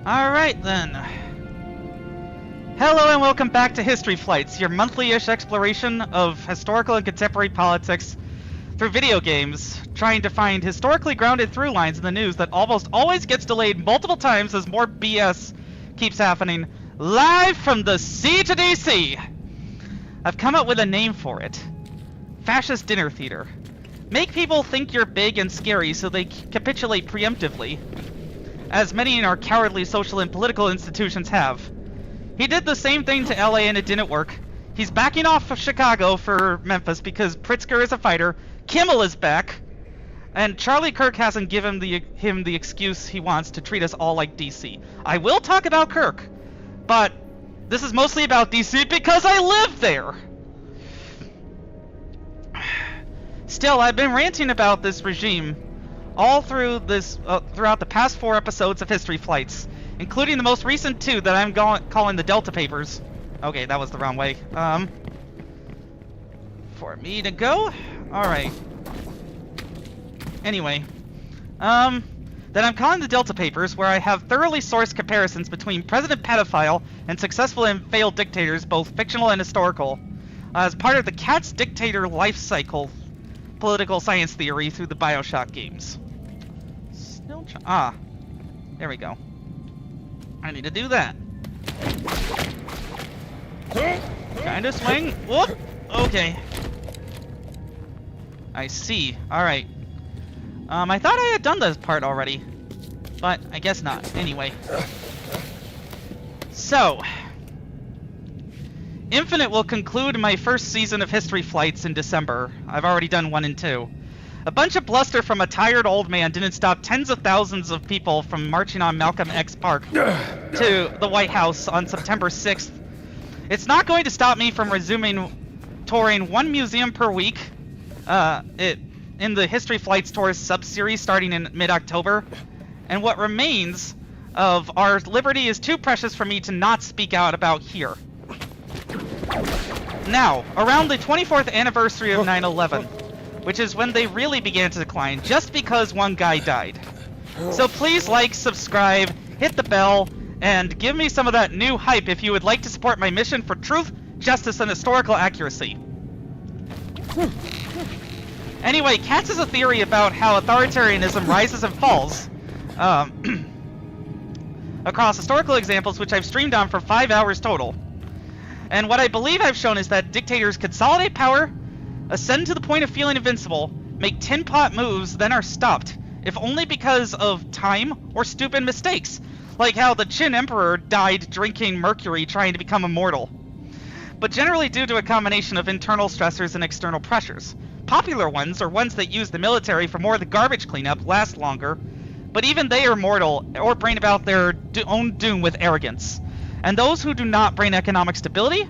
Alright then. Hello and welcome back to History Flights, your monthly-ish exploration of historical and contemporary politics through video games, trying to find historically grounded through lines in the news that almost always gets delayed multiple times as more BS keeps happening, live from the Siege of DC! I've come up with a name for it. Fascist Dinner Theater. Make people think you're big and scary so they capitulate preemptively, as many in our cowardly social and political institutions have. He did the same thing to LA and it didn't work. He's backing off of Chicago for Memphis because Pritzker is a fighter, Kimmel is back, and charliekirk hasn't given him the excuse he wants to treat us all like DC. I will talk about Kirk, but this is mostly about DC because I live there! Still, I've been ranting about this regime all through this, throughout the past 4 episodes of History Flights, including the most recent 2 that I'm calling the Delta Papers. Okay, that was the wrong way. For me to go? Alright. Anyway. That I'm calling the Delta Papers, where I have thoroughly sourced comparisons between President Pedophile and successful and failed dictators, both fictional and historical, as part of the cat's dictator life cycle political science theory through the Bioshock games. There we go. I need to do that. Kinda swing. Whoop! Okay. I see. Alright. I thought I had done this part already, but I guess not. Anyway. So, Infinite will conclude my first season of History Flights in December. I've already done 1 and 2. A bunch of bluster from a tired old man didn't stop tens of thousands of people from marching on Malcolm X Park to the White House on September 6th. It's not going to stop me from resuming touring 1 museum per week in the History Flights Tours sub-series starting in mid-October. And what remains of our liberty is too precious for me to not speak out about here. Now, around the 24th anniversary of 9/11, which is when they really began to decline, just because one guy died. So please like, subscribe, hit the bell, and give me some of that new hype if you would like to support my mission for truth, justice, and historical accuracy. Anyway, Katz is a theory about how authoritarianism rises and falls across historical examples, which I've streamed on for 5 hours total. And what I believe I've shown is that dictators consolidate power, ascend to the point of feeling invincible, make tin-pot moves, then are stopped, if only because of time or stupid mistakes, like how the Qin Emperor died drinking mercury trying to become immortal. But generally due to a combination of internal stressors and external pressures. Popular ones, or ones that use the military for more of the garbage cleanup, last longer, but even they are mortal, or bring about their own doom with arrogance. And those who do not bring economic stability,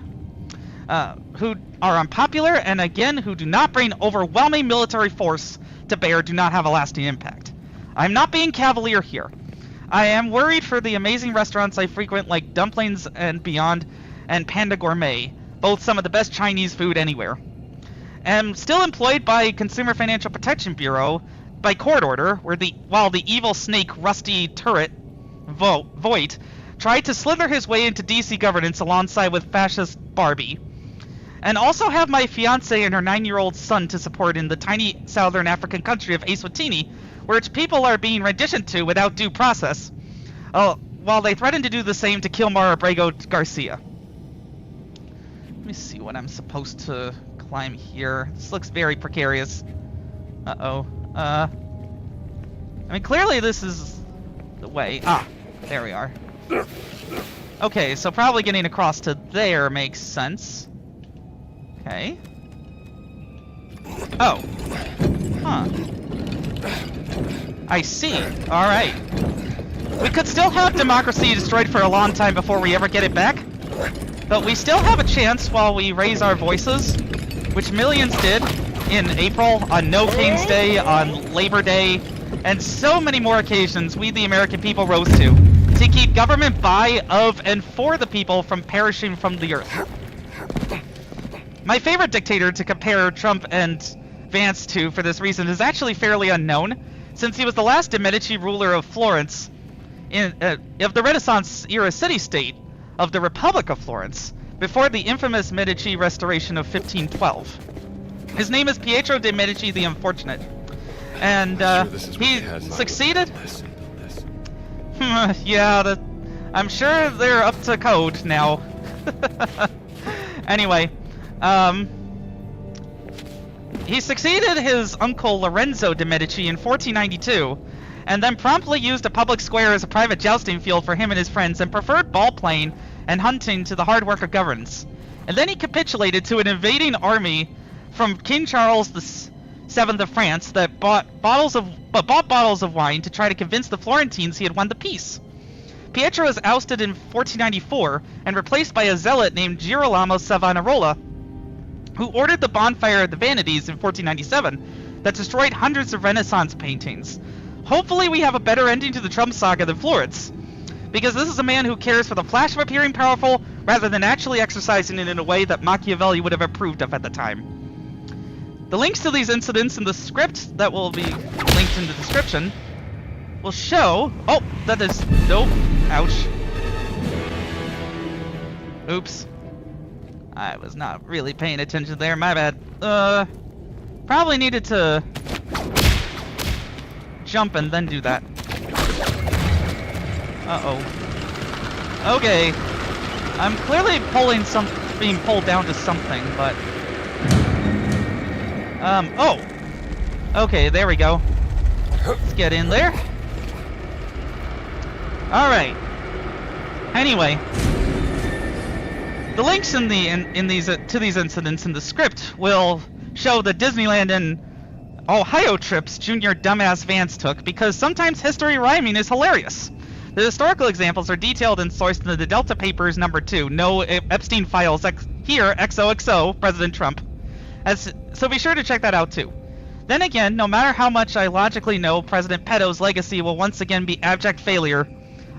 who are unpopular, and again, who do not bring overwhelming military force to bear, do not have a lasting impact. I'm not being cavalier here. I am worried for the amazing restaurants I frequent like Dumplings and Beyond and Panda Gourmet, both some of the best Chinese food anywhere. Am still employed by Consumer Financial Protection Bureau by court order, while the evil snake Rusty Turret, Voight, tried to slither his way into DC governance alongside with fascist Barbie. And also have my fiancée and her 9-year-old son to support in the tiny southern African country of Eswatini, where its people are being renditioned to without due process, while they threaten to do the same to Kilmar Abrego Garcia. Let me see what I'm supposed to climb here. This looks very precarious. Uh-oh. I mean, clearly this is the way. There we are. Okay, so probably getting across to there makes sense. Okay. Oh. Huh. I see. Alright. We could still have democracy destroyed for a long time before we ever get it back. But we still have a chance while we raise our voices, which millions did in April, on No King's Day, on Labor Day, and so many more occasions we the American people rose to keep government by, of, and for the people from perishing from the earth. My favorite dictator to compare Trump and Vance to for this reason is actually fairly unknown, since he was the last de' Medici ruler of Florence of the Renaissance-era city-state of the Republic of Florence before the infamous Medici restoration of 1512. His name is Pietro de' Medici the Unfortunate, and he succeeded. Yeah, I'm sure they're up to code now. Anyway, he succeeded his uncle Lorenzo de' Medici in 1492, and then promptly used a public square as a private jousting field for him and his friends, and preferred ball playing and hunting to the hard work of governance. And then he capitulated to an invading army from King Charles VII of France that bought bottles of wine to try to convince the Florentines he had won the peace. Pietro was ousted in 1494 and replaced by a zealot named Girolamo Savonarola, who ordered the bonfire of the Vanities in 1497 that destroyed hundreds of Renaissance paintings. Hopefully we have a better ending to the Trump saga than Florence, because this is a man who cares for the flash of appearing powerful rather than actually exercising it in a way that Machiavelli would have approved of at the time. The links to these incidents in the script that will be linked in the description will show... Oh, that is... Nope. Ouch. Oops. I was not really paying attention there, my bad. Probably needed to jump and then do that. Uh-oh. Okay. I'm clearly being pulled down to something, but... Oh! Okay, there we go. Let's get in there. Alright. Anyway. The links to these incidents in the script will show the Disneyland and Ohio trips Junior Dumbass Vance took, because sometimes history rhyming is hilarious. The historical examples are detailed and sourced in the Delta Papers No. 2, No Epstein Files, here, XOXO, President Trump. So be sure to check that out too. Then again, no matter how much I logically know President Peto's legacy will once again be abject failure,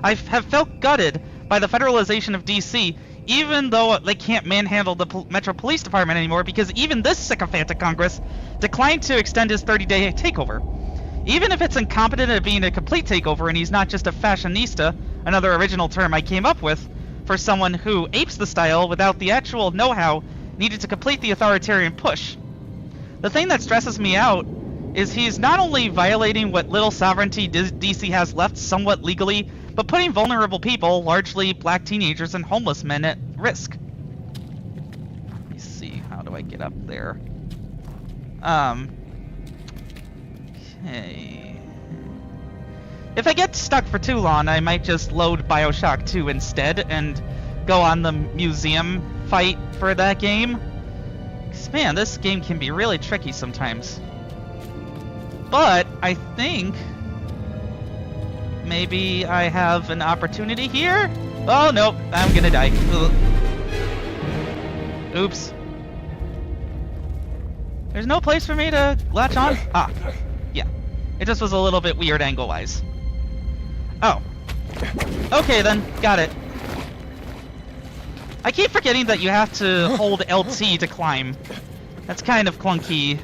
I have felt gutted by the federalization of DC, even though they can't manhandle the Metro Police Department anymore, because even this sycophantic Congress declined to extend his 30-day takeover. Even if it's incompetent at being a complete takeover and he's not just a fashionista, another original term I came up with, for someone who apes the style without the actual know-how needed to complete the authoritarian push. The thing that stresses me out is he's not only violating what little sovereignty DC has left somewhat legally, but putting vulnerable people, largely black teenagers and homeless men, at risk. Let me see, how do I get up there? Okay. If I get stuck for too long, I might just load BioShock 2 instead and go on the museum fight for that game. 'Cause, man, this game can be really tricky sometimes. But I think maybe I have an opportunity here? Oh, nope, I'm gonna die. Ugh. Oops. There's no place for me to latch on? Ah, yeah. It just was a little bit weird angle-wise. Oh. Okay then, got it. I keep forgetting that you have to hold LT to climb. That's kind of clunky.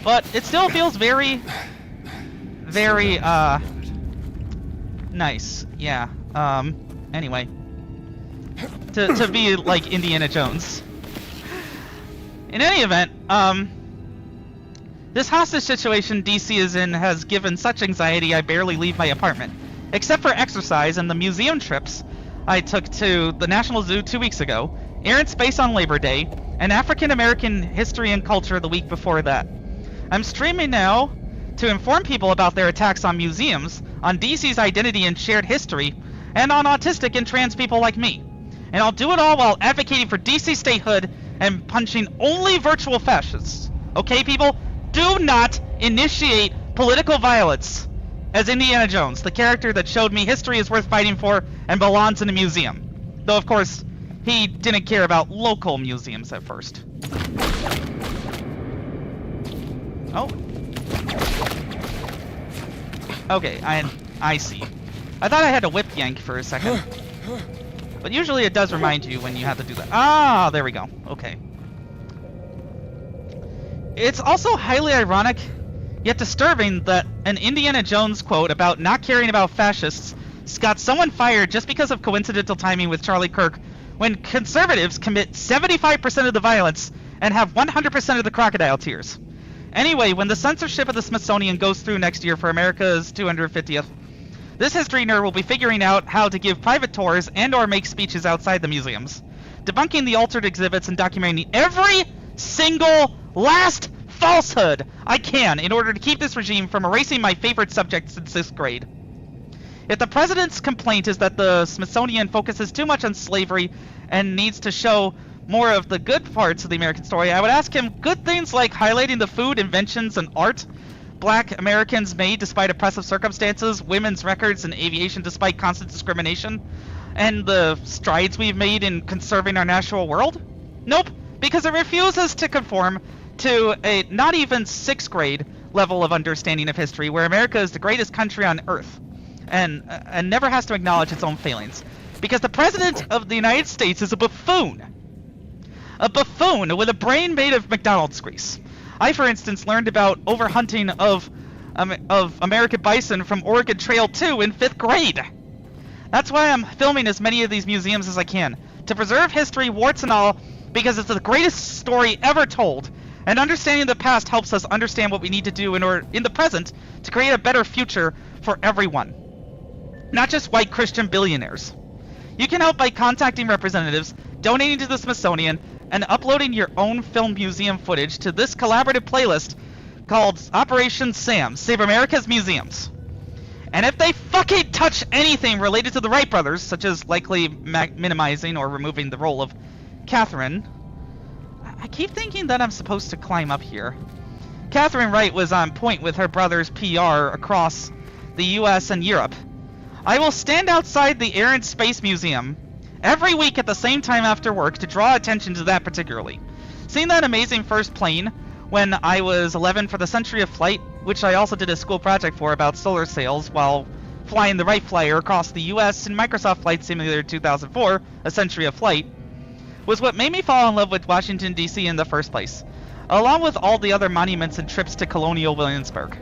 But it still feels very, very, nice. Yeah. Anyway. To be like Indiana Jones. In any event, this hostage situation DC is in has given such anxiety I barely leave my apartment. Except for exercise and the museum trips I took to the National Zoo 2 weeks ago, Air and Space on Labor Day, and African American history and culture the week before that. I'm streaming now to inform people about their attacks on museums, on DC's identity and shared history, and on autistic and trans people like me. And I'll do it all while advocating for DC statehood and punching only virtual fascists. Okay, people? Do not initiate political violence as Indiana Jones, the character that showed me history is worth fighting for and belongs in a museum. Though, of course, he didn't care about local museums at first. Oh. Okay, I see. I thought I had to whip yank for a second. But usually it does remind you when you have to do that. Ah, there we go. Okay. It's also highly ironic, yet disturbing, that an Indiana Jones quote about not caring about fascists got someone fired just because of coincidental timing with Charlie Kirk, when conservatives commit 75% of the violence and have 100% of the crocodile tears. Anyway, when the censorship of the Smithsonian goes through next year for America's 250th, this history nerd will be figuring out how to give private tours and or make speeches outside the museums, debunking the altered exhibits and documenting every single last falsehood I can in order to keep this regime from erasing my favorite subject since 6th grade. If the president's complaint is that the Smithsonian focuses too much on slavery and needs to show more of the good parts of the American story, I would ask him good things like highlighting the food, inventions, and art Black Americans made despite oppressive circumstances, women's records in aviation despite constant discrimination, and the strides we've made in conserving our natural world? Nope, because it refuses to conform to a not even 6th grade level of understanding of history, where America is the greatest country on earth and never has to acknowledge its own failings. Because the President of the United States is a buffoon. A buffoon with a brain made of McDonald's grease. I, for instance, learned about overhunting of American bison from Oregon Trail 2 in 5th grade. That's why I'm filming as many of these museums as I can, to preserve history, warts and all, because it's the greatest story ever told, and understanding the past helps us understand what we need to do in the present to create a better future for everyone. Not just white Christian billionaires. You can help by contacting representatives, donating to the Smithsonian, and uploading your own film museum footage to this collaborative playlist called Operation SAM, Save America's Museums. And if they fucking touch anything related to the Wright brothers, such as likely minimizing or removing the role of Catherine, I keep thinking that I'm supposed to climb up here. Catherine Wright was on point with her brother's PR across the US and Europe. I will stand outside the Air and Space Museum every week at the same time after work to draw attention to that particularly. Seeing that amazing first plane when I was 11 for the Century of Flight, which I also did a school project for about solar sails while flying the Wright Flyer across the US in Microsoft Flight Simulator 2004, A Century of Flight, was what made me fall in love with Washington, D.C. in the first place, along with all the other monuments and trips to Colonial Williamsburg.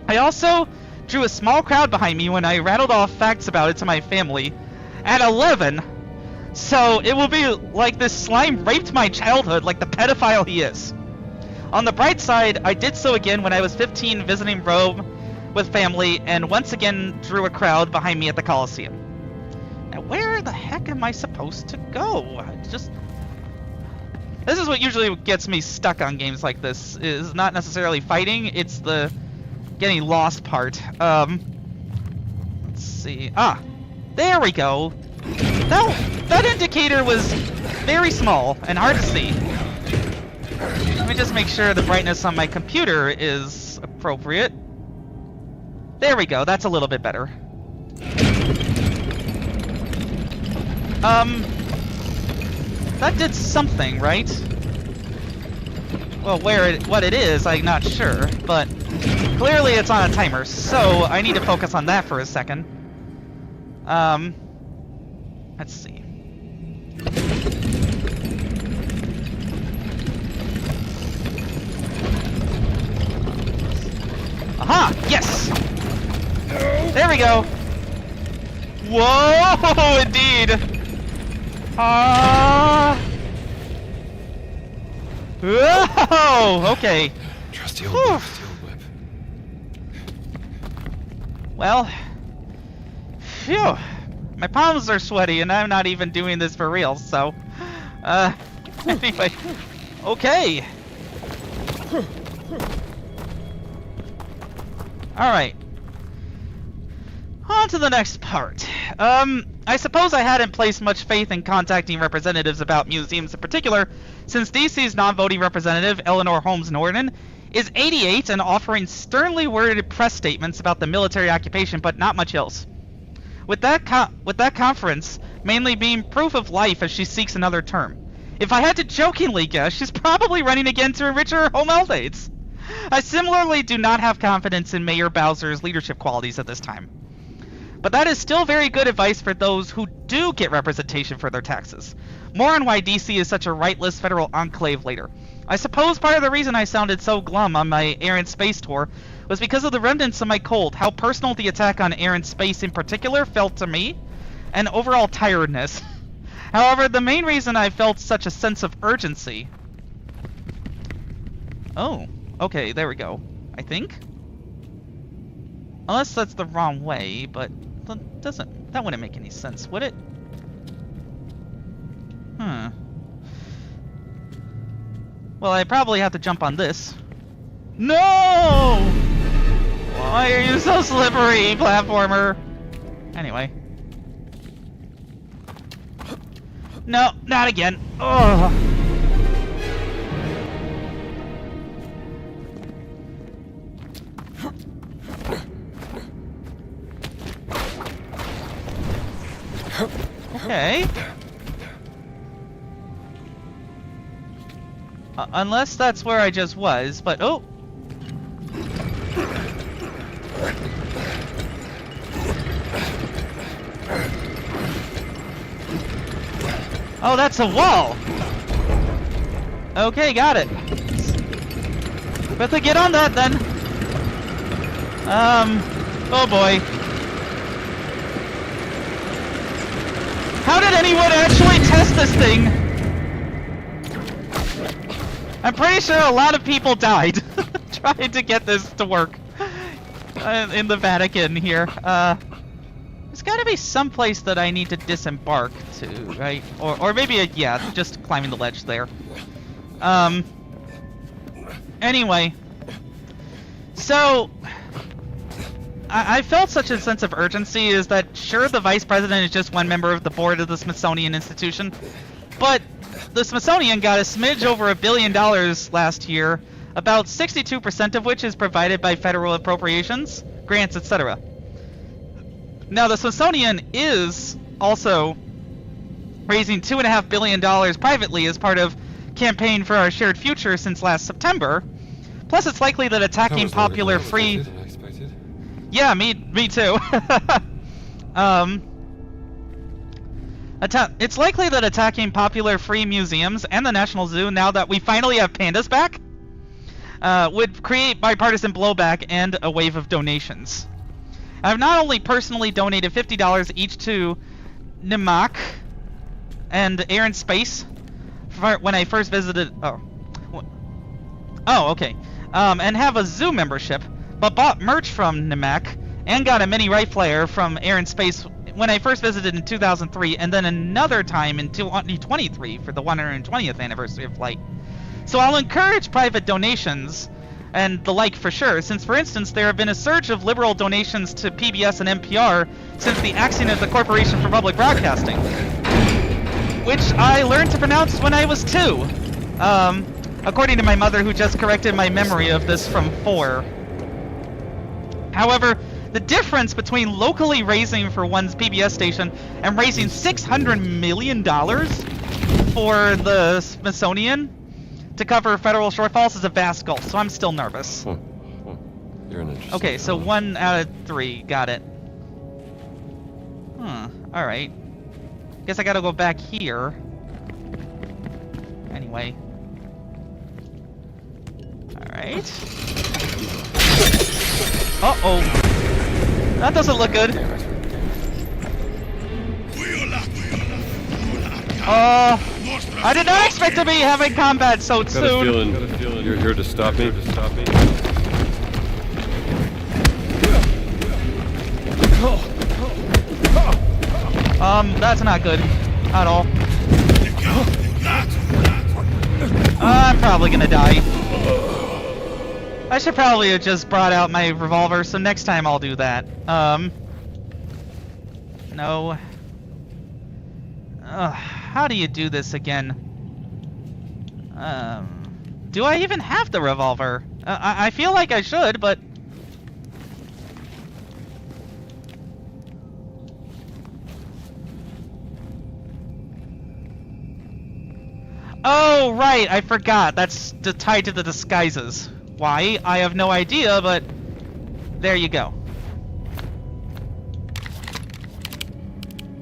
I also drew a small crowd behind me when I rattled off facts about it to my family at 11, so it will be like this slime raped my childhood like the pedophile he is. On the bright side, I did so again when I was 15 visiting Rome with family and once again drew a crowd behind me at the Coliseum. Now where the heck am I supposed to go? This is what usually gets me stuck on games like this, is not necessarily fighting, it's the getting lost part. Let's see. There we go. That indicator was very small and hard to see. Let me just make sure the brightness on my computer is appropriate. There we go, that's a little bit better. That did something, right? Well, what it is, I'm not sure, but clearly it's on a timer, so I need to focus on that for a second. Let's see. Aha! Yes! There we go! Whoa! Indeed! Whoa! Okay. Trusty old whip. Well, phew. My palms are sweaty, and I'm not even doing this for real, so... anyway. Okay. Alright. On to the next part. I suppose I hadn't placed much faith in contacting representatives about museums in particular, since DC's non-voting representative, Eleanor Holmes Norton, is 88 and offering sternly worded press statements about the military occupation, but not much else. With that conference mainly being proof of life as she seeks another term. If I had to jokingly guess, she's probably running again to enrich her home health aides. I similarly do not have confidence in Mayor Bowser's leadership qualities at this time. But that is still very good advice for those who do get representation for their taxes. More on why DC is such a rightless federal enclave later. I suppose part of the reason I sounded so glum on my Air and Space tour was because of the remnants of my cold, how personal the attack on Air and Space in particular felt to me, and overall tiredness. However, the main reason I felt such a sense of urgency... Oh, okay, there we go. I think? Unless that's the wrong way, but that wouldn't make any sense, would it? Well, I probably have to jump on this. No! Why are you so slippery, platformer? Anyway. No, not again. Ugh. Okay. Unless that's where I just was, but oh! Oh, that's a wall! Okay, got it. Better get on that then. Oh boy. How did anyone actually test this thing? I'm pretty sure a lot of people died trying to get this to work in the Vatican here. There's got to be some place that I need to disembark to, right? Or maybe, yeah, just climbing the ledge there. Anyway. So, I felt such a sense of urgency is that, sure, the vice president is just one member of the board of the Smithsonian Institution, but the Smithsonian got a smidge over $1 billion last year, about 62% of which is provided by federal appropriations, grants, etc. Now, the Smithsonian is also raising $2.5 billion privately as part of Campaign for Our Shared Future since last September. Plus, it's likely that attacking popular free... Yeah, me too. It's likely that attacking popular free museums and the National Zoo, now that we finally have pandas back, would create bipartisan blowback and a wave of donations. I've not only personally donated $50 each to NIMAC and Air and Space when I first visited... Oh, okay. And have a zoo membership, but bought merch from NIMAC and got a mini Right Flyer from Air and Space when I first visited in 2003, and then another time in 2023 for the 120th anniversary of flight. So I'll encourage private donations and the like for sure, since for instance there have been a surge of liberal donations to PBS and NPR since the axing of the Corporation for Public Broadcasting, which I learned to pronounce when I was 2, according to my mother, who just corrected my memory of this from 4. However, the difference between locally raising for one's PBS station and raising $600 million for the Smithsonian to cover federal shortfalls is a vast gulf, so I'm still nervous. You're an interesting Okay, so fellow. 1 out of 3, got it. Alright. Guess I gotta go back here. Anyway. Alright. Uh-oh. That doesn't look good. I did not expect to be having combat so Got a soon. feeling you're here to stop me. That's not good at all. I'm probably gonna die. I should probably have just brought out my revolver, so next time I'll do that. No. How do you do this again? Do I even have the revolver? I feel like I should, but... Oh, right, I forgot. That's tied to the disguises. Why? I have no idea, but there you go.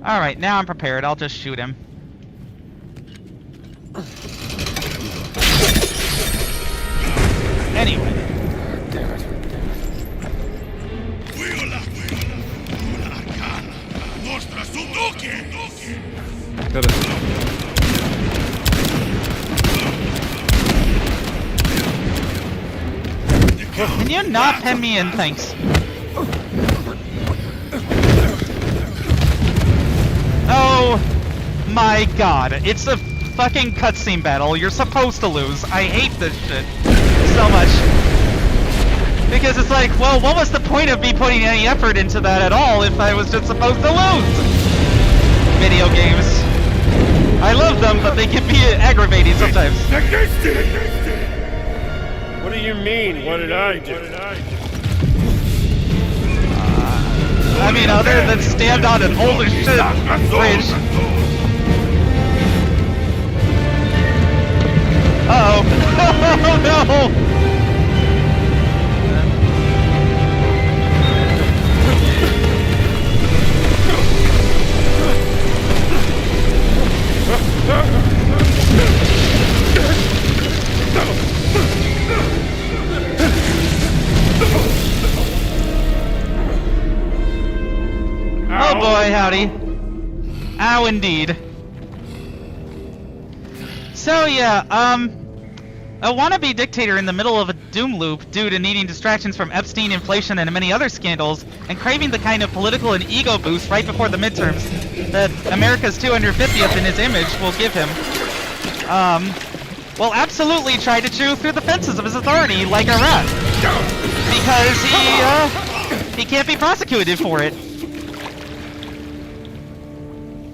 Alright, now I'm prepared. I'll just shoot him. Anyway. Damn it. Got it. Can you not pen me in? Thanks. Oh my god. It's a fucking cutscene battle. You're supposed to lose. I hate this shit so much. Because it's like, well, what was the point of me putting any effort into that at all if I was just supposed to lose? Video games. I love them, but they can be aggravating sometimes. What do you mean? What did I do? I mean, other than stand on an old as shit bridge. Uh-oh. Oh no! Oh boy, howdy. Ow, indeed. So yeah, a wannabe dictator in the middle of a doom loop due to needing distractions from Epstein, inflation, and many other scandals, and craving the kind of political and ego boost right before the midterms that America's 250th in his image will give him, will absolutely try to chew through the fences of his authority like a rat. Because he can't be prosecuted for it.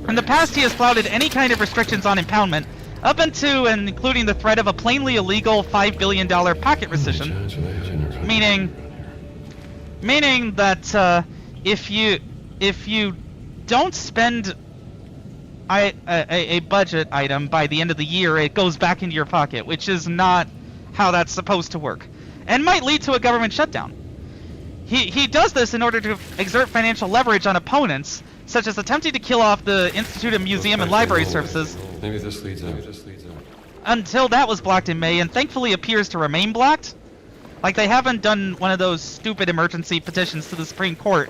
In the past, he has flouted any kind of restrictions on impoundment, up into and including the threat of a plainly illegal $5 billion pocket rescission, meaning that if you don't spend a budget item by the end of the year, it goes back into your pocket, which is not how that's supposed to work, and might lead to a government shutdown. He does this in order to exert financial leverage on opponents, such as attempting to kill off the Institute of Museum and Library Services. Maybe this leads out. Until that was blocked in May, and thankfully appears to remain blocked. Like they haven't done one of those stupid emergency petitions to the Supreme Court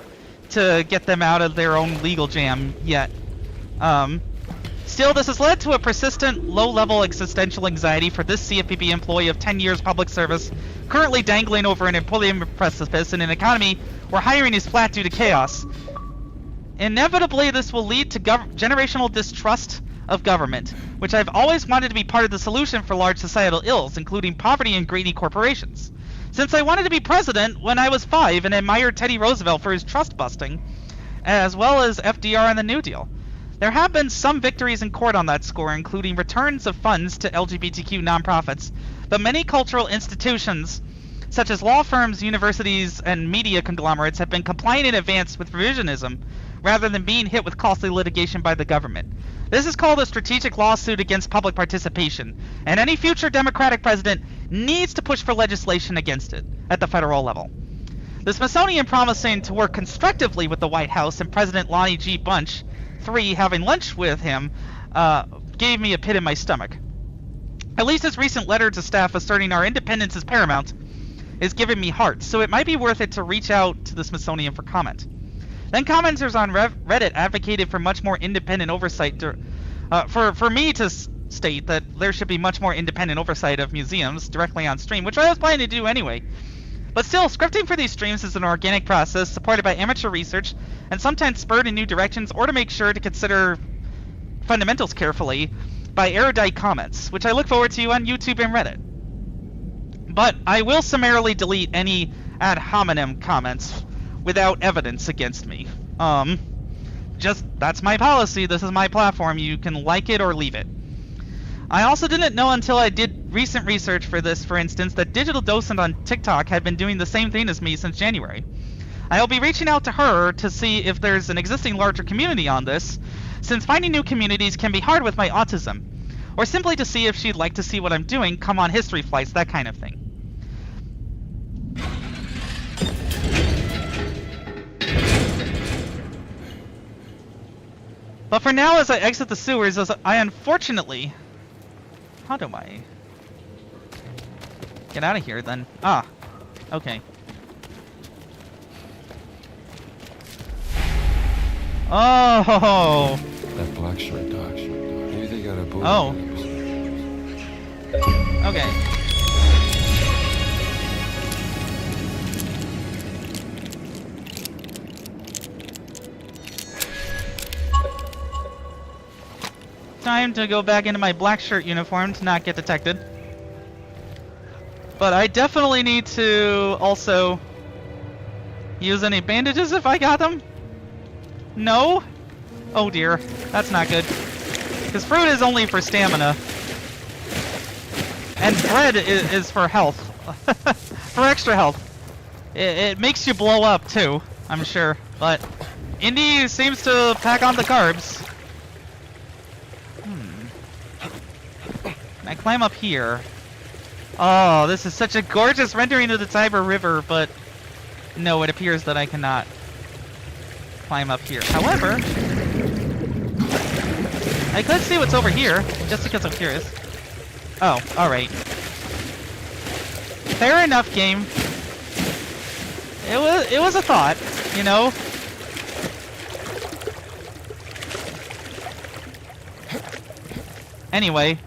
to get them out of their own legal jam yet. Still, this has led to a persistent, low-level existential anxiety for this CFPB employee of 10 years public service, currently dangling over an employment precipice in an economy where hiring is flat due to chaos. Inevitably, this will lead to generational distrust of government, which I've always wanted to be part of the solution for large societal ills, including poverty and greedy corporations. Since I wanted to be president when I was 5 and admired Teddy Roosevelt for his trust busting, as well as FDR and the New Deal. There have been some victories in court on that score, including returns of funds to LGBTQ nonprofits, but many cultural institutions, such as law firms, universities, and media conglomerates, have been compliant in advance with revisionism, rather than being hit with costly litigation by the government. This is called a strategic lawsuit against public participation, and any future Democratic president needs to push for legislation against it at the federal level. The Smithsonian promising to work constructively with the White House and President Lonnie G. Bunch, having lunch with him, gave me a pit in my stomach. At least his recent letter to staff asserting our independence is paramount is giving me heart, so it might be worth it to reach out to the Smithsonian for comment. Then commenters on Reddit advocated for much more independent oversight for me to state that there should be much more independent oversight of museums directly on stream, which I was planning to do anyway. But still, scripting for these streams is an organic process supported by amateur research and sometimes spurred in new directions, or to make sure to consider fundamentals carefully by erudite comments, which I look forward to on YouTube and Reddit. But I will summarily delete any ad hominem comments without evidence against me. That's my policy. This is my platform. You can like it or leave it. I also didn't know until I did recent research for this, for instance, that Digital Docent on TikTok had been doing the same thing as me since January. I'll be reaching out to her to see if there's an existing larger community on this, since finding new communities can be hard with my autism, or simply to see if she'd like to see what I'm doing, come on HistoryFlights, that kind of thing. But for now, as I exit the sewers, I unfortunately... How do I... get out of here, then? Ah. Okay. Oh! That black shirt dog. Maybe they got a boat. Oh. Okay. Time to go back into my black shirt uniform to not get detected. But I definitely need to also use any bandages if I got them. No? Oh dear, that's not good. Because fruit is only for stamina. And bread is for health. For extra health. It makes you blow up too, I'm sure. But Indy seems to pack on the carbs. Can I climb up here? Oh, this is such a gorgeous rendering of the Tiber River, but no, it appears that I cannot climb up here. However, I could see what's over here, just because I'm curious. Oh, alright. Fair enough, game. It was a thought, you know? Anyway,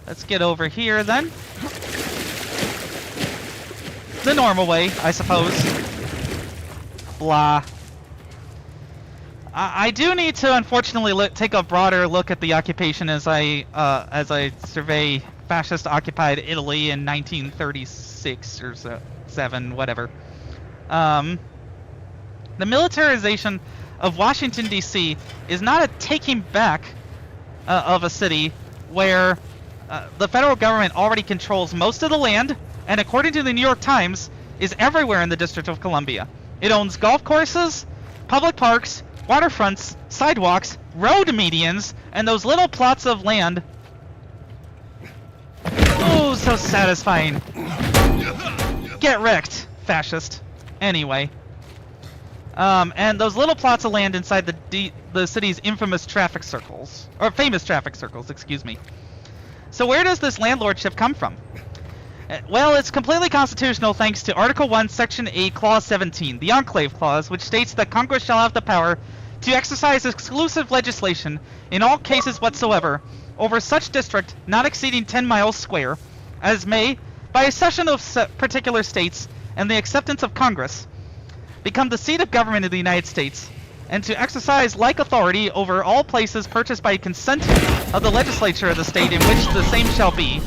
let's get over here then. The normal way, I suppose. Blah. I do need to, unfortunately, take a broader look at the occupation as I survey fascist-occupied Italy in 1936 or so, 7, whatever. The militarization of Washington, D.C. is not a taking back of a city where the federal government already controls most of the land, and according to the New York Times, is everywhere in the District of Columbia. It owns golf courses, public parks, waterfronts, sidewalks, road medians, and those little plots of land. Oh, so satisfying. Get wrecked, fascist. Anyway. And those little plots of land inside the city's infamous traffic circles. Or famous traffic circles, excuse me. So where does this landlordship come from? Well, it's completely constitutional thanks to Article 1, Section 8, Clause 17, the Enclave Clause, which states that Congress shall have the power to exercise exclusive legislation in all cases whatsoever over such district not exceeding 10 miles square, as may, by a cession of particular states and the acceptance of Congress, become the seat of government of the United States, and to exercise like authority over all places purchased by consent of the legislature of the state in which the same shall be,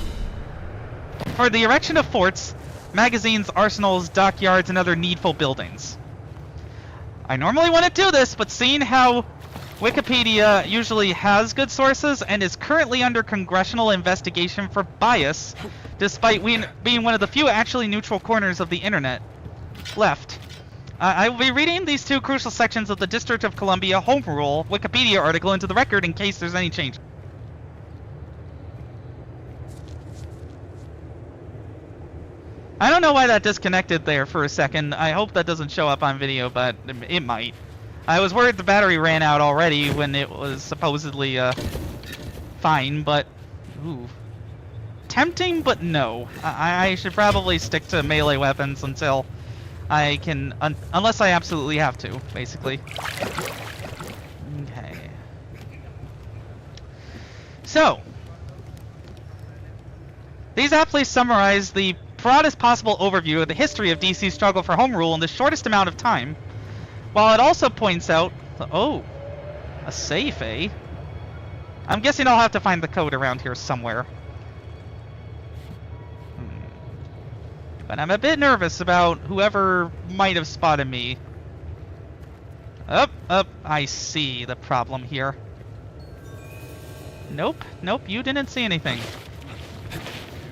for the erection of forts, magazines, arsenals, dockyards, and other needful buildings. I normally want to do this, but seeing how Wikipedia usually has good sources and is currently under congressional investigation for bias, despite being one of the few actually neutral corners of the internet left, I will be reading these two crucial sections of the District of Columbia Home Rule Wikipedia article into the record in case there's any change. I don't know why that disconnected there for a second. I hope that doesn't show up on video, but it might. I was worried the battery ran out already when it was supposedly fine, but ooh. Tempting, but no. I should probably stick to melee weapons until I can, unless I absolutely have to, basically. Okay. So, these aptly summarize the broadest possible overview of the history of DC's struggle for home rule in the shortest amount of time, while it also points out, oh, a safe, eh? I'm guessing I'll have to find the code around here somewhere. But I'm a bit nervous about whoever might have spotted me. I see the problem here. Nope, you didn't see anything.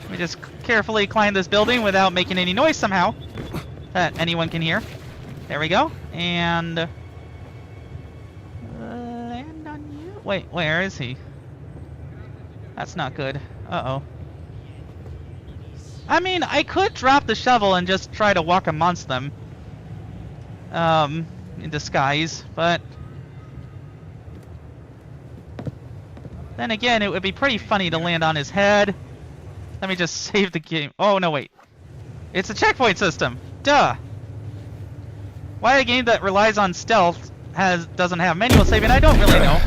Let me just carefully climb this building without making any noise somehow that anyone can hear. There we go. And land on you. Wait, where is he? That's not good. Uh-oh. I mean, I could drop the shovel and just try to walk amongst them. In disguise, but Then again, it would be pretty funny to land on his head. Let me just save the game. Oh, no, wait. It's a checkpoint system. Duh. Why a game that relies on stealth doesn't have manual saving, I don't really know.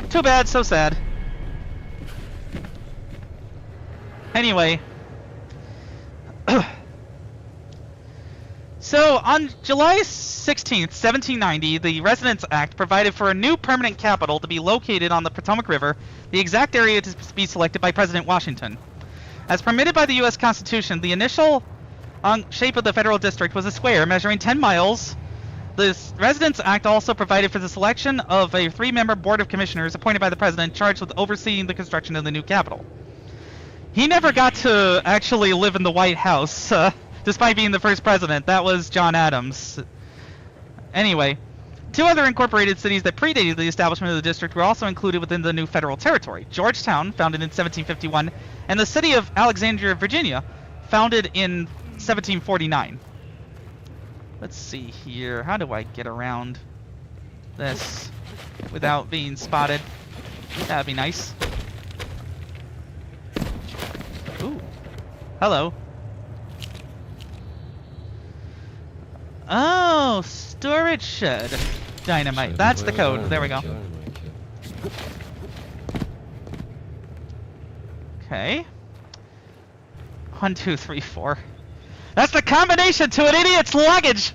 Too bad, so sad. Anyway. So, on July 16th, 1790, the Residence Act provided for a new permanent capital to be located on the Potomac River, the exact area to be selected by President Washington. As permitted by the U.S. Constitution, the initial shape of the federal district was a square measuring 10 miles. The Residence Act also provided for the selection of a 3-member board of commissioners appointed by the president charged with overseeing the construction of the new capital. He never got to actually live in the White House, despite being the first president. That was John Adams. Anyway, 2 other incorporated cities that predated the establishment of the district were also included within the new federal territory. Georgetown, founded in 1751, and the city of Alexandria, Virginia, founded in 1749. Let's see here. How do I get around this without being spotted? That'd be nice. Ooh. Hello. Oh, storage shed. Dynamite. That's the code. There we go. Okay. 1, 2, 3, 4. That's the combination to an idiot's luggage!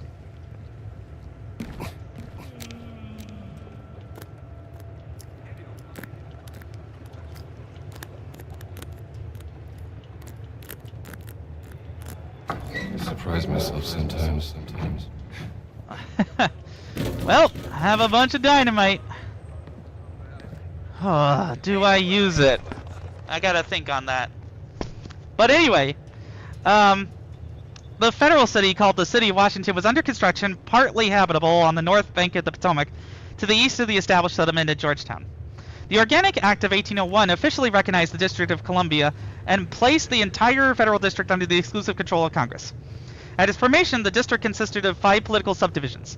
I surprise myself sometimes. Well, I have a bunch of dynamite. Oh, do I use it? I gotta think on that. But anyway, the federal city called the City of Washington was under construction, partly habitable on the north bank of the Potomac, to the east of the established settlement at Georgetown. The Organic Act of 1801 officially recognized the District of Columbia and placed the entire federal district under the exclusive control of Congress. At its formation, the district consisted of 5 political subdivisions.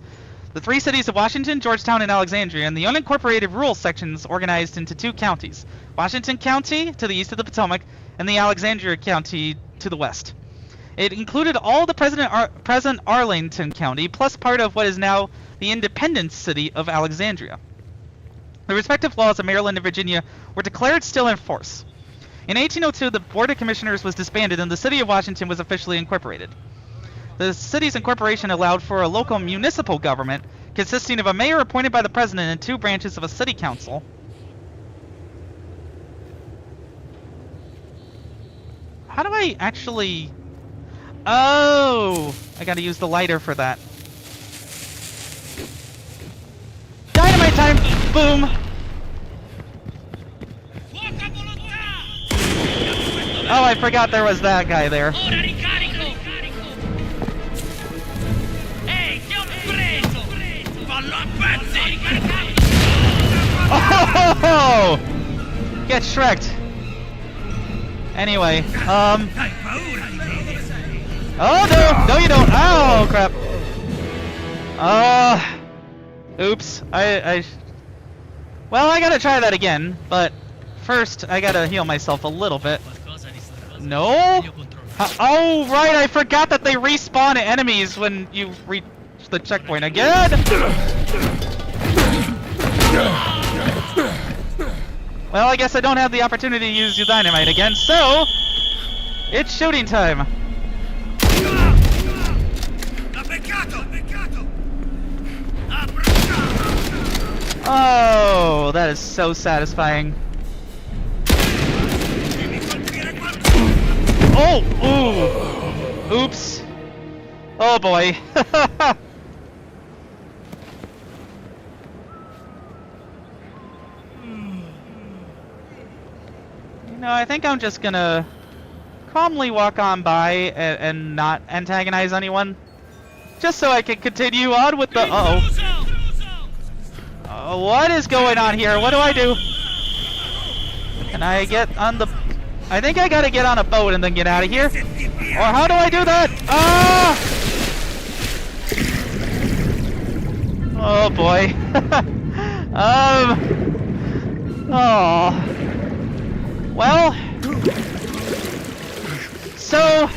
The 3 cities of Washington, Georgetown, and Alexandria, and the unincorporated rural sections organized into 2 counties, Washington County to the east of the Potomac, and the Alexandria County to the west. It included all the present Arlington County, plus part of what is now the independent city of Alexandria. The respective laws of Maryland and Virginia were declared still in force. In 1802, the Board of Commissioners was disbanded and the City of Washington was officially incorporated. The city's incorporation allowed for a local municipal government consisting of a mayor appointed by the president and 2 branches of a city council. How do I actually... Oh! I gotta use the lighter for that. Dynamite time! Boom! Oh, I forgot there was that guy there. Oh! Get Shrek'd. Anyway, oh no! No, you don't! Oh, crap! Oops. Well, I gotta try that again, but first I gotta heal myself a little bit. No? Oh, right, I forgot that they respawn enemies when you reach the checkpoint again! Well, I guess I don't have the opportunity to use the dynamite again, so... It's shooting time! Oh, that is so satisfying. Oh! Ooh! Oops! Oh boy! No, I think I'm just gonna calmly walk on by and not antagonize anyone. Just so I can continue on with the... Uh-oh. What is going on here? What do I do? Can I get on the... I think I gotta get on a boat and then get out of here. Or how do I do that? Ah! Oh boy. Oh. Well. So.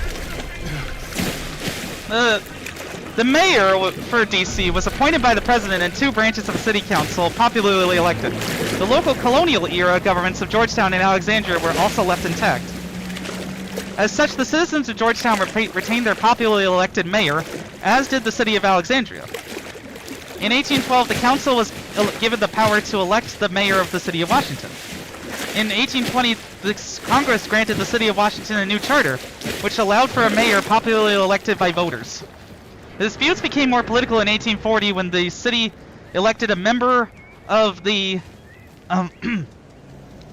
The mayor for DC was appointed by the president and 2 branches of the city council, popularly elected. The local colonial era governments of Georgetown and Alexandria were also left intact. As such, the citizens of Georgetown retained their popularly elected mayor, as did the city of Alexandria. In 1812, the council was given the power to elect the mayor of the city of Washington. In 1820, the Congress granted the city of Washington a new charter, which allowed for a mayor popularly elected by voters. The disputes became more political in 1840 when the city elected a member of the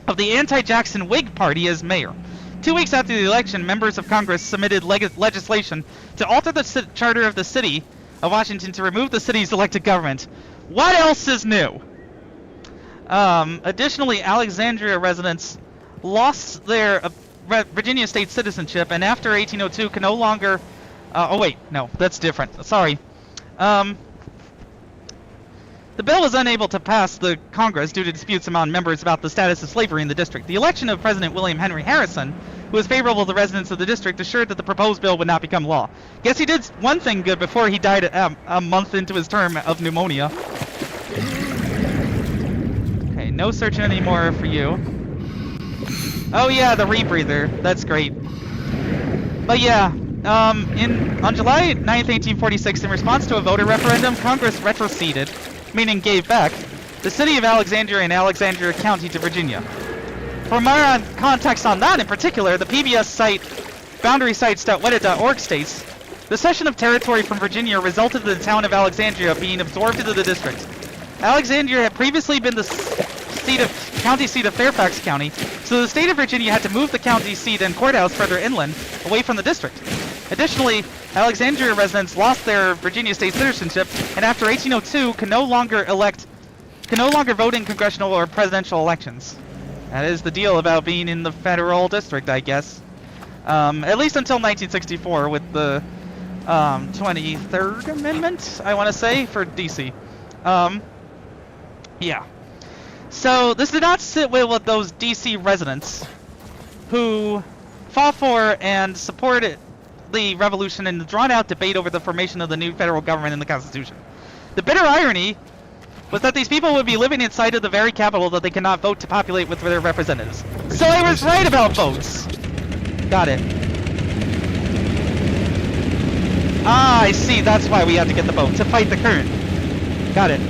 anti-Jackson Whig Party as mayor. 2 weeks after the election, members of Congress submitted legislation to alter the charter of the city of Washington to remove the city's elected government. What else is new? Additionally, Alexandria residents lost their Virginia state citizenship, and after 1802 can no longer... oh wait, no, that's different. Sorry. The bill was unable to pass the Congress due to disputes among members about the status of slavery in the district. The election of President William Henry Harrison, who was favorable to the residents of the district, assured that the proposed bill would not become law. Guess he did one thing good before he died a month into his term of pneumonia. Okay, no searching anymore for you. Oh yeah, the rebreather. That's great. But yeah, on July 9th, 1846, in response to a voter referendum, Congress retroceded, meaning gave back, the city of Alexandria and Alexandria County to Virginia. For more context on that in particular, the PBS site boundarysite.reddit.org states, the cession of territory from Virginia resulted in the town of Alexandria being absorbed into the district. Alexandria had previously been the county seat of Fairfax County, so the state of Virginia had to move the county seat and courthouse further inland, away from the district. Additionally, Alexandria residents lost their Virginia state citizenship, and after 1802 can no longer vote in congressional or presidential elections. That is the deal about being in the federal district, I guess. At least until 1964 with the 23rd Amendment, I want to say, for DC. Yeah. So this did not sit well with those DC residents who fought for and supported the revolution and the drawn-out debate over the formation of the new federal government and the Constitution. The bitter irony was that these people would be living inside of the very capital that they cannot vote to populate with their representatives. So I was right about votes. Got it. Ah, I see. That's why we had to get the vote, to fight the current. Got it.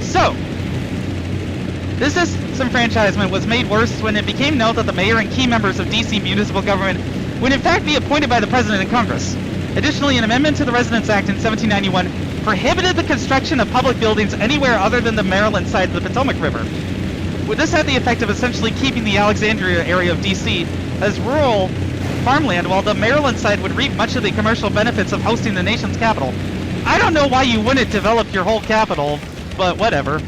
So, this disenfranchisement was made worse when it became known that the mayor and key members of DC municipal government would in fact be appointed by the president and Congress. Additionally, an amendment to the Residence Act in 1791 prohibited the construction of public buildings anywhere other than the Maryland side of the Potomac River. This had the effect of essentially keeping the Alexandria area of DC as rural farmland, while the Maryland side would reap much of the commercial benefits of hosting the nation's capital. I don't know why you wouldn't develop your whole capital, but whatever.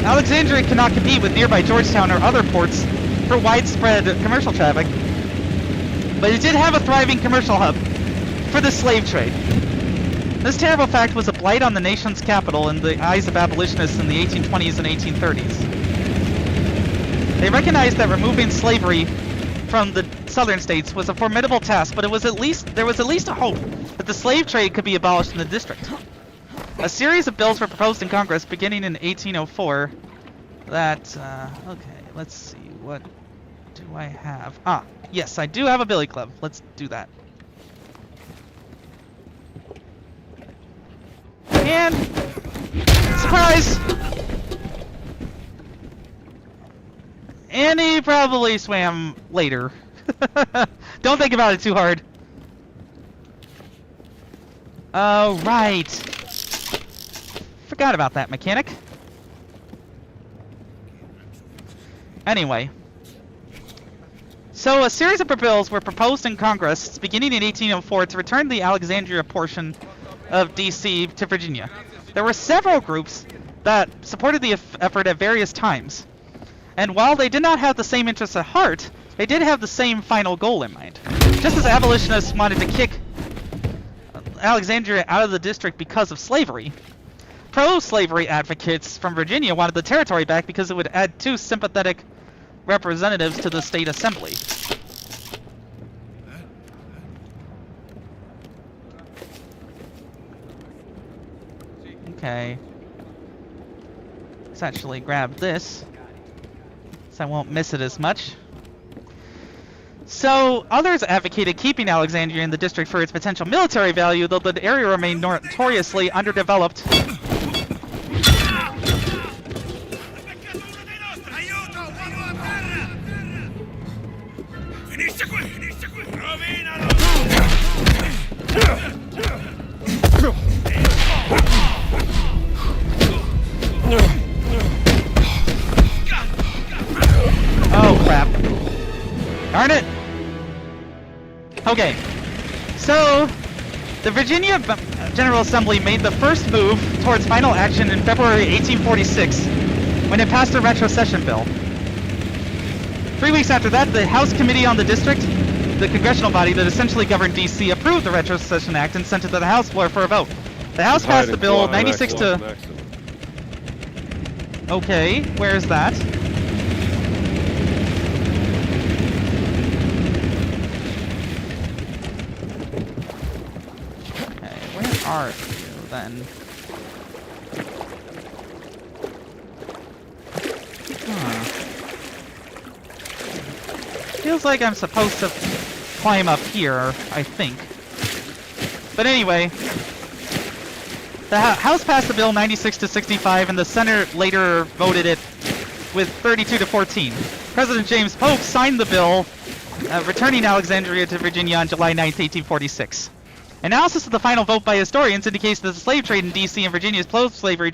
Alexandria cannot compete with nearby Georgetown or other ports for widespread commercial traffic, but it did have a thriving commercial hub for the slave trade. This terrible fact was a blight on the nation's capital in the eyes of abolitionists in the 1820s and 1830s. They recognized that removing slavery from the southern states was a formidable task, but there was at least a hope that the slave trade could be abolished in the district. A series of bills were proposed in Congress beginning in 1804 that, okay, let's see, what do I have? Ah, yes, I do have a billy club. Let's do that. And, surprise! And he probably swam later. Don't think about it too hard. Oh, right. Forgot about that mechanic. Anyway. So a series of bills were proposed in Congress beginning in 1804 to return the Alexandria portion of DC to Virginia. There were several groups that supported the effort at various times. And while they did not have the same interests at heart, they did have the same final goal in mind. Just as abolitionists wanted to kick Alexandria out of the district because of slavery. Pro-slavery advocates from Virginia wanted the territory back because it would add 2 sympathetic representatives to the state assembly. Okay. Let's actually grab this, so I won't miss it as much. So, others advocated keeping Alexandria in the district for its potential military value, though the area remained notoriously underdeveloped. Oh crap. Darn it! Okay, so the Virginia General Assembly made the first move towards final action in February 1846 when it passed a retrocession bill. 3 weeks after that, the House Committee on the District, the congressional body that essentially governed DC, approved the Retrocession Act and sent it to the House floor for a vote. The House passed the bill 96 to... Okay, where is that? Okay, where are you then? Feels like I'm supposed to climb up here, I think. But anyway, the House passed the bill 96 to 65, and the Senate later voted it with 32 to 14. President James Polk signed the bill, returning Alexandria to Virginia on July 9, 1846. Analysis of the final vote by historians indicates that the slave trade in D.C. and Virginia's pro-slavery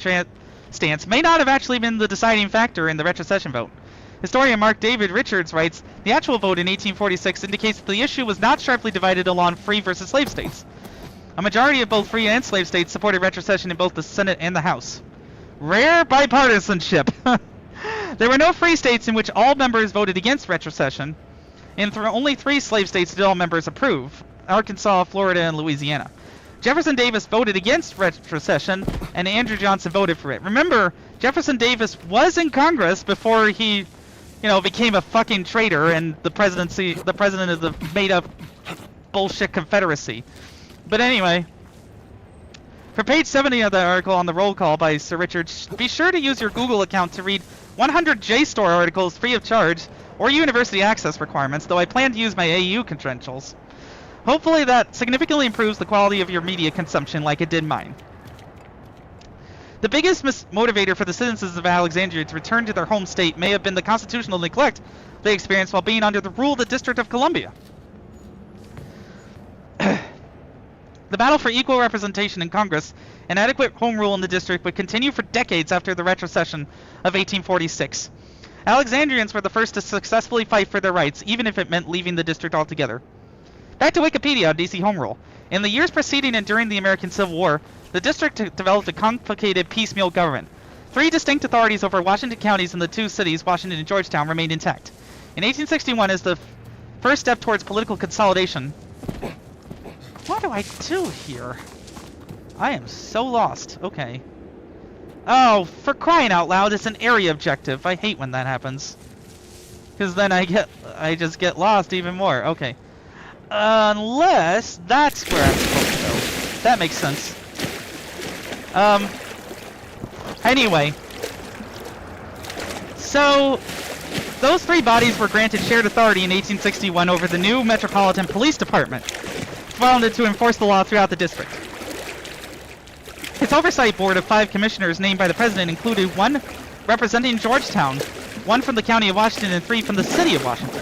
stance may not have actually been the deciding factor in the retrocession vote. Historian Mark David Richards writes, the actual vote in 1846 indicates that the issue was not sharply divided along free versus slave states. A majority of both free and slave states supported retrocession in both the Senate and the House. Rare bipartisanship! There were no free states in which all members voted against retrocession, and only 3 slave states did all members approve: Arkansas, Florida, and Louisiana. Jefferson Davis voted against retrocession, and Andrew Johnson voted for it. Remember, Jefferson Davis was in Congress before he, became a fucking traitor and the president of the made-up bullshit Confederacy. But anyway, for page 70 of the article on the roll call by Sir Richard, be sure to use your Google account to read 100 JSTOR articles free of charge, or university access requirements, though I plan to use my AU credentials. Hopefully that significantly improves the quality of your media consumption like it did mine. The biggest motivator for the citizens of Alexandria to return to their home state may have been the constitutional neglect they experienced while being under the rule of the District of Columbia. The battle for equal representation in Congress and adequate home rule in the district would continue for decades after the retrocession of 1846. Alexandrians were the first to successfully fight for their rights, even if it meant leaving the district altogether. Back to Wikipedia on DC Home Rule. In the years preceding and during the American Civil War, the district developed a complicated piecemeal government. 3 distinct authorities over Washington counties in the 2 cities, Washington and Georgetown, remained intact. In 1861, as the first step towards political consolidation... What do I do here? I am so lost. Okay. Oh, for crying out loud, it's an area objective. I hate when that happens. Because then I just get lost even more. Okay. Unless that's where I'm supposed to go. That makes sense. Anyway. So, those 3 bodies were granted shared authority in 1861 over the new Metropolitan Police Department, founded to enforce the law throughout the district. Its oversight board of 5 commissioners named by the president included 1 representing Georgetown, 1 from the county of Washington, and 3 from the city of Washington.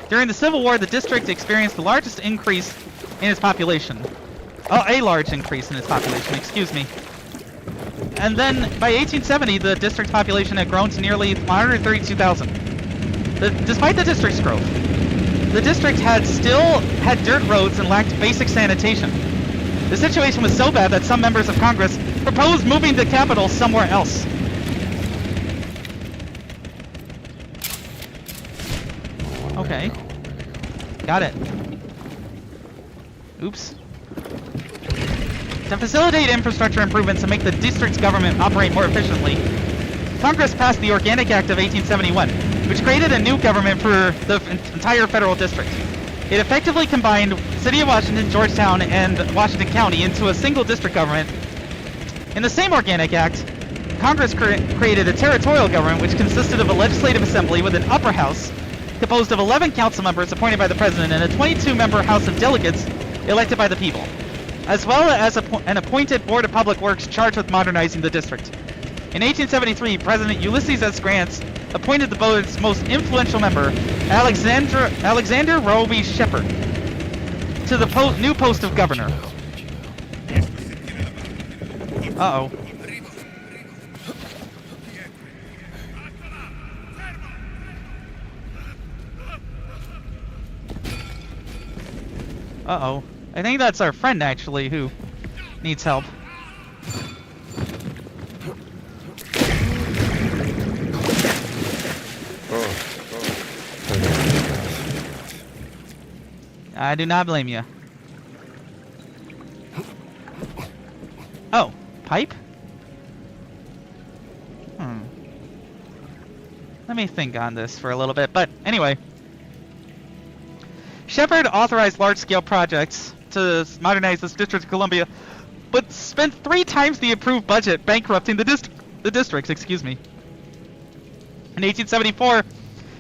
During the Civil War, the district experienced the largest increase in its population. Oh, a large increase in its population, excuse me. And then, by 1870, the district's population had grown to nearly 132,000. Despite the district's growth, the district still had dirt roads and lacked basic sanitation. The situation was so bad that some members of Congress proposed moving the capital somewhere else. Okay. Got it. Oops. To facilitate infrastructure improvements and make the district's government operate more efficiently, Congress passed the Organic Act of 1871, which created a new government for the entire federal district. It effectively combined City of Washington, Georgetown, and Washington County into a single district government. In the same Organic Act, Congress created a territorial government which consisted of a legislative assembly with an upper house composed of 11 council members appointed by the president and a 22-member House of Delegates elected by the people, as well as an appointed Board of Public Works charged with modernizing the district. In 1873, President Ulysses S. Grant appointed the board's most influential member, Alexander Roby Shepard, to the new post of governor. Uh-oh. Uh-oh. I think that's our friend, actually, who needs help. I do not blame you. Oh, pipe? Let me think on this for a little bit, but anyway. Shepard authorized large-scale projects to modernize this District of Columbia, but spent 3 times the approved budget, bankrupting the districts. Excuse me. In 1874,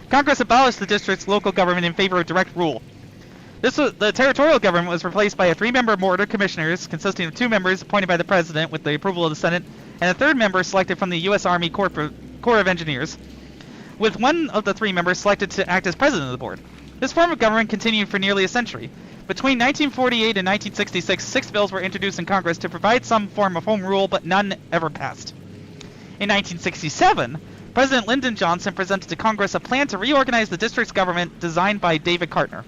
Congress abolished the district's local government in favor of direct rule. The territorial government was replaced by a 3-member board of commissioners consisting of 2 members appointed by the president with the approval of the Senate, and a 3rd member selected from the U.S. Army Corps of Engineers, with one of the 3 members selected to act as president of the board. This form of government continued for nearly a century. Between 1948 and 1966, 6 bills were introduced in Congress to provide some form of home rule, but none ever passed. In 1967, President Lyndon Johnson presented to Congress a plan to reorganize the district's government designed by David Carliner.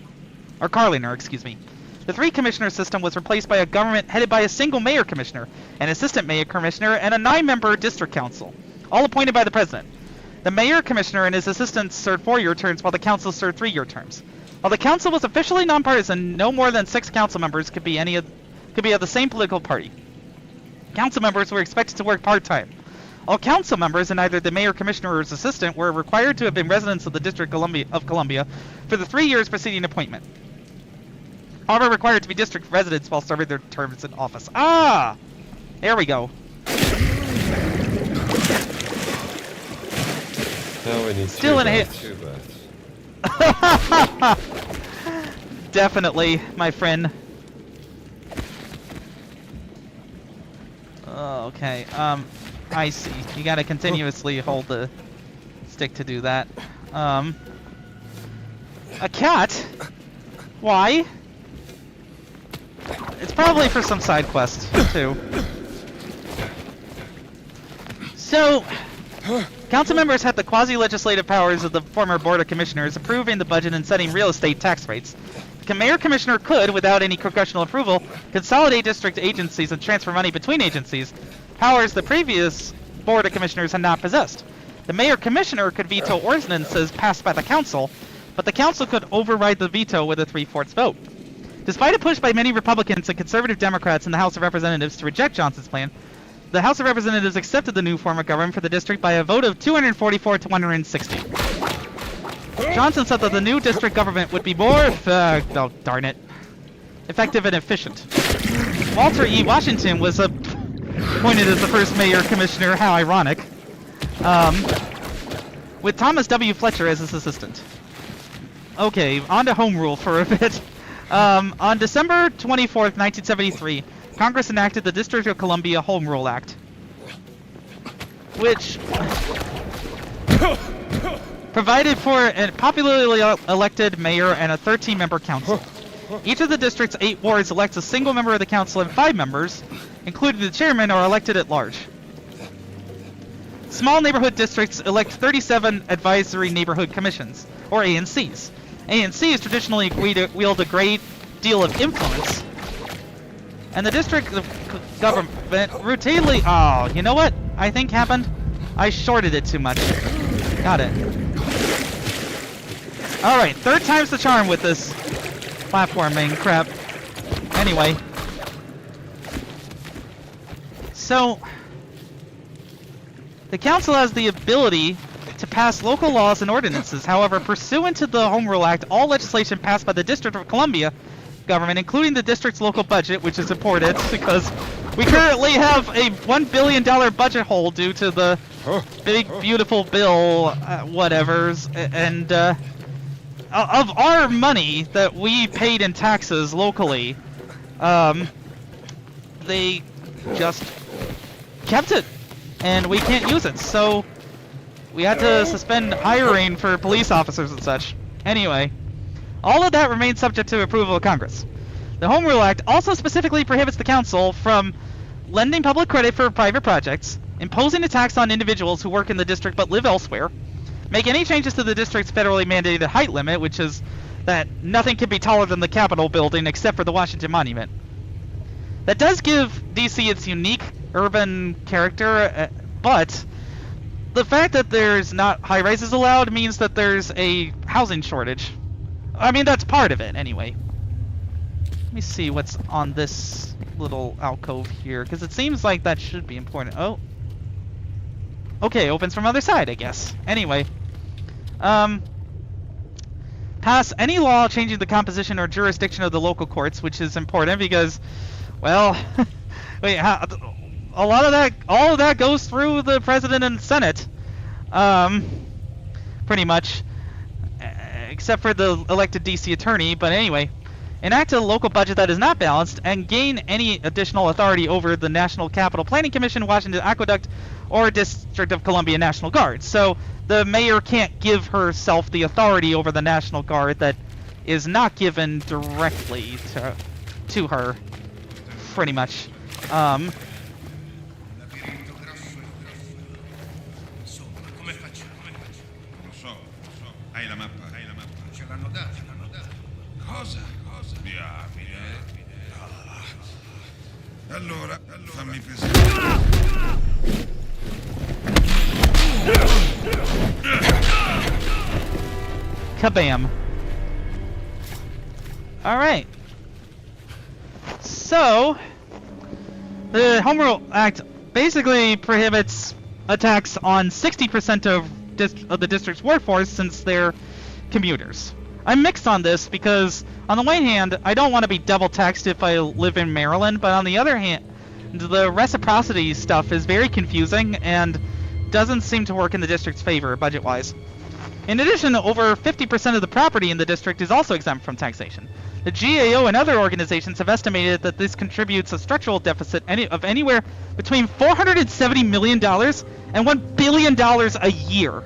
The 3-commissioner system was replaced by a government headed by a single mayor commissioner, an assistant mayor commissioner, and a 9-member district council, all appointed by the president. The mayor commissioner and his assistants served 4-year terms, while the council served 3-year terms. While the council was officially nonpartisan, no more than 6 council members could be of the same political party. Council members were expected to work part-time. All council members, and either the mayor commissioner or his assistant, were required to have been residents of the District of Columbia for the 3 years preceding appointment. All were required to be district residents while serving their terms in office. Ah! There we go. Now we need Still in a hit. 2 bats. Definitely, my friend. Oh, okay. I see. You gotta continuously hold the stick to do that. A cat? Why? It's probably for some side quest, too. So, council members had the quasi-legislative powers of the former Board of Commissioners, approving the budget and setting real estate tax rates. The mayor commissioner could, without any congressional approval, consolidate district agencies and transfer money between agencies, powers the previous Board of Commissioners had not possessed. The mayor commissioner could veto ordinances passed by the council, but the council could override the veto with a 3/4 vote. Despite a push by many Republicans and conservative Democrats in the House of Representatives to reject Johnson's plan, the House of Representatives accepted the new form of government for the district by a vote of 244 to 160. Johnson said that the new district government would be more, oh darn it, effective and efficient. Walter E. Washington was appointed as the first mayor commissioner, how ironic, with Thomas W. Fletcher as his assistant. Okay, on to home rule for a bit. On December 24th, 1973, Congress enacted the District of Columbia Home Rule Act, which provided for a popularly elected mayor and a 13-member council. Each of the district's 8 wards elects a single member of the council, and 5 members, including the chairman, are elected at large. Small neighborhood districts elect 37 advisory neighborhood commissions, or ANCs. ANCs traditionally wield a great deal of influence, and the district government routinely... Oh, you know what I think happened? I shorted it too much. Got it. Alright, 3rd time's the charm with this platforming crap. Anyway. So, the council has the ability to pass local laws and ordinances. However, pursuant to the Home Rule Act, all legislation passed by the District of Columbia government, including the district's local budget, which is important because we currently have a $1 billion budget hole due to the big, beautiful bill, whatevers, and of our money that we paid in taxes locally, they just kept it, and we can't use it, so we had to suspend hiring for police officers and such. Anyway, all of that remains subject to approval of Congress. The Home Rule Act also specifically prohibits the council from lending public credit for private projects, imposing a tax on individuals who work in the district but live elsewhere, make any changes to the district's federally mandated height limit, which is that nothing can be taller than the Capitol building except for the Washington Monument. That does give DC its unique urban character, but the fact that there's not high-rises allowed means that there's a housing shortage. I mean, that's part of it, anyway. Let me see what's on this little alcove here, because it seems like that should be important. Oh. Okay, opens from other side, I guess. Anyway. Pass any law changing the composition or jurisdiction of the local courts, which is important because, well, wait, all of that goes through the President and Senate. Pretty much. Except for the elected DC attorney, but anyway, enact a local budget that is not balanced and gain any additional authority over the National Capital Planning Commission, Washington Aqueduct, or District of Columbia National Guard. So the mayor can't give herself the authority over the National Guard that is not given directly to her, pretty much. Allora, fammi pensare. Kabam. Alright. So, the Home Rule Act basically prohibits attacks on 60% of the district's workforce since they're commuters. I'm mixed on this because, on the one hand, I don't want to be double taxed if I live in Maryland, but on the other hand, the reciprocity stuff is very confusing and doesn't seem to work in the district's favor budget-wise. In addition, over 50% of the property in the district is also exempt from taxation. The GAO and other organizations have estimated that this contributes a structural deficit of anywhere between $470 million and $1 billion a year.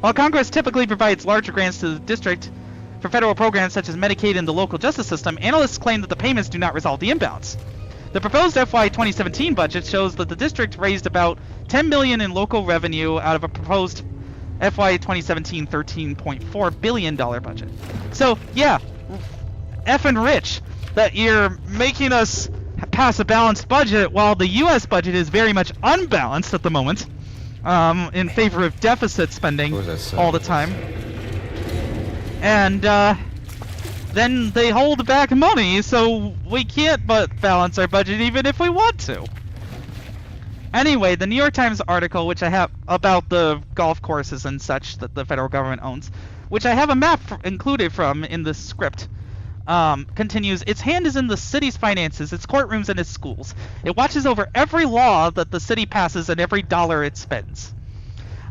While Congress typically provides larger grants to the district for federal programs such as Medicaid and the local justice system, analysts claim that the payments do not resolve the imbalance. The proposed FY 2017 budget shows that the district raised about $10 million in local revenue out of a proposed FY 2017 $13.4 billion budget. So, yeah, effing rich that you're making us pass a balanced budget while the U.S. budget is very much unbalanced at the moment, in favor of deficit spending all the time. And then they hold back money, so we can't but balance our budget even if we want to. Anyway, the New York Times article, which I have about the golf courses and such that the federal government owns, which I have a map included from in the script, continues, its hand is in the city's finances, its courtrooms, and its schools. It watches over every law that the city passes and every dollar it spends.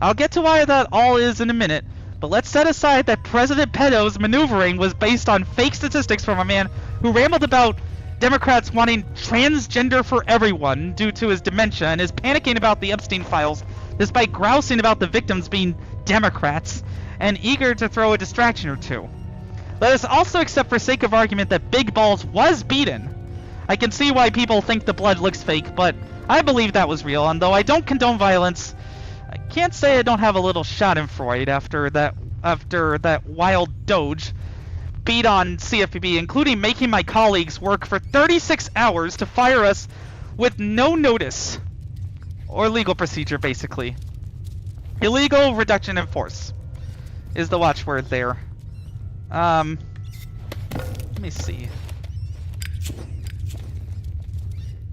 I'll get to why that all is in a minute, but let's set aside that President Peto's maneuvering was based on fake statistics from a man who rambled about Democrats wanting transgender for everyone due to his dementia and is panicking about the Epstein files despite grousing about the victims being Democrats and eager to throw a distraction or two. Let us also accept for sake of argument that Big Balls was beaten. I can see why people think the blood looks fake, but I believe that was real, and though I don't condone violence, I can't say I don't have a little schadenfreude after that wild doge beat on CFPB, including making my colleagues work for 36 hours to fire us with no notice or legal procedure, basically. Illegal reduction in force is the watchword there. Let me see.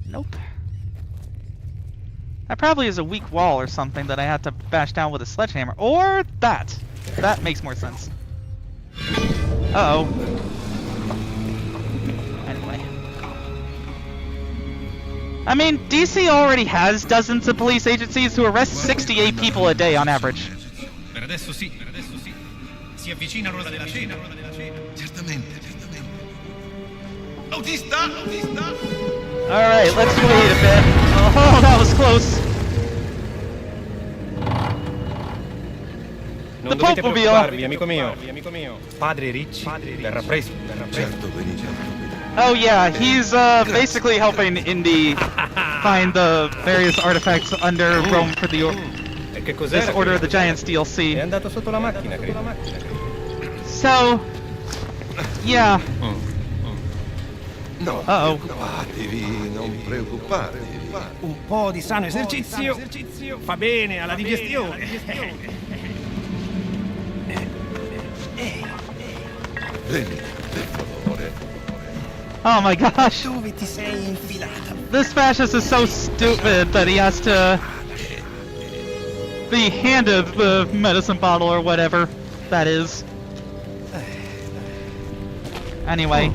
Nope. That probably is a weak wall or something that I had to bash down with a sledgehammer. Or that. That makes more sense. Uh-oh. Anyway. I mean, DC already has dozens of police agencies who arrest 68 people a day on average. Per adesso sì. Si avvicina l'ora della cena. Certamente. Autista! Alright, let's wait a bit. Oh, that was close. Non dovete preoccuparvi, amico mio. Padre Ricci verrà presto. Certo, venite. Oh yeah, he's basically helping Indy find the various artifacts under Rome for the E che cos'era? this Order of the Giants DLC. È andato sotto la macchina, credo. So, yeah. No, Uh-oh. devi non preoccuparti. Un po' di sano esercizio fa bene alla digestione. Vieni, per favore. Oh my gosh. Dove ti sei infilata? This fascist is so stupid that he has to be handed the medicine bottle or whatever that is. Anyway.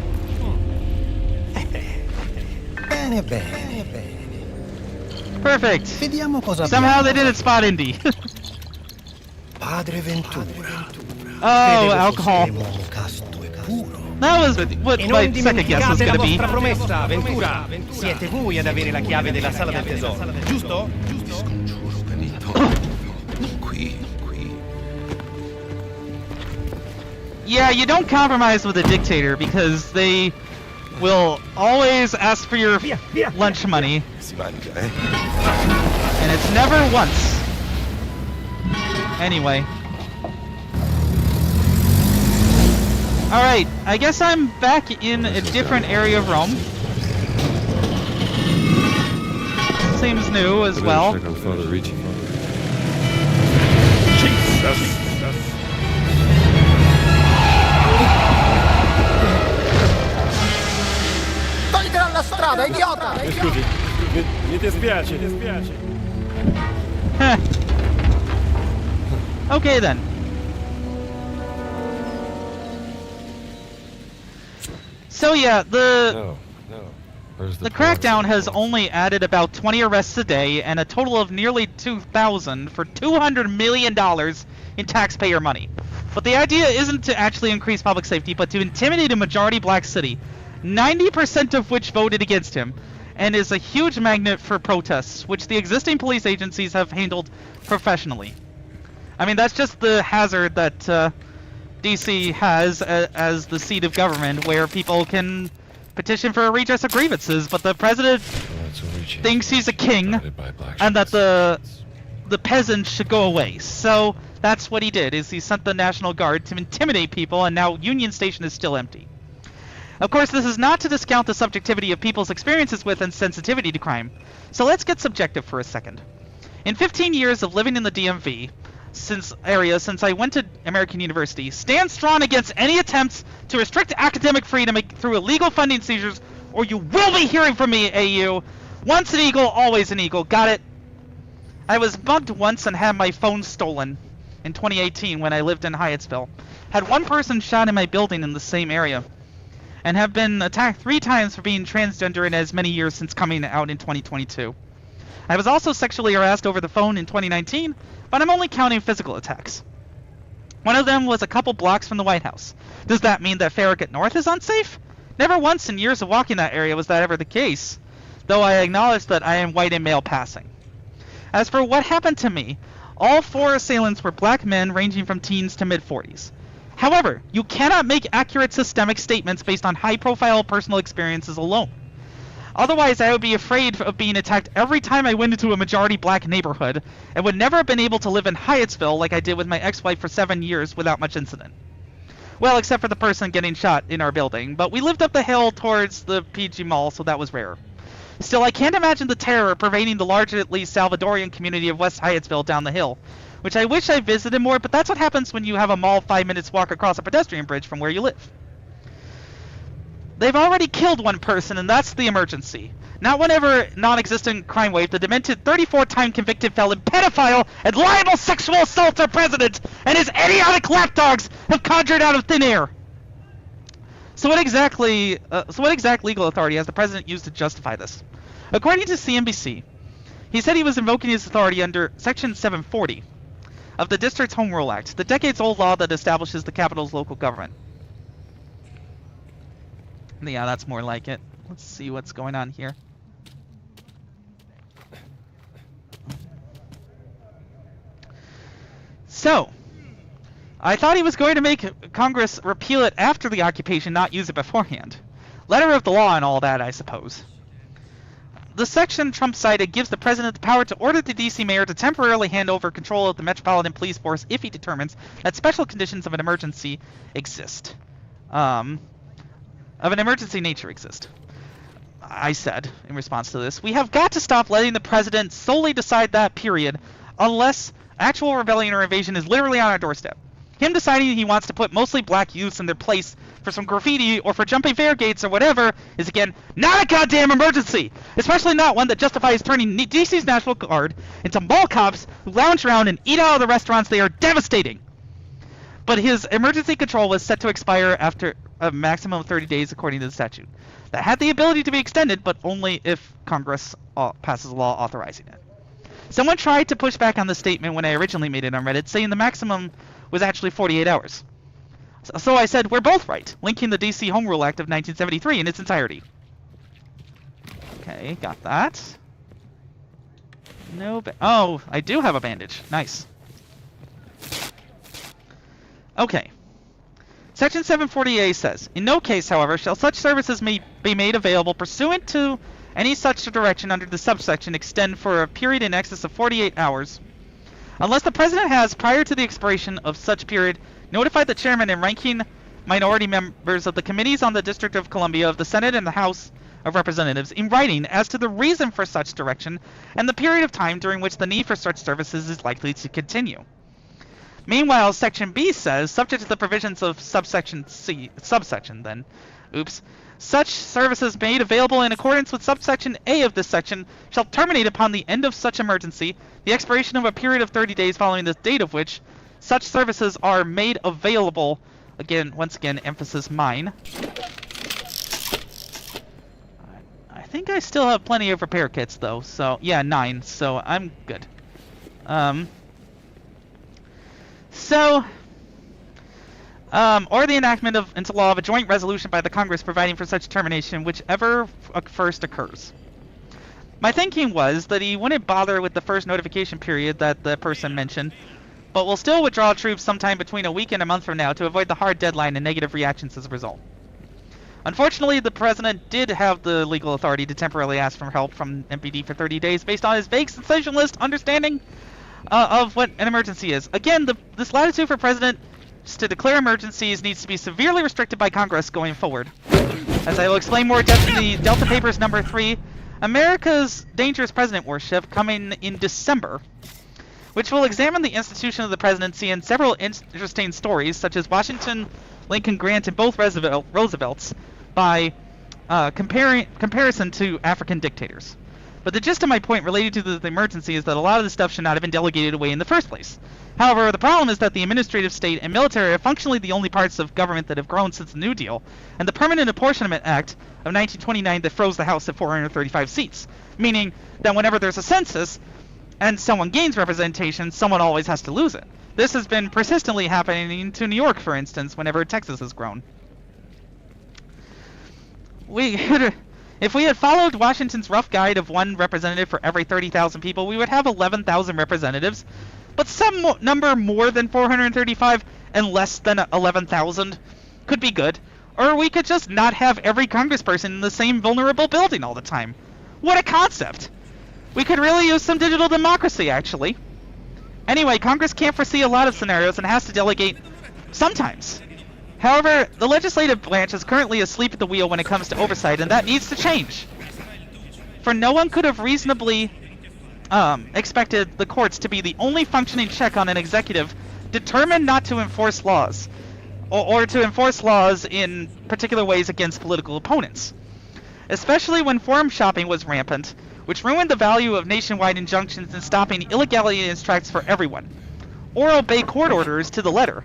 Bene. Perfect. Vediamo cosa Somehow they didn't spot Indy. Padre Ventura. Oh, alcohol. Casto e puro. That was what my second guess was gonna be. Promessa, Ventura. Siete voi ad avere la chiave della sala del tesoro, giusto? Scongiuro, Benito. Qui. Yeah, you don't compromise with a dictator because they will always ask for your lunch money, Si mangia, and it's never once. Anyway. Alright, I guess I'm back in a different area of Rome. Seems new as well. Check on Father Ricci. Togliti dalla strada, idiota! Scusi, mi dispiace. Heh. Okay then. So yeah, No. Where's the crackdown has only added about 20 arrests a day and a total of nearly 2,000 for $200 million in taxpayer money. But the idea isn't to actually increase public safety, but to intimidate a majority black city, 90% of which voted against him, and is a huge magnet for protests, which the existing police agencies have handled professionally. I mean, that's just the hazard that DC has as the seat of government, where people can petition for a redress of grievances, but the president thinks he's a king, and that the peasants should go away. So that's what he did, is he sent the National Guard to intimidate people, and now Union Station is still empty. Of course, this is not to discount the subjectivity of people's experiences with and sensitivity to crime. So let's get subjective for a second. In 15 years of living in the DMV since I went to American University, stand strong against any attempts to restrict academic freedom through illegal funding seizures, or you will be hearing from me, AU. Once an eagle, always an eagle. Got it? I was mugged once and had my phone stolen in 2018 when I lived in Hyattsville. Had one person shot in my building in the same area, and have been attacked 3 times for being transgender in as many years since coming out in 2022. I was also sexually harassed over the phone in 2019, but I'm only counting physical attacks. One of them was a couple blocks from the White House. Does that mean that Farragut North is unsafe? Never once in years of walking that area was that ever the case, though I acknowledge that I am white and male passing. As for what happened to me, all 4 assailants were black men ranging from teens to mid-40s. However, you cannot make accurate systemic statements based on high-profile personal experiences alone. Otherwise, I would be afraid of being attacked every time I went into a majority black neighborhood, and would never have been able to live in Hyattsville like I did with my ex-wife for 7 years without much incident. Well, except for the person getting shot in our building, but we lived up the hill towards the PG Mall, so that was rare. Still, I can't imagine the terror pervading the largely Salvadorian community of West Hyattsville down the hill, which I wish I visited more, but that's what happens when you have a mall 5 minutes walk across a pedestrian bridge from where you live. They've already killed one person, and that's the emergency. not whenever non-existent crime wave, the demented 34-time convicted felon, pedophile, and liable sexual assaulter president and his idiotic lapdogs have conjured out of thin air. So what exact legal authority has the president used to justify this? According to CNBC, he said he was invoking his authority under Section 740 of the District's Home Rule Act, the decades-old law that establishes the capital's local government. Yeah, that's more like it. Let's see what's going on here. So, I thought he was going to make Congress repeal it after the occupation, not use it beforehand. Letter of the law and all that, I suppose. The section Trump cited gives the president the power to order the D.C. mayor to temporarily hand over control of the Metropolitan Police Force if he determines that special conditions of an emergency exist. Of an emergency nature exist. I said, in response to this, we have got to stop letting the president solely decide that period unless actual rebellion or invasion is literally on our doorstep. Him deciding he wants to put mostly black youths in their place for some graffiti or for jumping fair gates or whatever is, again, not a goddamn emergency! Especially not one that justifies turning DC's National Guard into mall cops who lounge around and eat out of the restaurants they are devastating! But his emergency control was set to expire after a maximum of 30 days according to the statute. That had the ability to be extended, but only if Congress passes a law authorizing it. Someone tried to push back on the statement when I originally made it on Reddit, saying the maximum was actually 48 hours. So I said, we're both right, linking the DC Home Rule Act of 1973 in its entirety. Okay, got that. No oh, I do have a bandage. Nice. Okay. Section 740A says, in no case, however, shall such services be made available pursuant to any such direction under the subsection extend for a period in excess of 48 hours, unless the president has, prior to the expiration of such period, notified the chairman and ranking minority members of the committees on the District of Columbia, of the Senate, and the House of Representatives in writing as to the reason for such direction and the period of time during which the need for such services is likely to continue. Meanwhile, Section B says, subject to the provisions of subsection C, such services made available in accordance with subsection A of this section shall terminate upon the end of such emergency, the expiration of a period of 30 days following the date of which such services are made available. Again, once again, emphasis mine. I think I still have plenty of repair kits, though. So, yeah, 9. So, I'm good. Or the enactment into law of a joint resolution by the Congress providing for such termination, whichever first occurs. My thinking was that he wouldn't bother with the first notification period that the person mentioned, but will still withdraw troops sometime between a week and a month from now to avoid the hard deadline and negative reactions as a result. Unfortunately, the president did have the legal authority to temporarily ask for help from MPD for 30 days based on his vague sensationalist understanding of what an emergency is. Again, this latitude for president to declare emergencies needs to be severely restricted by Congress going forward. As I will explain more in depth in the Delta Papers number 3, America's Dangerous President Worship, coming in December, which will examine the institution of the presidency and several interesting stories, such as Washington, Lincoln, Grant, and both Roosevelts, by comparison to African dictators. But the gist of my point related to the emergency is that a lot of this stuff should not have been delegated away in the first place. However, the problem is that the administrative state and military are functionally the only parts of government that have grown since the New Deal, and the Permanent Apportionment Act of 1929 that froze the House at 435 seats, meaning that whenever there's a census and someone gains representation, someone always has to lose it. This has been persistently happening to New York, for instance, whenever Texas has grown. If we had followed Washington's rough guide of one representative for every 30,000 people, we would have 11,000 representatives, but some number more than 435 and less than 11,000 could be good. Or we could just not have every congressperson in the same vulnerable building all the time. What a concept! We could really use some digital democracy, actually. Anyway, Congress can't foresee a lot of scenarios and has to delegate sometimes. However, the legislative branch is currently asleep at the wheel when it comes to oversight, and that needs to change. For no one could have reasonably expected the courts to be the only functioning check on an executive determined not to enforce laws, or to enforce laws in particular ways against political opponents. especially when forum shopping was rampant, which ruined the value of nationwide injunctions in stopping illegality in its tracks for everyone, or obey court orders to the letter,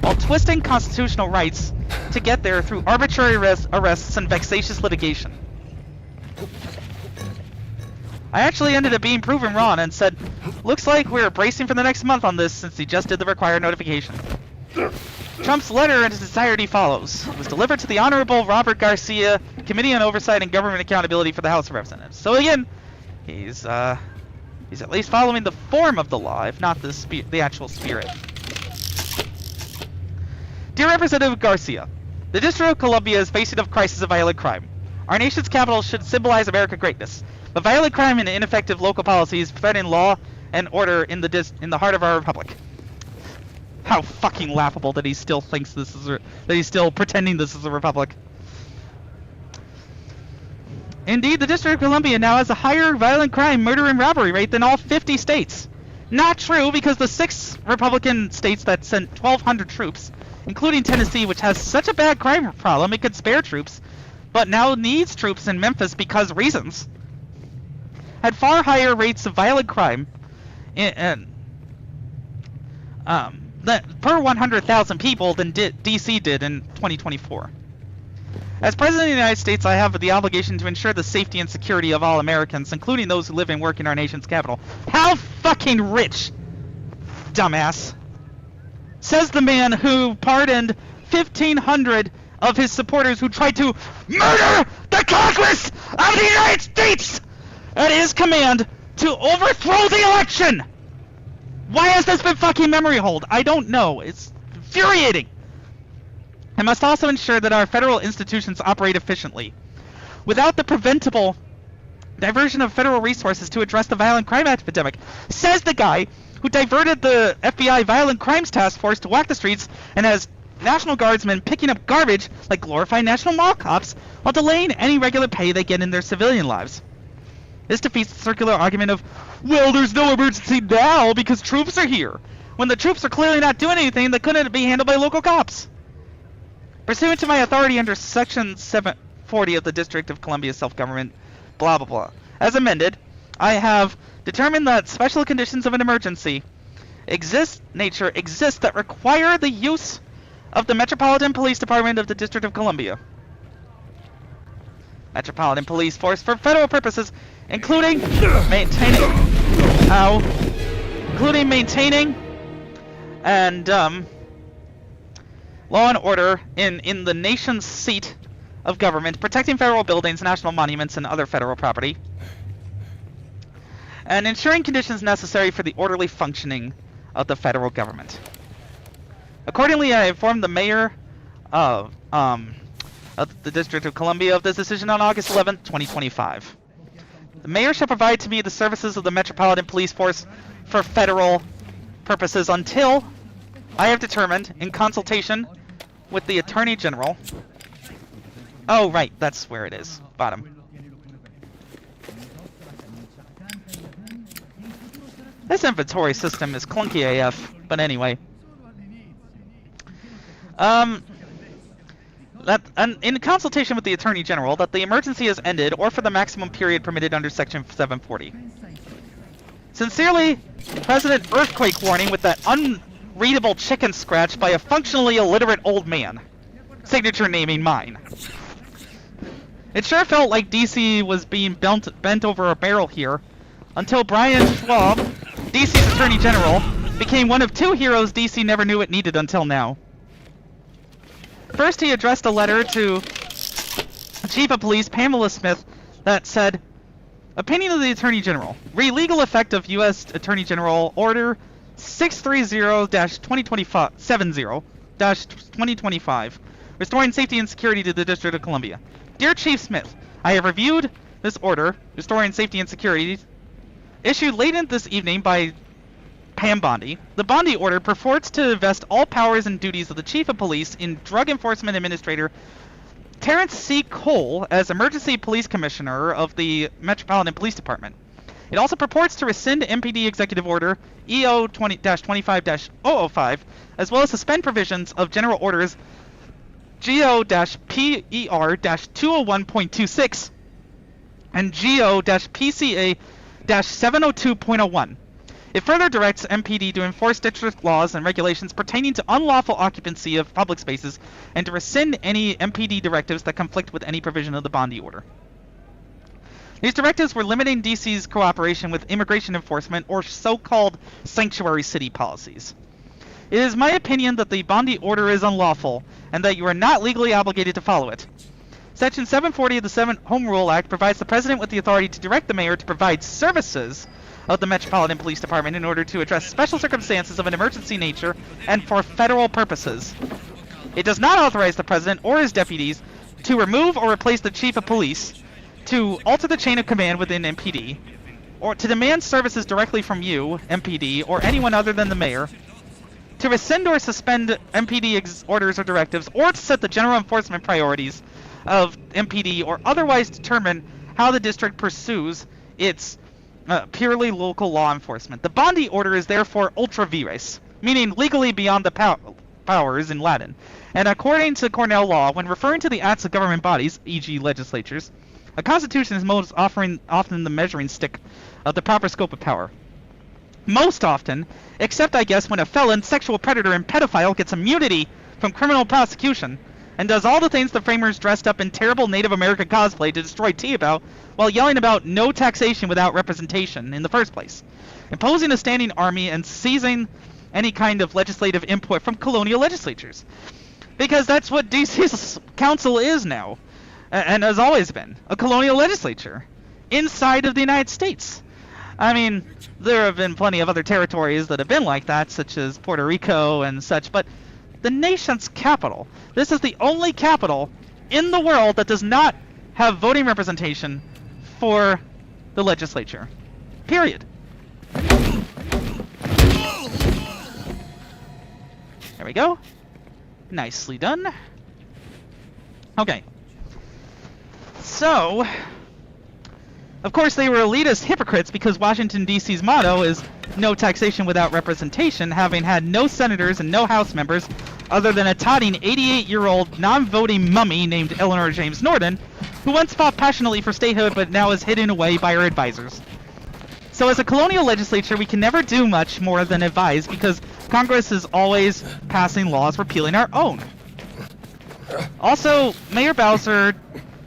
while twisting constitutional rights to get there through arbitrary arrests and vexatious litigation. I actually ended up being proven wrong and said, looks like we're bracing for the next month on this since he just did the required notification. Trump's letter and his entirety follows. It was delivered to the Honorable Robert Garcia, Committee on Oversight and Government Accountability for the House of Representatives. So again, he's at least following the form of the law, if not the actual spirit. Dear Representative Garcia, the District of Columbia is facing a crisis of violent crime. Our nation's capital should symbolize American greatness, but violent crime and ineffective local policies threaten law and order in the heart of our republic. How fucking laughable that he still thinks this is that he's still pretending this is a republic. Indeed, the District of Columbia now has a higher violent crime, murder, and robbery rate than all 50 states. Not true, because the 6 Republican states that sent 1,200 troops, including Tennessee, which has such a bad crime problem it could spare troops, but now needs troops in Memphis because reasons, had far higher rates of violent crime per 100,000 people than DC did in 2024. As President of the United States, I have the obligation to ensure the safety and security of all Americans, including those who live and work in our nation's capital. How fucking rich, dumbass, says the man who pardoned 1,500 of his supporters who tried to murder the Congress of the United States at his command to overthrow the election. Why has this been fucking memory hold? I don't know. It's infuriating. I must also ensure that our federal institutions operate efficiently. Without the preventable diversion of federal resources to address the violent crime epidemic, says the guy who diverted the FBI Violent Crimes Task Force to walk the streets and has National Guardsmen picking up garbage like glorified National Mall cops while delaying any regular pay they get in their civilian lives. This defeats the circular argument of, well, there's no emergency now because troops are here, when the troops are clearly not doing anything that couldn't be handled by local cops. Pursuant to my authority under Section 740 of the District of Columbia Self-Government, blah blah blah, as amended, I have determined that special conditions of an emergency exist that require the use of the Metropolitan Police Department of the District of Columbia. Metropolitan Police Force for federal purposes, including maintaining and law and order in the nation's seat of government, protecting federal buildings, national monuments, and other federal property, and ensuring conditions necessary for the orderly functioning of the federal government. Accordingly, I informed the mayor of the District of Columbia of this decision on August 11th, 2025. The mayor shall provide to me the services of the Metropolitan Police Force for federal purposes until I have determined, in consultation with the Attorney General... Oh, right, that's where it is. Bottom. This inventory system is clunky AF, but anyway. In consultation with the Attorney General, that the emergency has ended, or for the maximum period permitted under Section 740. Sincerely, President Earthquake Warning with that unreadable chicken scratch by a functionally illiterate old man. Signature naming mine. It sure felt like DC was being bent over a barrel here, until Brian Schwab, DC's Attorney General, became one of 2 heroes DC never knew it needed until now. First, he addressed a letter to Chief of Police Pamela Smith that said, opinion of the Attorney General. Re-legal effect of U.S. Attorney General Order 630-2025, restoring safety and security to the District of Columbia. Dear Chief Smith, I have reviewed this order, restoring safety and security, issued late this evening by Pam Bondi. The Bondi order purports to vest all powers and duties of the Chief of Police in Drug Enforcement Administrator Terrence C. Cole as Emergency Police Commissioner of the Metropolitan Police Department. It also purports to rescind MPD Executive Order EO 20-25-005, as well as suspend provisions of General Orders GO-PER-201.26 and GO-PCA-702.01. It further directs MPD to enforce district laws and regulations pertaining to unlawful occupancy of public spaces and to rescind any MPD directives that conflict with any provision of the Bondi order. These directives were limiting DC's cooperation with immigration enforcement or so-called sanctuary city policies. It is my opinion that the Bondi order is unlawful and that you are not legally obligated to follow it. Section 740 of the Home Rule Act provides the President with the authority to direct the Mayor to provide services of the Metropolitan Police Department in order to address special circumstances of an emergency nature and for federal purposes. It does not authorize the President or his deputies to remove or replace the Chief of Police, to alter the chain of command within MPD, or to demand services directly from you, MPD, or anyone other than the Mayor, to rescind or suspend MPD orders or directives, or to set the general enforcement priorities of MPD, or otherwise determine how the district pursues its purely local law enforcement. The Bondi order is therefore ultra vires, meaning legally beyond the powers in Latin. And according to Cornell law, when referring to the acts of government bodies, e.g. legislatures, a constitution is most often the measuring stick of the proper scope of power. Most often, except I guess when a felon, sexual predator, and pedophile gets immunity from criminal prosecution, and does all the things the framers dressed up in terrible Native American cosplay to destroy tea about, while yelling about no taxation without representation in the first place, imposing a standing army and seizing any kind of legislative input from colonial legislatures. Because that's what DC's council is now, and has always been, a colonial legislature, inside of the United States. I mean, there have been plenty of other territories that have been like that, such as Puerto Rico and such, but the nation's capital, this is the only capital in the world that does not have voting representation for the legislature. Period. There we go. Nicely done. Okay. So, of course they were elitist hypocrites because Washington, D.C.'s motto is no taxation without representation, having had no senators and no House members other than a totting 88-year-old non-voting mummy named Eleanor James Norton, who once fought passionately for statehood but now is hidden away by her advisors. So as a colonial legislature, we can never do much more than advise because Congress is always passing laws repealing our own. Also, Mayor Bowser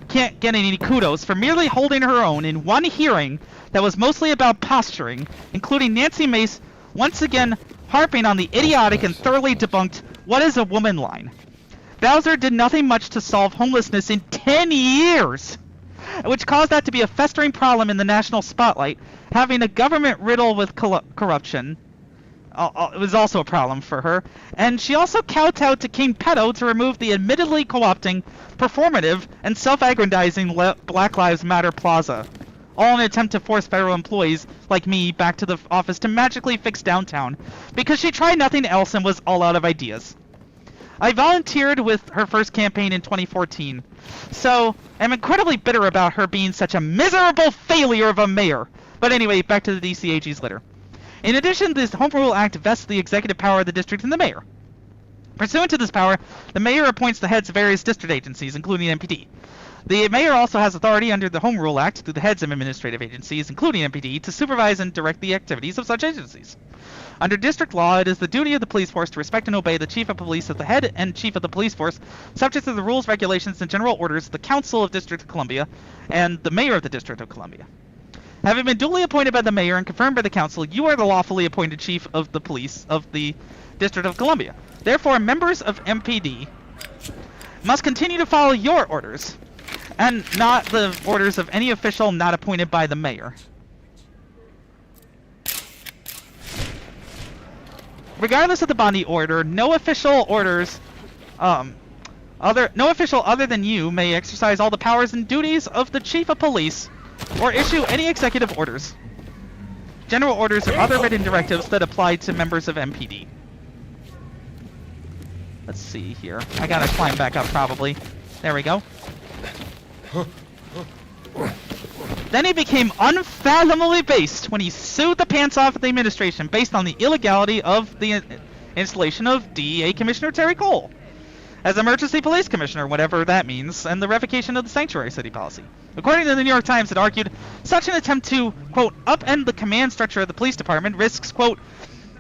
can't get any kudos for merely holding her own in one hearing that was mostly about posturing, including Nancy Mace once again harping on the idiotic and thoroughly debunked "what is a woman" line. Bowser did nothing much to solve homelessness in 10 years, which caused that to be a festering problem in the national spotlight. Having a government riddled with corruption it was also a problem for her, and she also kowtowed to King Pedo to remove the admittedly co-opting, performative, and self-aggrandizing Black Lives Matter Plaza, all in an attempt to force federal employees like me back to the office to magically fix downtown, because she tried nothing else and was all out of ideas. I volunteered with her first campaign in 2014, so I'm incredibly bitter about her being such a miserable failure of a mayor. But anyway, back to the DC AG's letter. In addition, this Home Rule Act vests the executive power of the district in the mayor. Pursuant to this power, the mayor appoints the heads of various district agencies, including MPD. The mayor also has authority under the Home Rule Act through the heads of administrative agencies, including MPD, to supervise and direct the activities of such agencies. Under district law, it is the duty of the police force to respect and obey the chief of police as the head and chief of the police force, subject to the rules, regulations, and general orders of the Council of District of Columbia and the mayor of the District of Columbia. Having been duly appointed by the mayor and confirmed by the council, you are the lawfully appointed chief of the police of the District of Columbia. Therefore, members of MPD must continue to follow your orders, and not the orders of any official not appointed by the mayor. Regardless of the Bondi order, no official other than you may exercise all the powers and duties of the chief of police or issue any executive orders, general orders, or other written directives that apply to members of MPD. Let's see here. I gotta climb back up probably. There we go. Then he became unfathomably based when he sued the pants off of the administration based on the illegality of the installation of DEA Commissioner Terry Cole. as emergency police commissioner, whatever that means, and the revocation of the sanctuary city policy. According to the New York Times, it argued such an attempt to, quote, upend the command structure of the police department risks, quote,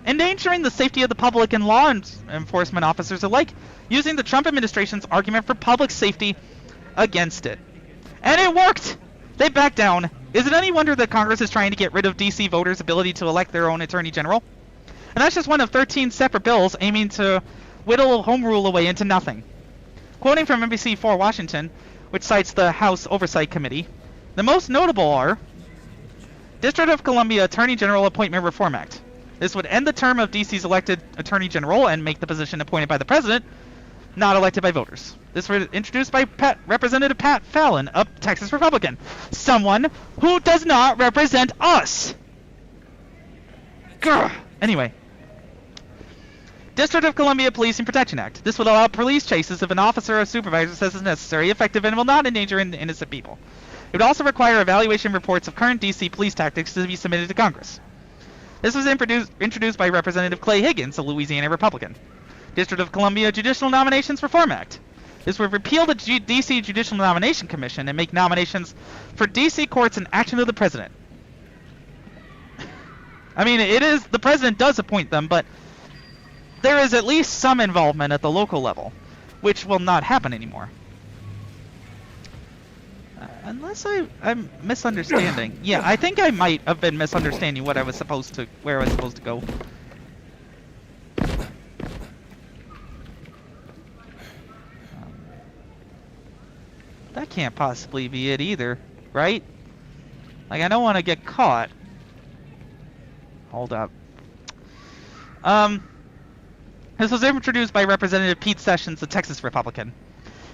endangering the safety of the public and law enforcement officers alike, using the Trump administration's argument for public safety against it. And it worked! They backed down. Is it any wonder that Congress is trying to get rid of D.C. voters' ability to elect their own attorney general? And that's just one of 13 separate bills aiming to whittle home rule away into nothing. Quoting from NBC4 Washington, which cites the House Oversight Committee, the most notable are District of Columbia Attorney General Appointment Reform Act. This would end the term of D.C.'s elected Attorney General and make the position appointed by the President, not elected by voters. This was introduced by Representative Pat Fallon, a Texas Republican. Someone who does not represent us! Grr. Anyway. District of Columbia Policing Protection Act. This would allow police chases if an officer or supervisor says it's necessary, effective, and will not endanger innocent people. It would also require evaluation reports of current D.C. police tactics to be submitted to Congress. This was introduced by Representative Clay Higgins, a Louisiana Republican. District of Columbia Judicial Nominations Reform Act. This would repeal the D.C. Judicial Nomination Commission and make nominations for D.C. courts an action of the President. I mean, the President does appoint them, but there is at least some involvement at the local level, which will not happen anymore. Unless I'm misunderstanding. Yeah, I think I might have been misunderstanding where I was supposed to go. That can't possibly be it either, right? Like, I don't want to get caught. Hold up. This was introduced by Representative Pete Sessions, a Texas Republican.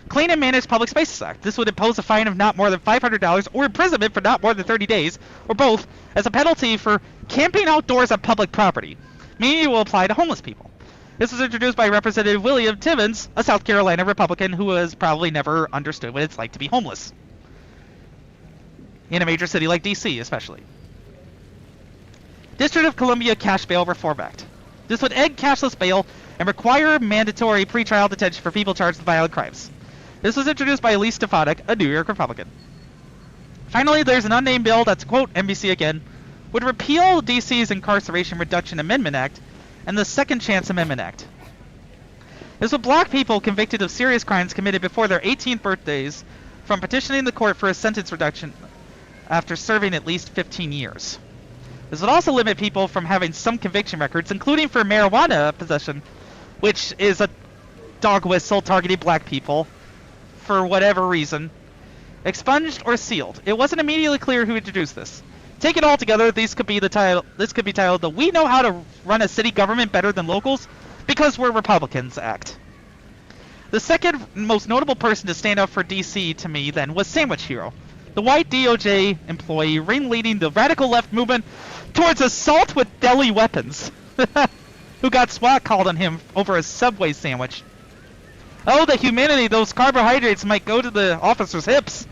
Clean and Managed Public Spaces Act. This would impose a fine of not more than $500 or imprisonment for not more than 30 days, or both, as a penalty for camping outdoors on public property, meaning it will apply to homeless people. This was introduced by Representative William Timmons, a South Carolina Republican who has probably never understood what it's like to be homeless. In a major city like D.C., especially. District of Columbia Cash Bail Reform Act. This would end cashless bail and require mandatory pretrial detention for people charged with violent crimes. This was introduced by Elise Stefanik, a New York Republican. Finally, there's an unnamed bill that's, quote, NBC again, would repeal D.C.'s Incarceration Reduction Amendment Act and the Second Chance Amendment Act. This would block people convicted of serious crimes committed before their 18th birthdays from petitioning the court for a sentence reduction after serving at least 15 years. This would also limit people from having some conviction records, including for marijuana possession, which is a dog whistle targeting black people for whatever reason, expunged or sealed. It wasn't immediately clear who introduced this. Taken all together, this could be titled the "We Know How to Run a City Government Better Than Locals Because We're Republicans" Act. The second most notable person to stand up for D.C. to me then was Sandwich Hero, the white DOJ employee ringleading the radical left movement towards assault with deadly weapons, who got SWAT called on him over a Subway sandwich. Oh, the humanity, those carbohydrates might go to the officer's hips.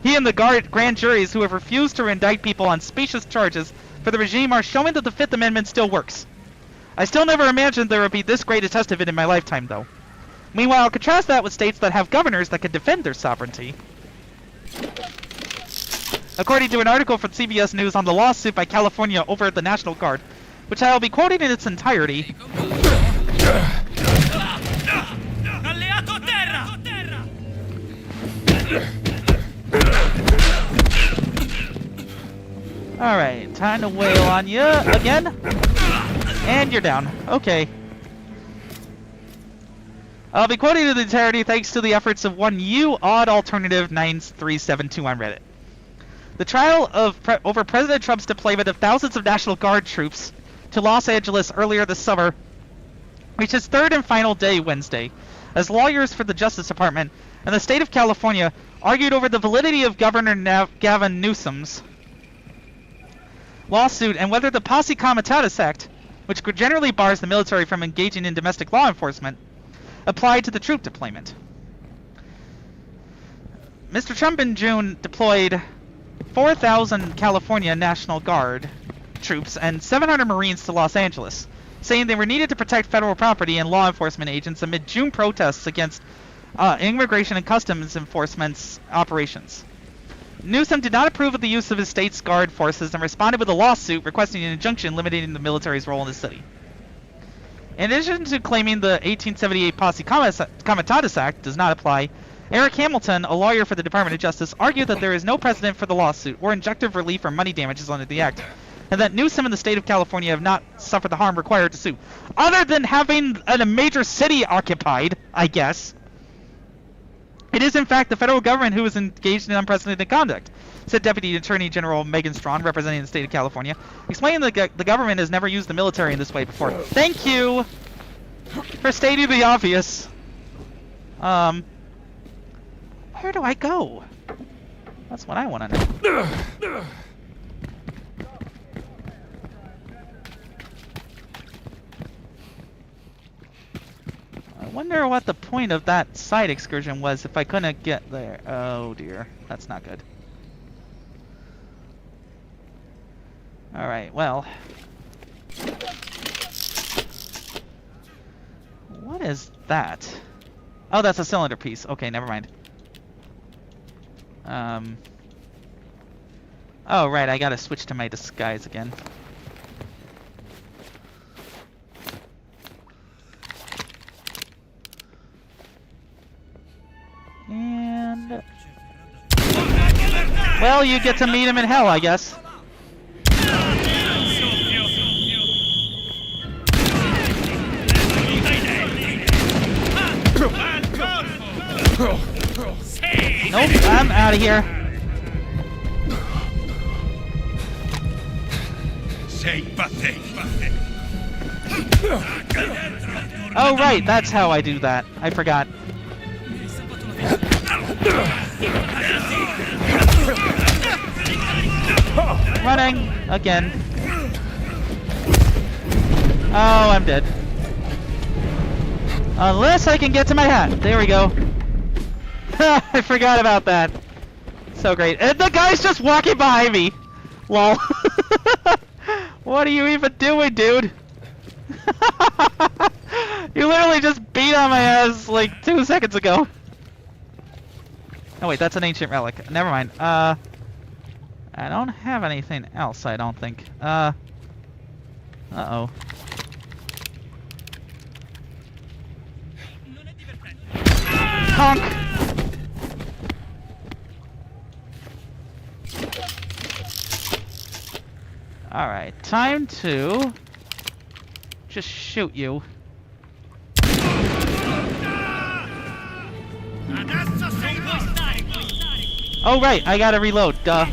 He and the grand juries who have refused to indict people on specious charges for the regime are showing that the Fifth Amendment still works. I still never imagined there would be this great a test of it in my lifetime, though. Meanwhile, contrast that with states that have governors that can defend their sovereignty. According to an article from CBS News on the lawsuit by California over the National Guard, which I will be quoting in its entirety. Alright, time to wail on you again. And you're down. Okay. I'll be quoting in the entirety thanks to the efforts of one odd alternative 9372 on Reddit. The trial over President Trump's deployment of thousands of National Guard troops to Los Angeles earlier this summer reached its third and final day Wednesday, as lawyers for the Justice Department and the state of California argued over the validity of Governor Gavin Newsom's lawsuit and whether the Posse Comitatus Act, which generally bars the military from engaging in domestic law enforcement, applied to the troop deployment. Mr. Trump in June deployed 4,000 California National Guard troops and 700 Marines to Los Angeles, saying they were needed to protect federal property and law enforcement agents amid June protests against immigration and customs enforcement's operations. Newsom did not approve of the use of his state's guard forces and responded with a lawsuit requesting an injunction limiting the military's role in the city. In addition to claiming the 1878 Posse Comitatus Act does not apply, Eric Hamilton, a lawyer for the Department of Justice, argued that there is no precedent for the lawsuit or injunctive relief or money damages under the act, and that Newsom and the state of California have not suffered the harm required to sue, other than having a major city occupied, I guess. It is, in fact, the federal government who is engaged in unprecedented conduct, said Deputy Attorney General Megan Strawn, representing the state of California, explaining that the government has never used the military in this way before. Thank you for stating the obvious. Where do I go? That's what I want to know. I wonder what the point of that side excursion was if I couldn't get there. Oh dear, that's not good. Alright, well. What is that? Oh, that's a cylinder piece. Okay, never mind. Oh, right, I gotta switch to my disguise again. And... well, you get to meet him in hell, I guess. Nope, I'm out of here. Oh, right, that's how I do that. I forgot. Running again. Oh, I'm dead. Unless I can get to my hat. There we go. I forgot about that. So great. And the guy's just walking behind me. Lol. What are you even doing, dude? You literally just beat on my ass like 2 seconds ago. Oh wait, that's an ancient relic. Never mind. I don't have anything else, I don't think. Uh-oh. Honk! Alright, time to just shoot you. Oh right, I gotta reload, duh.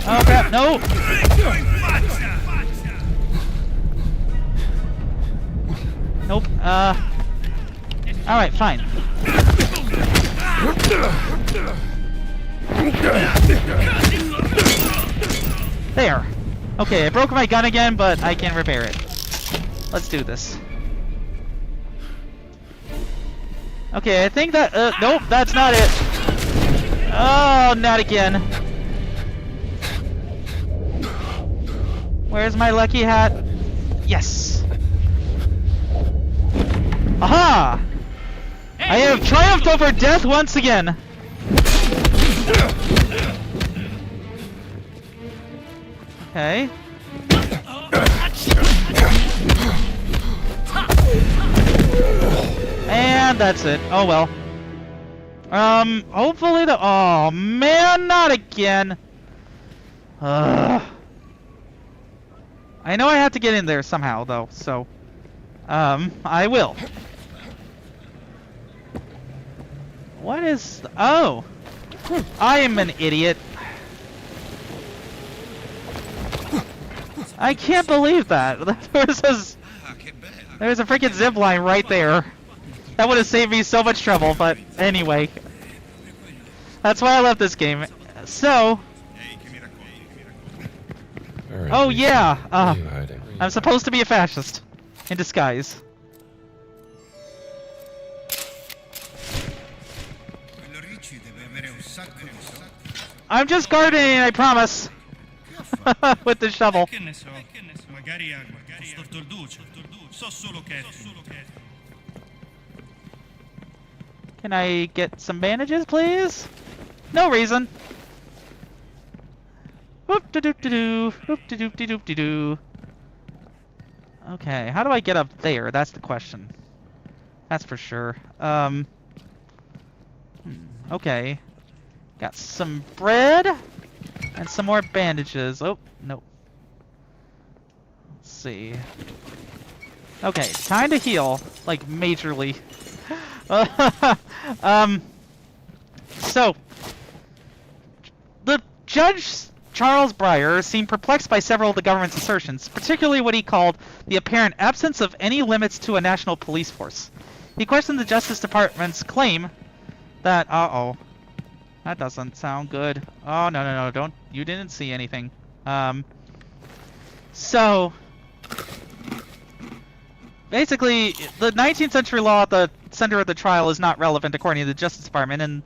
Oh crap, no! Nope, alright, fine. There! Okay, I broke my gun again, but I can repair it. Let's do this. Okay, I think that, nope, that's not it. Oh, not again. Where's my lucky hat? Yes! Aha! I have triumphed over death once again! Okay. And that's it. Oh well. Hopefully the... oh man, not again! I know I have to get in there somehow, though, so... I will. What is... oh! I am an idiot. I can't believe that. There's a freaking zip line right there. That would have saved me so much trouble, but anyway. That's why I love this game. So... Right, oh yeah! where are you hiding? I'm supposed to be a fascist. In disguise. I'm just gardening, I promise. with the shovel. Che ne so, magari ho storto il duce. So solo che Can I get some bandages, please? No reason. Whoop-de-doop-de-doo. Whoop-de-doop-de-doop-de-doo. Okay, how do I get up there? That's the question. That's for sure. Okay. Got some bread and some more bandages. Oh, no. Let's see. Okay, time to heal, like majorly. So the judge Charles Breyer seemed perplexed by several of the government's assertions, particularly what he called the apparent absence of any limits to a national police force. He questioned the Justice Department's claim that that doesn't sound good. Oh, no, don't, you didn't see anything. So basically, the 19th century law at the center of the trial is not relevant according to the Justice Department, and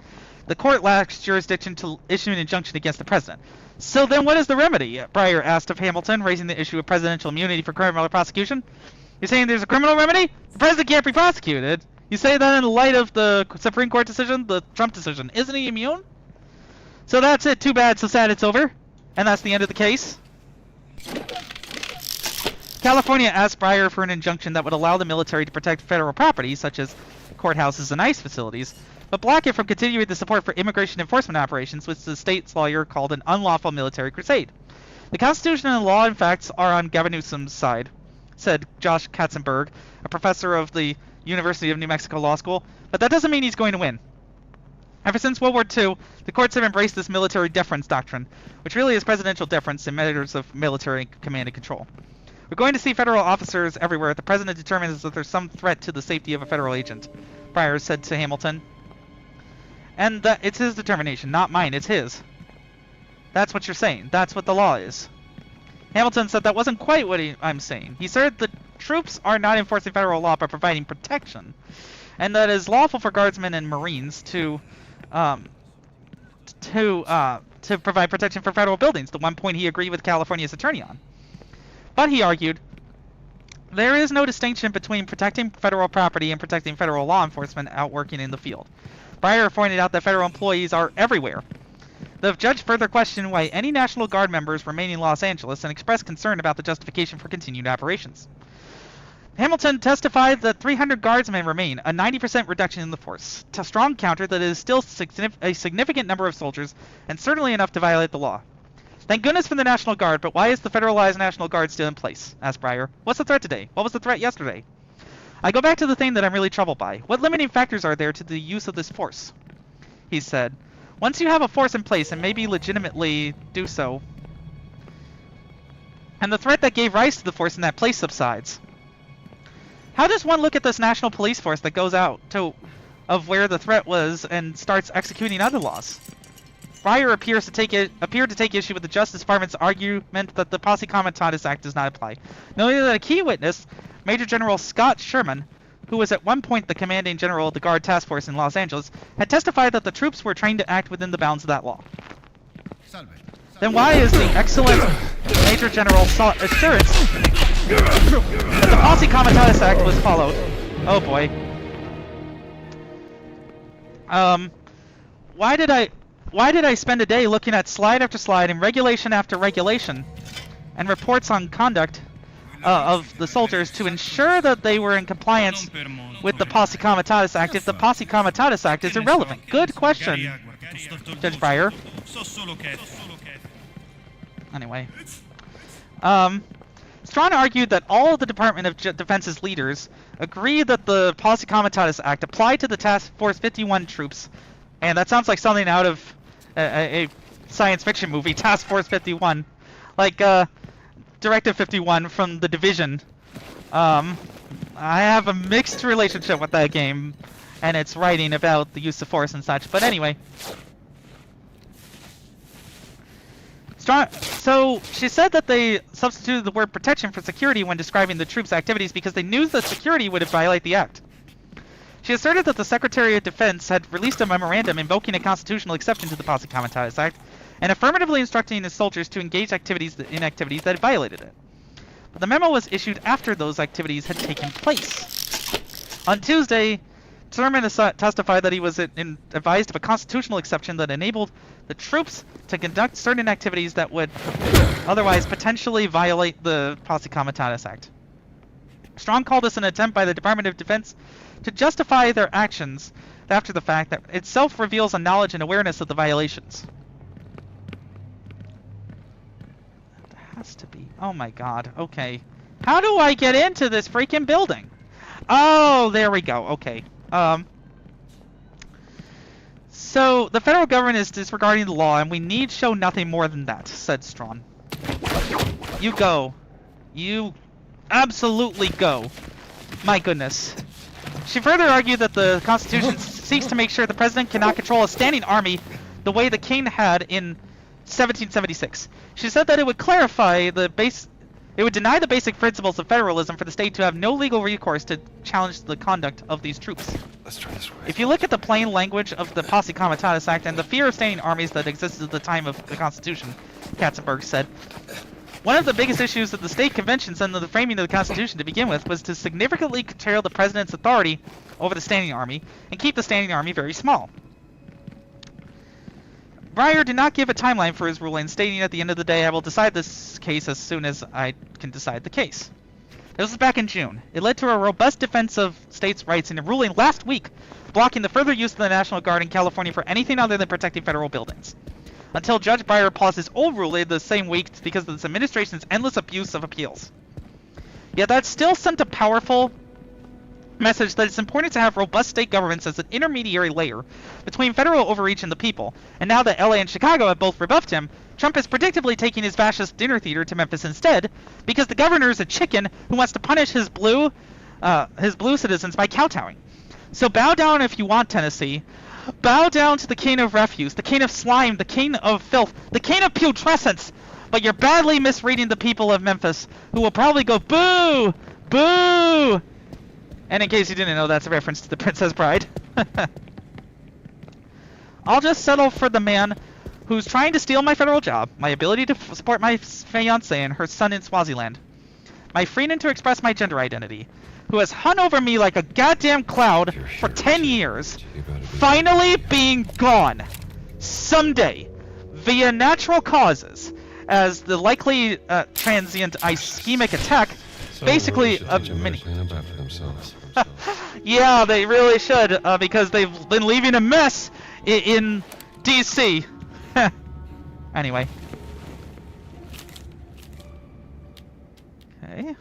the court lacks jurisdiction to issue an injunction against the president. So then what is the remedy? Breyer asked of Hamilton, raising the issue of presidential immunity for criminal prosecution. You're saying there's a criminal remedy? The president can't be prosecuted. You say that in light of the Supreme Court decision, the Trump decision. Isn't he immune? So that's it. Too bad, so sad it's over. And that's the end of the case. California asked Breyer for an injunction that would allow the military to protect federal property, such as courthouses and ICE facilities, but block it from continuing the support for immigration enforcement operations, which the state's lawyer called an unlawful military crusade. The Constitution and the law and facts are on Gavin Newsom's side, said Josh Katzenberg, a professor of the University of New Mexico Law School, but that doesn't mean he's going to win. Ever since World War II, the courts have embraced this military deference doctrine, which really is presidential deference in matters of military command and control. We're going to see federal officers everywhere if the president determines that there's some threat to the safety of a federal agent, Breyer said to Hamilton. And that it's his determination, not mine, it's his. That's what you're saying. That's what the law is. Hamilton said that wasn't quite what I'm saying. He said the troops are not enforcing federal law but providing protection, and that it is lawful for guardsmen and Marines to provide protection for federal buildings, the one point he agreed with California's attorney on. But he argued, there is no distinction between protecting federal property and protecting federal law enforcement out working in the field. Breyer pointed out that federal employees are everywhere. The judge further questioned why any National Guard members remain in Los Angeles and expressed concern about the justification for continued operations. Hamilton testified that 300 guardsmen remain, a 90% reduction in the force. A strong counter that it is still a significant number of soldiers, and certainly enough to violate the law. Thank goodness for the National Guard, but why is the federalized National Guard still in place? Asked Breyer. What's the threat today? What was the threat yesterday? I go back to the thing that I'm really troubled by. What limiting factors are there to the use of this force? He said. Once you have a force in place, and maybe legitimately do so, and the threat that gave rise to the force in that place subsides, how does one look at this national police force that goes out of where the threat was and starts executing other laws? Breyer appeared to take issue with the Justice Department's argument that the Posse Comitatus Act does not apply, noting that a key witness, Major General Scott Sherman, who was at one point the commanding general of the Guard Task Force in Los Angeles, had testified that the troops were trained to act within the bounds of that law. Then why is the excellent Major General assurance that the Posse Comitatus Act was followed? Oh boy. Why did I spend a day looking at slide after slide and regulation after regulation and reports on conduct of the soldiers to ensure that they were in compliance with the Posse Comitatus Act if the Posse Comitatus Act is irrelevant? Good question, Judge Breyer. Anyway. Strawn argued that all of the Department of Defense's leaders agreed that the Posse Comitatus Act applied to the Task Force 51 troops, and that sounds like something out of a science fiction movie, Task Force 51, like Directive 51 from The Division. I have a mixed relationship with that game and its writing about the use of force and such, but anyway. So she said that they substituted the word protection for security when describing the troops' activities because they knew that security would violate the act. She asserted that the Secretary of Defense had released a memorandum invoking a constitutional exception to the Posse Comitatus Act, and affirmatively instructing his soldiers to engage in activities that violated it. But the memo was issued after those activities had taken place. On Tuesday, Zimmerman testified that he was advised of a constitutional exception that enabled the troops to conduct certain activities that would otherwise potentially violate the Posse Comitatus Act. Strong called this an attempt by the Department of Defense to justify their actions after the fact that itself reveals a knowledge and awareness of the violations. There has to be. Oh my god. Okay. How do I get into this freaking building? Oh, there we go. Okay. So, the federal government is disregarding the law, and we need show nothing more than that, said Strawn. You go. You absolutely go. My goodness. She further argued that the Constitution seeks to make sure the president cannot control a standing army the way the king had in 1776. She said that it would it would deny the basic principles of federalism for the state to have no legal recourse to challenge the conduct of these troops. Let's try this way. If you look at the plain language of the Posse Comitatus Act and the fear of standing armies that existed at the time of the Constitution, Katzenberg said, one of the biggest issues that the state conventions and the framing of the Constitution to begin with was to significantly curtail the president's authority over the standing army and keep the standing army very small. Breyer did not give a timeline for his ruling, stating at the end of the day, I will decide this case as soon as I can decide the case. This was back in June. It led to a robust defense of states' rights in a ruling last week, blocking the further use of the National Guard in California for anything other than protecting federal buildings. Until Judge Breyer paused his old ruling the same week because of this administration's endless abuse of appeals. Yet that still sent a powerful message that it's important to have robust state governments as an intermediary layer between federal overreach and the people. And now that LA and Chicago have both rebuffed him, Trump is predictably taking his fascist dinner theater to Memphis instead, because the governor is a chicken who wants to punish his blue citizens by kowtowing. So bow down if you want, Tennessee. Bow down to the king of refuse, the king of slime, the king of filth, the king of putrescence. But you're badly misreading the people of Memphis, who will probably go boo, boo. And in case you didn't know, that's a reference to The Princess Bride. I'll just settle for the man who's trying to steal my federal job, my ability to support my fiancée and her son in Swaziland, my freedom to express my gender identity, who has hung over me like a goddamn cloud for 10 years, finally being gone someday via natural causes as the likely transient ischemic attack. Basically a mini. Yeah, they really should, because they've been leaving a mess in DC. Anyway. Okay.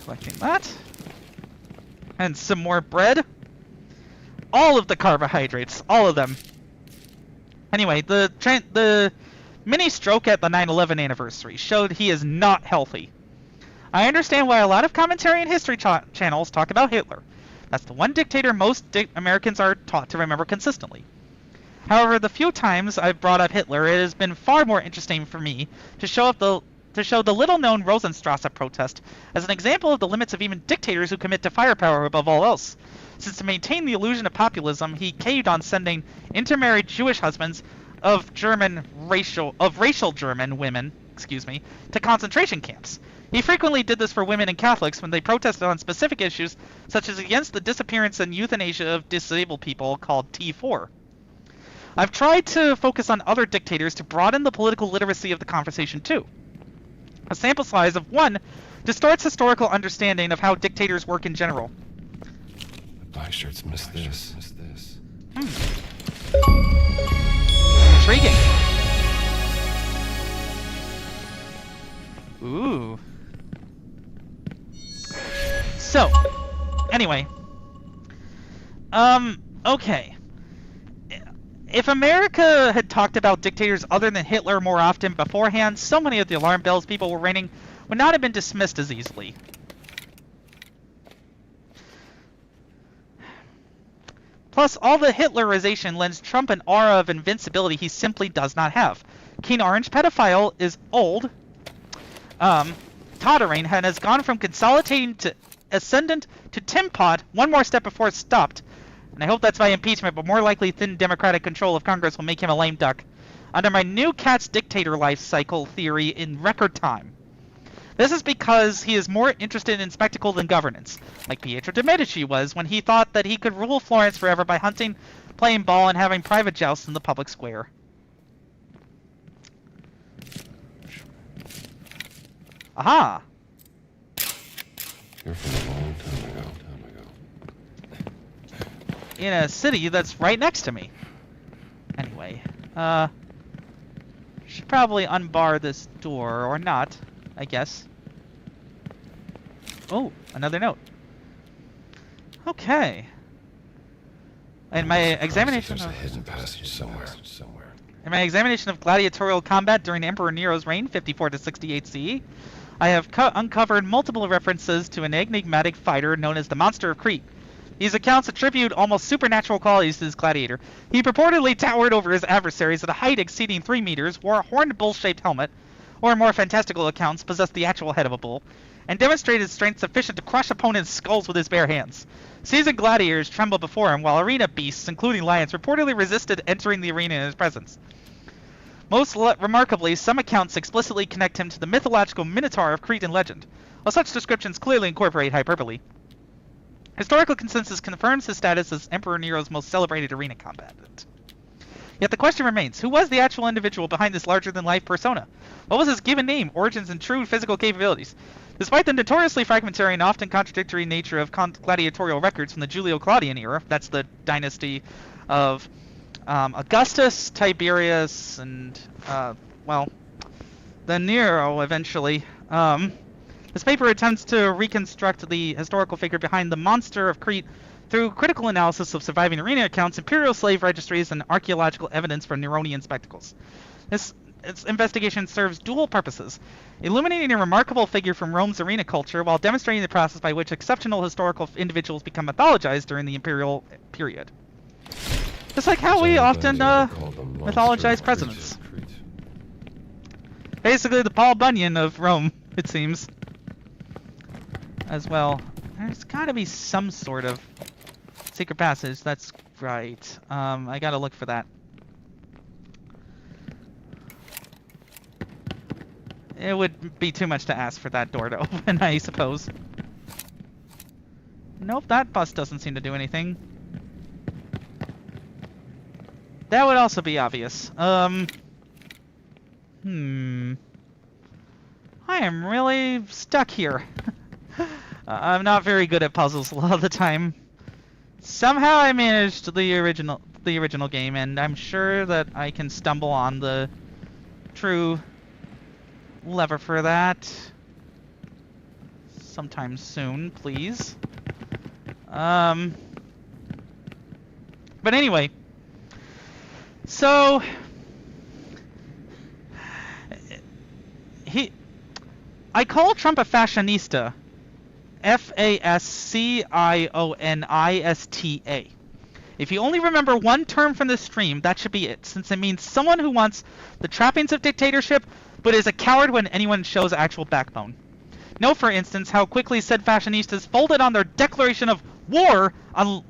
Collecting that. And some more bread. All of the carbohydrates. All of them. Anyway, the mini stroke at the 9/11 anniversary showed he is not healthy. I understand why a lot of commentary and history channels talk about Hitler. That's the one dictator most Americans are taught to remember consistently. However, the few times I've brought up Hitler, it has been far more interesting for me to show the little-known Rosenstrasse protest as an example of the limits of even dictators who commit to firepower above all else. Since to maintain the illusion of populism, he caved on sending intermarried Jewish husbands of racial German women, to concentration camps. He frequently did this for women and Catholics when they protested on specific issues, such as against the disappearance and euthanasia of disabled people, called T4. I've tried to focus on other dictators to broaden the political literacy of the conversation too. A sample size of one distorts historical understanding of how dictators work in general. Black shirts missed this. Intriguing. Ooh. So, anyway. Okay. If America had talked about dictators other than Hitler more often beforehand, so many of the alarm bells people were ringing would not have been dismissed as easily. Plus, all the Hitlerization lends Trump an aura of invincibility he simply does not have. King Orange pedophile is old, tottering, and has gone from consolidating to ascendant to Tim Pot one more step before it stopped. And I hope that's by impeachment, but more likely thin Democratic control of Congress will make him a lame duck. Under my new cat's dictator life cycle theory in record time. This is because he is more interested in spectacle than governance, like Pietro de' Medici was when he thought that he could rule Florence forever by hunting, playing ball, and having private jousts in the public square. Aha! You're from a long time ago. In a city that's right next to me. Anyway, should probably unbar this door, or not, I guess. Oh, another note. Okay. In my examination There's a of... hidden passage somewhere. In my examination of gladiatorial combat during Emperor Nero's reign, 54 to 68 CE, I have uncovered multiple references to an enigmatic fighter known as the Monster of Crete. These accounts attribute almost supernatural qualities to this gladiator. He purportedly towered over his adversaries at a height exceeding 3 meters, wore a horned bull-shaped helmet, or in more fantastical accounts, possessed the actual head of a bull, and demonstrated strength sufficient to crush opponents' skulls with his bare hands. Seasoned gladiators trembled before him, while arena beasts, including lions, reportedly resisted entering the arena in his presence. Most remarkably, some accounts explicitly connect him to the mythological Minotaur of Cretan legend, while such descriptions clearly incorporate hyperbole. Historical consensus confirms his status as Emperor Nero's most celebrated arena combatant. Yet the question remains, who was the actual individual behind this larger-than-life persona? What was his given name, origins, and true physical capabilities? Despite the notoriously fragmentary and often contradictory nature of gladiatorial records from the Julio-Claudian era, that's the dynasty of Augustus, Tiberius, and, then Nero, eventually. This paper attempts to reconstruct the historical figure behind the Monster of Crete through critical analysis of surviving arena accounts, imperial slave registries, and archaeological evidence from Neronian spectacles. Its investigation serves dual purposes, illuminating a remarkable figure from Rome's arena culture while demonstrating the process by which exceptional historical individuals become mythologized during the imperial period. Just like how we often mythologize presidents. Basically the Paul Bunyan of Rome, it seems. As well. There's gotta be some sort of secret passage, that's right. I gotta look for that. It would be too much to ask for that door to open, I suppose. Nope, that bus doesn't seem to do anything. That would also be obvious. I am really stuck here. I'm not very good at puzzles a lot of the time. Somehow I managed the original game, and I'm sure that I can stumble on the true lever for that sometime soon, please. But anyway, so I call Trump a fashionista. F-A-S-C-I-O-N-I-S-T-A. If you only remember one term from this stream, that should be it, since it means someone who wants the trappings of dictatorship, but is a coward when anyone shows actual backbone. Note, for instance, how quickly said fashionistas folded on their declaration of war on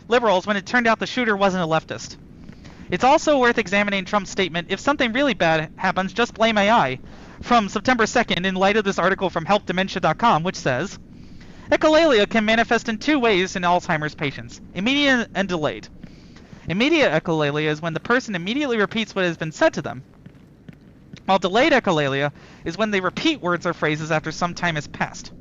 liberals when it turned out the shooter wasn't a leftist. It's also worth examining Trump's statement, "If something really bad happens, just blame AI," from September 2nd in light of this article from helpdementia.com, which says, echolalia can manifest in 2 ways in Alzheimer's patients, immediate and delayed. Immediate echolalia is when the person immediately repeats what has been said to them, while delayed echolalia is when they repeat words or phrases after some time has passed.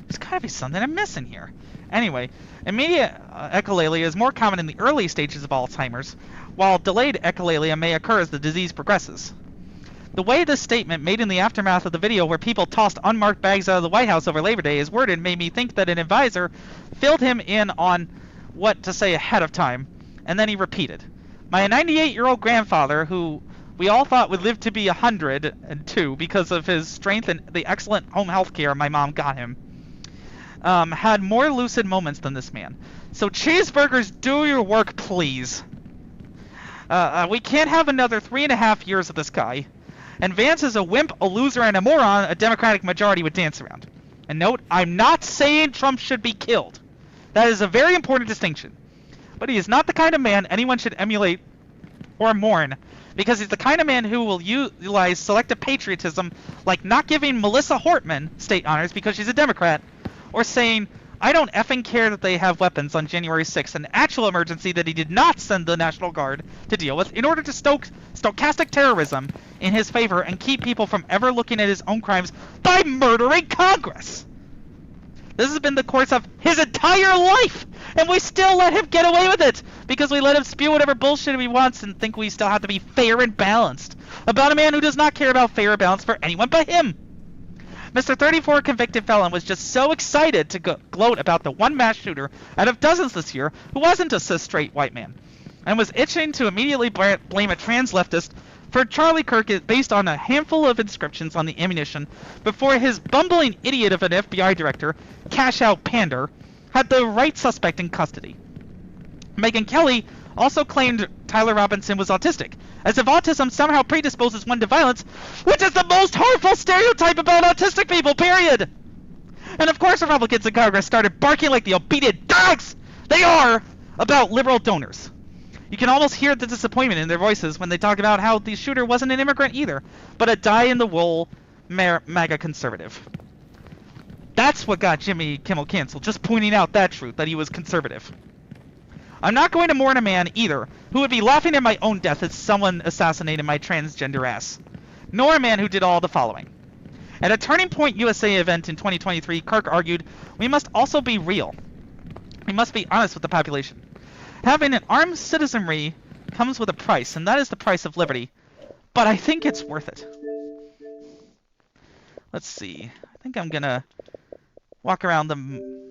There's gotta be something I'm missing here. Anyway, immediate echolalia is more common in the early stages of Alzheimer's, while delayed echolalia may occur as the disease progresses. The way this statement, made in the aftermath of the video where people tossed unmarked bags out of the White House over Labor Day, is worded made me think that an advisor filled him in on what to say ahead of time, and then he repeated. My 98-year-old grandfather, who we all thought would live to be 102 because of his strength and the excellent home health care my mom got him, had more lucid moments than this man. So cheeseburgers, do your work, please. We can't have another 3.5 years of this guy. And Vance is a wimp, a loser, and a moron a Democratic majority would dance around. And note, I'm not saying Trump should be killed. That is a very important distinction. But he is not the kind of man anyone should emulate or mourn, because he's the kind of man who will utilize selective patriotism, like not giving Melissa Hortman state honors because she's a Democrat, or saying, I don't effing care that they have weapons on January 6th, an actual emergency that he did not send the National Guard to deal with in order to stoke stochastic terrorism in his favor and keep people from ever looking at his own crimes by murdering Congress. This has been the course of his entire life, and we still let him get away with it because we let him spew whatever bullshit he wants and think we still have to be fair and balanced about a man who does not care about fair and balance for anyone but him. Mr. 34 convicted felon was just so excited to gloat about the one mass shooter out of dozens this year who wasn't a cis straight white man, and was itching to immediately blame a trans leftist for Charlie Kirk based on a handful of inscriptions on the ammunition before his bumbling idiot of an FBI director, cash out pander, had the right suspect in custody. Megyn Kelly also claimed Tyler Robinson was autistic, as if autism somehow predisposes one to violence, which is the most harmful stereotype about autistic people, period! And of course Republicans in Congress started barking like the obedient dogs they are about liberal donors. You can almost hear the disappointment in their voices when they talk about how the shooter wasn't an immigrant either, but a die-in-the-wool MAGA conservative. That's what got Jimmy Kimmel canceled, just pointing out that truth, that he was conservative. I'm not going to mourn a man, either, who would be laughing at my own death as someone assassinated my transgender ass, nor a man who did all the following. At a Turning Point USA event in 2023, Kirk argued, we must also be real. We must be honest with the population. Having an armed citizenry comes with a price, and that is the price of liberty. But I think it's worth it. Let's see. I think I'm gonna walk around the...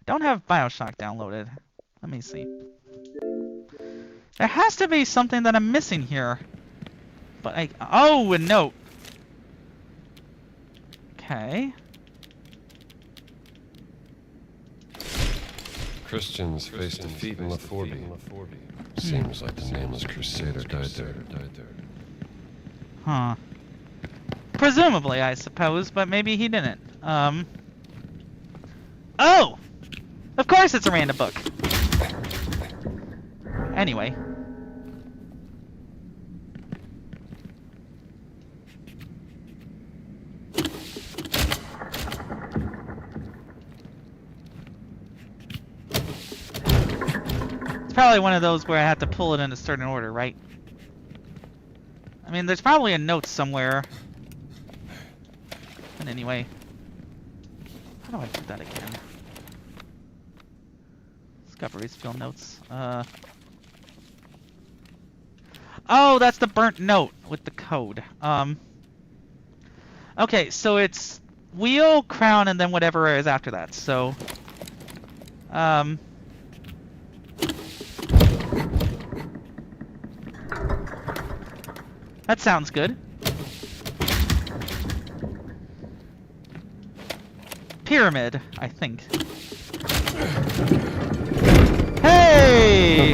Don't have Bioshock downloaded. Let me see. There has to be something that I'm missing here. But I... Oh, a note. Okay. Christians face defeat in Laforby. Seems like the nameless crusader died there. Huh. Presumably, I suppose, but maybe he didn't. Oh! Of course it's a random book. Anyway. It's probably one of those where I have to pull it in a certain order, right? I mean, there's probably a note somewhere. But anyway. How do I do that again? Discoveries, field notes. Oh, that's the burnt note with the code. Okay, so it's wheel, crown, and then whatever is after that. So, that sounds good. Pyramid, I think. Hey!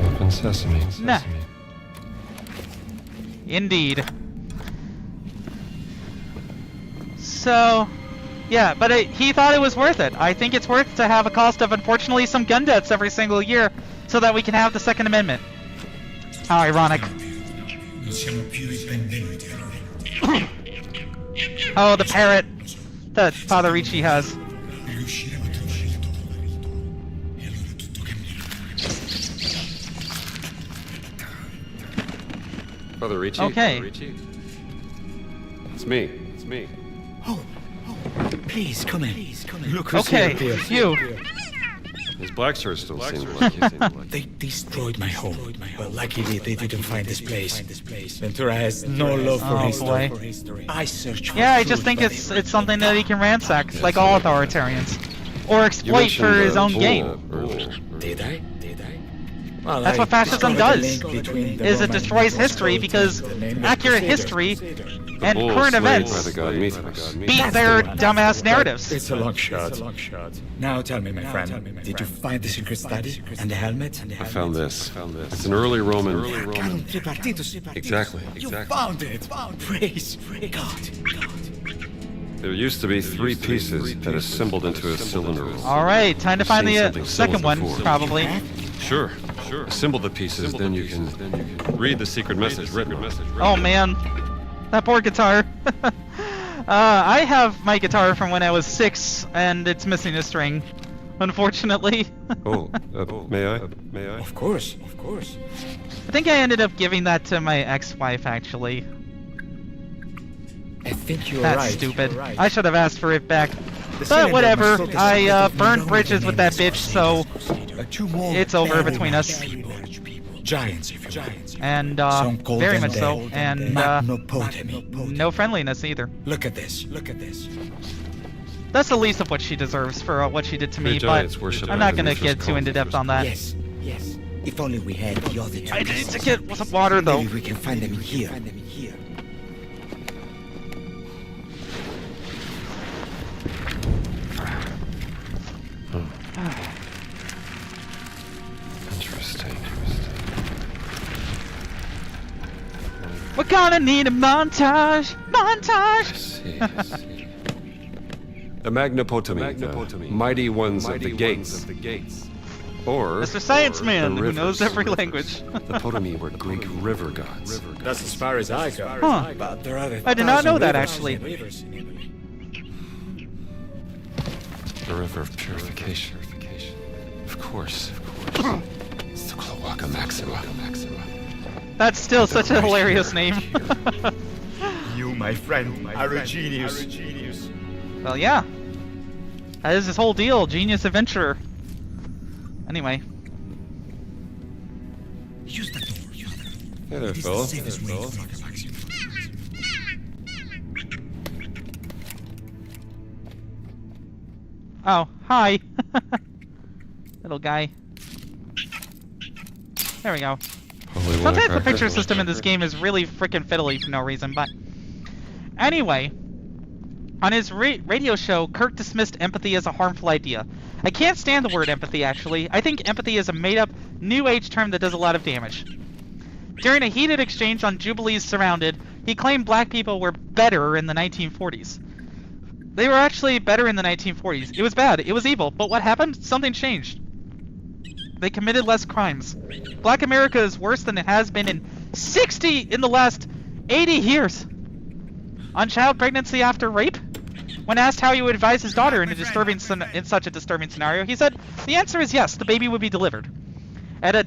Open sesame. Nah. Indeed. So, yeah, but he thought it was worth it. I think it's worth to have a cost of, unfortunately, some gun deaths every single year so that we can have the Second Amendment. How ironic. Non siamo più i benvenuti allora. Oh, the parrot that Father Ricci has. Riusciremo a trovare il topo. E allora tutto cambierà. Father Ricci? Okay. Father Ricci? It's me. Oh, please come in. Look who's Okay, here. phew. His black shirt still seems like They destroyed my home, but luckily they didn't find this place. Ventura has no love for Oh, history. I searched for Yeah, I truth, just think but it's something that he can ransack, like all authoritarians. Or exploit for his own gain. Did I? Well, That's what fascism does, is it destroys history because accurate history and Bulls current slayed events by the god Mithras. beat their dumbass narratives. It's a long shot. Now tell me, my friend, did you find the secret study and the helmet? I found this. It's an early Roman. Exactly. You found it. Praise God. There used to be 3 pieces that assembled into a cylinder roll. Alright, time to find Seen the something second similar one, before. probably. Sure. Assemble the pieces, then you can read the secret message written. Oh man, that poor guitar. I have my guitar from when I was 6, and it's missing a string, unfortunately. Oh, may I? Of course. I think I ended up giving that to my ex-wife, actually. I think you're That's right. stupid. Right. I should have asked for it back. The But cylinder whatever, must focus I on the burned known bridges with that names bitch, so Two more it's over very between us. Giants, if you will. and Some call very them much the so, and Magnopotami. no friendliness either. Look at this. That's the least of what she deserves for what she did to me, The but Giants worship I'm not the gonna Mithras get too into depth on that. Yes. If only we had the other two. I need to get some water though. Maybe we can find them in here. Interesting. We're gonna need a montage. I see. The Magnopotami, the mighty ones of the gates. Or Mr. Science Man, the who knows rivers. every language. The Potami were Greek river gods. That's as far as I go. Huh. But there are I did not know that, 1,000 actually. rivers in Italy. The river of purification. Of course. It's the Cloaca Maxima. That's still such a hilarious name. You, my friend, are a genius. Well, yeah. That is his whole deal, genius adventurer. Anyway. Use the door. Hey there, It is fella. the safest way to relax you. Oh, hi. Little guy. There we go. Sometimes the picture system in this game is really freaking fiddly for no reason, but... Anyway. On his radio show, Kirk dismissed empathy as a harmful idea. I can't stand the word empathy, actually. I think empathy is a made-up, new age term that does a lot of damage. During a heated exchange on Jubilee's Surrounded, he claimed black people were better in the 1940s. They were actually better in the 1940s. It was bad. It was evil. But what happened? Something changed. They committed less crimes. Black America is worse than it has been in the last 80 years. On child pregnancy after rape? When asked how he would advise his daughter in such a disturbing scenario, he said, the answer is yes, the baby would be delivered. At a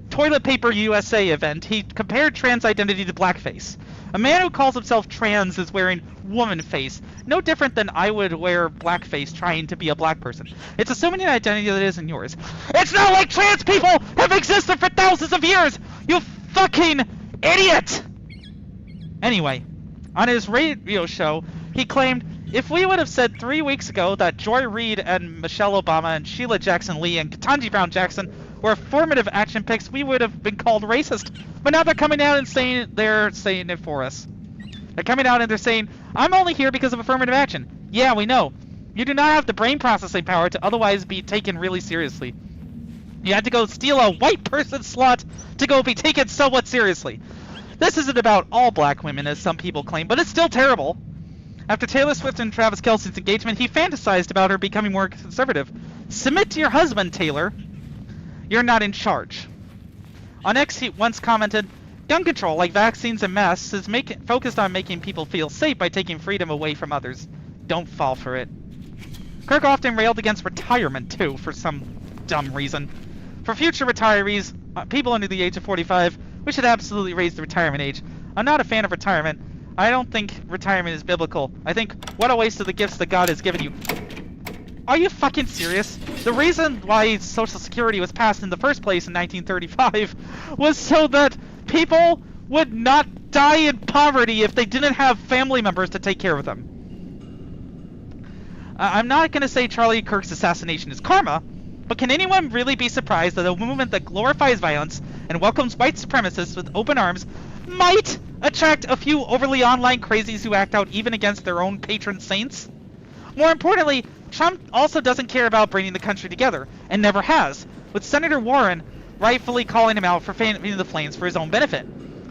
Toilet Paper USA event, he compared trans identity to blackface. A man who calls himself trans is wearing woman face, no different than I would wear blackface trying to be a black person. It's assuming an identity that isn't yours. It's not like trans people have existed for thousands of years, you fucking idiot! Anyway, on his radio show, he claimed, if we would have said 3 weeks ago that Joy Reid and Michelle Obama and Sheila Jackson Lee and Ketanji Brown Jackson were affirmative action picks, we would have been called racist. But now they're coming out and saying they're saying it for us. They're coming out and they're saying, I'm only here because of affirmative action. Yeah, we know. You do not have the brain processing power to otherwise be taken really seriously. You had to go steal a white person's slot to go be taken somewhat seriously. This isn't about all black women, as some people claim, but it's still terrible. After Taylor Swift and Travis Kelce's engagement, he fantasized about her becoming more conservative. Submit to your husband, Taylor. You're not in charge. On X, he once commented, gun control, like vaccines and masks, is focused on making people feel safe by taking freedom away from others. Don't fall for it. Kirk often railed against retirement, too, for some dumb reason. For future retirees, people under the age of 45, we should absolutely raise the retirement age. I'm not a fan of retirement. I don't think retirement is biblical. I think, what a waste of the gifts that God has given you. Are you fucking serious? The reason why Social Security was passed in the first place in 1935 was so that people would not die in poverty if they didn't have family members to take care of them. I'm not going to say Charlie Kirk's assassination is karma, But can anyone really be surprised that a movement that glorifies violence and welcomes white supremacists with open arms might attract a few overly online crazies who act out even against their own patron saints? More importantly, Trump also doesn't care about bringing the country together, and never has, with Senator Warren rightfully calling him out for fanning the flames for his own benefit.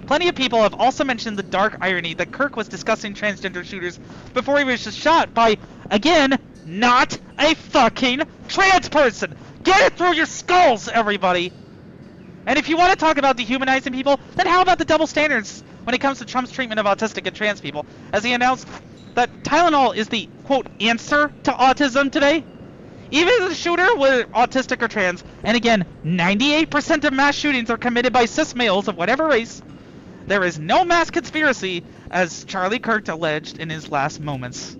Plenty of people have also mentioned the dark irony that Kirk was discussing transgender shooters before he was just shot by, again, not a fucking trans person! Get it through your skulls, everybody! And if you want to talk about dehumanizing people, then how about the double standards when it comes to Trump's treatment of autistic and trans people, as he announced that Tylenol is the, quote, answer to autism today? Even if the shooter were autistic or trans, and again, 98% of mass shootings are committed by cis males of whatever race, there is no mass conspiracy, as Charlie Kirk alleged in his last moments.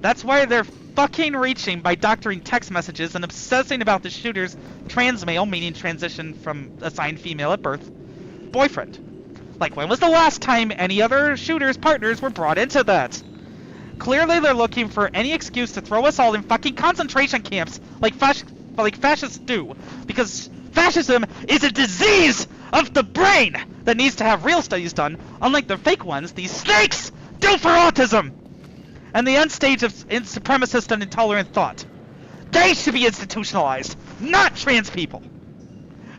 That's why they're fucking reaching by doctoring text messages and obsessing about the shooter's trans male, meaning transition from assigned female at birth, boyfriend. Like, when was the last time any other shooter's partners were brought into that? Clearly they're looking for any excuse to throw us all in fucking concentration camps like fascists do, because fascism is a disease of the brain that needs to have real studies done, unlike the fake ones these snakes do for autism, and the end stage of supremacist and intolerant thought. They should be institutionalized, not trans people.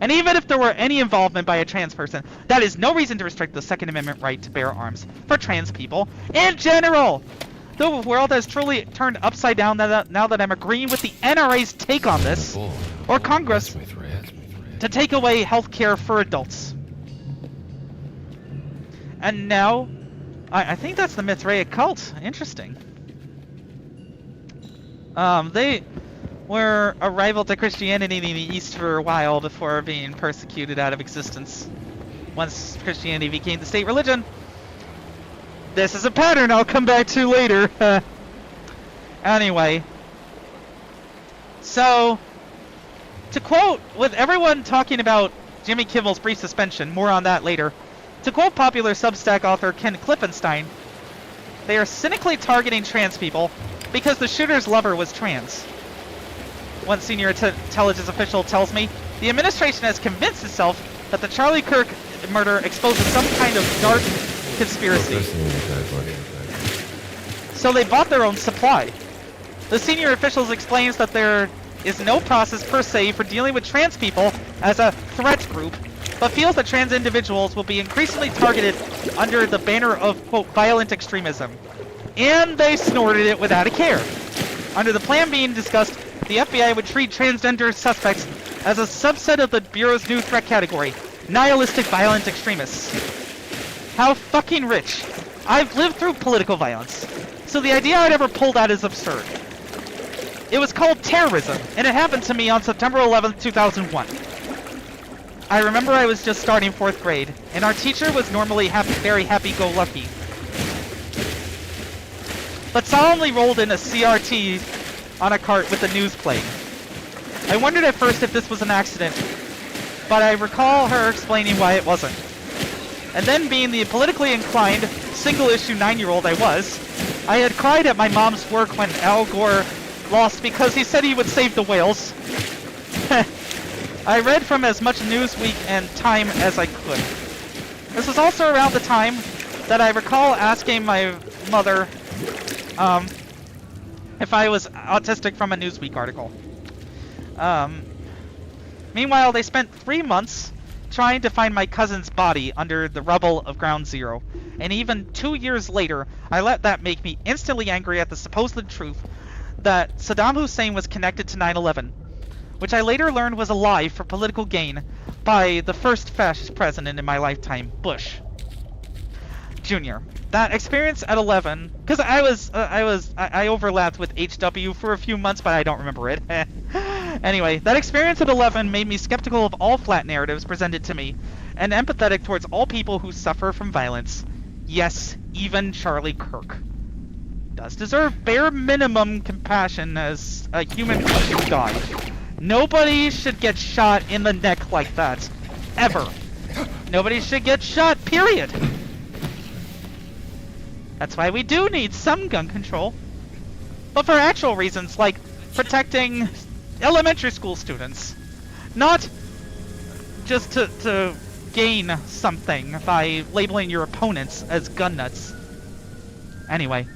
And even if there were any involvement by a trans person, that is no reason to restrict the Second Amendment right to bear arms for trans people in general. The world has truly turned upside down now that I'm agreeing with the NRA's take on this, or Congress, to take away health care for adults. And now, I think that's the Mithraic cult. Interesting. They were a rival to Christianity in the East for a while before being persecuted out of existence once Christianity became the state religion. This is a pattern I'll come back to later. Anyway. So, to quote, with everyone talking about Jimmy Kimmel's brief suspension, more on that later, to quote popular Substack author Ken Klippenstein, they are cynically targeting trans people because the shooter's lover was trans. One senior intelligence official tells me, the administration has convinced itself that the Charlie Kirk murder exposes some kind of dark conspiracy. So they bought their own supply. The senior officials explains that there is no process per se for dealing with trans people as a threat group, but feels that trans individuals will be increasingly targeted under the banner of, quote, violent extremism. And they snorted it without a care. Under the plan being discussed, the FBI would treat transgender suspects as a subset of the Bureau's new threat category, nihilistic violent extremists. How fucking rich. I've lived through political violence, so the idea I'd ever pull that is absurd. It was called terrorism, and it happened to me on September 11th, 2001. I remember I was just starting 4th grade, and our teacher was normally very happy-go-lucky, but solemnly rolled in a CRT on a cart with the news playing. I wondered at first if this was an accident, but I recall her explaining why it wasn't. And then, being the politically inclined, single-issue 9-year-old I was, I had cried at my mom's work when Al Gore lost because he said he would save the whales. I read from as much Newsweek and Time as I could. This was also around the time that I recall asking my mother if I was autistic from a Newsweek article. Meanwhile, they spent 3 months trying to find my cousin's body under the rubble of Ground Zero, and even 2 years later, I let that make me instantly angry at the supposed truth that Saddam Hussein was connected to 9/11, which I later learned was a lie for political gain by the first fascist president in my lifetime, Bush Jr. That experience at 11, because I overlapped with HW for a few months, but I don't remember it. Anyway, that experience at 11 made me skeptical of all flat narratives presented to me, and empathetic towards all people who suffer from violence. Yes, even Charlie Kirk does deserve bare minimum compassion as a human being who died. Nobody should get shot in the neck like that. Ever. Nobody should get shot, period. That's why we do need some gun control. But for actual reasons, like protecting elementary school students. Not just to gain something by labeling your opponents as gun nuts. Anyway.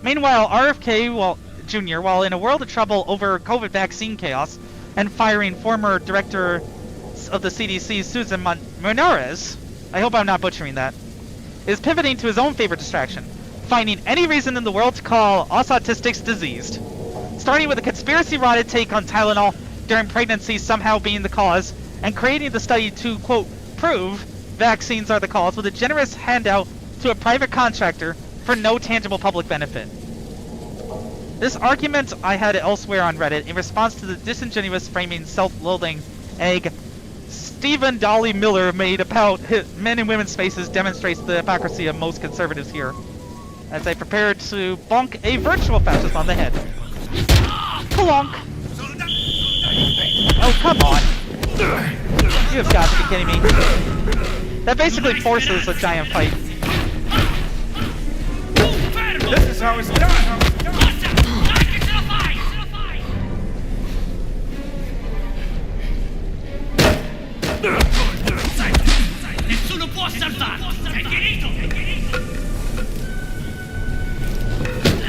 Meanwhile, RFK Jr., while in a world of trouble over COVID vaccine chaos and firing former director of the CDC, Susan Monarez, I hope I'm not butchering that, is pivoting to his own favorite distraction, finding any reason in the world to call us autistics diseased. Starting with a conspiracy-rotted take on Tylenol during pregnancy somehow being the cause, and creating the study to, quote, prove vaccines are the cause with a generous handout to a private contractor for no tangible public benefit. This argument I had elsewhere on Reddit in response to the disingenuous framing self-loathing egg Stephen Dolly Miller made about men and women's faces demonstrates the hypocrisy of most conservatives here, as I prepared to bonk a virtual fascist on the head. Clonk! Oh, come on! You have got to be kidding me. That basically forces a giant fight. This is how it's done! Nessuno può salvarti! È finito!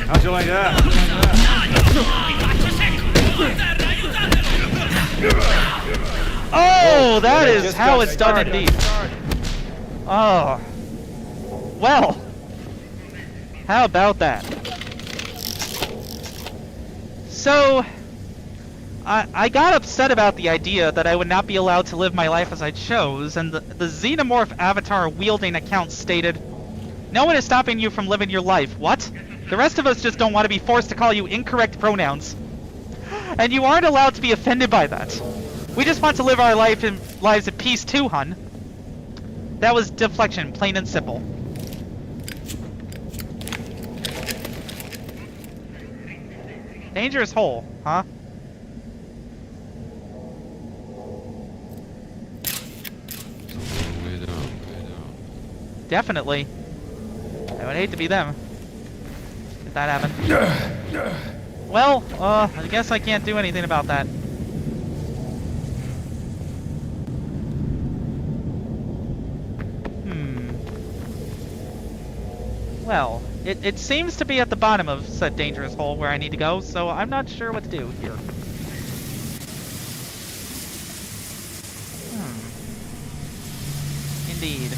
How'd you like that? Oh, that is how it's done indeed. Oh. Well. How about that? So, I got upset about the idea that I would not be allowed to live my life as I chose, and the xenomorph avatar wielding account stated, "No one is stopping you from living your life." What? The rest of us just don't want to be forced to call you incorrect pronouns. And you aren't allowed to be offended by that. We just want to live our lives in peace too, hun. That was deflection, plain and simple. Dangerous hole, huh? Way down. Definitely. I would hate to be them. If that happened. Well, I guess I can't do anything about that. Well, it seems to be at the bottom of said dangerous hole where I need to go, so I'm not sure what to do here. Indeed.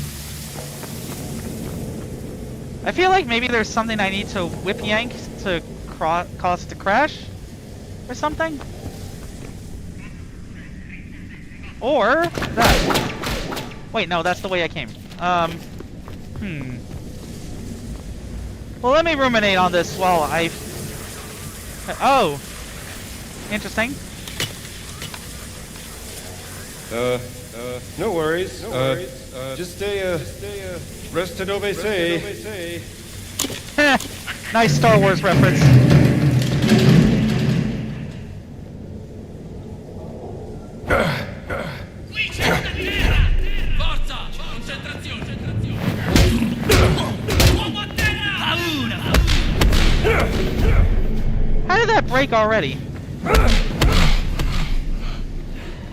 I feel like maybe there's something I need to whip yank to cause it to crash or something. Or that. Wait, no, that's the way I came. Well, let me ruminate on this while I... Oh! Interesting. No worries. Just stay rested, obey. Nice Star Wars reference. Qui c'è una terra! Forza! Concentrazione! Uomo a terra! Paura! How did that break already?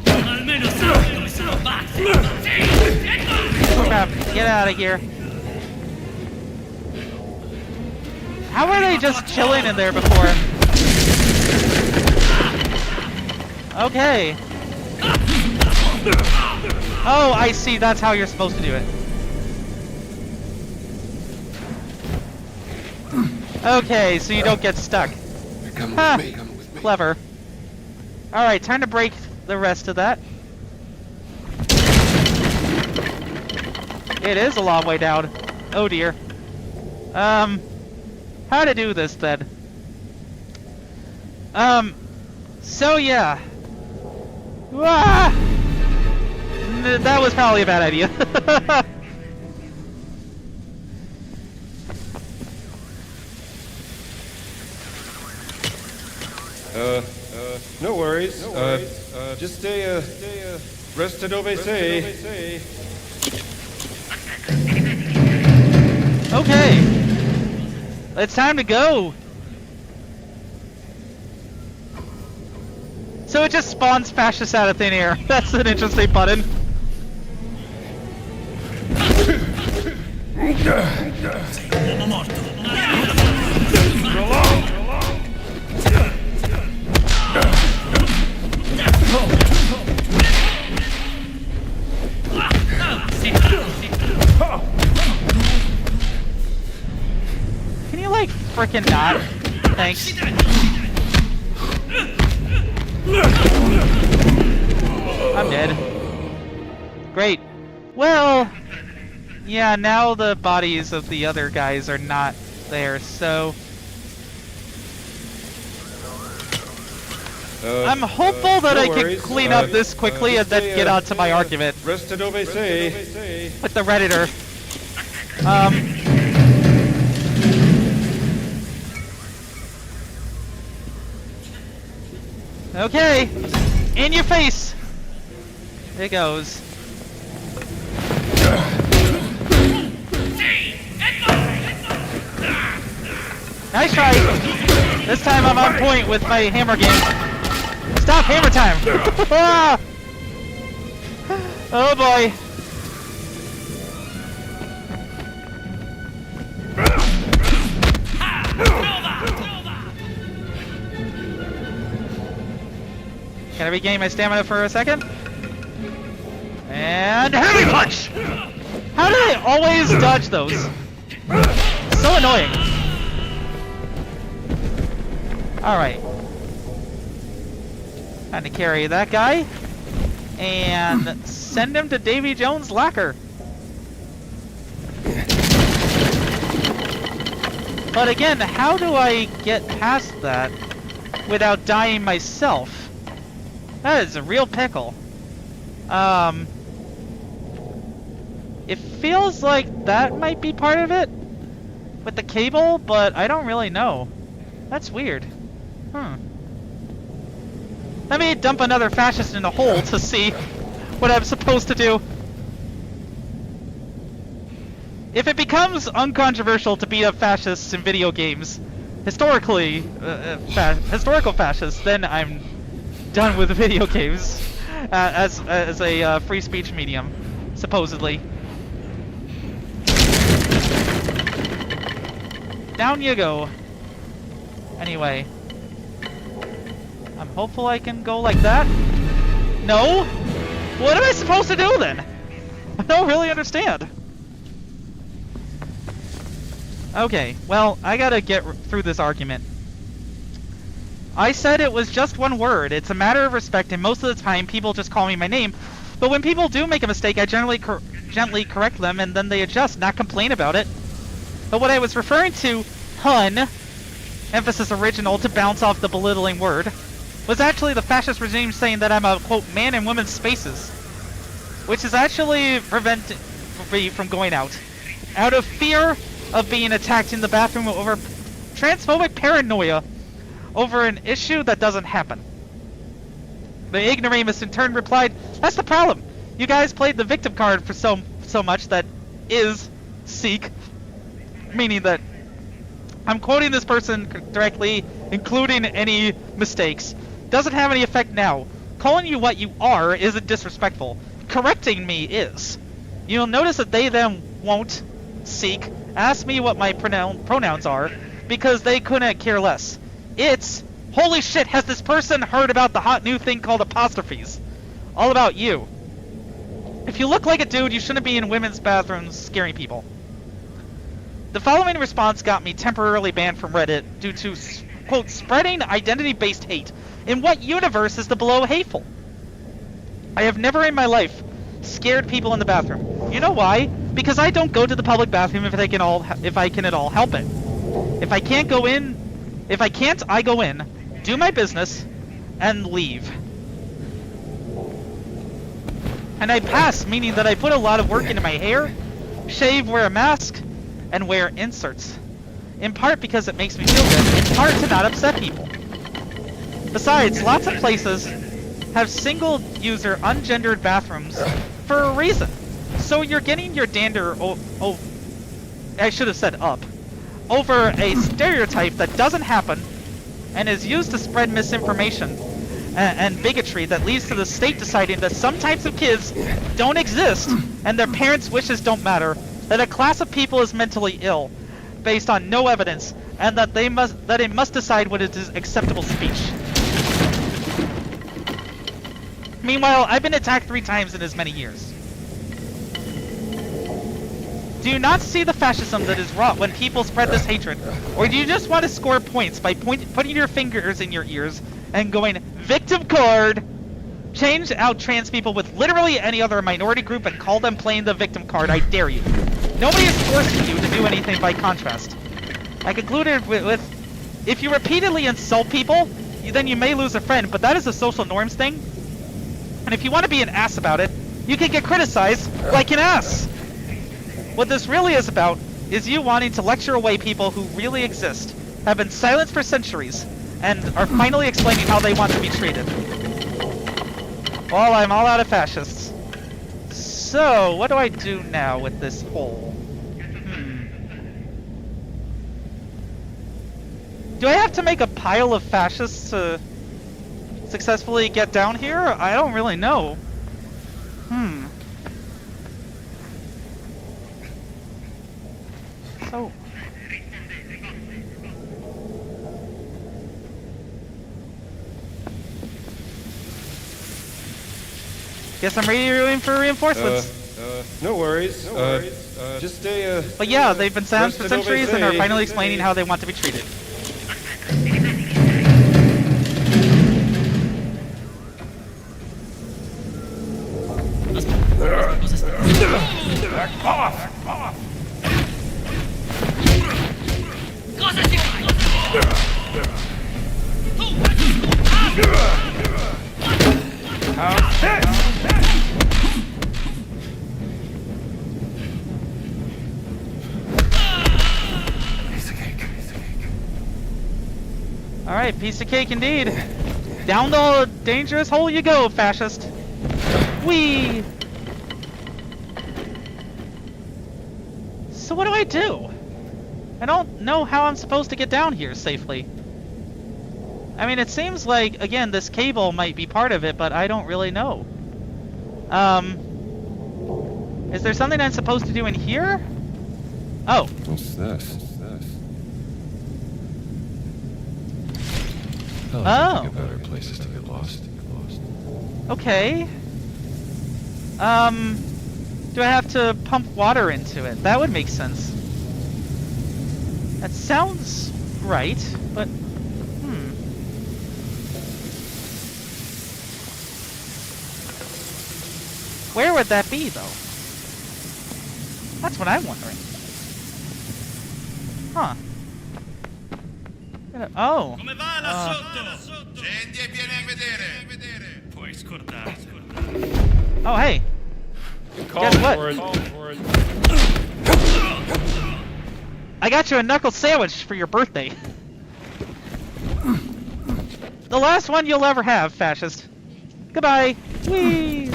Almeno sai dove sono bazzi! Crap, get out of here. How were they just chilling in there before? Okay. Oh, I see. That's how you're supposed to do it. Okay, so you don't get stuck. Come Huh. with me. Come with me. Clever. Alright, time to break the rest of that. It is a long way down. Oh dear. How to do this then? So yeah. Ah! That was probably a bad idea. No worries. Just stay rested, obey. Okay. It's time to go. So it just spawns fascists out of thin air. That's an interesting button. Uomo morto. Can you like frickin' not? Thanks. I'm dead. Great. Well, yeah, now the bodies of the other guys are not there, so... I'm hopeful that no I can worries. clean up this quickly and then get on to my argument Reste dove sei. with the Redditor. Okay, in your face. It goes. Nice try. This time I'm on point with my hammer game. Stop hammer time. Ah! Oh boy. Can I regain my stamina for a second? And heavy punch! How do I always dodge those? So annoying. Alright. Time to carry that guy. And send him to Davy Jones' locker. But again, how do I get past that without dying myself? That is a real pickle. It feels like that might be part of it with the cable, but I don't really know. That's weird. Let me dump another fascist in a hole to see what I'm supposed to do. If it becomes uncontroversial to beat up fascists in video games, historical fascists, then I'm done with video games as a free speech medium, supposedly. Down you go. Anyway, I'm hopeful I can go like that. No? What am I supposed to do then? I don't really understand. Okay, well, I gotta get through this argument. I said it was just one word. It's a matter of respect, and most of the time people just call me my name. But when people do make a mistake, I generally gently correct them, and then they adjust, not complain about it. But what I was referring to, hun, emphasis original to bounce off the belittling word, was actually the fascist regime saying that I'm a, quote, man in women's spaces. Which is actually preventing me from going out of fear of being attacked in the bathroom over transphobic paranoia over an issue that doesn't happen. The ignoramus in turn replied, that's the problem. You guys played the victim card for so much that is seek, meaning that I'm quoting this person directly, including any mistakes. Doesn't have any effect now. Calling you what you are isn't disrespectful. Correcting me is. You'll notice that they then won't seek ask me what my pronouns are because they couldn't care less. It's, holy shit, has this person heard about the hot new thing called apostrophes? All about you. If you look like a dude, you shouldn't be in women's bathrooms scaring people. The following response got me temporarily banned from Reddit due to, quote, spreading identity-based hate. In what universe is the below hateful? I have never in my life scared people in the bathroom. You know why? Because I don't go to the public bathroom if I can at all help it. If I can't, I go in, do my business, and leave. And I pass, meaning that I put a lot of work into my hair, shave, wear a mask, and wear inserts. In part because it makes me feel good, in part to not upset people. Besides, lots of places have single-user ungendered bathrooms for a reason. So you're getting your dander I should have said up, over a stereotype that doesn't happen and is used to spread misinformation. and bigotry that leads to the state deciding that some types of kids don't exist and their parents' wishes don't matter, that a class of people is mentally ill based on no evidence, and that it must decide what is acceptable speech. Meanwhile, I've been attacked 3 times in as many years. Do you not see the fascism that is wrought when people spread this hatred? Or do you just want to score points by putting your fingers in your ears and going, victim card? Change out trans people with literally any other minority group and call them playing the victim card, I dare you. Nobody is forcing you to do anything by contrast. I concluded with if you repeatedly insult people, then you may lose a friend, but that is a social norms thing. And if you want to be an ass about it, you can get criticized like an ass. What this really is about is you wanting to lecture away people who really exist, have been silenced for centuries, and are finally explaining how they want to be treated. Well, I'm all out of fascists. So, what do I do now with this hole? Do I have to make a pile of fascists to successfully get down here? I don't really know. So... guess I'm ready for reinforcements. No worries. Just a, but yeah, they've been silenced for centuries and are finally explaining how they want to be treated. Back off! Cosa ti fai? Alright, piece of cake indeed. Down the dangerous hole you go, fascist. Whee! So what do I do? I don't know how I'm supposed to get down here safely. I mean, it seems like, again, this cable might be part of it, but I don't really know. Is there something I'm supposed to do in here? Oh. What's this? Oh. Think of better places to get lost. Okay. Do I have to pump water into it? That would make sense. That sounds right, but where would that be, though? That's what I'm wondering. Huh. Oh. Come va là sotto? Scendi e vieni a vedere. Puoi scordare. Oh, hey. Guess what? I got you a knuckle sandwich for your birthday. The last one you'll ever have, fascist. Goodbye. Whee!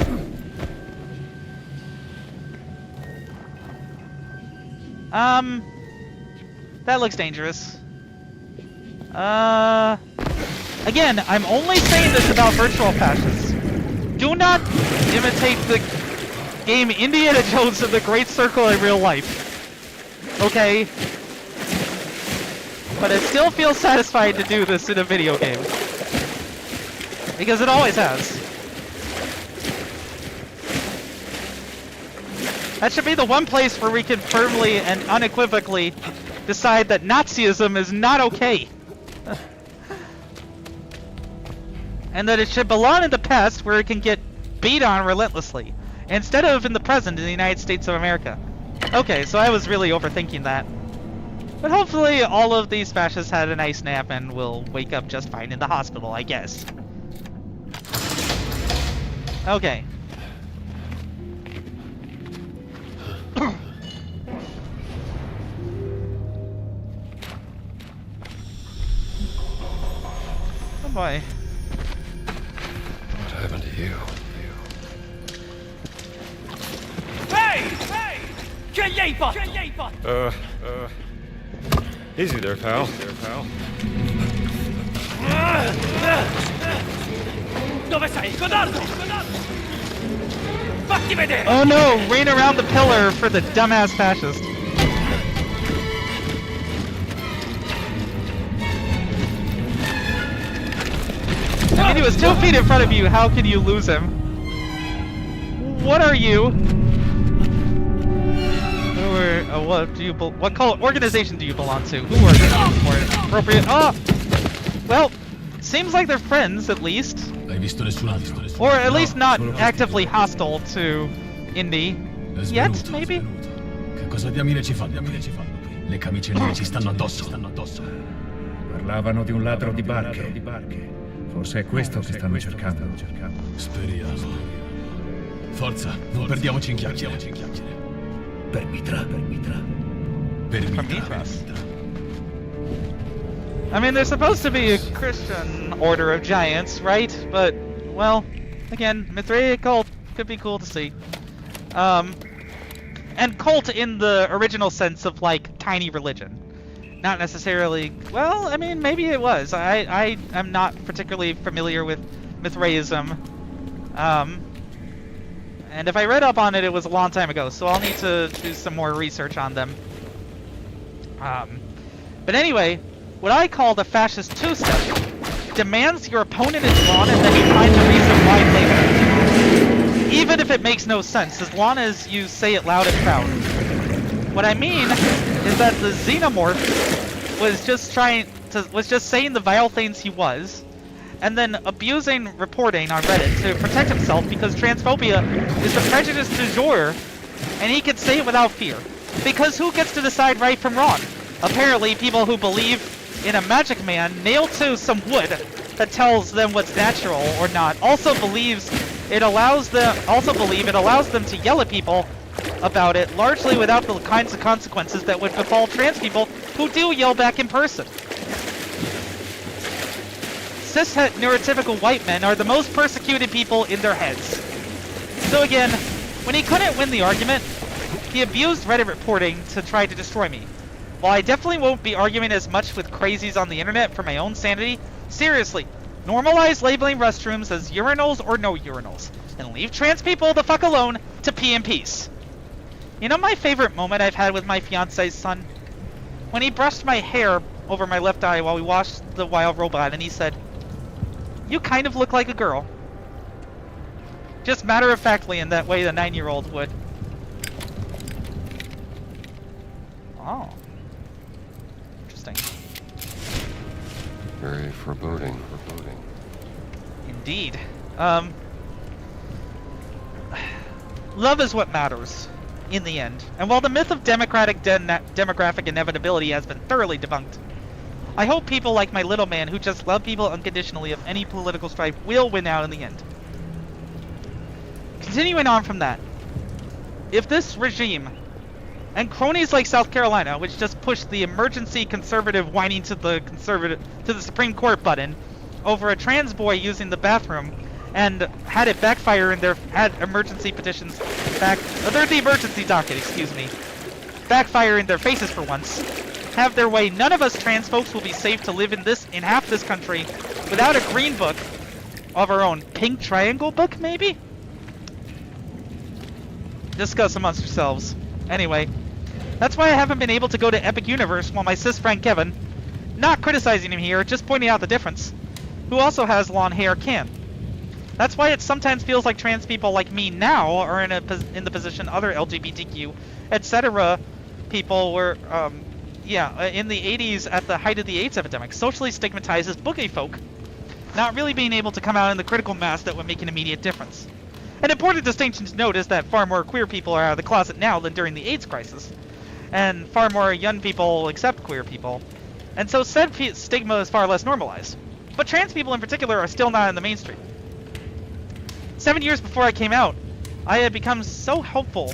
That looks dangerous. Again, I'm only saying this about virtual fascists. Do not imitate the game Indiana Jones of the Great Circle in real life. Okay? But it still feels satisfying to do this in a video game. Because it always has. That should be the one place where we can firmly and unequivocally decide that Nazism is not okay. And that it should belong in the past where it can get beat on relentlessly, instead of in the present in the United States of America. Okay, so I was really overthinking that. But hopefully all of these fascists had a nice nap and will wake up just fine in the hospital, I guess. Okay. Oh boy. What happened to you? Hey! Che gli hai fatto? Easy there, pal. Dove sei? Codardo! Fatti vedere! Oh no! Rain around the pillar for the dumbass fascist. I mean, he was 2 feet in front of you. How can you lose him? What are you? What do you? What organization do you belong to? Who are you? More appropriate. Oh, well, seems like they're friends at least, or at least not actively hostile to Indy yet, maybe. Che cosa diamine ci fanno? Le camicie nere ci stanno addosso. Parlavano di un ladro di barche. Forse è questo che stanno cercando. Speriamo. Forza, non perdiamoci in chiacchiere. Per Mitra. I mean, they're supposed to be a Christian order of giants, right? But, well, again, Mithraic cult could be cool to see. And cult in the original sense of, like, tiny religion. Not necessarily, well, I mean, maybe it was. I am not particularly familiar with Mithraism. And if I read up on it, it was a long time ago, so I'll need to do some more research on them. But anyway, what I call the fascist two-step demands your opponent is wrong and then you find the reason why later. Even if it makes no sense, as long as you say it loud and proud. What I mean is that the xenomorph was just saying the vile things he was, and then abusing reporting on Reddit to protect himself because transphobia is the prejudice du jour, and he could say it without fear. Because who gets to decide right from wrong? Apparently, people who believe in a magic man nailed to some wood that tells them what's natural or not also believe it allows them to yell at people about it, largely without the kinds of consequences that would befall trans people who do yell back in person. Cishet neurotypical white men are the most persecuted people in their heads. So again, when he couldn't win the argument, he abused Reddit reporting to try to destroy me. While I definitely won't be arguing as much with crazies on the internet for my own sanity, seriously, normalize labeling restrooms as urinals or no urinals, and leave trans people the fuck alone to pee in peace. You know my favorite moment I've had with my fiance's son? When he brushed my hair over my left eye while we watched The Wild Robot and he said, "You kind of look like a girl." Just matter-of-factly in that way the 9-year-old would. Oh. Interesting. Very foreboding. Indeed. Love is what matters, in the end. And while the myth of demographic inevitability has been thoroughly debunked, I hope people like my little man who just love people unconditionally of any political strife will win out in the end. Continuing on from that, if this regime, and cronies like South Carolina, which just pushed the emergency conservative whining to the Supreme Court button over a trans boy using the bathroom, and had it backfire in had emergency petitions they're the emergency docket, excuse me, backfire in their faces for once, have their way, none of us trans folks will be safe to live in half this country without a green book of our own. Pink triangle book, maybe? Discuss amongst yourselves. Anyway, that's why I haven't been able to go to Epic Universe while my cis friend Kevin, not criticizing him here, just pointing out the difference, who also has long hair, can. That's why it sometimes feels like trans people like me now are in the position other LGBTQ, etc. people were, in the 80s at the height of the AIDS epidemic, socially stigmatized as boogie folk, not really being able to come out in the critical mass that would make an immediate difference. An important distinction to note is that far more queer people are out of the closet now than during the AIDS crisis, and far more young people accept queer people, and so said stigma is far less normalized. But trans people in particular are still not in the mainstream. 7 years before I came out, I had become so helpful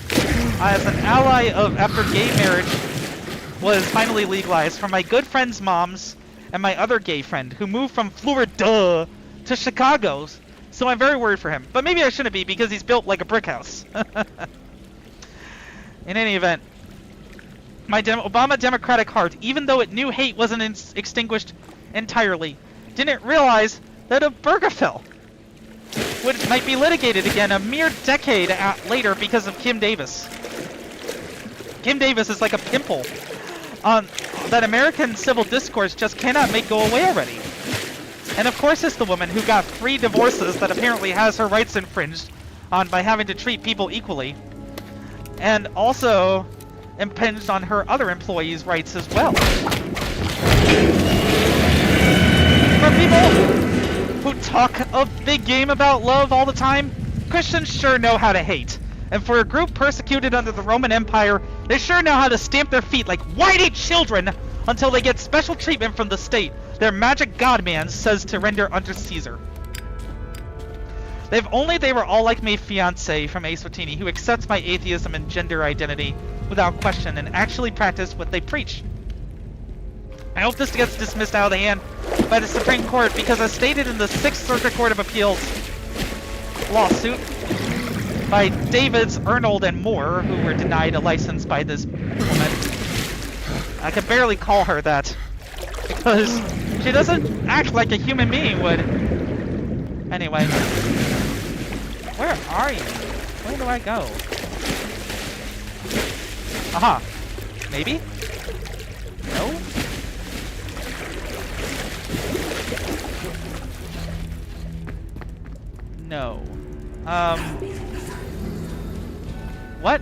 as an ally after gay marriage was finally legalized from my good friend's moms and my other gay friend who moved from Florida to Chicago. So I'm very worried for him. But maybe I shouldn't be because he's built like a brick house. In any event, my Obama Democratic heart, even though it knew hate wasn't extinguished entirely, didn't realize that a burger fell. might be litigated again a mere decade later because of Kim Davis. Kim Davis is like a pimple that American civil discourse just cannot make go away already. And of course it's the woman who got 3 divorces that apparently has her rights infringed on by having to treat people equally. And also impinged on her other employees' rights as well. For people who talk a big game about love all the time, Christians sure know how to hate. And for a group persecuted under the Roman Empire, they sure know how to stamp their feet like whiny children until they get special treatment from the state their magic godman says to render under Caesar. If only they were all like my fiancé from Ace Watini, who accepts my atheism and gender identity without question and actually practice what they preach. I hope this gets dismissed out of the hand by the Supreme Court, because as stated in the 6th Circuit Court of Appeals lawsuit by Davids, Arnold, and Moore, who were denied a license by this woman. I can barely call her that, because she doesn't act like a human being would. Anyway. Where are you? Where do I go? Aha. Maybe? No? No. What?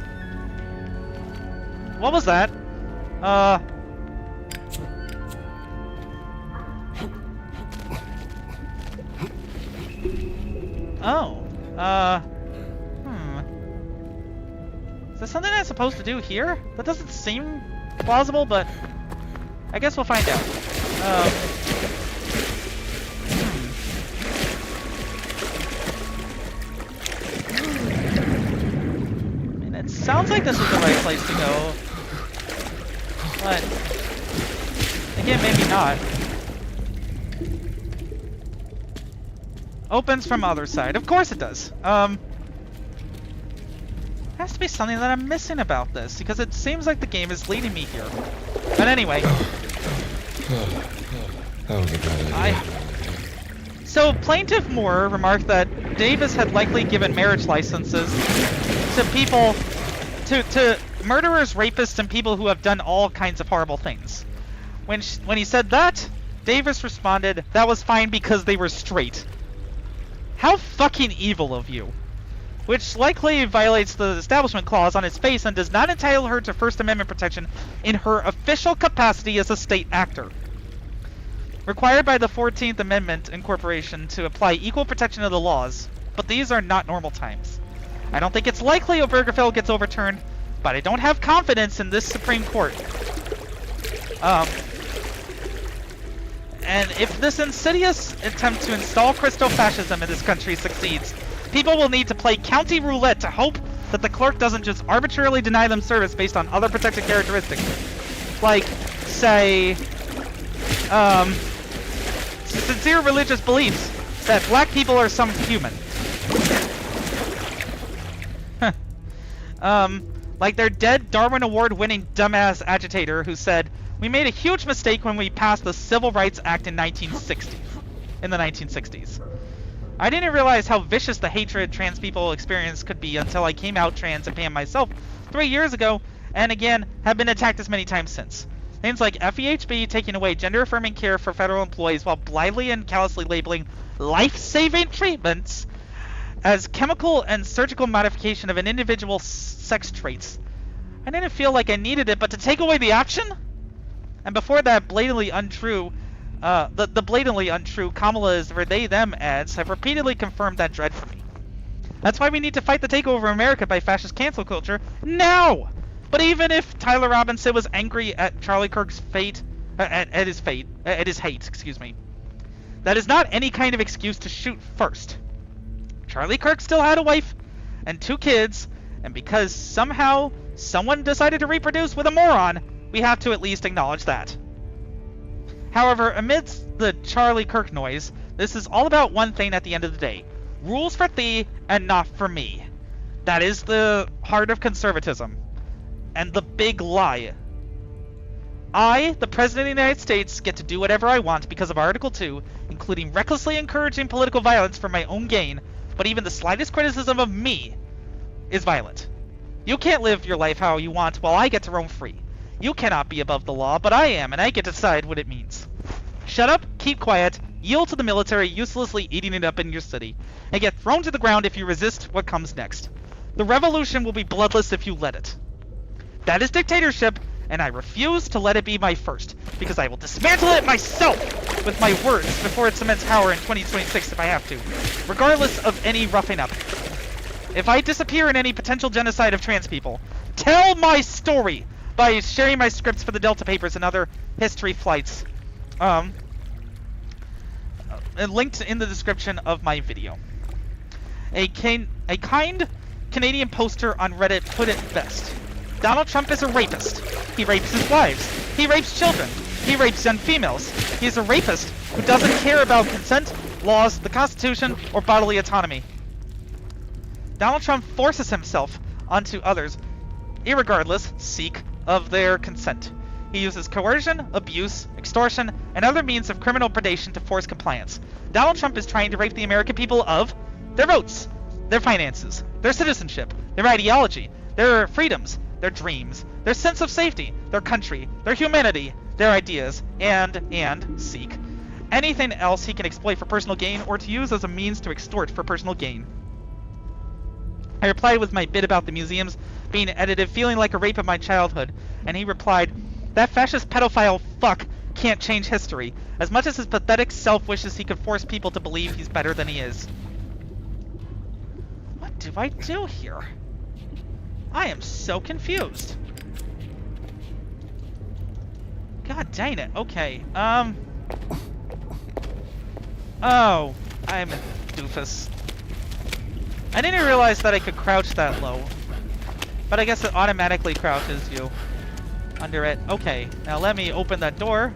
What was that? Oh. Is that something I'm supposed to do here? That doesn't seem plausible, but I guess we'll find out. I mean, it sounds like this is the right place to go. But again, maybe not. Opens from other side. Of course it does. Has to be something that I'm missing about this, because it seems like the game is leading me here. But anyway. So Plaintiff Moore remarked that Davis had likely given marriage licenses to people, to murderers, rapists, and people who have done all kinds of horrible things. When he said that, Davis responded, "That was fine because they were straight." How fucking evil of you. Which likely violates the Establishment Clause on its face and does not entitle her to First Amendment protection in her official capacity as a state actor. Required by the 14th Amendment Incorporation to apply equal protection of the laws, but these are not normal times. I don't think it's likely Obergefell gets overturned, but I don't have confidence in this Supreme Court. And if this insidious attempt to install Christo-fascism in this country succeeds, people will need to play county roulette to hope that the clerk doesn't just arbitrarily deny them service based on other protected characteristics. Like, say, sincere religious beliefs that black people are some human. Like their dead Darwin Award-winning dumbass agitator who said, "We made a huge mistake when we passed the Civil Rights Act in the 1960s. I didn't realize how vicious the hatred trans people experience could be until I came out trans and pan myself 3 years ago, and again, have been attacked as many times since. Things like FEHB taking away gender-affirming care for federal employees while blindly and callously labeling life-saving treatments as chemical and surgical modification of an individual's sex traits. I didn't feel like I needed it, but to take away the option?" And before that, blatantly untrue, the blatantly untrue Kamala's or they-them ads have repeatedly confirmed that dread for me. That's why we need to fight the takeover of America by fascist cancel culture now! But even if Tyler Robinson was angry at Charlie Kirk's fate, at his hate, excuse me, that is not any kind of excuse to shoot first. Charlie Kirk still had a wife and 2 kids, and because somehow someone decided to reproduce with a moron, we have to at least acknowledge that. However, amidst the Charlie Kirk noise, this is all about one thing at the end of the day. Rules for thee and not for me. That is the heart of conservatism. And the big lie. I, the President of the United States, get to do whatever I want because of Article 2, including recklessly encouraging political violence for my own gain, but even the slightest criticism of me is violent. You can't live your life how you want while I get to roam free. You cannot be above the law, but I am, and I get to decide what it means. Shut up, keep quiet, yield to the military uselessly eating it up in your city, and get thrown to the ground if you resist what comes next. The revolution will be bloodless if you let it. That is dictatorship, and I refuse to let it be my first, because I will dismantle it myself with my words before it cements power in 2026 if I have to, regardless of any roughing up. If I disappear in any potential genocide of trans people, tell my story by sharing my scripts for the Delta Papers and other history flights. Linked in the description of my video. A kind Canadian poster on Reddit put it best. Donald Trump is a rapist. He rapes his wives. He rapes children. He rapes young females. He is a rapist who doesn't care about consent, laws, the Constitution, or bodily autonomy. Donald Trump forces himself onto others, irregardless, of their consent. He uses coercion, abuse, extortion, and other means of criminal predation to force compliance. Donald Trump is trying to rape the American people of their votes, their finances, their citizenship, their ideology, their freedoms, their dreams, their sense of safety, their country, their humanity, their ideas, and anything else he can exploit for personal gain or to use as a means to extort for personal gain. I replied with my bit about the museums being edited, feeling like a rape of my childhood, and he replied, "That fascist pedophile fuck can't change history, as much as his pathetic self wishes he could force people to believe he's better than he is." What do I do here? I am so confused. God dang it. Okay. Oh, I'm a doofus. I didn't realize that I could crouch that low. But I guess it automatically crouches you under it. Okay, now let me open that door.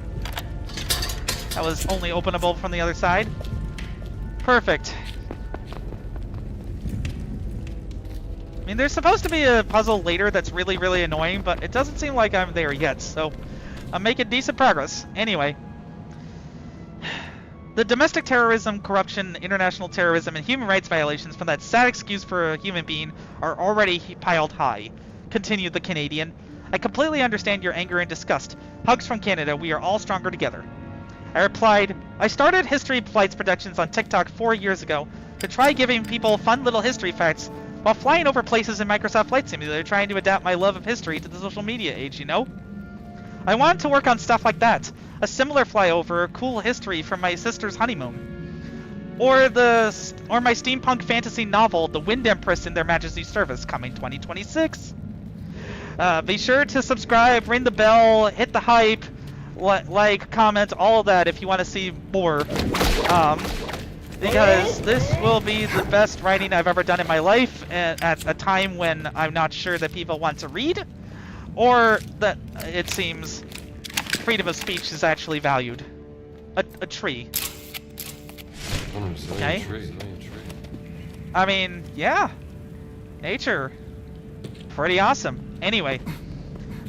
That was only openable from the other side. Perfect. I mean, there's supposed to be a puzzle later that's really, really annoying, but it doesn't seem like I'm there yet, so I'm making decent progress. Anyway. The domestic terrorism, corruption, international terrorism, and human rights violations from that sad excuse for a human being are already piled high, continued the Canadian. I completely understand your anger and disgust. Hugs from Canada, we are all stronger together. I replied, I started HistoryFlights Productions on TikTok 4 years ago to try giving people fun little history facts while flying over places in Microsoft Flight Simulator, trying to adapt my love of history to the social media age, you know? I wanted to work on stuff like that. A similar flyover, cool history from my sister's honeymoon. Or my steampunk fantasy novel, The Wind Empress in Their Majesty's Service, coming 2026. Be sure to subscribe, ring the bell, hit the hype, like, comment, all of that if you want to see more. Because this will be the best writing I've ever done in my life at a time when I'm not sure that people want to read, or that it seems freedom of speech is actually valued. A tree. Okay. I mean, yeah. Nature. Pretty awesome. Anyway.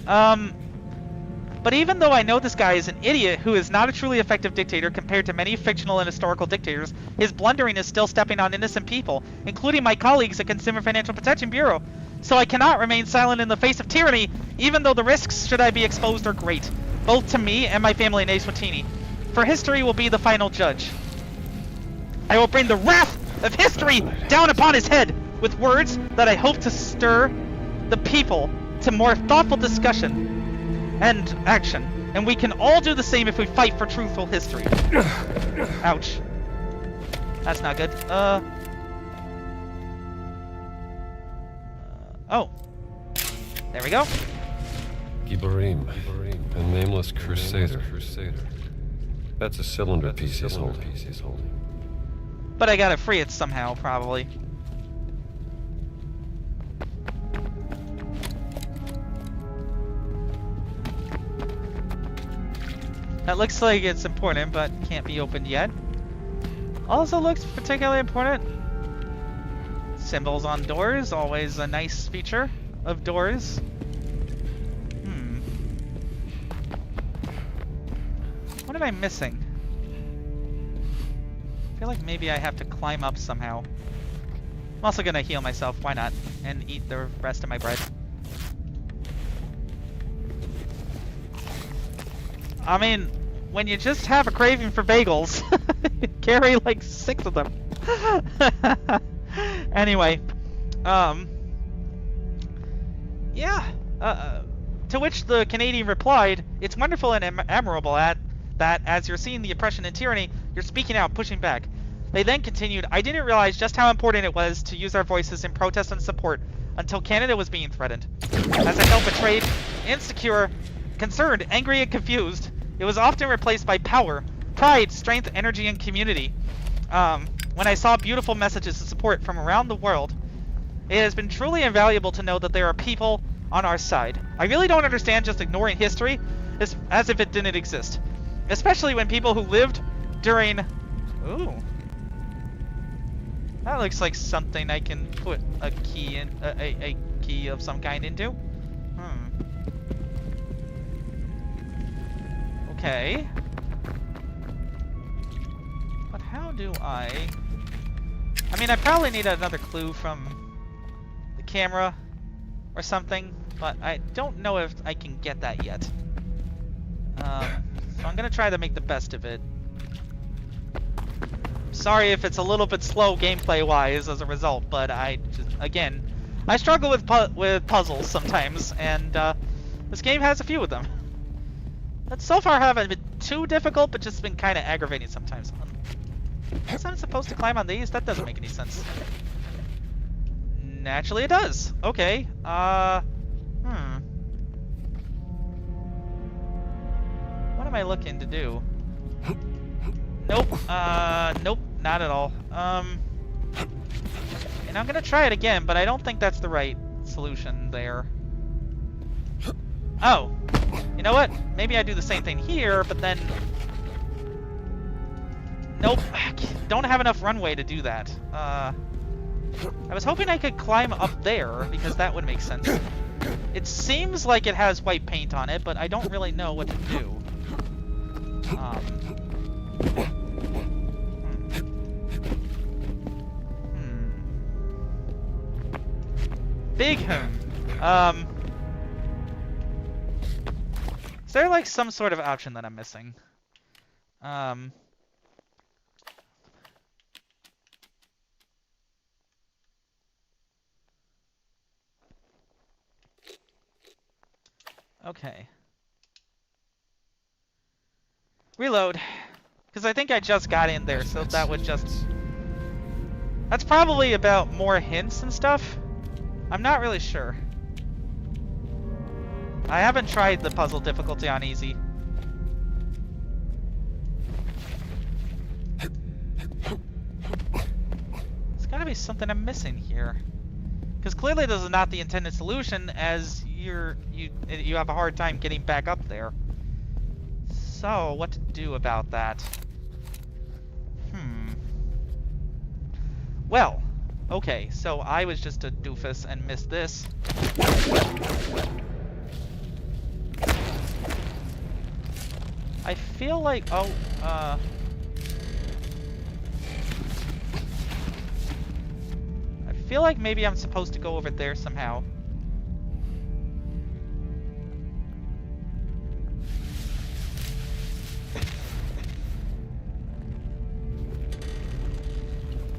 But even though I know this guy is an idiot who is not a truly effective dictator compared to many fictional and historical dictators, his blundering is still stepping on innocent people, including my colleagues at Consumer Financial Protection Bureau. So I cannot remain silent in the face of tyranny, even though the risks, should I be exposed, are great, both to me and my family in Eswatini. For history will be the final judge. I will bring the wrath of history down upon his head with words that I hope to stir the people to more thoughtful discussion and action, and we can all do the same if we fight for truthful history. Ouch. That's not good. Oh. There we go. Gibarim, a nameless crusader. That's a cylinder piece he's holding. But I gotta free it somehow, probably. That looks like it's important, but can't be opened yet. Also looks particularly important. Symbols on doors, always a nice feature of doors. What am I missing? I feel like maybe I have to climb up somehow. I'm also gonna heal myself, why not? And eat the rest of my bread. I mean, when you just have a craving for bagels, carry like 6 of them. Anyway, yeah. To which the Canadian replied, "It's wonderful and admirable that as you're seeing the oppression and tyranny, you're speaking out, pushing back." They then continued, "I didn't realize just how important it was to use our voices in protest and support until Canada was being threatened. As I felt betrayed, insecure, concerned, angry, and confused, it was often replaced by power, pride, strength, energy, and community. When I saw beautiful messages of support from around the world, it has been truly invaluable to know that there are people on our side. I really don't understand just ignoring history as if it didn't exist, especially when people who lived during..." Ooh. That looks like something I can put a key in, a key of some kind into. Okay. But how do I mean, I probably need another clue from the camera or something, but I don't know if I can get that yet. So I'm gonna try to make the best of it. Sorry if it's a little bit slow gameplay-wise as a result, but I struggle with puzzles sometimes, and this game has a few of them. But so far haven't been too difficult, but just been kind of aggravating sometimes. Guess I'm supposed to climb on these? That doesn't make any sense. Naturally it does. Okay. What am I looking to do? Nope. Nope, not at all. And I'm gonna try it again, but I don't think that's the right solution there. Oh. You know what? Maybe I do the same thing here, but then... Nope. Don't have enough runway to do that. I was hoping I could climb up there, because that would make sense. It seems like it has white paint on it, but I don't really know what to do. Big home. Is there like some sort of option that I'm missing? Okay. Reload. Because I think I just got in there, so that would just... That's probably about more hints and stuff. I'm not really sure. I haven't tried the puzzle difficulty on easy. There's gotta be something I'm missing here. Because clearly this is not the intended solution, as you have a hard time getting back up there. So, what to do about that? Well, okay, so I was just a doofus and missed this. I feel like, I feel like maybe I'm supposed to go over there somehow.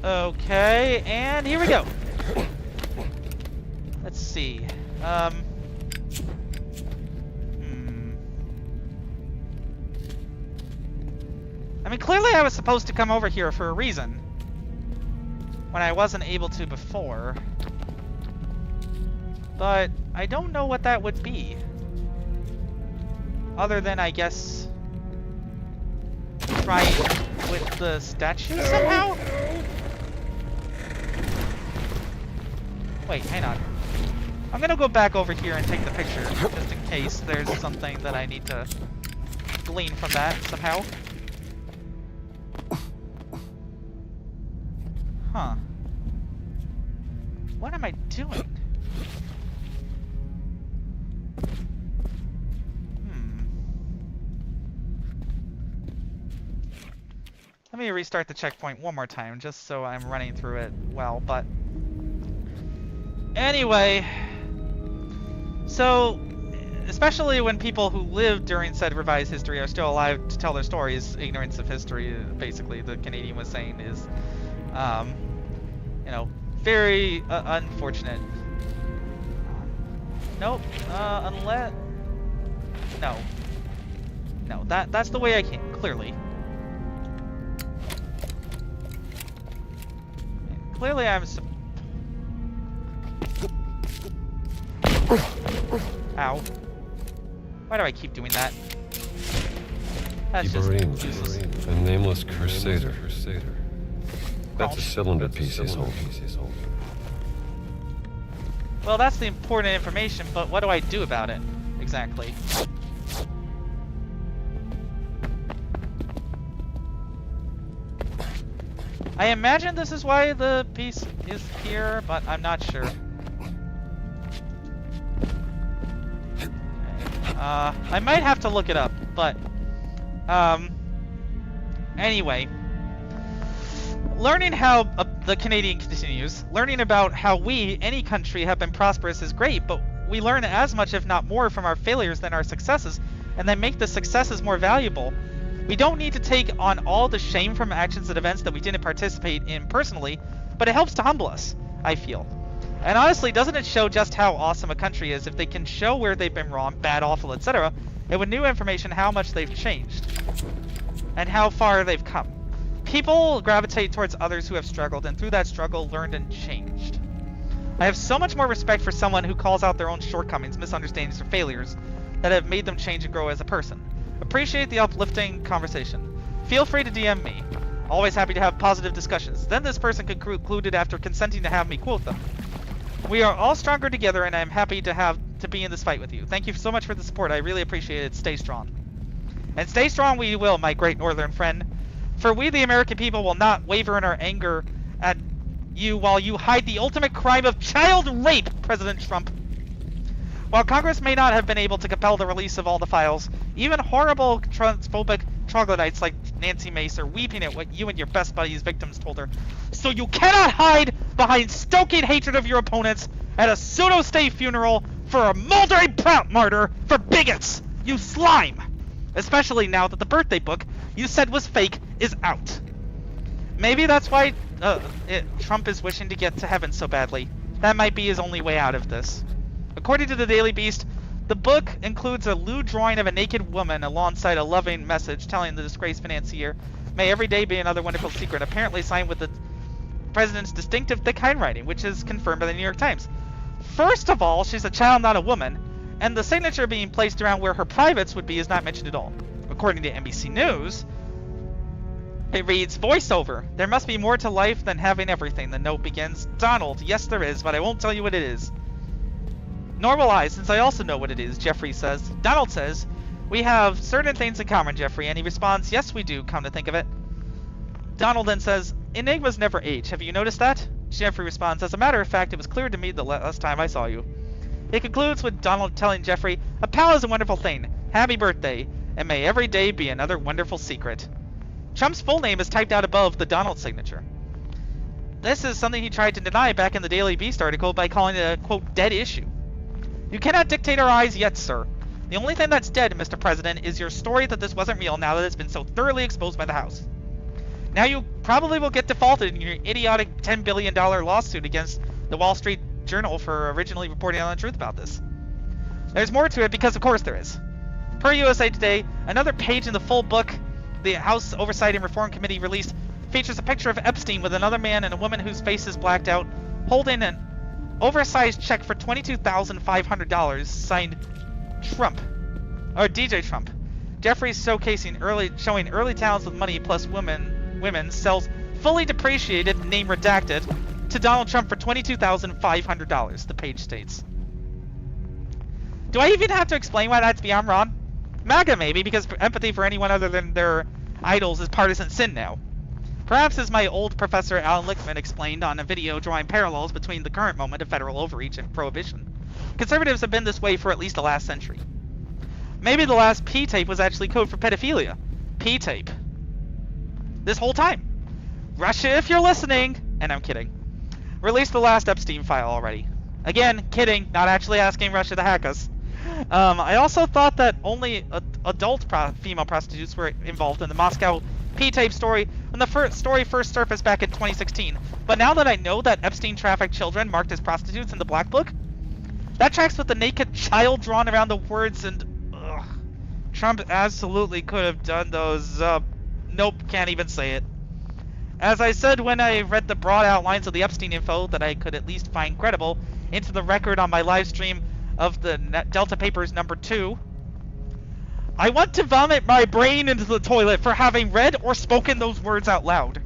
Okay, and here we go. Let's see. I mean, clearly I was supposed to come over here for a reason, when I wasn't able to before. But I don't know what that would be. Other than, I guess, trying with the statue somehow? Wait, hang on. I'm gonna go back over here and take the picture, just in case there's something that I need to glean from that somehow. Huh. What am I doing? Let me restart the checkpoint one more time, just so I'm running through it well, but Anyway, so especially when people who lived during said revised history are still alive to tell their stories, ignorance of history, basically, the Canadian was saying, is, you know, very unfortunate. Nope. Unless... No. No, that's the way I can, clearly. And clearly I'm... Ow. Why do I keep doing that? That's just useless. A nameless crusader. That's a cylinder piece he's holding. Well, that's the important information, but what do I do about it? Exactly. I imagine this is why the piece is here, but I'm not sure. I might have to look it up, but anyway, learning how the Canadian continues, learning about how we, any country, have been prosperous is great, but we learn as much, if not more, from our failures than our successes, and then make the successes more valuable. We don't need to take on all the shame from actions and events that we didn't participate in personally, but it helps to humble us, I feel. And honestly, doesn't it show just how awesome a country is if they can show where they've been wrong, bad, awful, etc., and with new information how much they've changed, and how far they've come. People gravitate towards others who have struggled, and through that struggle, learned and changed. I have so much more respect for someone who calls out their own shortcomings, misunderstandings, or failures that have made them change and grow as a person. Appreciate the uplifting conversation. Feel free to DM me. Always happy to have positive discussions. Then this person concluded after consenting to have me quote them. We are all stronger together, and I am happy to be in this fight with you. Thank you so much for the support. I really appreciate it. Stay strong. And stay strong we will, my great northern friend. For we, the American people, will not waver in our anger at you while you hide the ultimate crime of child rape, President Trump. While Congress may not have been able to compel the release of all the files, even horrible transphobic troglodytes like Nancy Mace are weeping at what you and your best buddies' victims told her. So you cannot hide behind stoking hatred of your opponents at a pseudo-state funeral for a moldering martyr for bigots, you slime! Especially now that the birthday book you said was fake is out. Maybe that's why Trump is wishing to get to heaven so badly. That might be his only way out of this. According to the Daily Beast, the book includes a lewd drawing of a naked woman alongside a loving message telling the disgraced financier, "May every day be another wonderful secret," apparently signed with the president's distinctive thick handwriting, which is confirmed by the New York Times. First of all, she's a child, not a woman, and the signature being placed around where her privates would be is not mentioned at all. According to NBC News, it reads, voiceover. There must be more to life than having everything. The note begins, Donald, yes there is, but I won't tell you what it is. Normalize, since I also know what it is, Jeffrey says. Donald says, we have certain things in common, Jeffrey, and he responds, yes we do, come to think of it. Donald then says, enigmas never age, have you noticed that? Jeffrey responds, as a matter of fact, it was clear to me the last time I saw you. It concludes with Donald telling Jeffrey, a pal is a wonderful thing, happy birthday, and may every day be another wonderful secret. Trump's full name is typed out above the Donald signature. This is something he tried to deny back in the Daily Beast article by calling it a, quote, dead issue. You cannot dictate our eyes yet, sir. The only thing that's dead, Mr. President, is your story that this wasn't real now that it's been so thoroughly exposed by the House. Now you probably will get defaulted in your idiotic $10 billion lawsuit against the Wall Street Journal for originally reporting on the truth about this. There's more to it because of course there is. Per USA Today, another page in the full book the House Oversight and Reform Committee released features a picture of Epstein with another man and a woman whose face is blacked out, holding an oversized check for $22,500 signed Trump, or DJ Trump. Jeffrey's showing early talents with money plus women sells fully depreciated, name redacted, to Donald Trump for $22,500, the page states. Do I even have to explain why that's beyond wrong? MAGA maybe, because empathy for anyone other than their idols is partisan sin now. Perhaps as my old professor Alan Lichtman explained on a video drawing parallels between the current moment of federal overreach and prohibition. Conservatives have been this way for at least the last century. Maybe the last P-tape was actually code for pedophilia. P-tape. This whole time. Russia, if you're listening, and I'm kidding, released the last Epstein file already. Again, kidding, not actually asking Russia to hack us. I also thought that only adult female prostitutes were involved in the Moscow P-tape story when the story first surfaced back in 2016. But now that I know that Epstein trafficked children marked as prostitutes in the Black Book, that tracks with the naked child drawn around the words, and Trump absolutely could have done those. Nope, can't even say it. As I said when I read the broad outlines of the Epstein info that I could at least find credible into the record on my live stream of the Delta Papers #2, I want to vomit my brain into the toilet for having read or spoken those words out loud.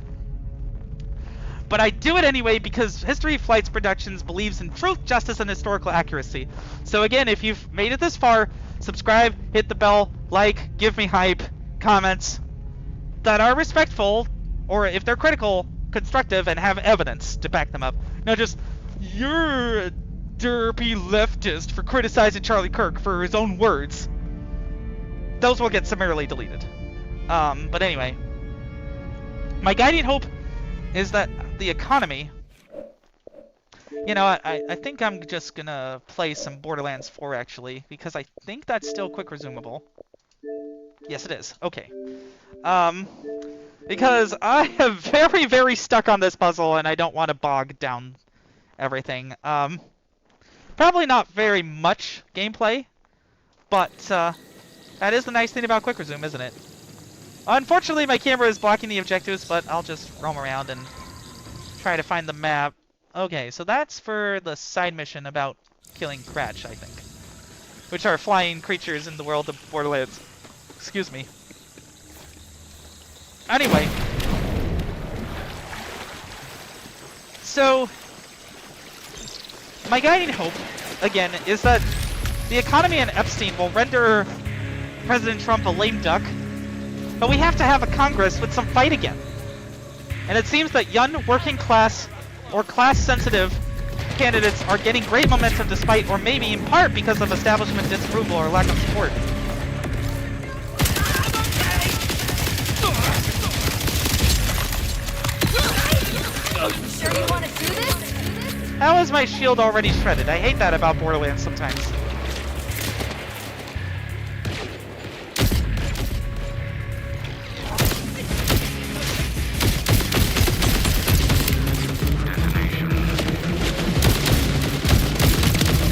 But I do it anyway because HistoryFlights Productions believes in truth, justice, and historical accuracy. So again, if you've made it this far, subscribe, hit the bell, like, give me hype, comments that are respectful, or if they're critical, constructive, and have evidence to back them up. Not just, you're a derpy leftist for criticizing Charlie Kirk for his own words. Those will get summarily deleted. But anyway, my guiding hope is that the economy... You know, I think I'm just gonna play some Borderlands 4 actually, because I think that's still quick resumable. Yes, it is. Okay. Because I am very, very stuck on this puzzle and I don't want to bog down everything. Probably not very much gameplay, but that is the nice thing about quick resume, isn't it? Unfortunately, my camera is blocking the objectives, but I'll just roam around and try to find the map. Okay, so that's for the side mission about killing Cratch, I think. Which are flying creatures in the world of Borderlands. Excuse me. Anyway. So, my guiding hope, again, is that the economy and Epstein will render President Trump a lame duck, but we have to have a Congress with some fight again. And it seems that young, working class, or class-sensitive candidates are getting great momentum despite, or maybe in part because of establishment disapproval or lack of support. Sure you want to do this? How is my shield already shredded? I hate that about Borderlands sometimes.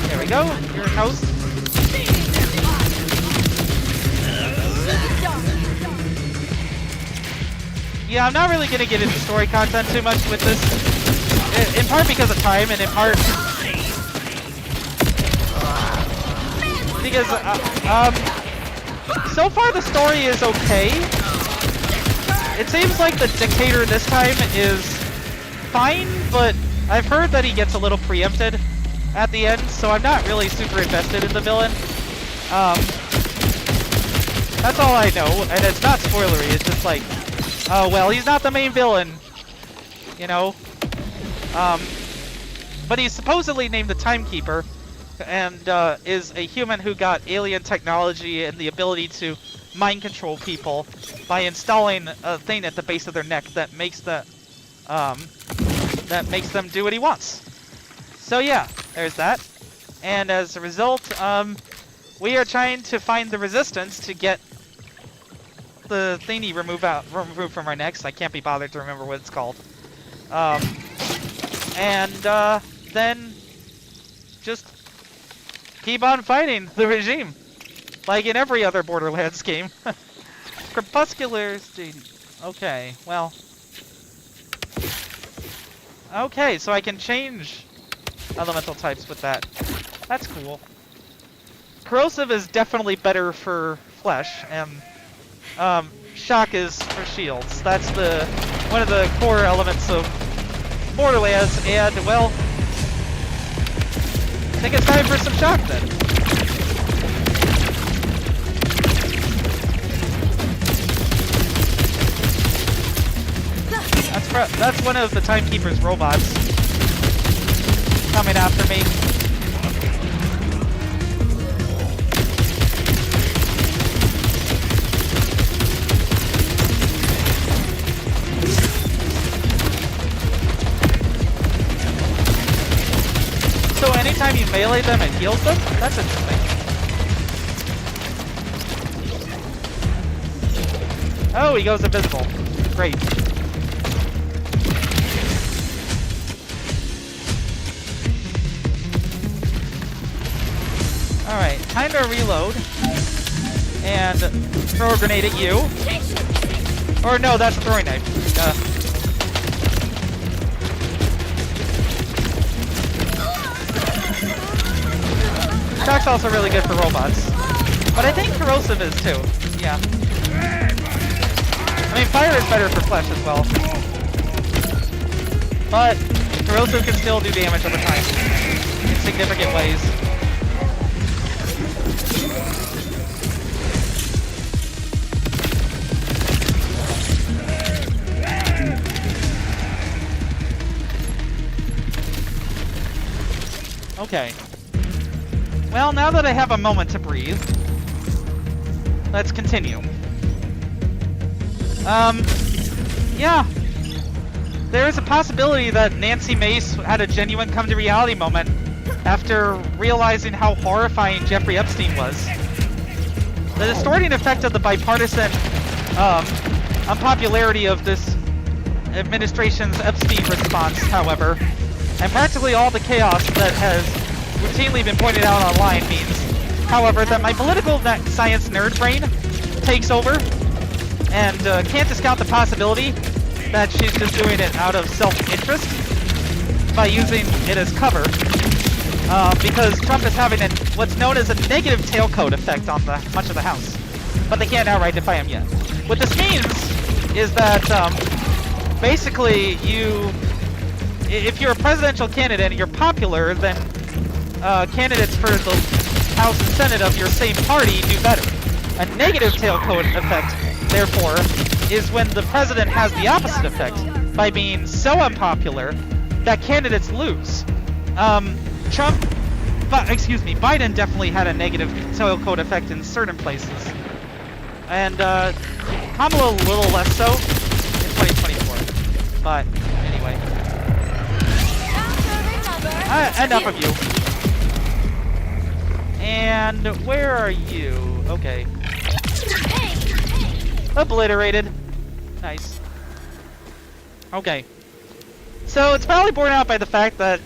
There we go. Your house. Yeah, I'm not really going to get into story content too much with this. In part because of time, and in part because so far the story is okay. It seems like the dictator this time is fine, but I've heard that he gets a little preempted at the end, so I'm not really super invested in the villain. That's all I know, and it's not spoilery, it's just like, oh well, he's not the main villain, you know? But he's supposedly named the Timekeeper, and is a human who got alien technology and the ability to mind control people by installing a thing at the base of their neck that makes them do what he wants. So yeah, there's that. And as a result, we are trying to find the resistance to get the thingy removed from our necks. I can't be bothered to remember what it's called. And then just keep on fighting the regime, like in every other Borderlands game. Crepuscular Stadium. Okay, well. Okay, so I can change elemental types with that. That's cool. Corrosive is definitely better for flesh, and shock is for shields. That's one of the core elements of Borderlands, and well, I think it's time for some shock then. That's one of the Timekeeper's robots coming after me. melee them and heals them? That's interesting. Oh, he goes invisible. Great. Alright, time to reload. And throw a grenade at you. Or no, that's a throwing knife. Shock's also really good for robots. But I think corrosive is too. Yeah. I mean, fire is better for flesh as well. But corrosive can still do damage over time in significant ways. Okay. Well, now that I have a moment to breathe, let's continue. Yeah. There is a possibility that Nancy Mace had a genuine come-to-reality moment after realizing how horrifying Jeffrey Epstein was. The distorting effect of the bipartisan unpopularity of this administration's Epstein response, however, and practically all the chaos that has routinely been pointed out online means, however, that my political science nerd brain takes over and can't discount the possibility that she's just doing it out of self-interest by using it as cover, because Trump is having what's known as a negative tailcoat effect on much of the House, but they can't outright defy him yet. What this means is that basically if you're a presidential candidate and you're popular, then candidates for the House and Senate of your same party do better. A negative tailcoat effect, therefore, is when the president has the opposite effect by being so unpopular that candidates lose. Biden definitely had a negative tailcoat effect in certain places, and Kamala a little less so in 2024. But anyway, enough of you. And where are you? Okay. Obliterated. Nice. Okay. So it's probably borne out by the fact that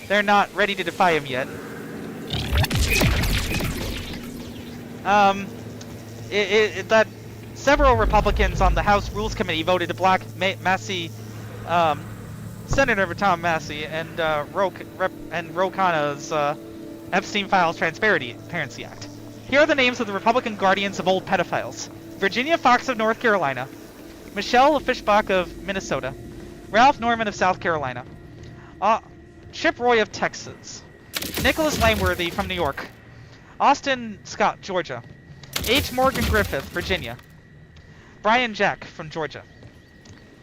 they're not ready to defy him yet. That several Republicans on the House Rules Committee voted to block Massey, Senator Tom Massey, and Ro Khanna's Epstein Files Transparency Act. Here are the names of the Republican guardians of old pedophiles: Virginia Fox of North Carolina, Michelle Fishbach of Minnesota, Ralph Norman of South Carolina, Chip Roy of Texas, Nicholas Langworthy from New York, Austin Scott, Georgia, H. Morgan Griffith, Virginia, Brian Jack from Georgia.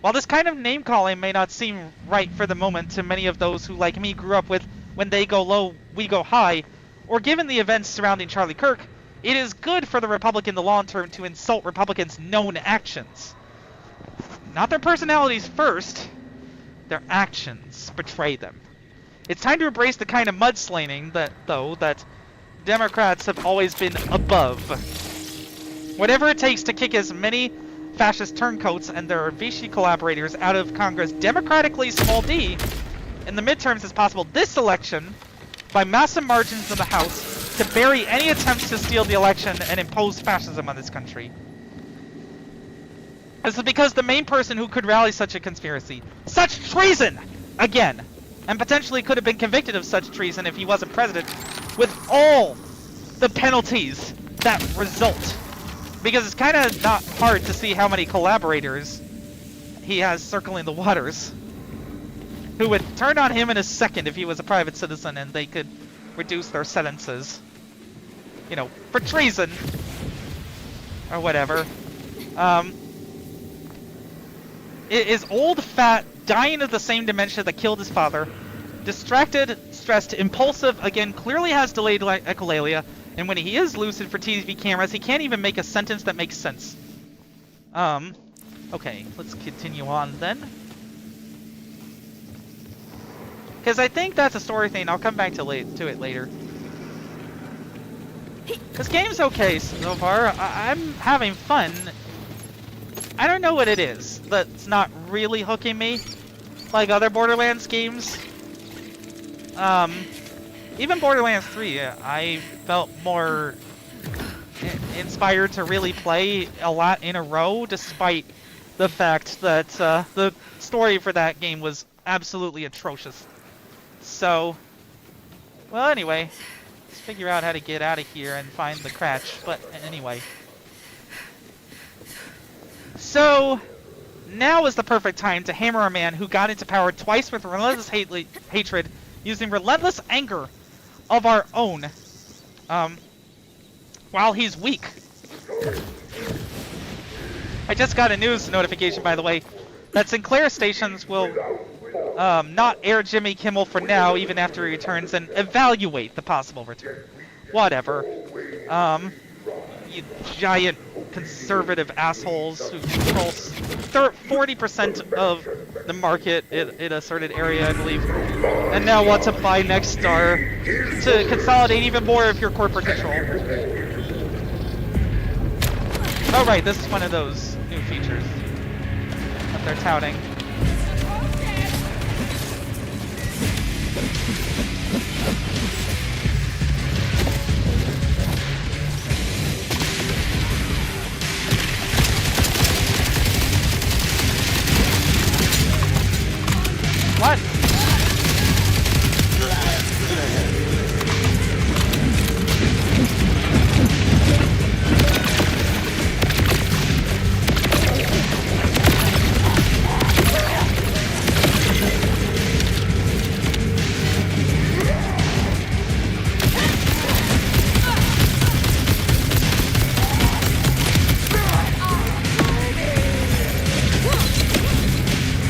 While this kind of name-calling may not seem right for the moment to many of those who, like me, grew up with "when they go low, we go high," or given the events surrounding Charlie Kirk, it is good for the Republic in the long term to insult Republicans' known actions. Not their personalities first, their actions betray them. It's time to embrace the kind of mudslinging that Democrats have always been above. Whatever it takes to kick as many fascist turncoats and their Vichy collaborators out of Congress democratically small d in the midterms as possible this election by massive margins in the House to bury any attempts to steal the election and impose fascism on this country. This is because the main person who could rally such a conspiracy, such treason, again, and potentially could have been convicted of such treason if he wasn't president, with all the penalties that result. Because it's kind of not hard to see how many collaborators he has circling the waters who would turn on him in a second if he was a private citizen and they could reduce their sentences, you know, for treason or whatever. It is old, fat, dying of the same dementia that killed his father, distracted, stressed, impulsive, again, clearly has delayed echolalia, and when he is lucid for TV cameras, he can't even make a sentence that makes sense. Okay, let's continue on then. Because I think that's a story thing. I'll come back to it later. This game's okay so far. I'm having fun. I don't know what it is that's not really hooking me like other Borderlands games. Even Borderlands 3, I felt more inspired to really play a lot in a row, despite the fact that the story for that game was absolutely atrocious. So, well, anyway, let's figure out how to get out of here and find the cratch. But anyway. So, now is the perfect time to hammer a man who got into power twice with relentless hatred, using relentless anger of our own, while he's weak. I just got a news notification, by the way, that Sinclair stations will not air Jimmy Kimmel for now, even after he returns, and evaluate the possible return. Whatever. You giant conservative assholes who control 40% of the market in a certain area, I believe, and now want to buy Nextstar to consolidate even more of your corporate control. Oh right, this is one of those new features that they're touting. What?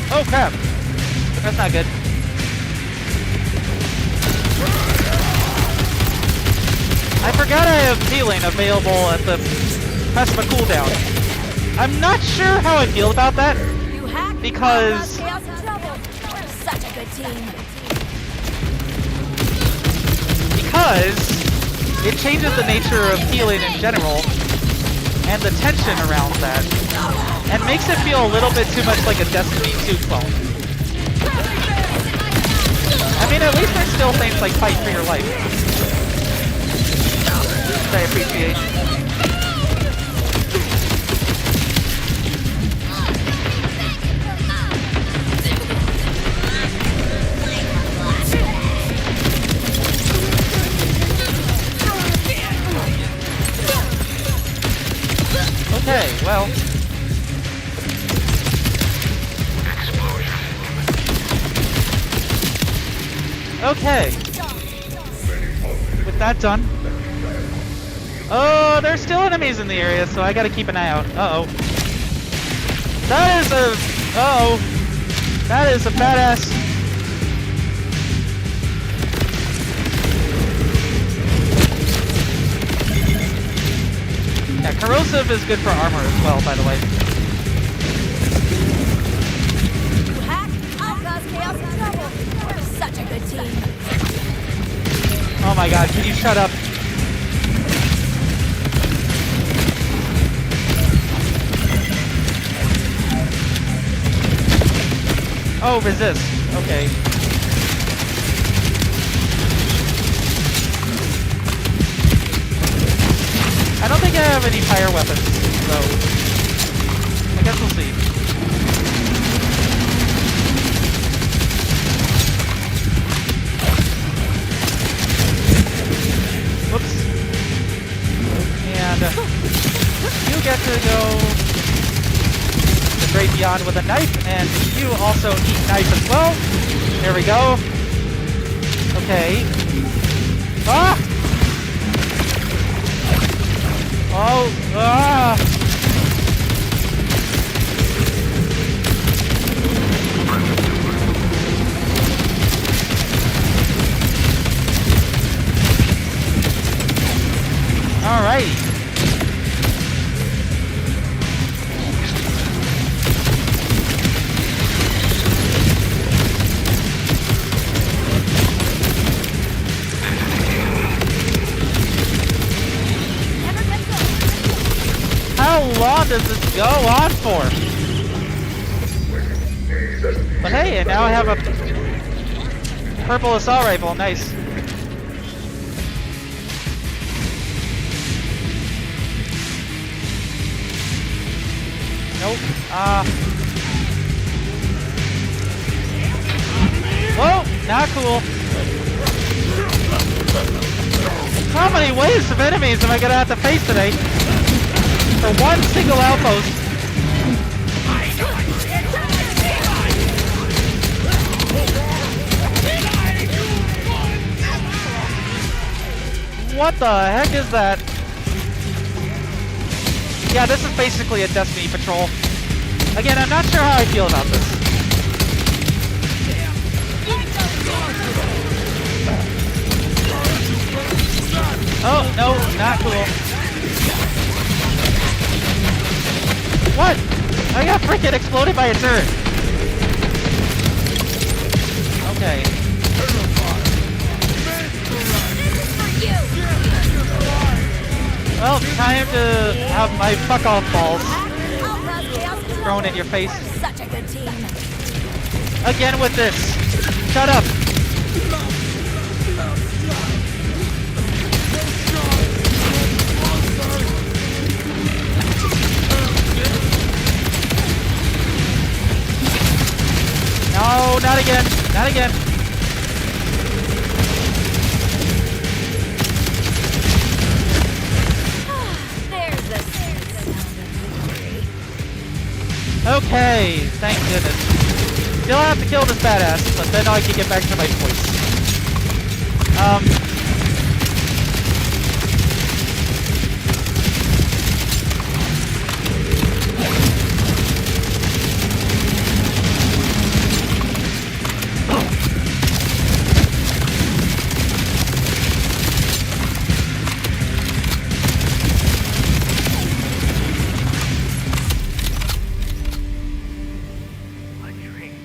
Oh crap! That's not good. I forgot I have healing available at the plasma cooldown. I'm not sure how I feel about that, because Such a good team. it changes the nature of healing in general and the tension around that, and makes it feel a little bit too much like a Destiny 2 clone. I mean, at least there's still things like fight for your life, which I appreciate. Okay, well. Okay. With that done. Oh, there's still enemies in the area, so I gotta keep an eye out. Uh-oh. That is a... Uh-oh. That is a badass... Yeah, corrosive is good for armor as well, by the way. You hack, I'll cause chaos and trouble. We're such a good team. Oh my god, can you shut up? Oh, resist. Okay. I don't think I have any fire weapons, so I guess we'll see. Whoops. And you get to go the great beyond with a knife, and you also eat knife as well. There we go. Okay. Ah! Oh, ah! All right. How long does this go on for? But hey, and now I have a purple assault rifle. Nice. Nope. Whoa! Not cool. How many waves of enemies am I gonna have to face today? For one single outpost. What the heck is that? Yeah, this is basically a Destiny patrol. Again, I'm not sure how I feel about this. Oh, no, not cool. What? I got freaking exploded by a turret. Okay. Well, time to have my fuck off balls thrown in your face. Such a good team. Again with this. Shut up. No, not again. Not again. Okay, thank goodness. Still have to kill this badass, but then I can get back to my voice.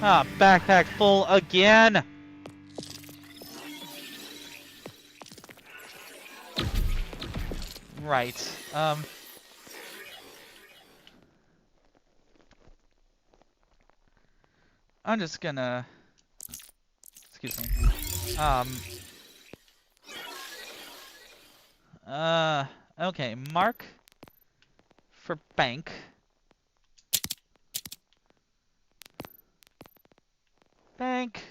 Ah, backpack full again. Right. I'm just gonna. Excuse me. Okay. Mark for bank. Bank.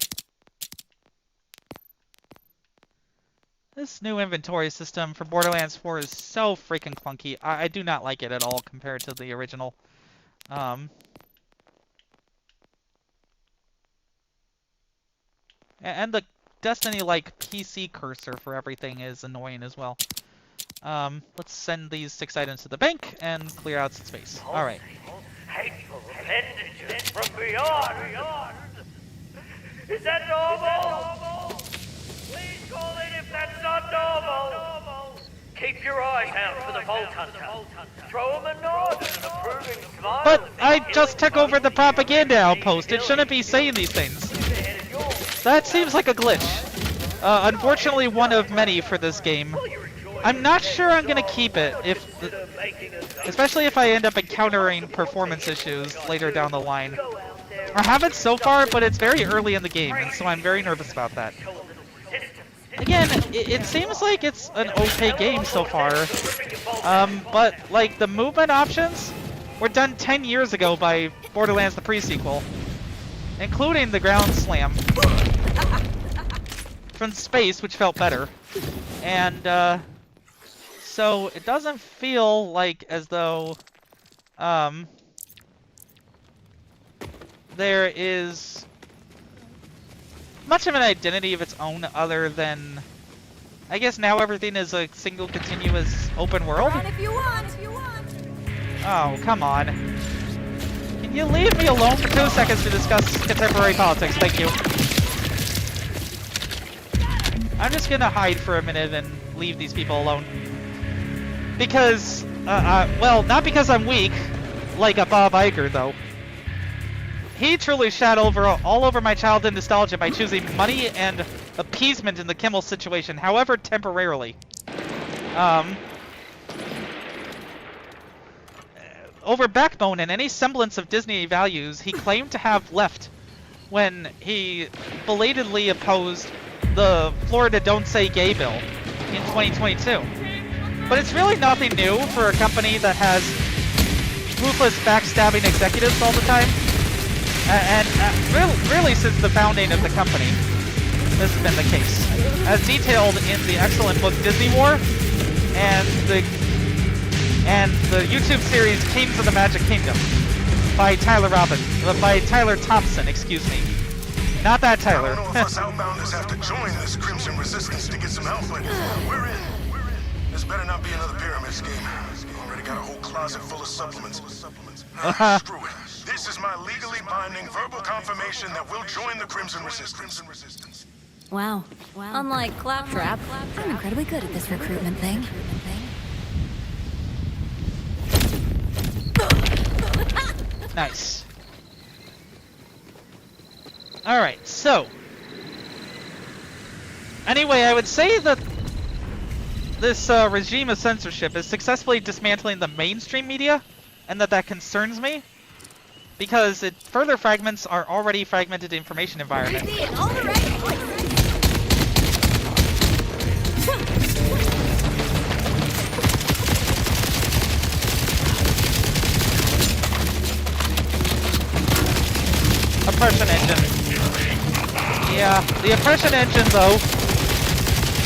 This new inventory system for Borderlands 4 is so freaking clunky. I do not like it at all compared to the original. And the Destiny-like PC cursor for everything is annoying as well. Let's send these 6 items to the bank and clear out some space. Alright. Hateful appendages from beyond. Is that normal? Please call in if that's not normal. Keep your eyes out for the Vault Hunter. Throw him a nod and an approving smile. But I just took over the propaganda outpost. It shouldn't be saying these things. That seems like a glitch. Unfortunately, one of many for this game. I'm not sure I'm gonna keep it, especially if I end up encountering performance issues later down the line. I haven't so far, but it's very early in the game, and so I'm very nervous about that. Again, it seems like it's an okay game so far, but like the movement options were done 10 years ago by Borderlands the pre-sequel, including the ground slam from space, which felt better, and so it doesn't feel like as though there is much of an identity of its own other than, I guess now everything is a single continuous open world. Run if you want. Oh, come on. Can you leave me alone for 2 seconds to discuss contemporary politics? Thank you. I'm just gonna hide for a minute and leave these people alone. Because, well, not because I'm weak, like a bobiger though. He truly shat all over my childhood nostalgia by choosing money and appeasement in the Kimmel situation, however temporarily. over backbone and any semblance of Disney values he claimed to have left when he belatedly opposed the Florida Don't Say Gay bill in 2022. But it's really nothing new for a company that has ruthless backstabbing executives all the time. And really since the founding of the company, this has been the case. As detailed in the excellent book Disney War and the YouTube series Kings of the Magic Kingdom by Tyler Thompson, excuse me. Not that Tyler. I don't know if us outbounders have to join this Crimson Resistance to get some help, but we're in. This better not be another pyramid scheme. Already got a whole closet full of supplements. Screw it. This is my legally binding verbal confirmation that we'll join the Crimson Resistance. Wow. Unlike Claptrap, I'm incredibly good at this recruitment thing. Nice. Alright, so. Anyway, I would say that this regime of censorship is successfully dismantling the mainstream media, and that concerns me, because it further fragments our already fragmented information environment. Oppression engine. Yeah, the oppression engine, though,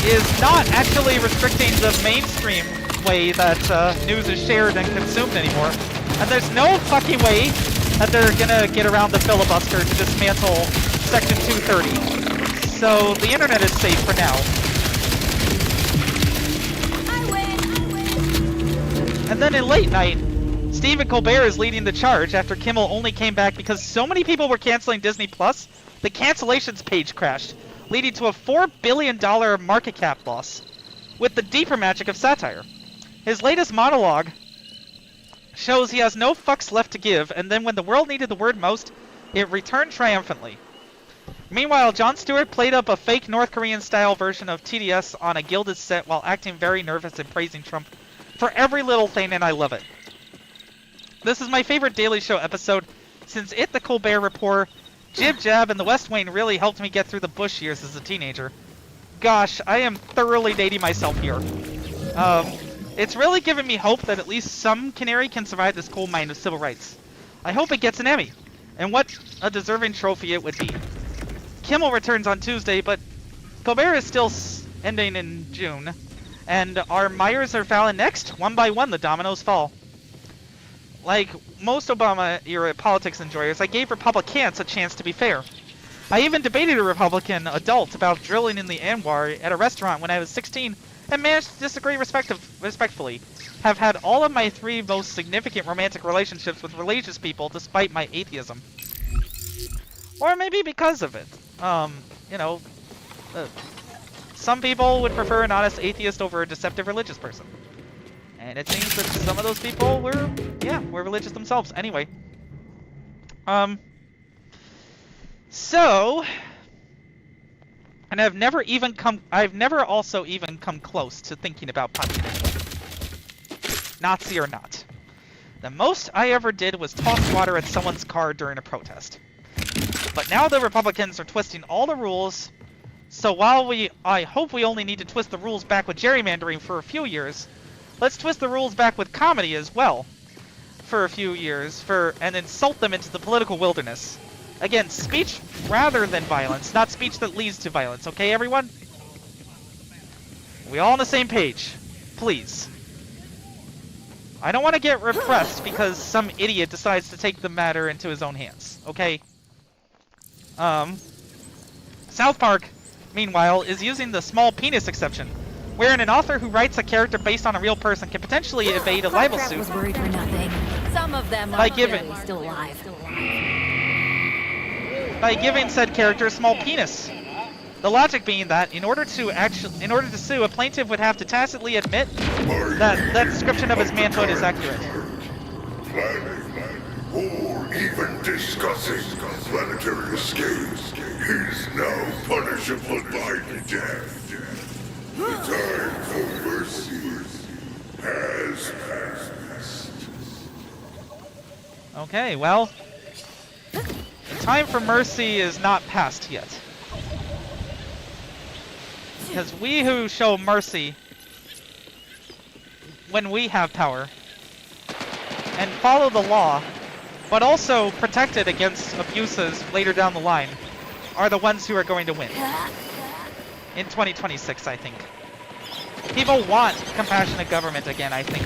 is not actually restricting the mainstream way that news is shared and consumed anymore. And there's no fucking way that they're gonna get around the filibuster to dismantle Section 230. So the internet is safe for now. I win. And then in late night, Stephen Colbert is leading the charge after Kimmel only came back because so many people were canceling Disney Plus, the cancellations page crashed, leading to a $4 billion market cap loss, with the deeper magic of satire. His latest monologue shows he has no fucks left to give, and then when the world needed the word most, it returned triumphantly. Meanwhile, Jon Stewart played up a fake North Korean-style version of TDS on a gilded set while acting very nervous and praising Trump for every little thing, and I love it. This is my favorite Daily Show episode, since it, the Colbert Report, Jib Jab, and the West Wing really helped me get through the Bush years as a teenager. Gosh, I am thoroughly dating myself here. It's really given me hope that at least some canary can survive this coal mine of civil rights. I hope it gets an Emmy, and what a deserving trophy it would be. Kimmel returns on Tuesday, but Colbert is still ending in June, and our Myers are Fallon next. One by one, the dominoes fall. Like most Obama-era politics enjoyers, I gave Republicans a chance to be fair. I even debated a Republican adult about drilling in the Anwar at a restaurant when I was 16 and managed to disagree respectfully. Have had all of my 3 most significant romantic relationships with religious people despite my atheism. Or maybe because of it. Some people would prefer an honest atheist over a deceptive religious person. And it seems that some of those people were religious themselves. Anyway. So, and I've never also even come close to thinking about population. Nazi or not. The most I ever did was toss water at someone's car during a protest. But now the Republicans are twisting all the rules, so while I hope we only need to twist the rules back with gerrymandering for a few years, let's twist the rules back with comedy as well for a few years and insult them into the political wilderness. Again, speech rather than violence, not speech that leads to violence, okay everyone? We all on the same page. Please. I don't want to get repressed because some idiot decides to take the matter into his own hands, okay? South Park, meanwhile, is using the small penis exception, wherein an author who writes a character based on a real person can potentially evade a libel suit. Was worried for nothing. Some of them are still alive. By giving said character a small penis. The logic being that in order to sue, a plaintiff would have to tacitly admit that that description of his manhood is accurate. Planning or even discussing planetary escapes is now punishable by death. The time for mercy has passed. Okay, well, the time for mercy is not past yet. Because we who show mercy when we have power and follow the law, but also protect it against abuses later down the line, are the ones who are going to win. In 2026, I think. People want compassionate government again, I think.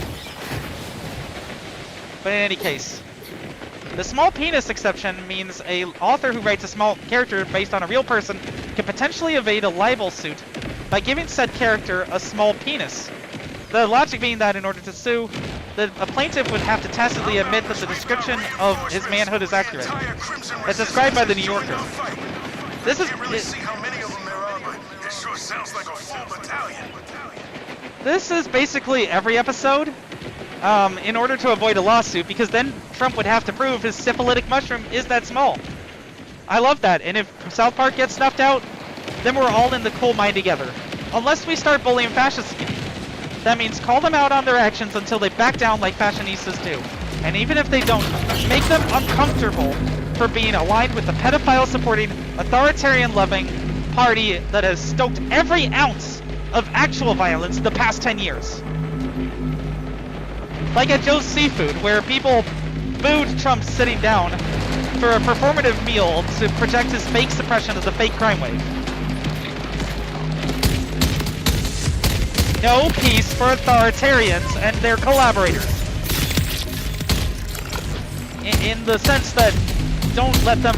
But in any case, the small penis exception means a author who writes a small character based on a real person can potentially evade a libel suit by giving said character a small penis. The logic being that in order to sue, a plaintiff would have to tacitly admit that the description of his manhood is accurate, as described by the New Yorker. This is... This is basically every episode, in order to avoid a lawsuit, because then Trump would have to prove his syphilitic mushroom is that small. I love that, and if South Park gets snuffed out, then we're all in the coal mine together. Unless we start bullying fascists again. That means call them out on their actions until they back down like fashionistas do. And even if they don't, make them uncomfortable for being aligned with the pedophile-supporting, authoritarian-loving party that has stoked every ounce of actual violence the past 10 years. Like at Joe's Seafood, where people booed Trump sitting down for a performative meal to project his fake suppression of the fake crime wave. No peace for authoritarians and their collaborators. In the sense that don't let them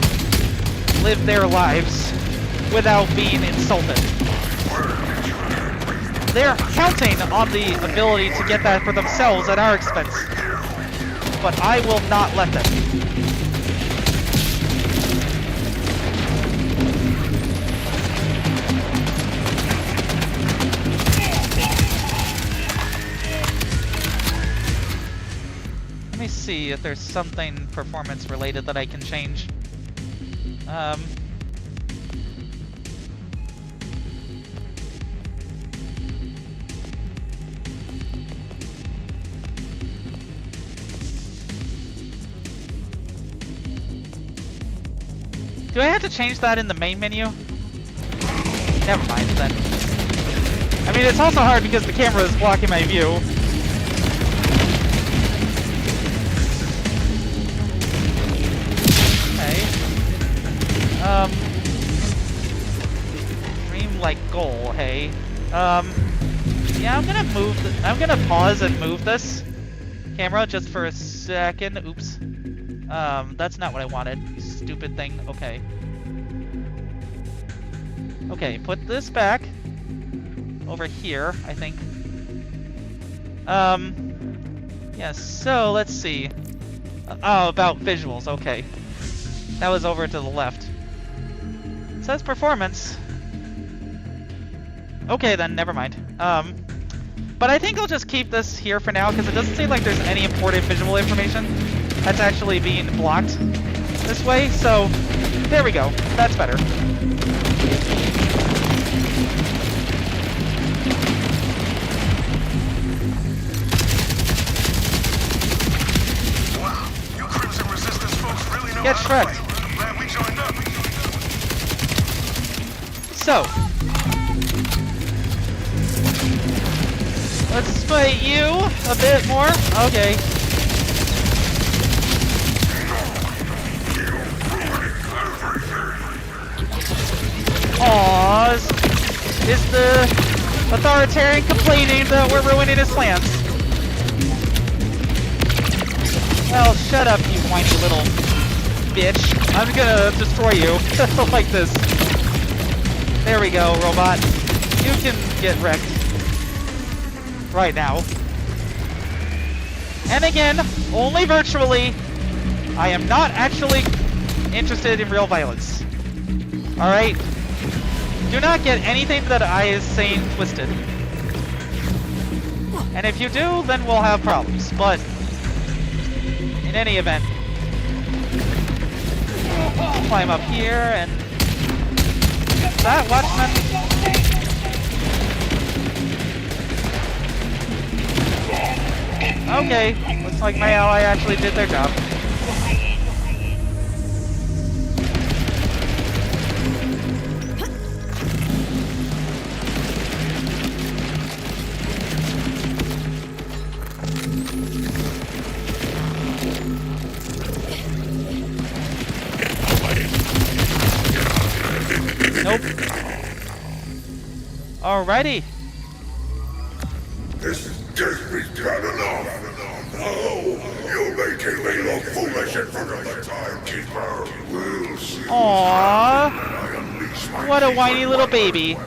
live their lives without being insulted. They're counting on the ability to get that for themselves at our expense. But I will not let them. Let me see if there's something performance related that I can change. Do I have to change that in the main menu? Never mind then. I mean, it's also hard because the camera is blocking my view. Okay. Dream like goal, hey. Yeah, I'm gonna pause and move this camera just for a second. Oops. That's not what I wanted. Stupid thing. Okay. Okay, put this back over here, I think. Yeah, so let's see. Oh, about visuals, okay. That was over to the left. It says performance. Okay then, never mind. But I think I'll just keep this here for now because it doesn't seem like there's any important visual information that's actually being blocked this way, so there we go. That's better. Wow, you Crimson Resistance folks really know Get how to shreked. fight. I'm glad we joined up. So, let's fight you a bit more. Okay. Aww, is the authoritarian complaining that we're ruining his plans? Well, shut up, you whiny little bitch. I'm gonna destroy you like this. There we go, robot. You can get wrecked. Right now. And again, only virtually. I am not actually interested in real violence. Alright? Do not get anything that I is saying twisted. And if you do, then we'll have problems. But in any event, climb up here and that watchman. Okay, looks like my ally actually did their job. Alrighty. This gives me kind enough. Oh, you're making me look foolish in front of the timekeeper. We'll see. Aww. What a whiny little baby.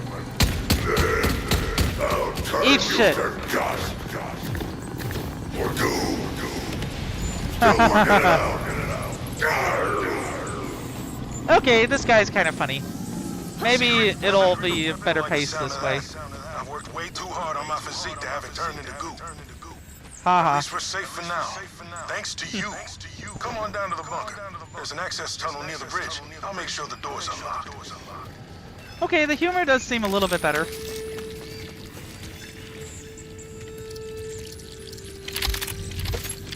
Eat shit. Okay, this guy's kind of funny. Maybe it'll be a better pace this way. I've worked way too hard on my physique to have it turned into goo. Haha. At least we're safe for now. Thanks to you. Come on down to the bunker. There's an access tunnel near the bridge. I'll make sure the door's unlocked. Okay, the humor does seem a little bit better.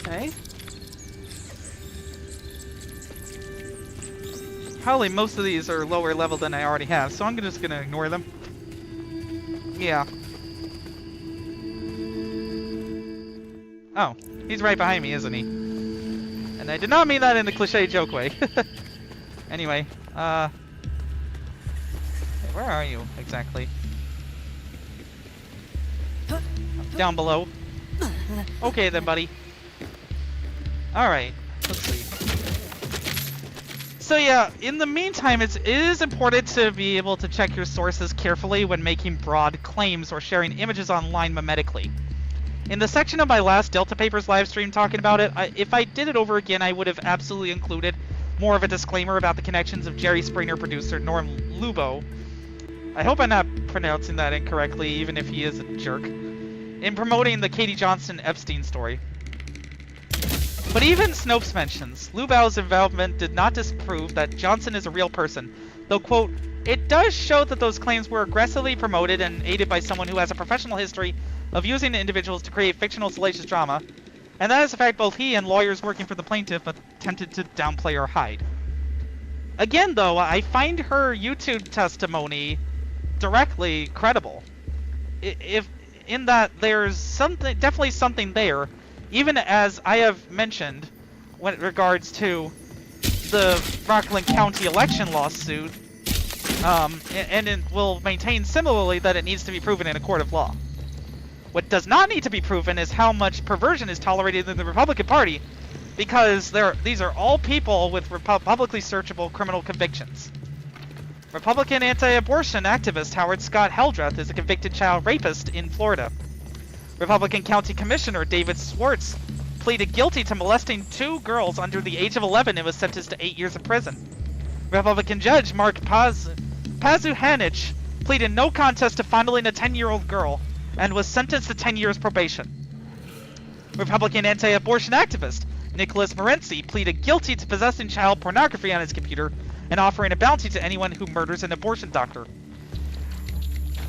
Okay. Probably most of these are lower level than I already have, so I'm just gonna ignore them. Yeah. Oh, he's right behind me, isn't he? And I did not mean that in the cliche joke way. Anyway, where are you exactly? Down below. Okay then, buddy. Alright, let's see. So yeah, in the meantime, it is important to be able to check your sources carefully when making broad claims or sharing images online mimetically. In the section of my last Delta Papers livestream talking about it, if I did it over again, I would have absolutely included more of a disclaimer about the connections of Jerry Springer producer Norm Lubo. I hope I'm not pronouncing that incorrectly, even if he is a jerk, in promoting the Katie Johnson Epstein story. But even Snopes mentions, Lubau's involvement did not disprove that Johnson is a real person, though, quote, it does show that those claims were aggressively promoted and aided by someone who has a professional history of using individuals to create fictional salacious drama, and that is a fact both he and lawyers working for the plaintiff attempted to downplay or hide. Again, though, I find her YouTube testimony directly credible. If in that there's definitely something there, even as I have mentioned when it regards to the Rockland County election lawsuit, and it will maintain similarly that it needs to be proven in a court of law. What does not need to be proven is how much perversion is tolerated in the Republican Party, because these are all people with publicly searchable criminal convictions. Republican anti-abortion activist Howard Scott Heldreth is a convicted child rapist in Florida. Republican County Commissioner David Swartz pleaded guilty to molesting 2 girls under the age of 11 and was sentenced to 8 years in prison. Republican Judge Mark Pazuhanich pleaded no contest to fondling a 10-year-old girl and was sentenced to 10 years probation. Republican anti-abortion activist Nicholas Morency pleaded guilty to possessing child pornography on his computer and offering a bounty to anyone who murders an abortion doctor.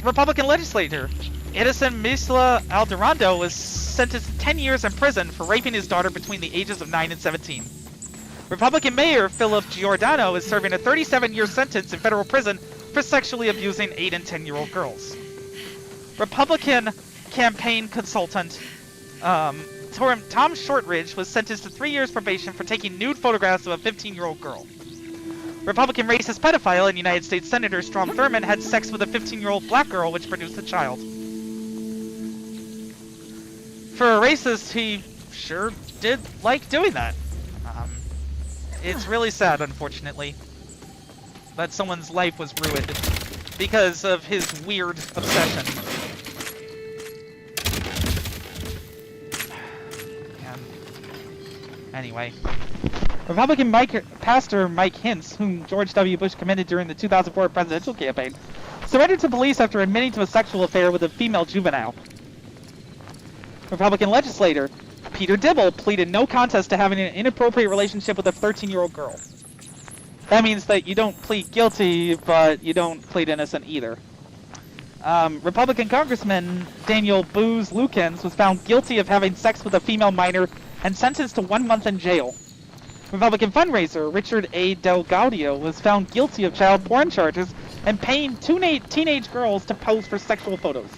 Republican legislator Edison Misla Alderando was sentenced to 10 years in prison for raping his daughter between the ages of 9 and 17. Republican Mayor Philip Giordano is serving a 37-year sentence in federal prison for sexually abusing 8 and 10-year-old girls. Republican campaign consultant Tom Shortridge was sentenced to 3 years probation for taking nude photographs of a 15-year-old girl. Republican racist pedophile and United States Senator Strom Thurmond had sex with a 15-year-old black girl, which produced a child. For a racist, he sure did like doing that. It's really sad, unfortunately, that someone's life was ruined because of his weird obsession. Anyway. Republican pastor Mike Hintz, whom George W. Bush commended during the 2004 presidential campaign, surrendered to police after admitting to a sexual affair with a female juvenile. Republican legislator Peter Dibble pleaded no contest to having an inappropriate relationship with a 13-year-old girl. That means that you don't plead guilty, but you don't plead innocent either. Republican Congressman Daniel Booz Lukens was found guilty of having sex with a female minor and sentenced to 1 month in jail. Republican fundraiser Richard A. Del Gaudio was found guilty of child porn charges and paying 2 teenage girls to pose for sexual photos.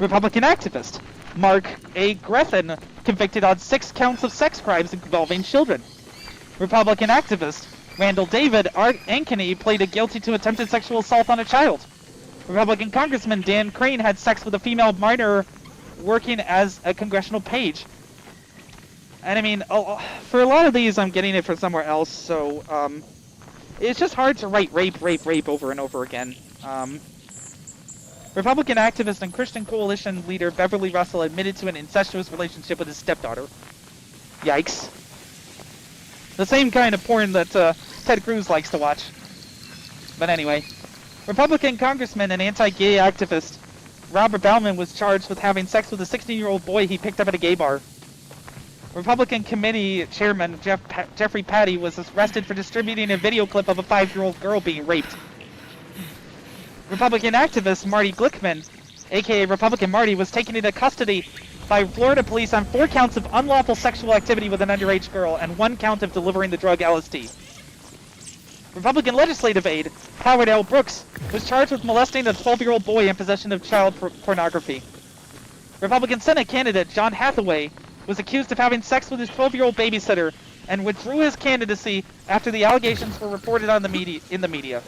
Republican activist Mark A. Grethen convicted on 6 counts of sex crimes involving children. Republican activist Randall David Ankeny pleaded guilty to attempted sexual assault on a child. Republican Congressman Dan Crane had sex with a female minor working as a congressional page. And I mean, for a lot of these, I'm getting it from somewhere else, so, it's just hard to write rape over and over again. Republican activist and Christian Coalition leader Beverly Russell admitted to an incestuous relationship with his stepdaughter. Yikes. The same kind of porn that, Ted Cruz likes to watch. But anyway, Republican congressman and anti-gay activist Robert Bauman was charged with having sex with a 16-year-old boy he picked up at a gay bar. Republican committee chairman Jeffrey Patty was arrested for distributing a video clip of a 5-year-old girl being raped. Republican activist Marty Glickman, aka Republican Marty, was taken into custody by Florida police on 4 counts of unlawful sexual activity with an underage girl and 1 count of delivering the drug LSD. Republican legislative aide Howard L. Brooks was charged with molesting a 12-year-old boy in possession of child pornography. Republican Senate candidate John Hathaway was accused of having sex with his 12-year-old babysitter and withdrew his candidacy after the allegations were reported on in the media.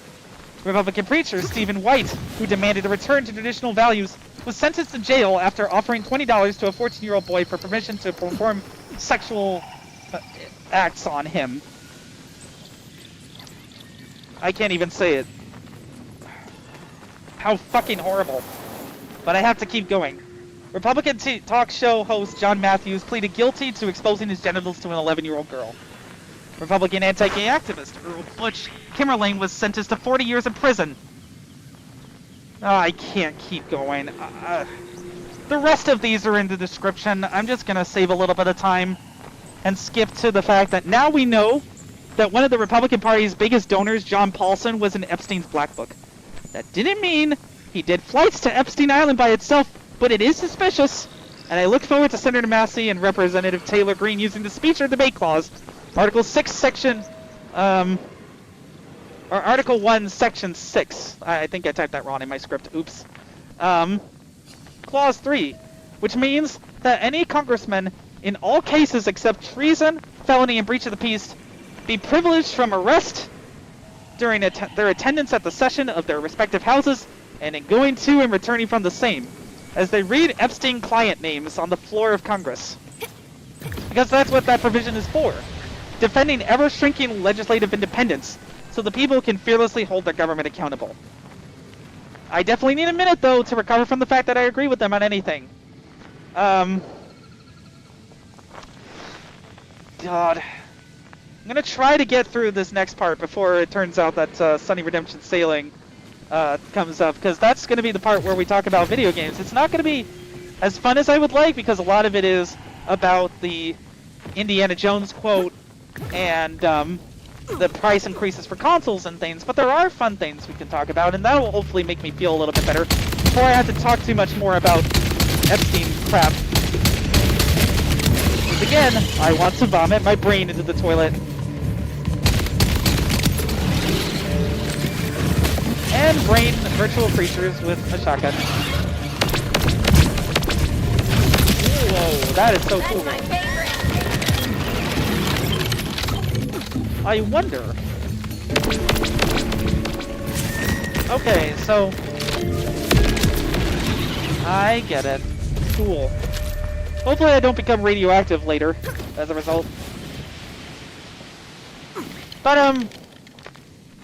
Republican preacher Stephen White, who demanded a return to traditional values, was sentenced to jail after offering $20 to a 14-year-old boy for permission to perform sexual acts on him. I can't even say it. How fucking horrible. But I have to keep going. Republican talk show host John Matthews pleaded guilty to exposing his genitals to an 11-year-old girl. Republican anti-gay activist Earl Butch Kimmerling was sentenced to 40 years in prison. Oh, I can't keep going. The rest of these are in the description. I'm just going to save a little bit of time and skip to the fact that now we know that one of the Republican Party's biggest donors, John Paulson, was in Epstein's Black Book. That didn't mean he did flights to Epstein Island by itself, but it is suspicious, and I look forward to Senator Massey and Representative Taylor Greene using the speech or debate clause, Article 6, Section, or Article 1, Section 6. I think I typed that wrong in my script. Oops. Clause 3, which means that any congressman, in all cases except treason, felony, and breach of the peace, be privileged from arrest during their attendance at the session of their respective houses and in going to and returning from the same, as they read Epstein client names on the floor of Congress. Because that's what that provision is for. Defending ever-shrinking legislative independence so the people can fearlessly hold their government accountable. I definitely need a minute, though, to recover from the fact that I agree with them on anything. God. I'm going to try to get through this next part before it turns out that Sunny Redemption Sailing comes up, because that's going to be the part where we talk about video games. It's not going to be as fun as I would like, because a lot of it is about the Indiana Jones quote and the price increases for consoles and things, but there are fun things we can talk about, and that will hopefully make me feel a little bit better before I have to talk too much more about Epstein crap. Because again, I want to vomit my brain into the toilet. And brain virtual creatures with a shotgun. Whoa, that is so cool. That's my favorite. I wonder. Okay, so I get it. Cool. Hopefully I don't become radioactive later as a result. But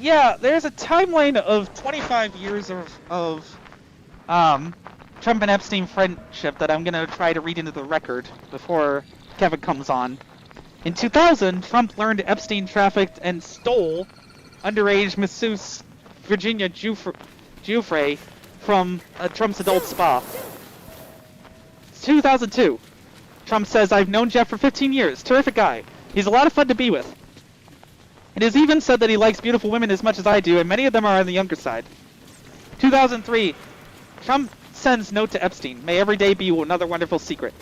yeah, there's a timeline of 25 years of Trump and Epstein friendship that I'm gonna try to read into the record before Kevin comes on. In 2000, Trump learned Epstein trafficked and stole underage masseuse Virginia Giuffre from Trump's adult spa. 2002, Trump says, "I've known Jeff for 15 years. Terrific guy. He's a lot of fun to be with. It is even said that he likes beautiful women as much as I do, and many of them are on the younger side." 2003, Trump sends note to Epstein. "May every day be another wonderful secret."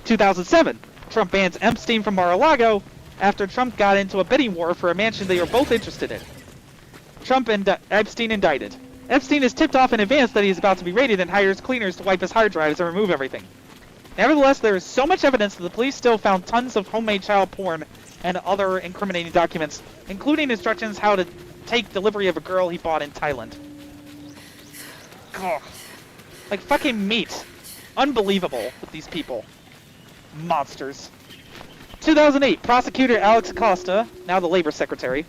2007, Trump bans Epstein from Mar-a-Lago after Trump got into a bidding war for a mansion they were both interested in. Trump and Epstein indicted. Epstein is tipped off in advance that he is about to be raided and hires cleaners to wipe his hard drives and remove everything. Nevertheless, there is so much evidence that the police still found tons of homemade child porn and other incriminating documents, including instructions how to take delivery of a girl he bought in Thailand. ugh, like fucking meat. Unbelievable with these people. Monsters. 2008, prosecutor Alex Acosta, now the labor secretary,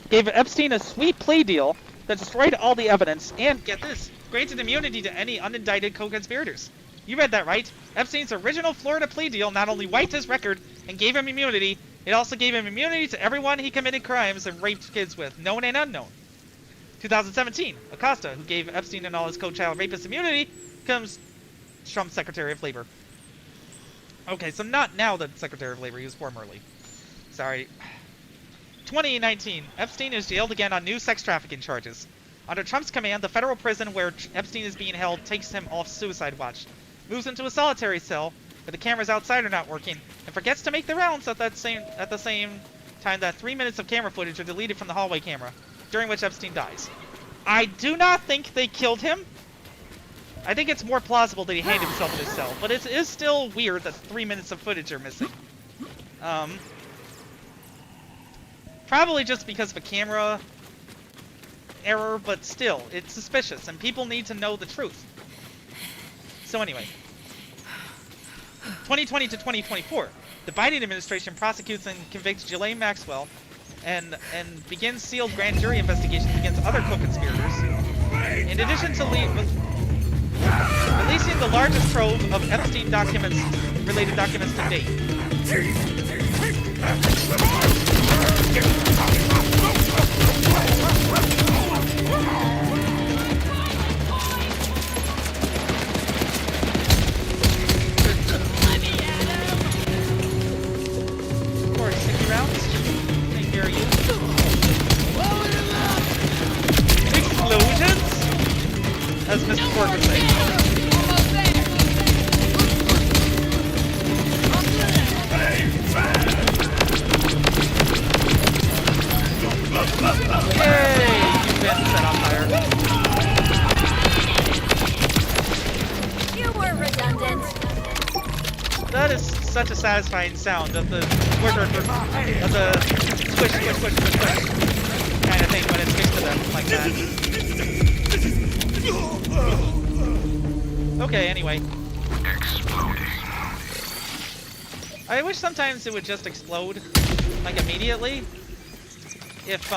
gave Epstein a sweet plea deal that destroyed all the evidence and, get this, granted immunity to any unindicted co-conspirators. You read that right. Epstein's original Florida plea deal not only wiped his record and gave him immunity, it also gave him immunity to everyone he committed crimes and raped kids with, known and unknown. 2017, Acosta, who gave Epstein and all his co-child rapists immunity, becomes Trump's Secretary of Labor. Okay, so not now the Secretary of Labor, he was formerly. Sorry. 2019, Epstein is jailed again on new sex trafficking charges. Under Trump's command, the federal prison where Epstein is being held takes him off suicide watch, moves into a solitary cell where the cameras outside are not working, and forgets to make the rounds at the same time that 3 minutes of camera footage are deleted from the hallway camera, during which Epstein dies. I do not think they killed him. I think it's more plausible that he hanged himself in his cell, but it is still weird that 3 minutes of footage are missing. Probably just because of a camera error, but still, it's suspicious, and people need to know the truth. So anyway, 2020 to 2024, the Biden administration prosecutes and convicts Ghislaine Maxwell and begins sealed grand jury investigations against other co-conspirators. In addition to releasing the largest trove of Epstein related documents to date. For 60 rounds. Take care of you. Explosions? As Mr. Ford would say. Yay! You've been set on fire. You were redundant. That is such a satisfying sound of the of the squish kind of thing when it sticks to them like that. Okay, anyway. I wish sometimes it would just explode, like immediately. If,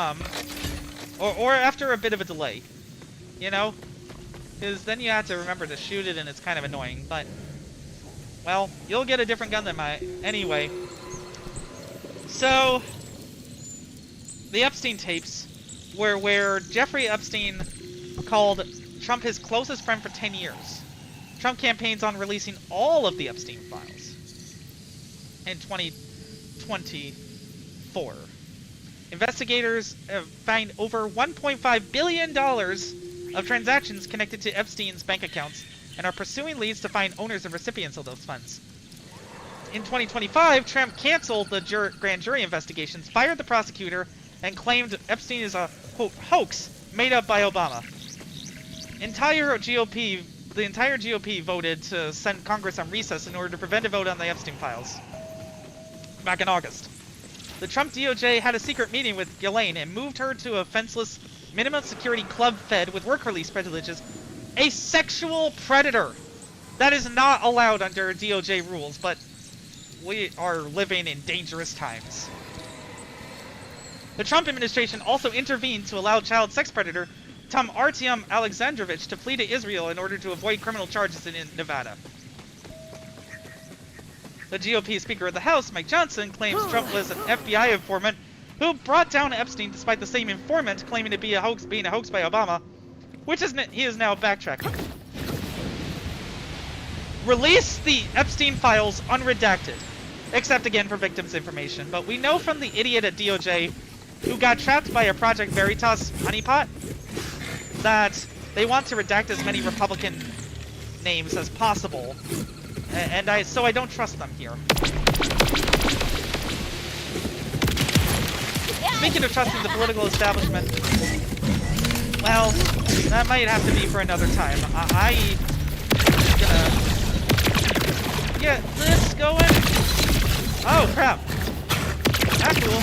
or after a bit of a delay, you know? Because then you have to remember to shoot it and it's kind of annoying, but, well, you'll get a different gun than mine. Anyway. So, the Epstein tapes were where Jeffrey Epstein called Trump his closest friend for 10 years. Trump campaigns on releasing all of the Epstein files in 2024. Investigators find over $1.5 billion of transactions connected to Epstein's bank accounts and are pursuing leads to find owners and recipients of those funds. In 2025, Trump canceled the grand jury investigations, fired the prosecutor, and claimed Epstein is a, quote, hoax made up by Obama. The entire GOP voted to send Congress on recess in order to prevent a vote on the Epstein files back in August. The Trump DOJ had a secret meeting with Ghislaine and moved her to a fenceless, minimum security club fed with work release privileges. A sexual predator! That is not allowed under DOJ rules, but we are living in dangerous times. The Trump administration also intervened to allow child sex predator Tom Artyom Alexandrovich to flee to Israel in order to avoid criminal charges in Nevada. The GOP Speaker of the House, Mike Johnson, claims Trump was an FBI informant who brought down Epstein despite the same informant claiming to be being a hoax by Obama, which he is now backtracking. Release the Epstein files unredacted, except again for victims' information. But we know from the idiot at DOJ who got trapped by a Project Veritas honeypot that they want to redact as many Republican names as possible. So I don't trust them here. Speaking of trusting the political establishment, well, that might have to be for another time. I'm gonna get this going. Oh, crap. That's cool.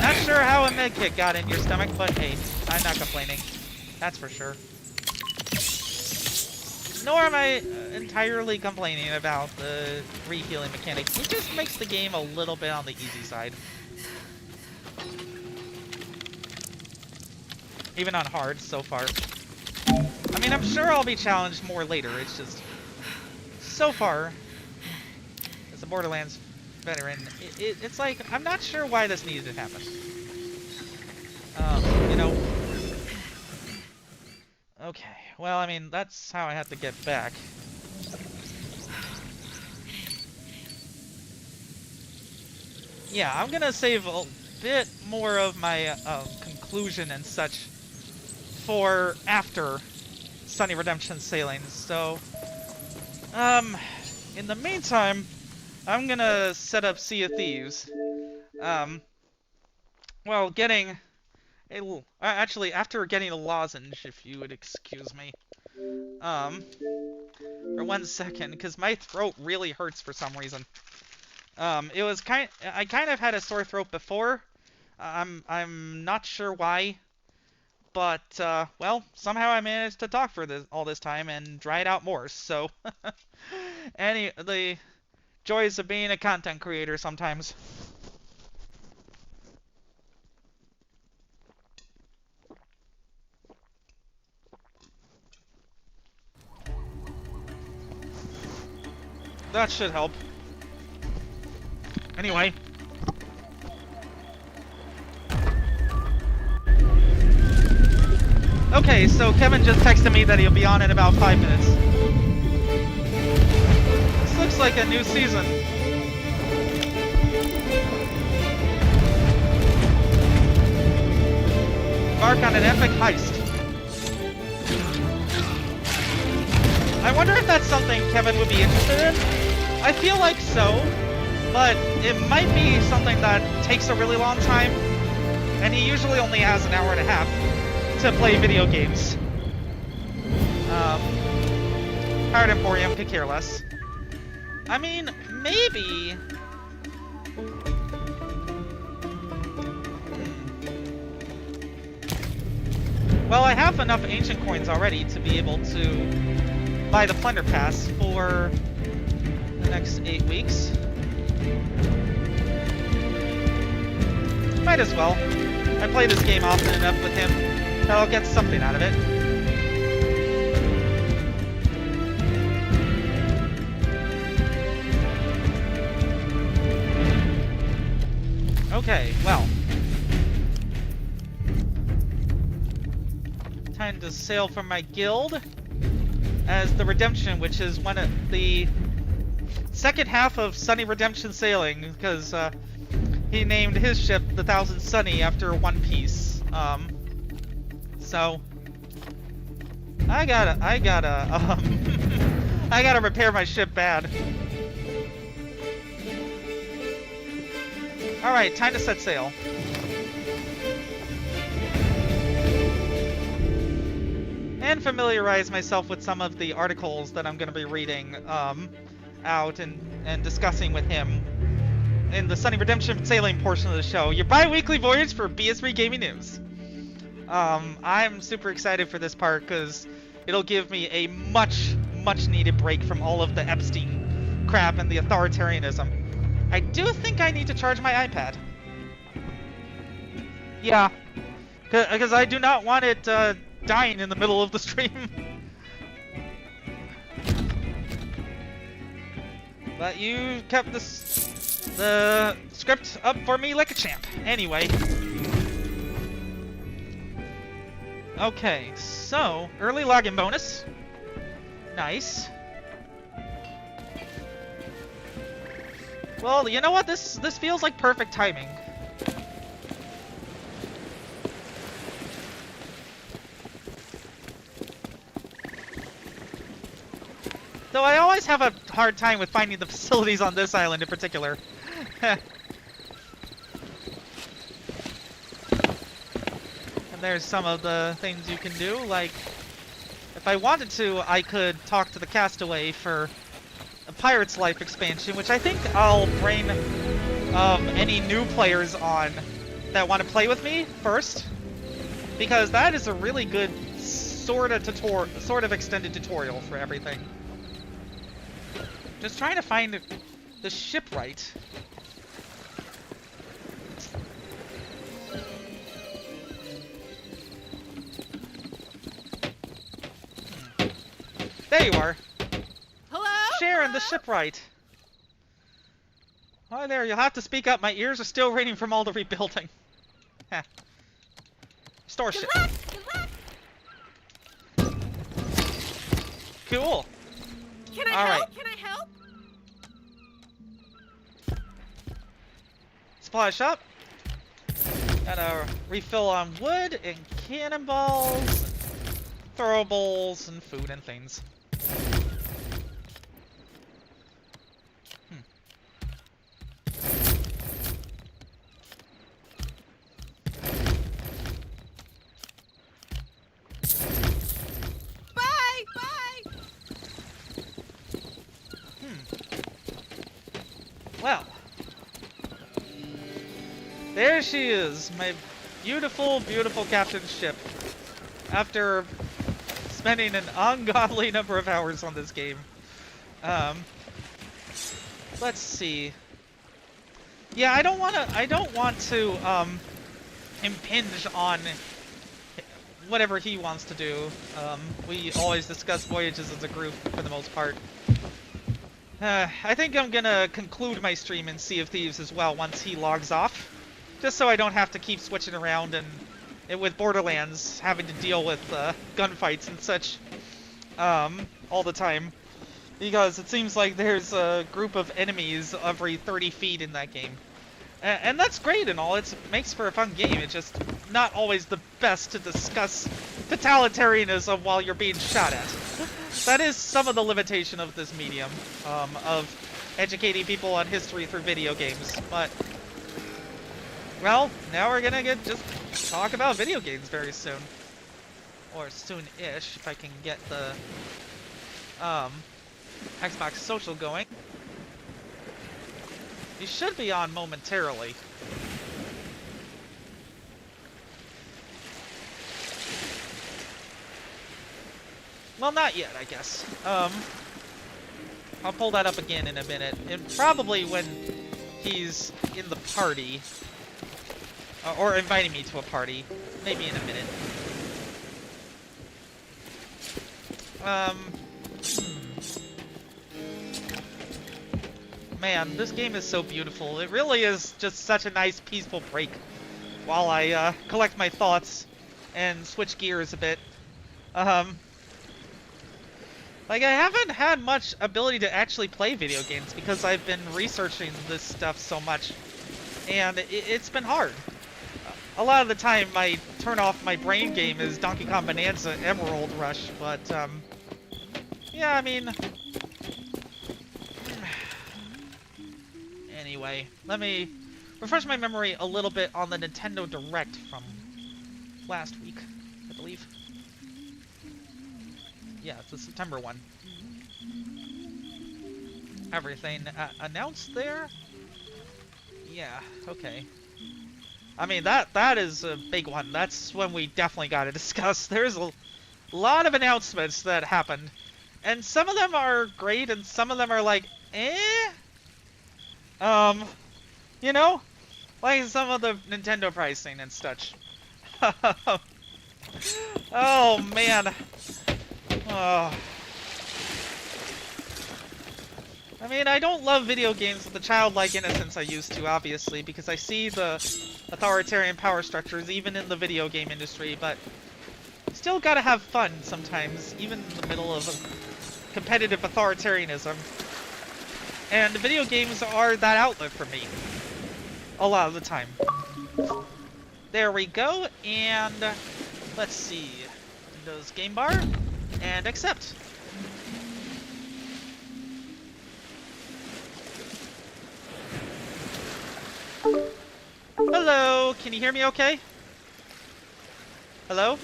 Not sure how it kick got in your stomach, but hey, I'm not complaining. That's for sure. Nor am I entirely complaining about the re-healing mechanic. It just makes the game a little bit on the easy side. Even on hard so far. I mean, I'm sure I'll be challenged more later. It's just, so far, as a Borderlands veteran, it's like, I'm not sure why this needed to happen. You know. Okay, well, I mean, that's how I have to get back. Yeah, I'm gonna save a bit more of my conclusion and such for after Sunny Redemption sailing. So, in the meantime, I'm gonna set up Sea of Thieves. Well, getting a actually, after getting a lozenge, if you would excuse me, for 1 second, because my throat really hurts for some reason. It was I kind of had a sore throat before. I'm not sure why, but well, somehow I managed to talk for all this time and dry it out more. So, the joys of being a content creator sometimes. That should help. Anyway. Okay, so Kevin just texted me that he'll be on in about 5 minutes. This looks like a new season. Embark on an epic heist. I wonder if that's something Kevin would be interested in. I feel like so, but it might be something that takes a really long time, and he usually only has an hour and a half to play video games. Pirate Emporium could care less. I mean, maybe... Well, I have enough ancient coins already to be able to buy the Plunder Pass for the next 8 weeks. Might as well. I play this game often enough with him that I'll get something out of it. Okay, well. Time to sail for my guild as the Redemption, which is one of the second half of Sunny Redemption sailing, because he named his ship the Thousand Sunny after One Piece. So I gotta I gotta repair my ship bad. All right, time to set sail. And familiarize myself with some of the articles that I'm going to be reading out and discussing with him in the Sunny Redemption sailing portion of the show. Your bi-weekly voyage for BS3 Gaming News. I'm super excited for this part because it'll give me a much needed break from all of the Epstein crap and the authoritarianism. I do think I need to charge my iPad. Yeah, because I do not want it dying in the middle of the stream. But you kept the script up for me like a champ. Anyway. Okay, so early login bonus. Nice. Well, you know what? This feels like perfect timing. Though I always have a hard time with finding the facilities on this island in particular. And there's some of the things you can do, like, if I wanted to, I could talk to the Castaway for a Pirate's Life expansion, which I think I'll bring any new players on that want to play with me first, because that is a really good sort of extended tutorial for everything. Just trying to find the shipwright. There you are. Hello? Sharon, the shipwright. Hi there, you'll have to speak up. My ears are still ringing from all the rebuilding. Heh. Store ship. Cool. Can I help? Can I help? Supply shop. Gotta refill on wood and cannonballs, throwables, and food and things. Well, there she is, my beautiful, beautiful captain's ship. After spending an ungodly number of hours on this game. Let's see. Yeah, I don't want to impinge on whatever he wants to do. We always discuss voyages as a group for the most part. I think I'm gonna conclude my stream in Sea of Thieves as well once he logs off. Just so I don't have to keep switching around and with Borderlands having to deal with gunfights and such all the time. Because it seems like there's a group of enemies every 30 feet in that game. And that's great and all, it makes for a fun game, it's just not always the best to discuss totalitarianism while you're being shot at. That is some of the limitation of this medium, of educating people on history through video games, but... Well, now we're gonna just talk about video games very soon. Or soon-ish, if I can get the, Xbox Social going. You should be on momentarily. Well, not yet, I guess. I'll pull that up again in a minute. And probably when he's in the party. Or inviting me to a party. Maybe in a minute. Man, this game is so beautiful. It really is just such a nice, peaceful break while I collect my thoughts and switch gears a bit. Like, I haven't had much ability to actually play video games because I've been researching this stuff so much, and it's been hard. A lot of the time, my turn-off my brain game is Donkey Kong Bonanza Emerald Rush, but, yeah, I mean... Anyway, let me refresh my memory a little bit on the Nintendo Direct from last week, I believe. Yeah, it's the September one. Everything announced there? Yeah, okay. I mean, that is a big one. That's when we definitely got to discuss. There's a lot of announcements that happened. And some of them are great, and some of them are like, eh? You know? Like some of the Nintendo pricing and such. Oh, man. Oh. I mean, I don't love video games with the childlike innocence I used to, obviously, because I see the authoritarian power structures even in the video game industry, but still gotta have fun sometimes, even in the middle of a competitive authoritarianism. And video games are that outlet for me. A lot of the time. There we go, and let's see. Windows Game Bar, and accept. Hello, can you hear me okay? Hello?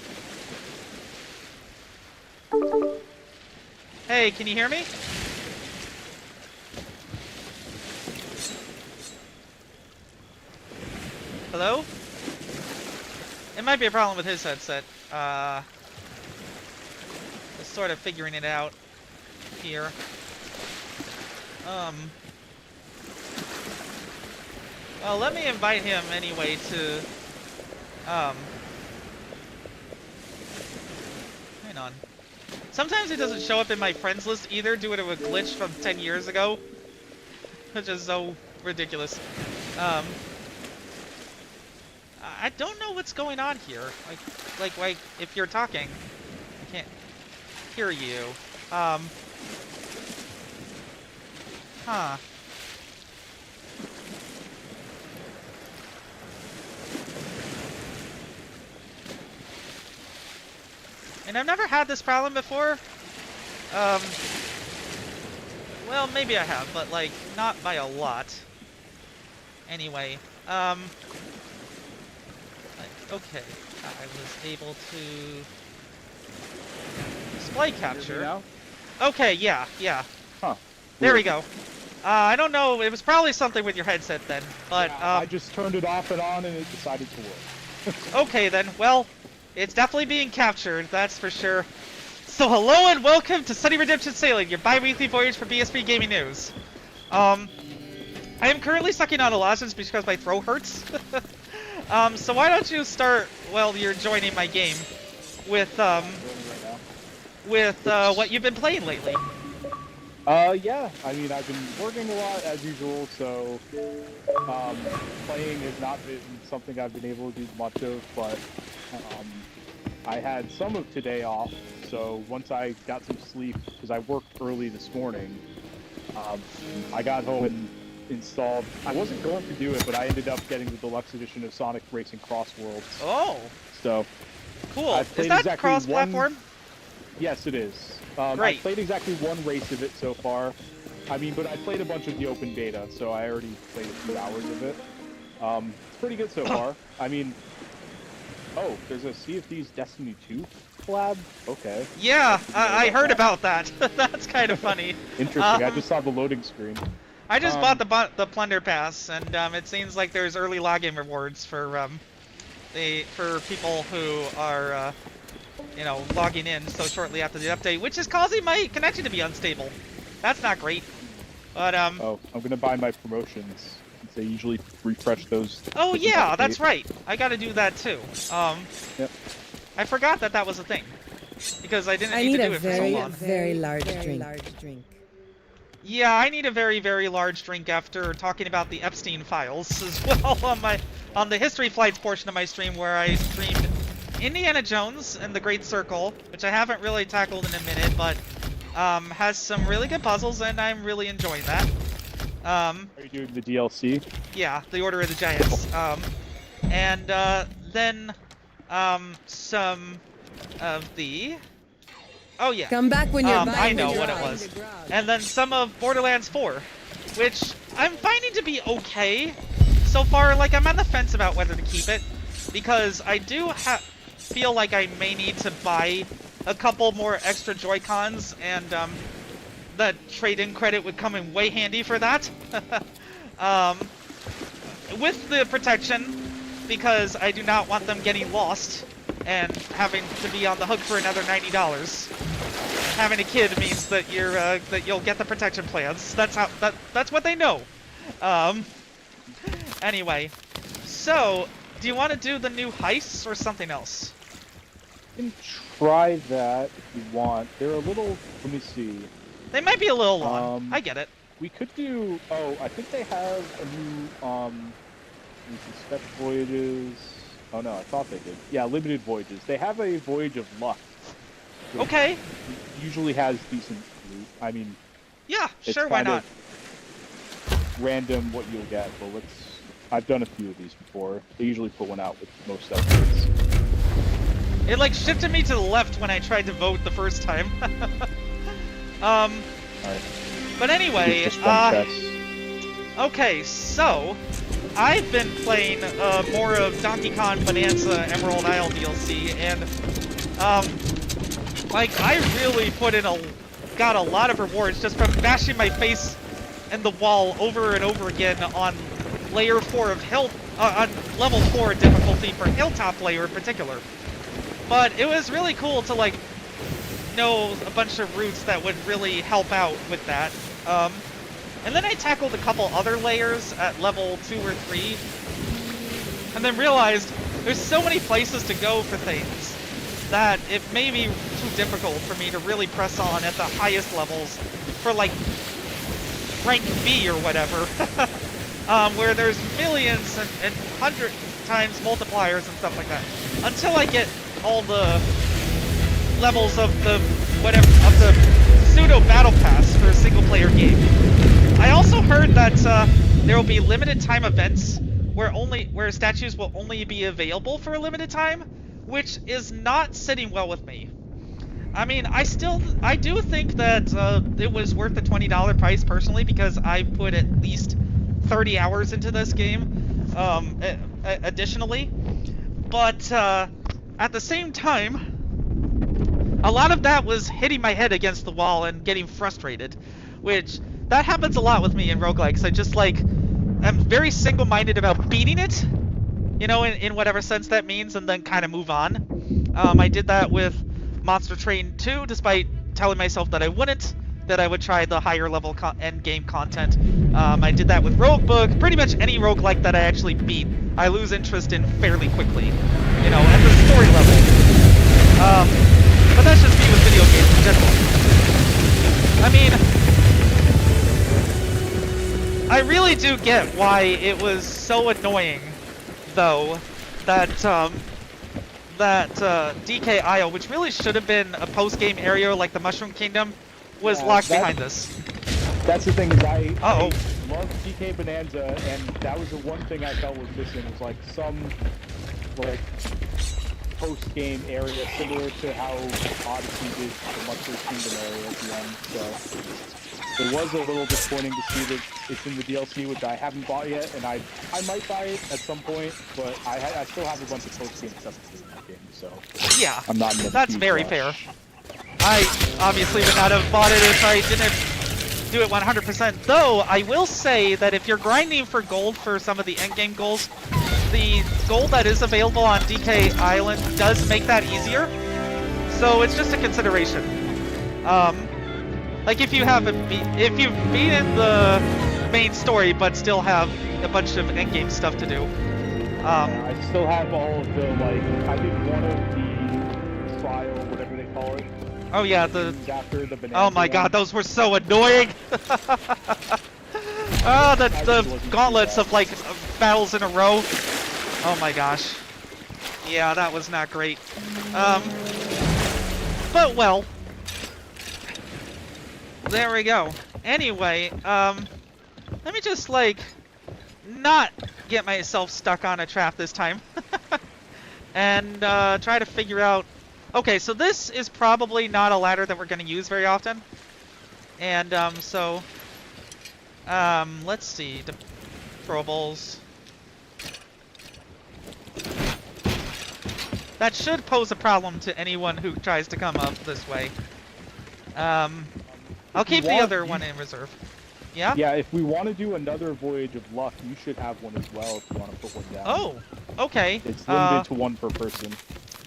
Hey, can you hear me? Hello? might be a problem with his headset. Just sort of figuring it out here. Well, let me invite him anyway to, hang on. Sometimes it doesn't show up in my friends list either, due to a glitch from 10 years ago. Which is so ridiculous. I don't know what's going on here. Like, if you're talking, I can't hear you. Huh. And I've never had this problem before. Well, maybe I have, but, like, not by a lot. Anyway, okay, I was able to display capture. Okay, yeah. Huh. There we go. I don't know, it was probably something with your headset then, but, yeah, I just turned it off and on and it decided to work. Okay then, well, it's definitely being captured, that's for sure. So hello and welcome to Sunny Redemption Sailing, your bi-weekly voyage for BSB Gaming News. I am currently sucking on a lozenge because my throat hurts. So why don't you start, well, you're joining my game, with what you've been playing lately. Yeah, I mean, I've been working a lot as usual, so, playing has not been something I've been able to do much of, but, I had some of today off, so once I got some sleep, because I worked early this morning, I got home and installed, I wasn't going to do it, but I ended up getting the deluxe edition of Sonic Racing Cross Worlds. Oh! So, cool. Is that cross-platform? Yes, it is. Great. I played exactly one race of it so far. I mean, but I played a bunch of the open beta, so I already played a few hours of it. It's pretty good so far. I mean, oh, there's a Sea of Thieves Destiny 2 collab? Okay. Yeah, I heard about that. That's kind of funny. Interesting, I just saw the loading screen. I just bought the Plunder Pass, and it seems like there's early login rewards for people who are you know, logging in so shortly after the update, which is causing my connection to be unstable. That's not great. But oh, I'm gonna buy my promotions. They usually refresh those. Oh yeah, that's right. I gotta do that too. Yep. I forgot that was a thing because I didn't need to do it for so long. I need a very large drink. Yeah, I need a very, very large drink after talking about the Epstein files as well on the HistoryFlights portion of my stream, where I streamed Indiana Jones and the Great Circle, which I haven't really tackled in a minute, but has some really good puzzles, and I'm really enjoying that. Are you doing the DLC? Yeah, the Order of the Giants. And then some of the... Oh yeah. Come back when you're I know what it was. And then some of Borderlands 4, which I'm finding to be okay so far. Like, I'm on the fence about whether to keep it, because I do feel like I may need to buy a couple more extra Joy-Cons, and the trade-in credit would come in way handy for that. With the protection, because I do not want them getting lost and having to be on the hook for another $90. Having a kid means that you'll get the protection plans. That's what they know. Anyway, so do you want to do the new heists or something else? You can try that if you want. They're a little. Let me see. They might be a little long. I get it. We could do. Oh, I think they have a new. Sketch voyages. Oh no, I thought they did. Yeah, limited voyages. They have a voyage of luck. Okay. Usually has decent loot. I mean. Yeah, sure. Why not? Random what you'll get, but let's. I've done a few of these before. They usually put one out with most updates. It like shifted me to the left when I tried to vote the first time. Alright. But anyway, okay, so I've been playing more of Donkey Kong Bonanza Emerald Isle DLC, and like I really got a lot of rewards just from bashing my face in the wall over and over again on layer 4 of on level 4 difficulty for Hilltop Layer in particular. But it was really cool to like know a bunch of routes that would really help out with that. And then I tackled a couple other layers at level 2 or 3, and then realized there's so many places to go for things that it may be too difficult for me to really press on at the highest levels for like rank B or whatever, where there's millions and 100 times multipliers and stuff like that, until I get all the levels of the pseudo battle pass for a single player game. I also heard that there will be limited time events where statues will only be available for a limited time, which is not sitting well with me. I mean, I do think that it was worth the $20 price personally, because I put at least 30 hours into this game additionally, but at the same time, a lot of that was hitting my head against the wall and getting frustrated, which that happens a lot with me in roguelikes. I just like I'm very single-minded about beating it, you know, in whatever sense that means, and then kind of move on. I did that with Monster Train 2, despite telling myself that I wouldn't, that I would try the higher level end game content. I did that with Roguebook. Pretty much any roguelike that I actually beat, I lose interest in fairly quickly, you know, at the story level. But that's just me with video games in general. I mean, I really do get why it was so annoying, though, that DK Isle, which really should have been a post-game area like the Mushroom Kingdom, was locked behind this. That's the thing, is I love DK Bonanza, and that was the one thing I felt was missing, was like some like post-game area similar to how Odyssey did the Mushroom Kingdom area at the end. So it was a little disappointing to see that it's in the DLC, which I haven't bought yet, and I might buy it at some point, but I still have a bunch of post-game stuff to do in that game, so yeah, I'm not in that's very fair. I obviously would not have bought it if I didn't do it 100%, though I will say that if you're grinding for gold for some of the endgame goals, the gold that is available on DK Island does make that easier, so it's just a consideration. Like if you've beaten the main story but still have a bunch of endgame stuff to do. I still have all of the, like, I did one of the trial, whatever they call it. Oh yeah, after the oh my god, those were so annoying! Oh, the gauntlets of like battles in a row. Oh my gosh. Yeah, that was not great. But well, there we go. Anyway, let me just like not get myself stuck on a trap this time, and try to figure out. Okay, so this is probably not a ladder that we're going to use very often, and let's see, throwables. That should pose a problem to anyone who tries to come up this way. I'll keep the other one in reserve. Yeah? Yeah, if we want to do another Voyage of Luck, you should have one as well if you want to put one down. Oh, okay. It's limited to one per person.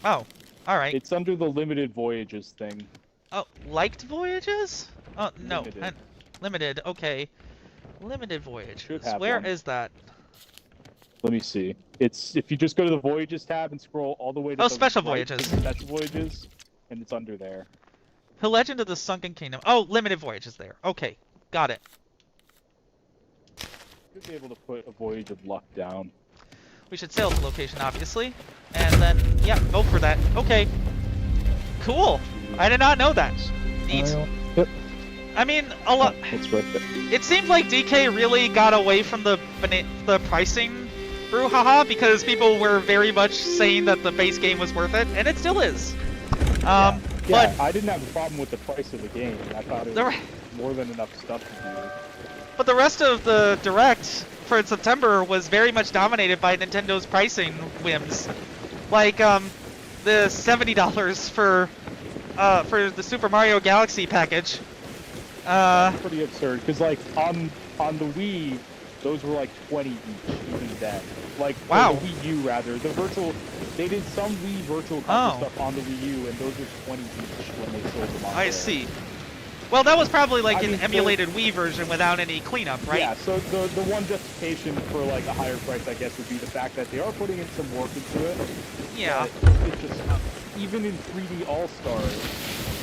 Oh, alright. It's under the limited voyages thing. Oh, liked voyages? Oh, no. Limited. Limited, okay. Limited voyages. have Where one. is that? Let me see. It's if you just go to the Voyages tab and scroll all the way to the Special right Voyages. to the Special Voyages, and it's under there. The Legend of the Sunken Kingdom. Oh, limited voyages there. Okay, got it. You'll be able to put a Voyage of Luck down. We should sail to the location, obviously. And then, yeah, go for that. Okay. Cool. I did not know that. Neat. Yep. I mean, a lot. It's worth it. It seemed like DK really got away from the pricing brouhaha, because people were very much saying that the base game was worth it, and it still is. Yeah, but I didn't have a problem with the price of the game. I thought it was more than enough stuff to do. But the rest of the Direct for September was very much dominated by Nintendo's pricing whims. Like, the $70 for the Super Mario Galaxy package. Pretty absurd, because like on the Wii, those were like 20 each, even then. Like, wow. The Wii U, rather. The virtual, they did some Wii virtual console stuff on the Wii U, and those were 20 each when they sold them on I see. Well, that was probably like an emulated Wii version without any cleanup, right? Yeah, so the one justification for like a higher price, I guess, would be the fact that they are putting in some work into it. Yeah. It's just, even in 3D All-Stars,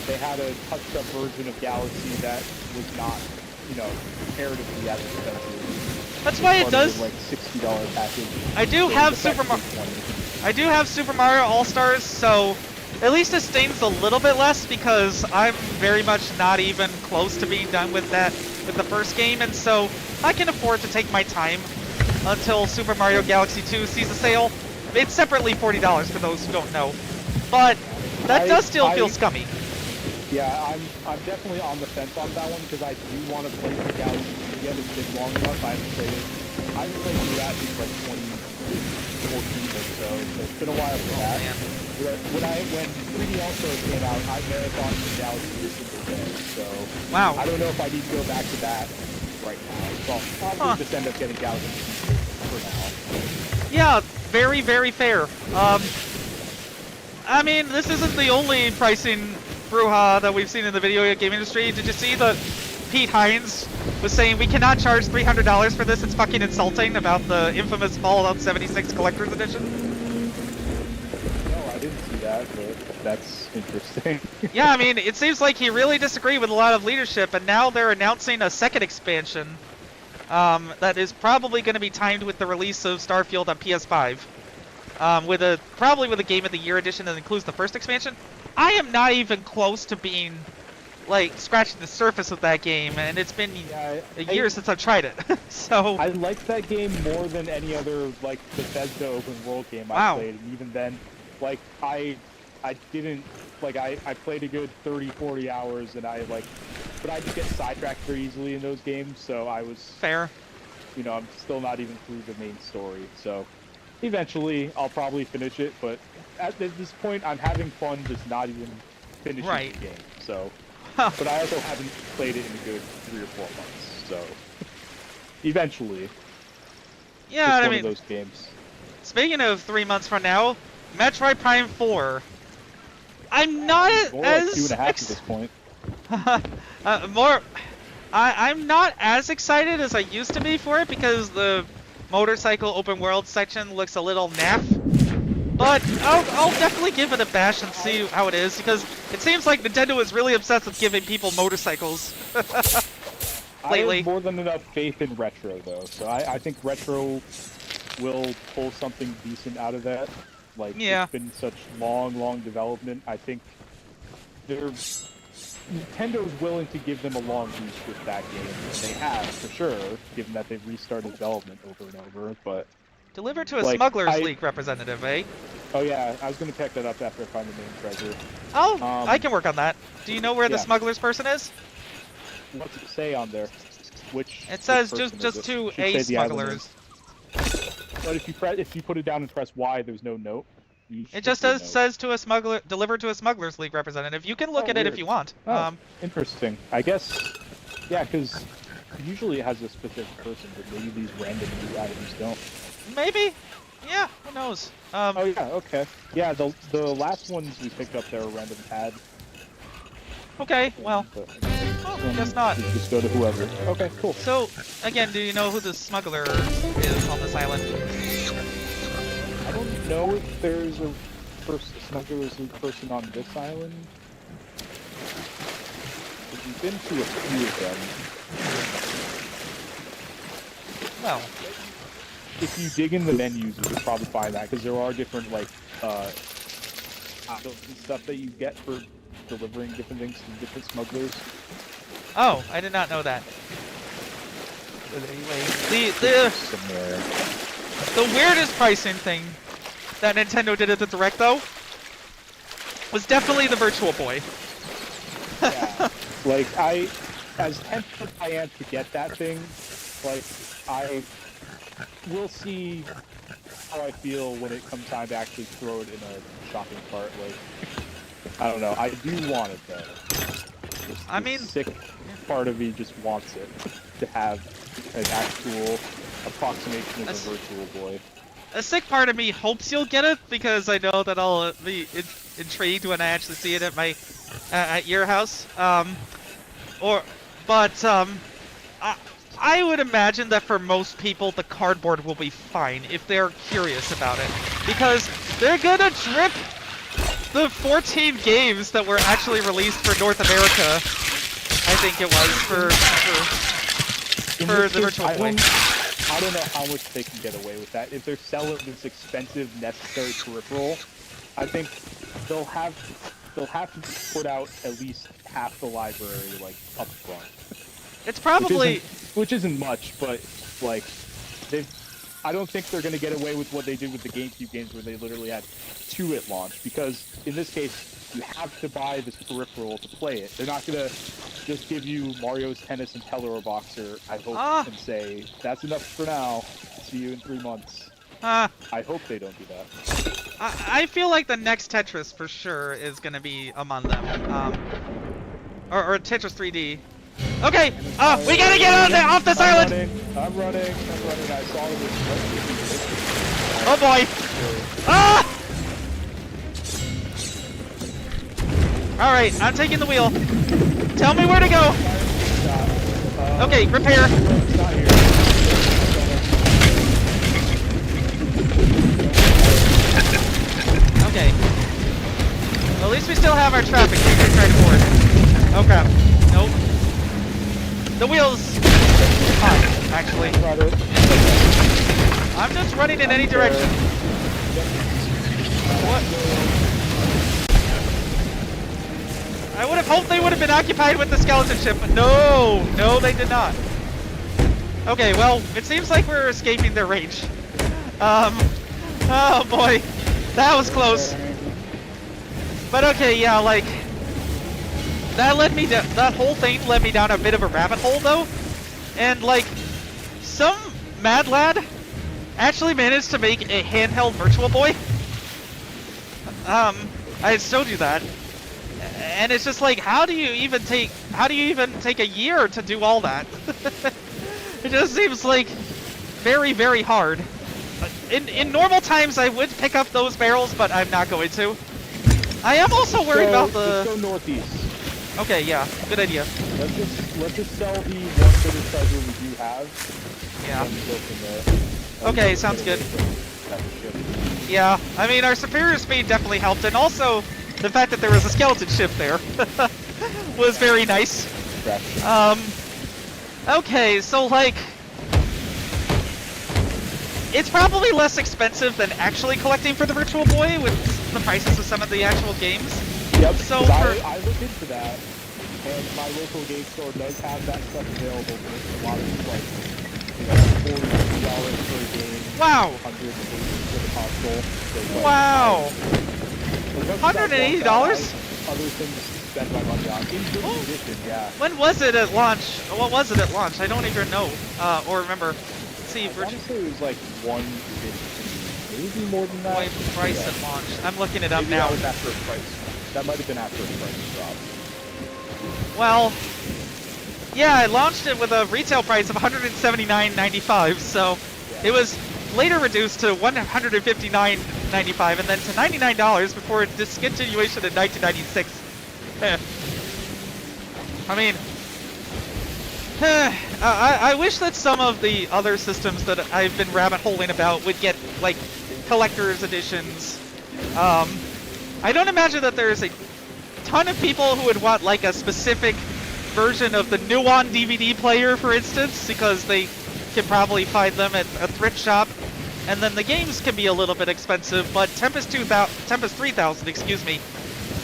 they had a touched-up version of Galaxy that was not, you know, comparatively as expensive. That's why it does. Like $60 package. I do have Super Mario All-Stars, so at least it stings a little bit less because I'm very much not even close to being done with that with the first game, and so I can afford to take my time until Super Mario Galaxy 2 sees a sale. It's separately $40 for those who don't know, but that does still feel scummy. Yeah, I'm definitely on the fence on that one because I do want to play the Galaxy again. It's been long enough. I haven't played it. I haven't played through that since like 2014 or so. It's been a while for that. When 3D All-Stars came out, I marathoned the Galaxy every single day. So wow. I don't know if I need to go back to that right now. So I'll probably just end up getting Galaxy for now. Yeah, very, very fair. I mean, this isn't the only pricing brouhaha that we've seen in the video game industry. Did you see that Pete Hines was saying we cannot charge $300 for this? It's fucking insulting about the infamous Fallout 76 Collector's Edition. No, I didn't see that, but that's interesting. Yeah, I mean, it seems like he really disagreed with a lot of leadership, and now they're announcing a second expansion that is probably going to be timed with the release of Starfield on PS5. Probably with a Game of the Year edition that includes the first expansion. I am not even close to being, like, scratching the surface of that game, and it's been a year since I've tried it. So I liked that game more than any other, like, Bethesda open world game I played, and even then, like, I didn't, like, I played a good 30-40 hours, and but I just get sidetracked very easily in those games, so I was... Fair. You know, I'm still not even through the main story, so... Eventually, I'll probably finish it, but at this point, I'm having fun just not even finishing the game. So, but I also haven't played it in a good 3 or 4 months. So, eventually, yeah, it's one of those games. Speaking of 3 months from now, Metroid Prime 4. I'm not as like 2.5 at this point. I'm not as excited as I used to be for it because the motorcycle open world section looks a little naff, but I'll definitely give it a bash and see how it is because it seems like Nintendo is really obsessed with giving people motorcycles lately. I have more than enough faith in Retro though, so I think Retro will pull something decent out of that. Like, it's been such long development. I think Nintendo's willing to give them a long leash with that game. They have, for sure, given that they've restarted development over and over, but... Delivered to a Smuggler's League representative, eh? Oh yeah, I was gonna pick that up after I find the main treasure. Oh, I can work on that. Do you know where the Smuggler's person is? What's it say on there? It says just two A Smugglers. But if you put it down and press Y, there's no note. It just says to a smuggler, delivered to a Smuggler's League representative. You can look at it if you want. Interesting. I guess, yeah, because usually it has a specific person, but maybe these random new items don't. Maybe. Yeah. Who knows? Oh yeah. Okay. Yeah. The last ones we picked up there were random pad. Okay. Well. I guess not. Just go to whoever. Okay. Cool. So again, do you know who the smuggler is on this island? I don't know if there's a Smuggler's League person on this island. We've been to a few of them. Well, if you dig in the menus, you can probably find that, because there are different, like, titles and stuff that you get for delivering different things to different smugglers. Oh, I did not know that. But anyway, the weirdest pricing thing that Nintendo did at the Direct, though, was definitely the Virtual Boy. Yeah. Like, as tempted I am to get that thing, like, we'll see how I feel when it comes time to actually throw it in a shopping cart. Like, I don't know. I do want it though. I mean, sick part of me just wants it to have an actual approximation of a virtual boy. A sick part of me hopes you'll get it because I know that I'll be intrigued when I actually see it at my at your house. I would imagine that for most people the cardboard will be fine if they're curious about it, because they're gonna drip the 14 games that were actually released for North America. I think it was for the Virtual Boy. I don't know how much they can get away with that. If they're selling this expensive, necessary peripheral, I think they'll have to put out at least half the library like up front. It's probably which isn't much, but like I don't think they're gonna get away with what they did with the GameCube games where they literally had 2 at launch, because in this case you have to buy this peripheral to play it. They're not gonna just give you Mario's Tennis and Teller Boxer, I hope, and say, that's enough for now, see you in 3 months. I hope they don't do that. I feel like the next Tetris for sure is gonna be among them. Or Tetris 3D. Okay, we gotta get off this island! I'm running, I saw this. Oh boy! Ah! Alright, I'm taking the wheel. Tell me where to go! Okay, repair. Okay. Well, at least we still have our traffic we can try to board. Oh crap. Nope. The wheel's fine, actually. I'm just running in any direction. What? I would have hoped they would have been occupied with the skeleton ship, but no, they did not. Okay, well, it seems like we're escaping their range. Oh boy, that was close. But okay, yeah, like, that whole thing led me down a bit of a rabbit hole, though. And, like, some mad lad actually managed to make a handheld Virtual Boy. I showed you that. And it's just like, how do you even take a year to do all that? It just seems like very, very hard. In normal times, I would pick up those barrels, but I'm not going to. I am also worried about the... Let's go northeast. Okay, yeah, good idea. Let's just sell the one bit of treasure we do have. Yeah. And go from there. Okay, sounds good. Yeah, I mean, our superior speed definitely helped, and also the fact that there was a skeleton ship there was very nice. Okay, so like, it's probably less expensive than actually collecting for the Virtual Boy with the prices of some of the actual games. Yep, so I looked into that, and my local game store does have that stuff available, but it's a lot of like, $40 per game. Wow! $180 for the console. So wow! $180? Other things to spend my money on. In good condition, yeah. When was it at launch? What was it at launch? I don't even know, or remember. Let's see, I want to say it was like $150, maybe more than that. Price at launch. I'm looking it up maybe now. That was after a price. That might have been after a price drop. Well, yeah, I launched it with a retail price of $179.95, so it was later reduced to $159.95 and then to $99 before its discontinuation in 1996. I mean, I wish that some of the other systems that I've been rabbit holing about would get, like, collector's editions. I don't imagine that there's a ton of people who would want, like, a specific version of the Nuon DVD player, for instance, because they can probably find them at a thrift shop, and then the games can be a little bit expensive, but Tempest 3000, excuse me,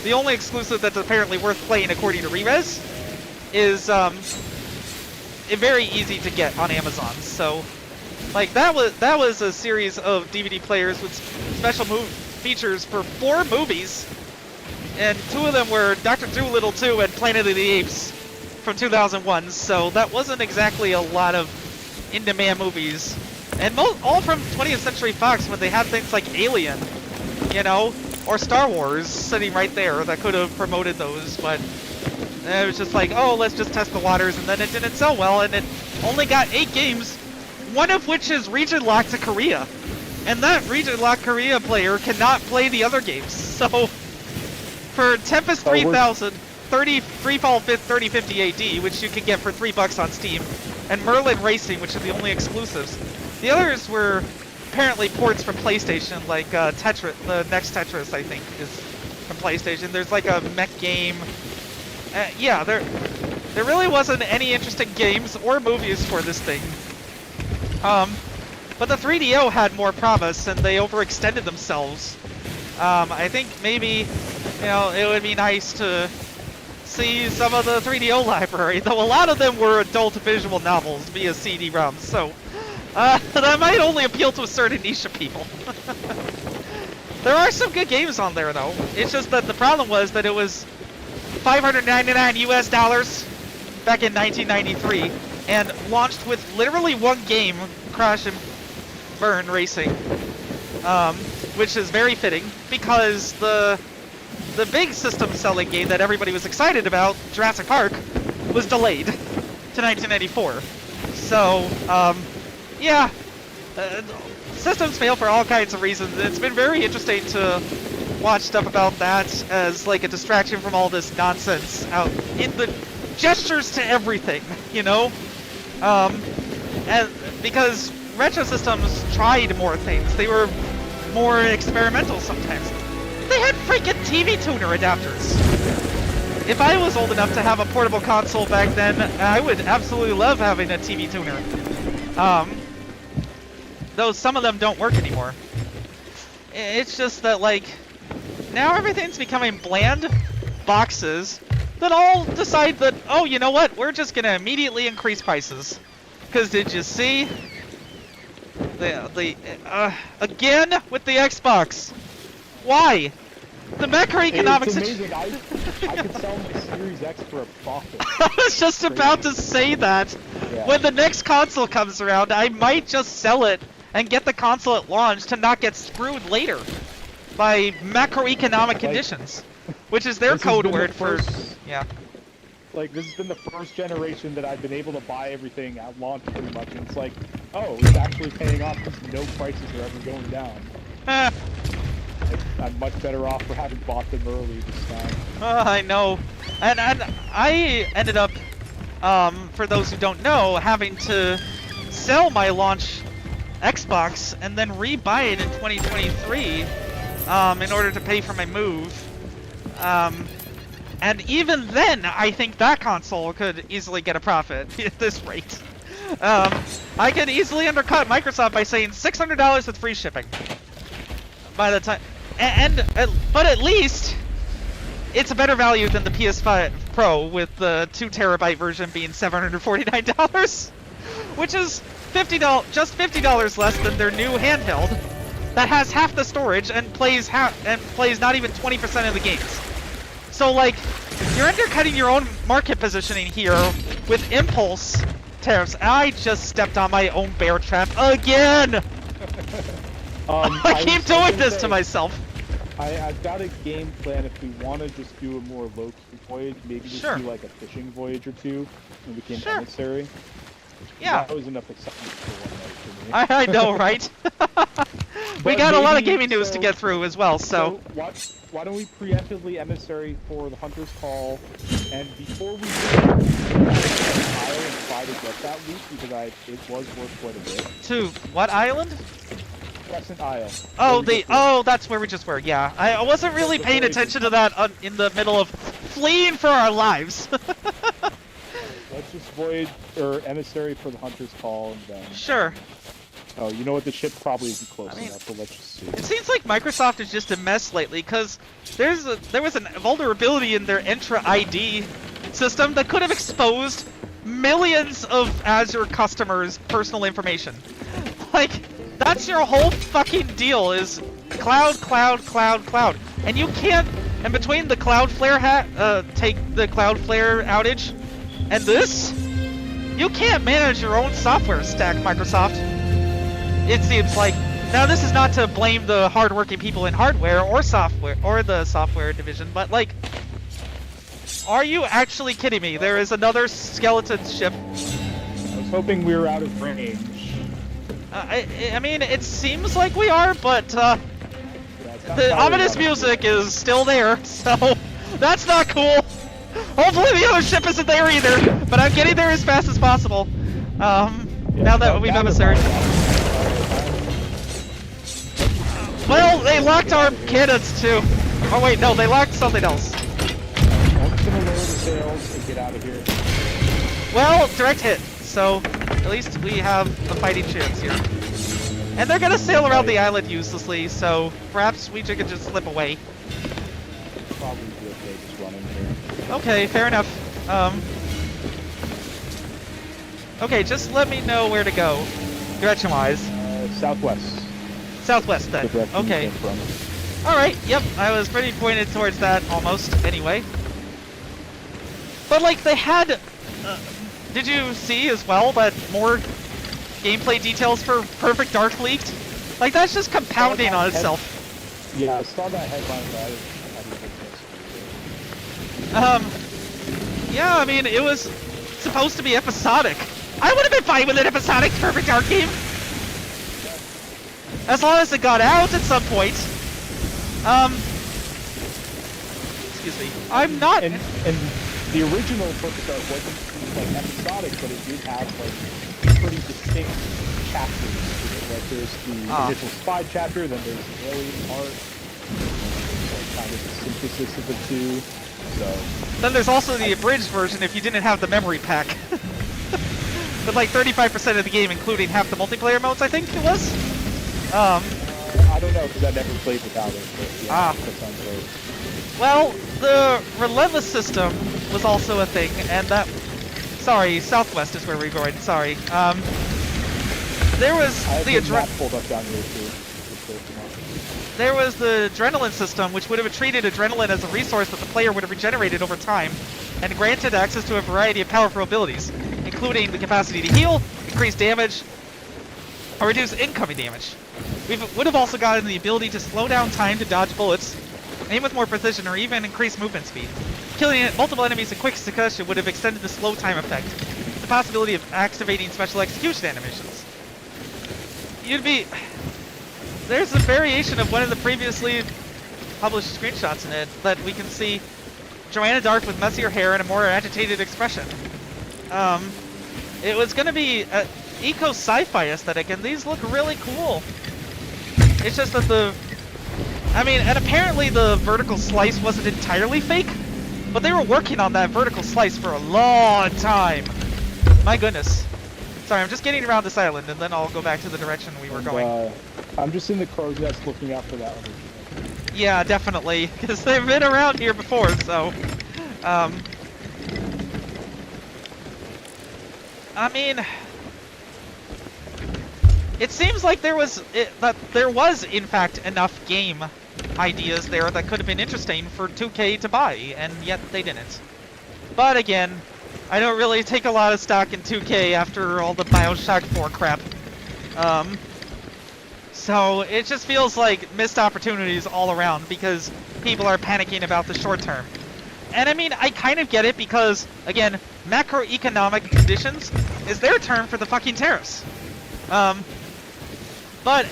the only exclusive that's apparently worth playing according to Rerez, is very easy to get on Amazon. So, like, that was a series of DVD players with special features for 4 movies, and 2 of them were Dr. Dolittle 2 and Planet of the Apes from 2001, so that wasn't exactly a lot of in-demand movies. And all from 20th Century Fox, when they had things like Alien, you know, or Star Wars sitting right there that could have promoted those, but And it was just like, oh, let's just test the waters, and then it didn't sell well, and it only got 8 games, one of which is region locked to Korea. And that region locked Korea player cannot play the other games. So, for Tempest 3000, 33 Fall 5th 3050 AD, which you can get for $3 on Steam, and Merlin Racing, which are the only exclusives. The others were apparently ports from PlayStation, like Tetris, the next Tetris, I think, is from PlayStation. There's like a mech game. Yeah, there really wasn't any interesting games or movies for this thing. But the 3DO had more promise, and they overextended themselves. I think maybe, you know, it would be nice to see some of the 3DO library, though a lot of them were adult visual novels via CD-ROMs, so that might only appeal to a certain niche of people. There are some good games on there, though. It's just that the problem was that it was $599 US back in 1993, and launched with literally one game, Crash and Burn Racing, which is very fitting because the big system-selling game that everybody was excited about, Jurassic Park, was delayed to 1994. So, yeah, systems fail for all kinds of reasons. It's been very interesting to watch stuff about that as like a distraction from all this nonsense out in the gestures to everything, you know? And because retro systems tried more things, they were more experimental sometimes. They had freaking TV tuner adapters. If I was old enough to have a portable console back then, I would absolutely love having a TV tuner. Though some of them don't work anymore. It's just that, like, now everything's becoming bland boxes that all decide that, oh, you know what, we're just gonna immediately increase prices. Because did you see? Again with the Xbox. Why? The macroeconomic situation. I could sell my Series X for a profit. I was just about to say that. Yeah. When the next console comes around, I might just sell it and get the console at launch to not get screwed later by macroeconomic conditions, which is their code word for yeah. Like, this has been the first generation that I've been able to buy everything at launch pretty much, and it's like, oh, it's actually paying off because no prices are ever going down. I'm much better off for having bought them early this time. I know. And I ended up, for those who don't know, having to sell my launch Xbox and then re-buy it in 2023 in order to pay for my move. And even then, I think that console could easily get a profit at this rate. I could easily undercut Microsoft by saying $600 with free shipping. By the time, but at least it's a better value than the PS5 Pro with the 2 terabyte version being $749, which is just $50 less than their new handheld that has half the storage and plays not even 20% of the games. So, like, you're undercutting your own market positioning here with impulse tariffs. I just stepped on my own bear trap again! I keep doing this to myself. I've got a game plan if we want to just do a more low-key voyage, maybe just do like a fishing voyage or two, and we became emissary. Yeah. That was enough excitement for one night for me. I know, right? We got a lot of gaming news to get through as well, so why don't we preemptively emissary for the Hunter's Call, and before we do Isle and try to get that loot, because it was worth quite a bit. To what island? Crescent Isle. Oh, that's where we just were, yeah. I wasn't really paying attention to that in the middle of fleeing for our lives. Let's just voyage, or emissary for the Hunter's Call, and then... Sure. Oh, you know what? The ship probably isn't close enough, so let's just see. It seems like Microsoft is just a mess lately, because there was a vulnerability in their Entra ID system that could have exposed millions of Azure customers' personal information. Like, that's your whole fucking deal, is cloud, cloud, cloud, cloud. And you can't, and between the Cloudflare take the Cloudflare outage, and this, you can't manage your own software stack, Microsoft. It seems like. Now, this is not to blame the hardworking people in hardware or software, or the software division, but like, Are you actually kidding me? There is another skeleton ship. I was hoping we were out of range. I mean, it seems like we are, but the ominous music is still there, so that's not cool. Hopefully the other ship isn't there either, but I'm getting there as fast as possible. Now that we've emissaries. Well, they locked our cannons too. Oh wait, no, they locked something else. I'm just gonna lower the sails and get out of here. Well, direct hit, so at least we have a fighting chance here. And they're gonna sail around the island uselessly, so perhaps we could just slip away. Probably be okay just running here. Okay, fair enough. Okay, just let me know where to go, direction-wise. Southwest. Southwest, then. Okay. Alright, yep, I was pretty pointed towards that, almost, anyway. But, like, they had... did you see, as well, that more gameplay details for Perfect Dark leaked? Like, that's just compounding on itself. Yeah, I saw that headline, but I didn't yeah, I mean, it was supposed to be episodic. I would have been fine with an episodic Perfect Dark game. As long as it got out at some point. Excuse me. I'm not... And the original Perfect Dark wasn't, like, episodic, but it did have, like, pretty distinct chapters to it. Like, there's the initial spy chapter, then there's the alien part, like, kind of the synthesis of the two, so... Then there's also the abridged version if you didn't have the memory pack. With, like, 35% of the game, including half the multiplayer modes, I think it was? I don't know, because I never played without it, but yeah, that sounds right. Well, the Relentless system was also a thing, and that... Sorry, Southwest is where we're going, sorry. There was the pulled up down here too. There was the adrenaline system, which would have treated adrenaline as a resource that the player would have regenerated over time, and granted access to a variety of powerful abilities, including the capacity to heal, increase damage, or reduce incoming damage. We would have also gotten the ability to slow down time to dodge bullets, aim with more precision, or even increase movement speed. Killing multiple enemies in quick succession would have extended the slow time effect, the possibility of activating special execution animations. There's a variation of one of the previously published screenshots in it that we can see Joanna Dark with messier hair and a more agitated expression. It was going to be an eco-sci-fi aesthetic, and these look really cool. It's just that and apparently the vertical slice wasn't entirely fake, but they were working on that vertical slice for a long time. My goodness. Sorry, I'm just getting around this island, and then I'll go back to the direction we were going. I'm just in the crow's nest looking out for that one. Yeah, definitely, because they've been around here before, so... I mean... It seems like there was, in fact, enough game ideas there that could have been interesting for 2K to buy, and yet they didn't. But again, I don't really take a lot of stock in 2K after all the BioShock 4 crap. So it just feels like missed opportunities all around because people are panicking about the short term. And I mean, I kind of get it because, again, macroeconomic conditions is their term for the fucking tariffs. But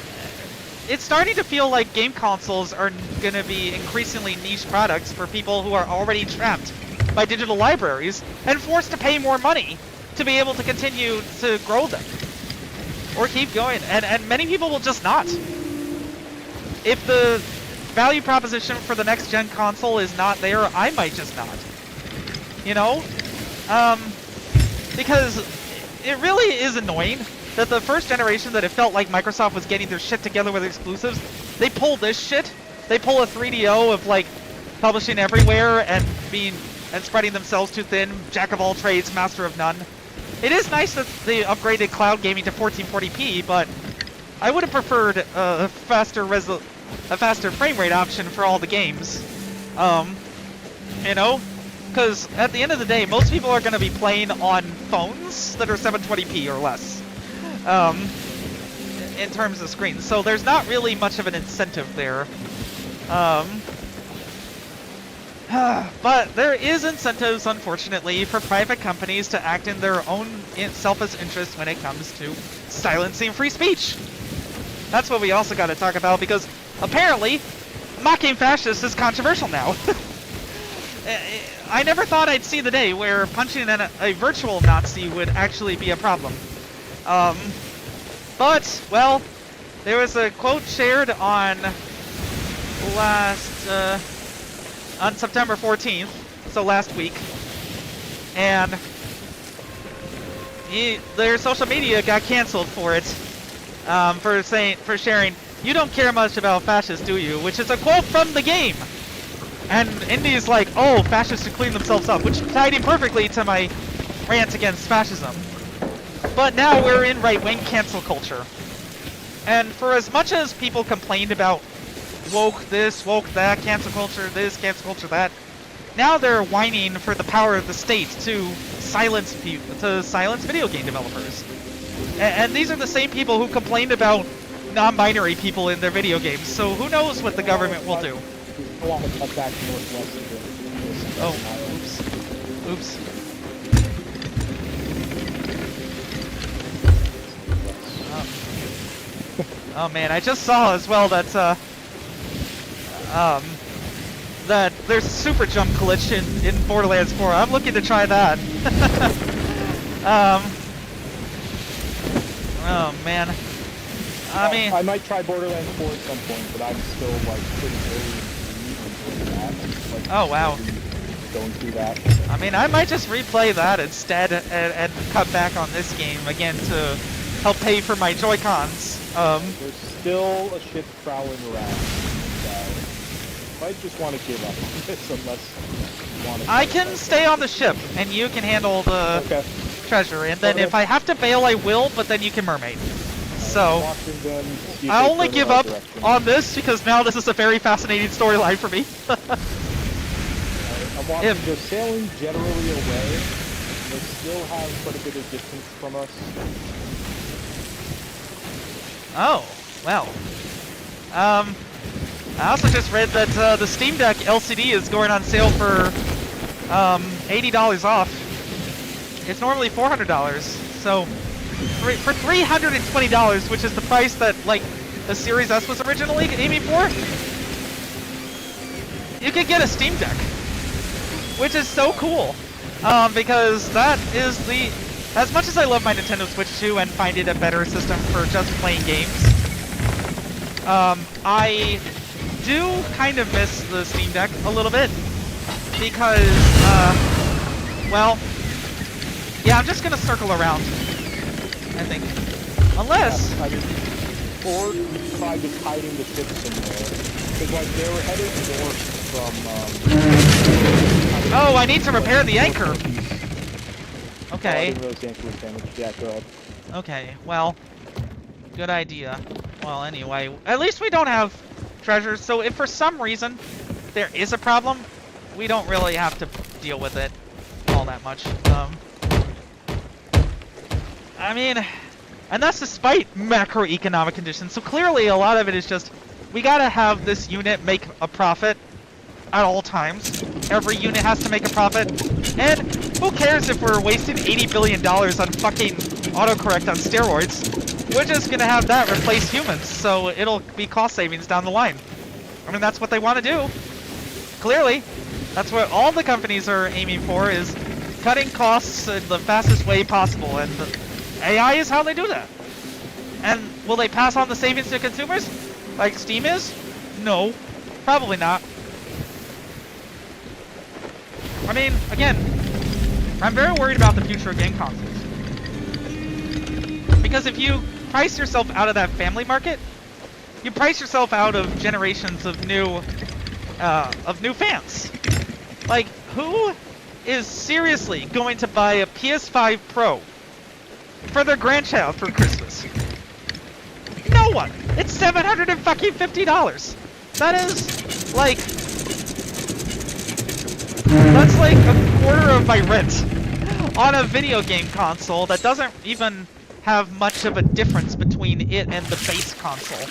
it's starting to feel like game consoles are going to be increasingly niche products for people who are already trapped by digital libraries and forced to pay more money to be able to continue to grow them or keep going. And many people will just not. If the value proposition for the next gen console is not there, I might just not. You know? Because it really is annoying that the first generation that it felt like Microsoft was getting their shit together with exclusives, they pull this shit. They pull a 3DO of like publishing everywhere and spreading themselves too thin, jack of all trades, master of none. It is nice that they upgraded cloud gaming to 1440p, but I would have preferred a faster frame rate option for all the games. You know, because at the end of the day, most people are going to be playing on phones that are 720p or less. In terms of screens, so there's not really much of an incentive there. But there is incentives, unfortunately, for private companies to act in their own selfish interest when it comes to silencing free speech. That's what we also got to talk about, because apparently mocking fascists is controversial now. I never thought I'd see the day where punching a virtual Nazi would actually be a problem. But, well, there was a quote shared on on September 14th, so last week, and their social media got canceled for it, for sharing, "You don't care much about fascists, do you?" which is a quote from the game. And Indy's like, "Oh, fascists should clean themselves up," which tied in perfectly to my rant against fascism. But now we're in right-wing cancel culture. And for as much as people complained about woke this, woke that, cancel culture this, cancel culture that, now they're whining for the power of the state to silence video game developers. And these are the same people who complained about non-binary people in their video games, so who knows what the government will do. Oh, oops. Oh man, I just saw as well that that there's a super jump glitch in Borderlands 4. I'm looking to try that. Oh man. I mean, I might try Borderlands 4 at some point, but I'm still like pretty early in that. Like, oh wow. Going through that. I mean, I might just replay that instead and cut back on this game again to help pay for my Joy-Cons. There's still a ship prowling around. So might just want to give up on this unless you want to. I can stay on the ship, and you can handle the treasure. And then if I have to bail, I will. But then you can mermaid. So I only give up on this because now this is a very fascinating storyline for me. I'm watching they're sailing generally away. They still have quite a bit of distance from us. Oh, well. I also just read that the Steam Deck LCD is going on sale for $80 off. It's normally $400, so for $320, which is the price that like the Series S was originally aiming for, you could get a Steam Deck, which is so cool, because that is the. As much as I love my Nintendo Switch 2 and find it a better system for just playing games, I do kind of miss the Steam Deck a little bit, because, well, yeah, I'm just gonna circle around, I think. Unless... I mean, or try just hiding the ship somewhere, because, like, they were headed north from, oh, I need to repair the anchor! Okay. Yeah, go ahead. Okay, well, good idea. Well, anyway, at least we don't have treasures, so if for some reason there is a problem, we don't really have to deal with it all that much. I mean, and that's despite macroeconomic conditions, so clearly a lot of it is just, we gotta have this unit make a profit at all times. Every unit has to make a profit, and who cares if we're wasting $80 billion on fucking autocorrect on steroids? We're just gonna have that replace humans, so it'll be cost savings down the line. I mean, that's what they want to do. Clearly, that's what all the companies are aiming for, is cutting costs in the fastest way possible, and AI is how they do that. And will they pass on the savings to consumers, like Steam is? No, probably not. I mean, again, I'm very worried about the future of game consoles. Because if you price yourself out of that family market, you price yourself out of generations of new fans. Like, who is seriously going to buy a PS5 Pro for their grandchild for Christmas? No one! It's $750! That is, like... That's like a quarter of my rent on a video game console that doesn't even have much of a difference between it and the base console.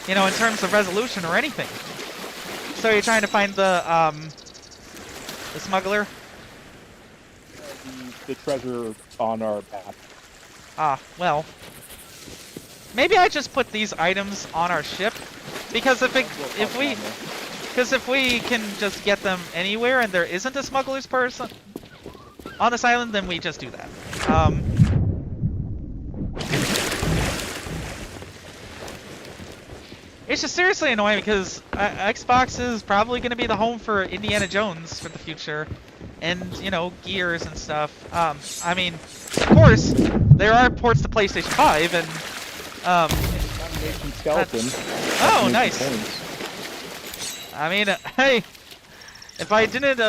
You know, in terms of resolution or anything. So you're trying to find the smuggler? The treasure on our map. Ah, well. Maybe I just put these items on our ship, because if we can just get them anywhere and there isn't a smuggler's person on this island, then we just do that. It's just seriously annoying because Xbox is probably going to be the home for Indiana Jones for the future, and you know, Gears and stuff. I mean, of course, there are ports to PlayStation 5, and Skeleton. Oh, nice. I mean, hey, if I didn't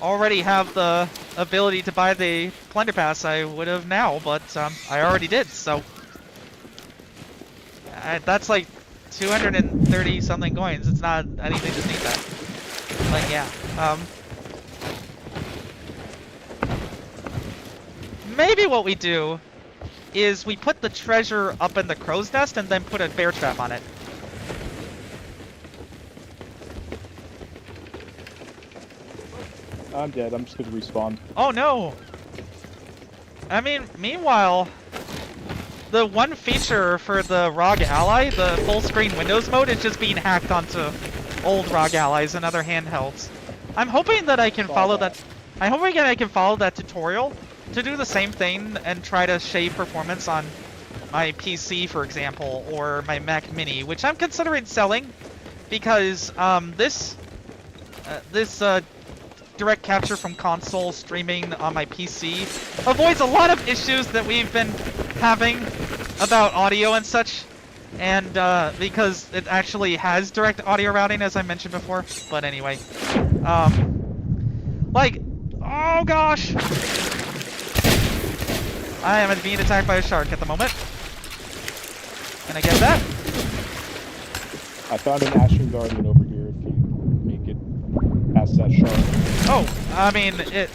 already have the ability to buy the Plunder Pass, I would have now, but I already did, so that's like 230 something coins. It's not anything to sneeze at. But yeah, maybe what we do is we put the treasure up in the crow's nest and then put a bear trap on it. I'm dead. I'm just gonna respawn. Oh no! I mean, meanwhile, the one feature for the ROG Ally, the full screen Windows mode, is just being hacked onto old ROG Allies and other handhelds. I'm hoping that I can follow that. I'm hoping that I can follow that tutorial to do the same thing and try to shave performance on my PC, for example, or my Mac Mini, which I'm considering selling because this direct capture from console streaming on my PC avoids a lot of issues that we've been having about audio and such, and because it actually has direct audio routing, as I mentioned before. But anyway, like, oh gosh, I am being attacked by a shark at the moment. Can I get that? I found an Ashen Guardian over here if you make it past that shark. Oh, I mean, it.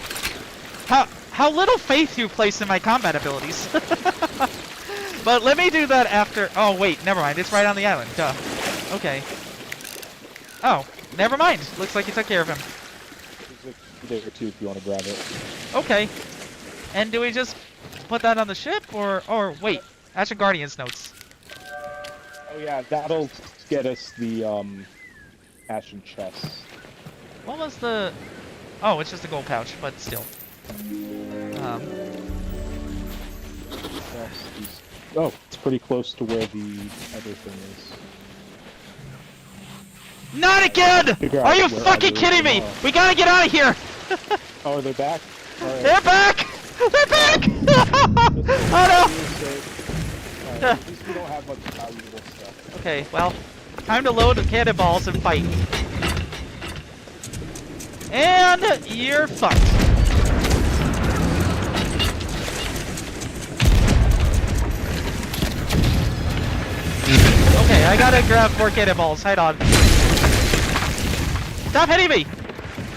How little faith you place in my combat abilities. But let me do that after. Oh wait, never mind. It's right on the island. Duh. Okay. Oh, never mind. Looks like you took care of him. There's there too if you want to grab it. Okay. And do we just put that on the ship, or wait? Ashen Guardian's notes. Oh yeah, that'll get us the Ashen chest. What was the? Oh, it's just a gold pouch, but still. Oh, it's pretty close to where the other thing is. Not again! Are you fucking kidding me? We gotta get out of here! Oh, they're back? Right. They're back! They're back! Oh no! At least we don't have much valuable stuff. Okay, well, time to load the cannonballs and fight. And you're fucked. Okay, I gotta grab more cannonballs. Hold on. Stop hitting me!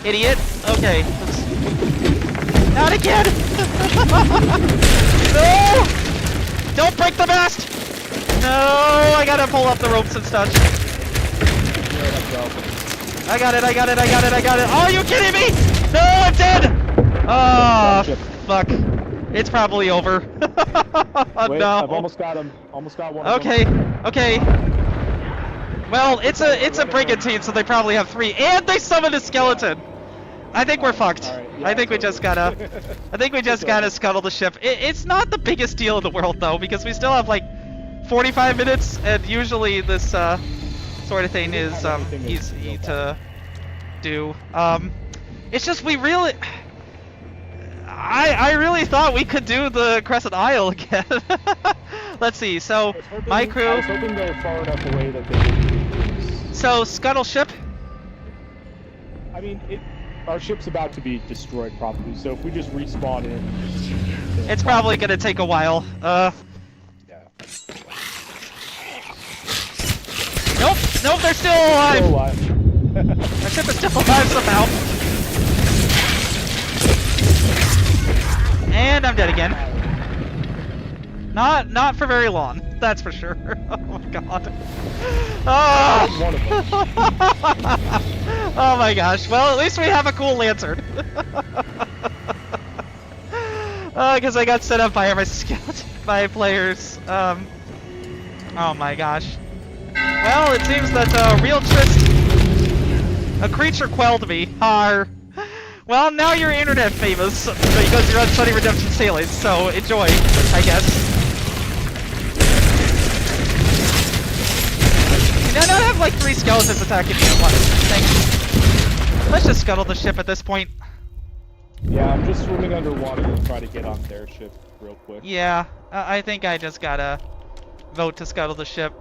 Idiot. Okay. Not again! No! Don't break the mast! No! I gotta pull up the ropes and such. I got it, I got it, I got it, I got it. Oh, are you kidding me? No, I'm dead! Oh, fuck. It's probably over. Wait, no. I've almost got him. Almost got one. Okay, okay. Well, it's a brigantine, so they probably have 3, and they summoned a skeleton. I think we're fucked. Right, yeah, I think we just gotta scuttle the ship. It's not the biggest deal in the world though, because we still have like 45 minutes, and usually this sort of thing is easy to do. It's just we really. I really thought we could do the Crescent Isle again. Let's see. So my crew. I was hoping they were far enough away that they could. So scuttle ship. I mean, our ship's about to be destroyed probably. So if we just respawn in, it's probably gonna take a while. Yeah. Nope. Nope. They're still alive. Our ship is still alive somehow. And I'm dead again. Not for very long, that's for sure. Oh my god. Oh! Oh my gosh. Well, at least we have a cool lantern. Because I got set up by my by players. Oh my gosh. Well, it seems that real Trist, a creature quelled me. Har. Well, now you're internet famous because you're on Sunny Redemption Sailing, so enjoy, I guess. You now have like 3 skeletons attacking me at once. Thanks. Let's just scuttle the ship at this point. Yeah, I'm just swimming underwater to try to get on their ship real quick. Yeah, I think I just gotta vote to scuttle the ship.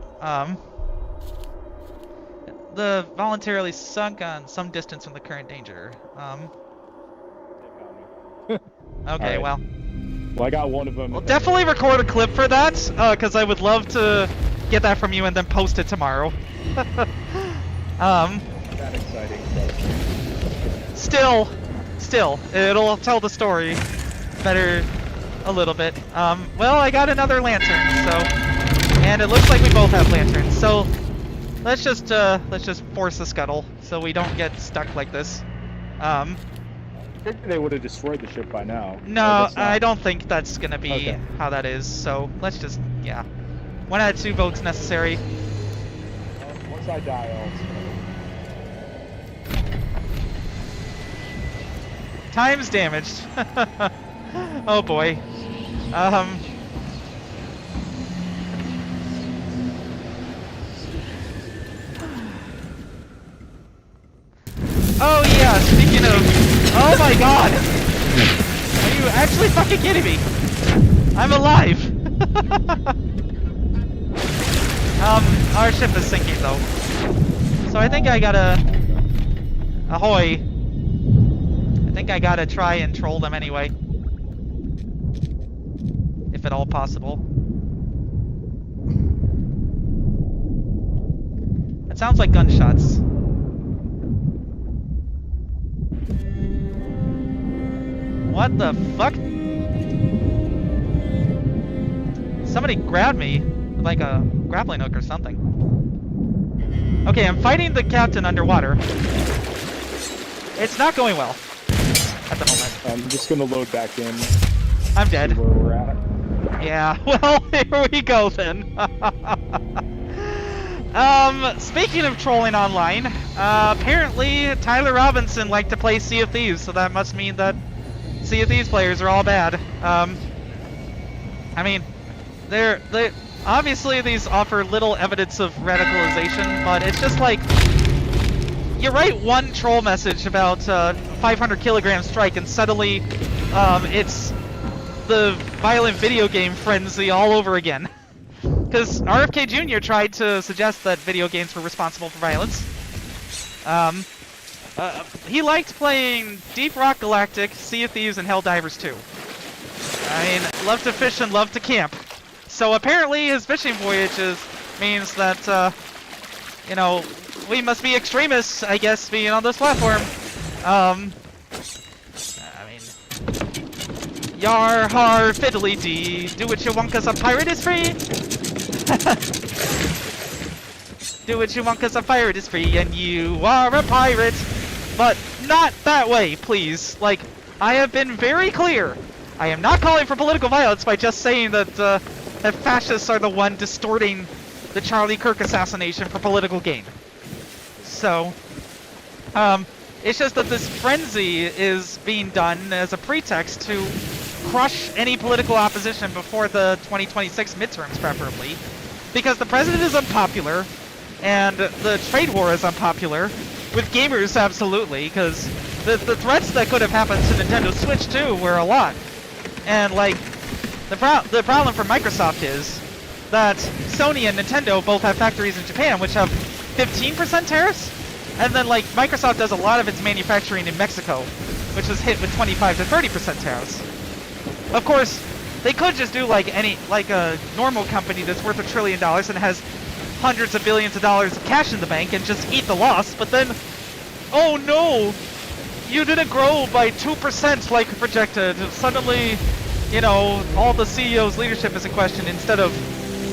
The voluntarily sunk on some distance from the current danger. Okay, right. Well, I got one of them. We'll definitely record a clip for that, because I would love to get that from you and then post it tomorrow. That exciting, but... Still, it'll tell the story better a little bit. Well, I got another lantern, so... And it looks like we both have lanterns, so... Let's just force the scuttle, so we don't get stuck like this. I think they would have destroyed the ship by now. No, I don't think that's gonna be how that is, so let's just, yeah. 1 out of 2 votes necessary. Once I die, Time's damaged. Oh boy. Oh yeah, speaking of... Oh my god! Are you actually fucking kidding me? I'm alive! Our ship is sinking though. So I think I gotta... Ahoy! I think I gotta try and troll them anyway. If at all possible. That sounds like gunshots. What the fuck? Somebody grabbed me with like a grappling hook or something. Okay, I'm fighting the captain underwater. It's not going well at the moment. I'm just gonna load back in. I'm dead. Where we're at. Yeah, well, here we go then. Speaking of trolling online, apparently Tyler Robinson liked to play Sea of Thieves, so that must mean that Sea of Thieves players are all bad. I mean, they obviously these offer little evidence of radicalization, but it's just like you write one troll message about 500 kilogram strike, and suddenly it's the violent video game frenzy all over again. Because RFK Jr. tried to suggest that video games were responsible for violence. He liked playing Deep Rock Galactic, Sea of Thieves, and Helldivers 2. I mean, love to fish and love to camp. So apparently his fishing voyages means that, you know, we must be extremists, I guess, being on this platform. I mean... Yar har fiddly dee, do what you want 'cause a pirate is free! Do what you want 'cause a pirate is free, and you are a pirate! But not that way, please. Like, I have been very clear. I am not calling for political violence by just saying that, that fascists are the one distorting the Charlie Kirk assassination for political gain. So, it's just that this frenzy is being done as a pretext to crush any political opposition before the 2026 midterms, preferably. Because the president is unpopular, and the trade war is unpopular. With gamers, absolutely, because the threats that could have happened to Nintendo Switch 2 were a lot. And, like, the problem for Microsoft is that Sony and Nintendo both have factories in Japan, which have 15% tariffs, and then, like, Microsoft does a lot of its manufacturing in Mexico, which is hit with 25 to 30% tariffs. Of course, they could just do like a normal company that's worth $1 trillion and has hundreds of billions of dollars of cash in the bank and just eat the loss, but then, oh no, you didn't grow by 2% like projected. Suddenly, you know, all the CEO's leadership is in question instead of,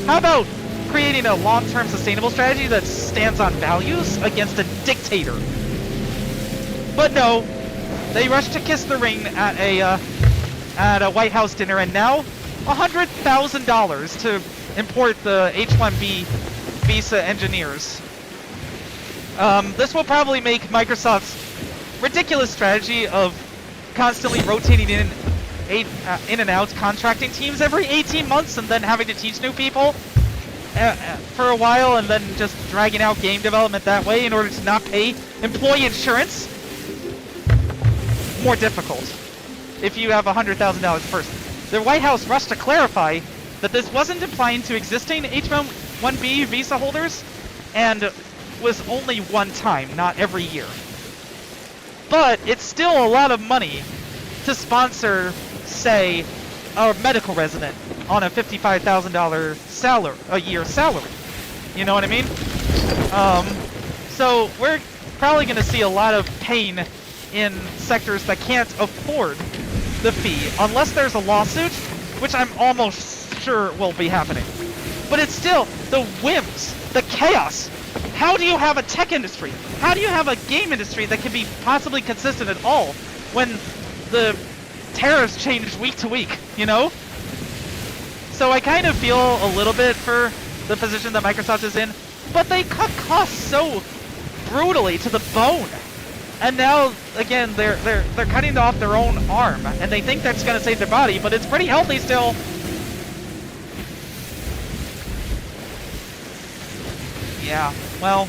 how about creating a long-term sustainable strategy that stands on values against a dictator? But no, they rushed to kiss the ring at a White House dinner, and now $100,000 to import the H-1B visa engineers. This will probably make Microsoft's ridiculous strategy of constantly rotating in and out contracting teams every 18 months and then having to teach new people for a while and then just dragging out game development that way in order to not pay employee insurance more difficult if you have $100,000 a person. The White House rushed to clarify that this wasn't applying to existing H-1B visa holders and was only one time, not every year. But it's still a lot of money to sponsor, say, a medical resident on a $55,000 a year salary. You know what I mean? So we're probably going to see a lot of pain in sectors that can't afford the fee, unless there's a lawsuit, which I'm almost sure will be happening. But it's still the whims, the chaos. How do you have a tech industry? How do you have a game industry that can be possibly consistent at all when the tariffs change week to week, you know? So I kind of feel a little bit for the position that Microsoft is in, but they cut costs so brutally to the bone. And now, again, they're cutting off their own arm, and they think that's going to save their body, but it's pretty healthy still. Yeah, well,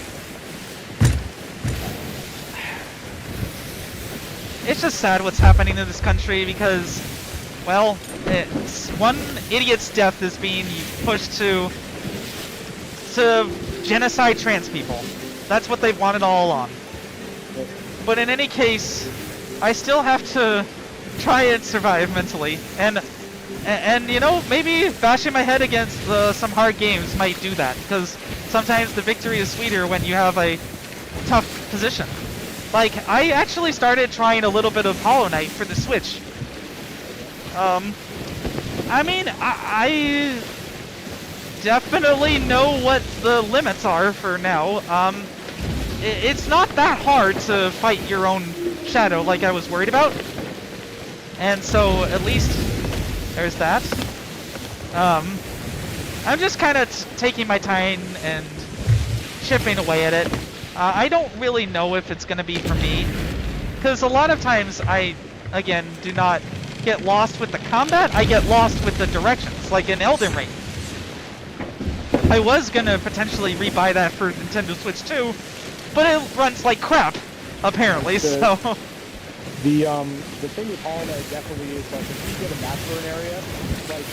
it's just sad what's happening in this country because, well, it's one idiot's death is being pushed to genocide trans people. That's what they've wanted all along. But in any case, I still have to try and survive mentally, and you know, maybe bashing my head against some hard games might do that, because sometimes the victory is sweeter when you have a tough position. Like, I actually started trying a little bit of Hollow Knight for the Switch. I mean, I definitely know what the limits are for now. It's not that hard to fight your own shadow like I was worried about. And so, at least, there's that. I'm just kind of taking my time and chipping away at it. I don't really know if it's going to be for me, because a lot of times I, again, do not get lost with the combat, I get lost with the directions, like in Elden Ring. I was going to potentially rebuy that for Nintendo Switch 2, but it runs like crap, apparently, so... The thing with Hollow Knight definitely is, like, if you get a map for an area, like,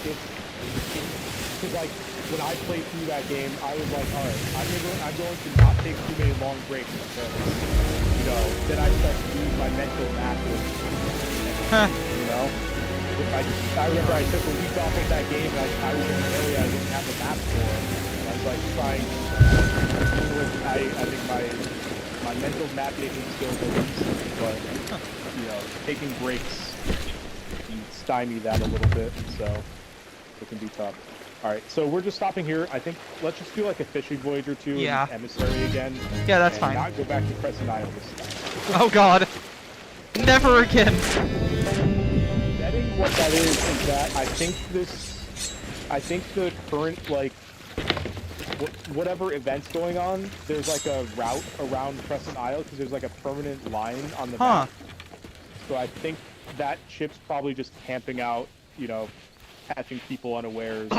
because, like, when I played through that game, I was like, alright, I'm going to not take too many long breaks, because, you know, then I start to lose my mental map, you know? I remember I took a week off of that game, and I was in an area I didn't have a map for, and I was, like, trying, I think my mental map making skills are decent, but, you know, taking breaks can stymie that a little bit, so it can be tough. Alright, so we're just stopping here. I think let's just do like a fishing voyage or two and emissary again. Yeah, that's fine. Not go back to Crescent Isle this time. Oh god. Never again. Betting what that is that I think the current, like, whatever event's going on, there's like a route around Crescent Isle because there's like a permanent line on the map. So I think that ship's probably just camping out, you know, catching people unawares.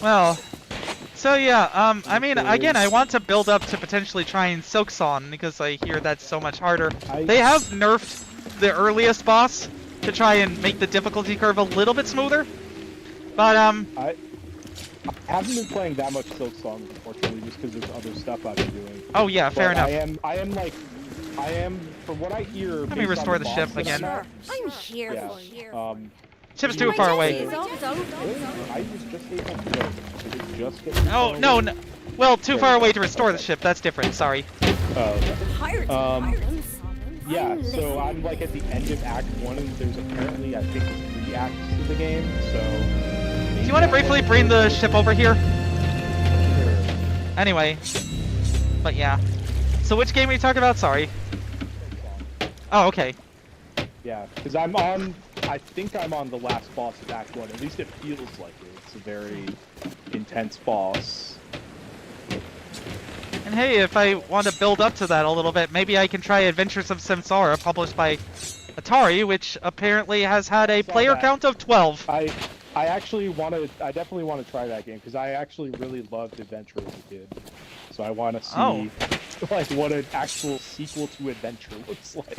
Well, so yeah, I mean, again, I want to build up to potentially trying Silksong because I hear that's so much harder. They have nerfed the earliest boss to try and make the difficulty curve a little bit smoother. But, I haven't been playing that much Silksong, unfortunately, just because there's other stuff I've been doing. Oh yeah, fair enough. I am, from what I hear... Let me restore the ship again. I'm here for you. Ship's too far away. I was just able to go. Did it just get too Oh, far no, away? no. Well, too far away to restore the ship, that's different, sorry. Oh, okay. Yeah, so I'm like at the end of Act 1, and there's apparently, I think, 3 acts to the game, so... Do you want to briefly bring the ship over here? Sure. Anyway. But yeah. So which game are you talking about? Sorry. Oh, okay. Yeah, because I think I'm on the last boss of Act 1, at least it feels like it. It's a very intense boss. And hey, if I want to build up to that a little bit, maybe I can try Adventures of Samsara, published by Atari, which apparently has had a player count of 12. I definitely want to try that game, because I actually really loved Adventure as a kid. So I want to see like what an actual sequel to Adventure looks like.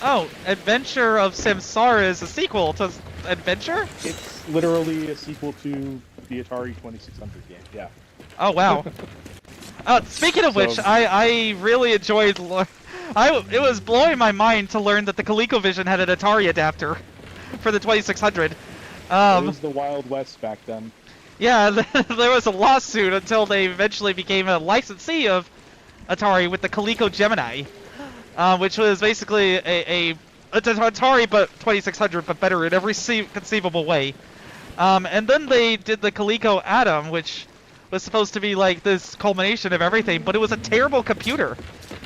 Oh, Adventure of Samsara is a sequel to Adventure? It's literally a sequel to the Atari 2600 game, yeah. Oh, wow. Speaking of which, I really enjoyed... it was blowing my mind to learn that the ColecoVision had an Atari adapter for the 2600. It was the Wild West back then. Yeah, there was a lawsuit until they eventually became a licensee of Atari with the Coleco Gemini, which was basically a Atari but 2600 but better in every conceivable way. And then they did the Coleco Atom, which was supposed to be like this culmination of everything, but it was a terrible computer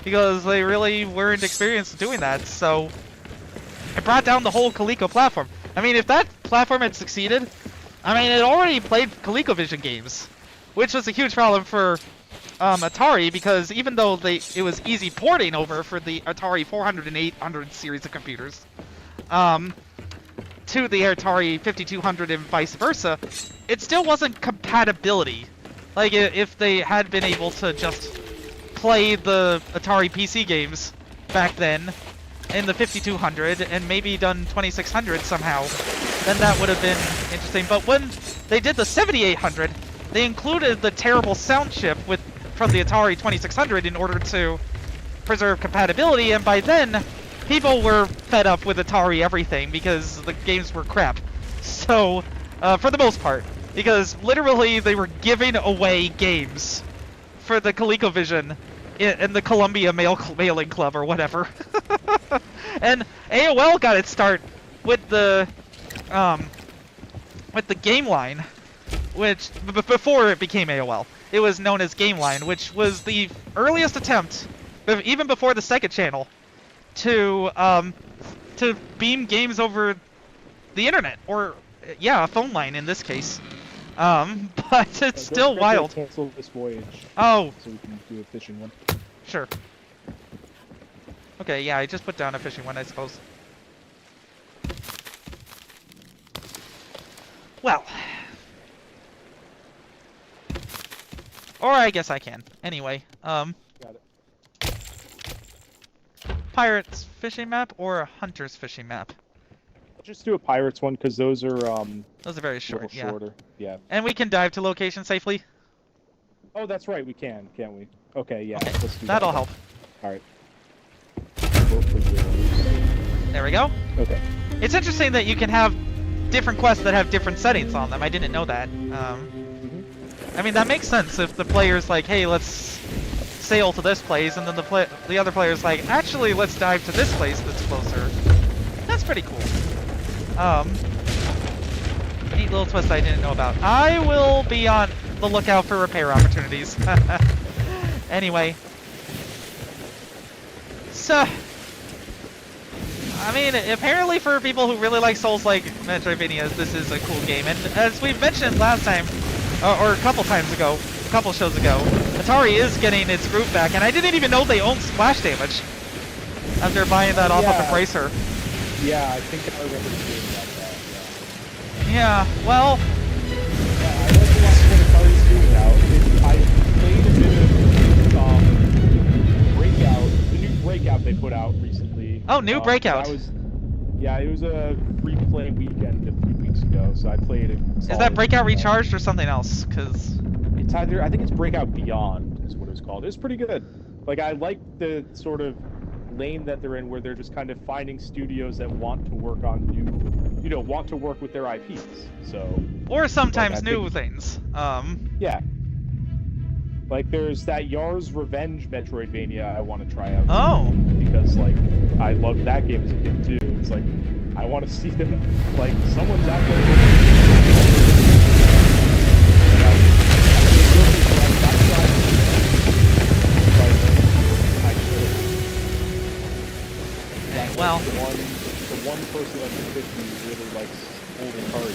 because they really weren't experienced doing that, so it brought down the whole Coleco platform. I mean, if that platform had succeeded, I mean, it already played ColecoVision games, which was a huge problem for Atari, because even though it was easy porting over for the Atari 400 and 800 series of computers to the Atari 5200 and vice versa, it still wasn't compatibility. Like, if they had been able to just play the Atari PC games back then in the 5200 and maybe done 2600 somehow, then that would have been interesting. But when they did the 7800, they included the terrible sound chip from the Atari 2600 in order to preserve compatibility, and by then, people were fed up with Atari everything because the games were crap. So, for the most part, because literally they were giving away games for the ColecoVision in the Columbia Mailing Club or whatever. And AOL got its start with the Game Line, which before it became AOL, it was known as Game Line, which was the earliest attempt, even before the Sega Channel, to beam games over the internet, or yeah, a phone line in this case. But it's still wild. Cancel this voyage. Oh. So we can do a fishing one. Sure. Okay, yeah, I just put down a fishing one, I suppose. Well. Or I guess I can. Anyway, Got it. Pirates fishing map or a hunter's fishing map? Just do a pirates one, because those are very short, yeah. shorter. Yeah. And we can dive to location safely? Oh, that's right, we can, can't we? Okay, yeah. Okay. Let's do That'll that. help. Alright. There we go. Okay. It's interesting that you can have different quests that have different settings on them. I didn't know that. I mean, that makes sense if the player's like, hey, let's sail to this place, and then the other player's like, actually, let's dive to this place that's closer. That's pretty cool. Neat little twist I didn't know about. I will be on the lookout for repair opportunities. Anyway. So, I mean, apparently for people who really like Souls-like Metroidvanias, this is a cool game. And as we mentioned last time, or a couple shows ago, Atari is getting its groove back, and I didn't even know they owned splash damage after buying that off of Embracer. Yeah, I think I remember hearing about that. Yeah, well... Yeah, I don't know what Atari's doing now. I played a bit of Breakout, the new Breakout they put out recently. Oh, new Breakout. It was a free play weekend a few weeks ago, so I played it. Is that Breakout Recharged or something else? Because it's either, I think it's Breakout Beyond is what it's called. It's pretty good. Like, I like the sort of lane that they're in, where they're just kind of finding studios that want to work on new, want to work with their IPs. So, or sometimes new things. Yeah. Like, there's that Yar's Revenge Metroidvania I want to try out. Oh. Because, like, I loved that game as a kid, too. It's like, I want to see them, like, someone's out there. Well. The one person under 50 really likes old Atari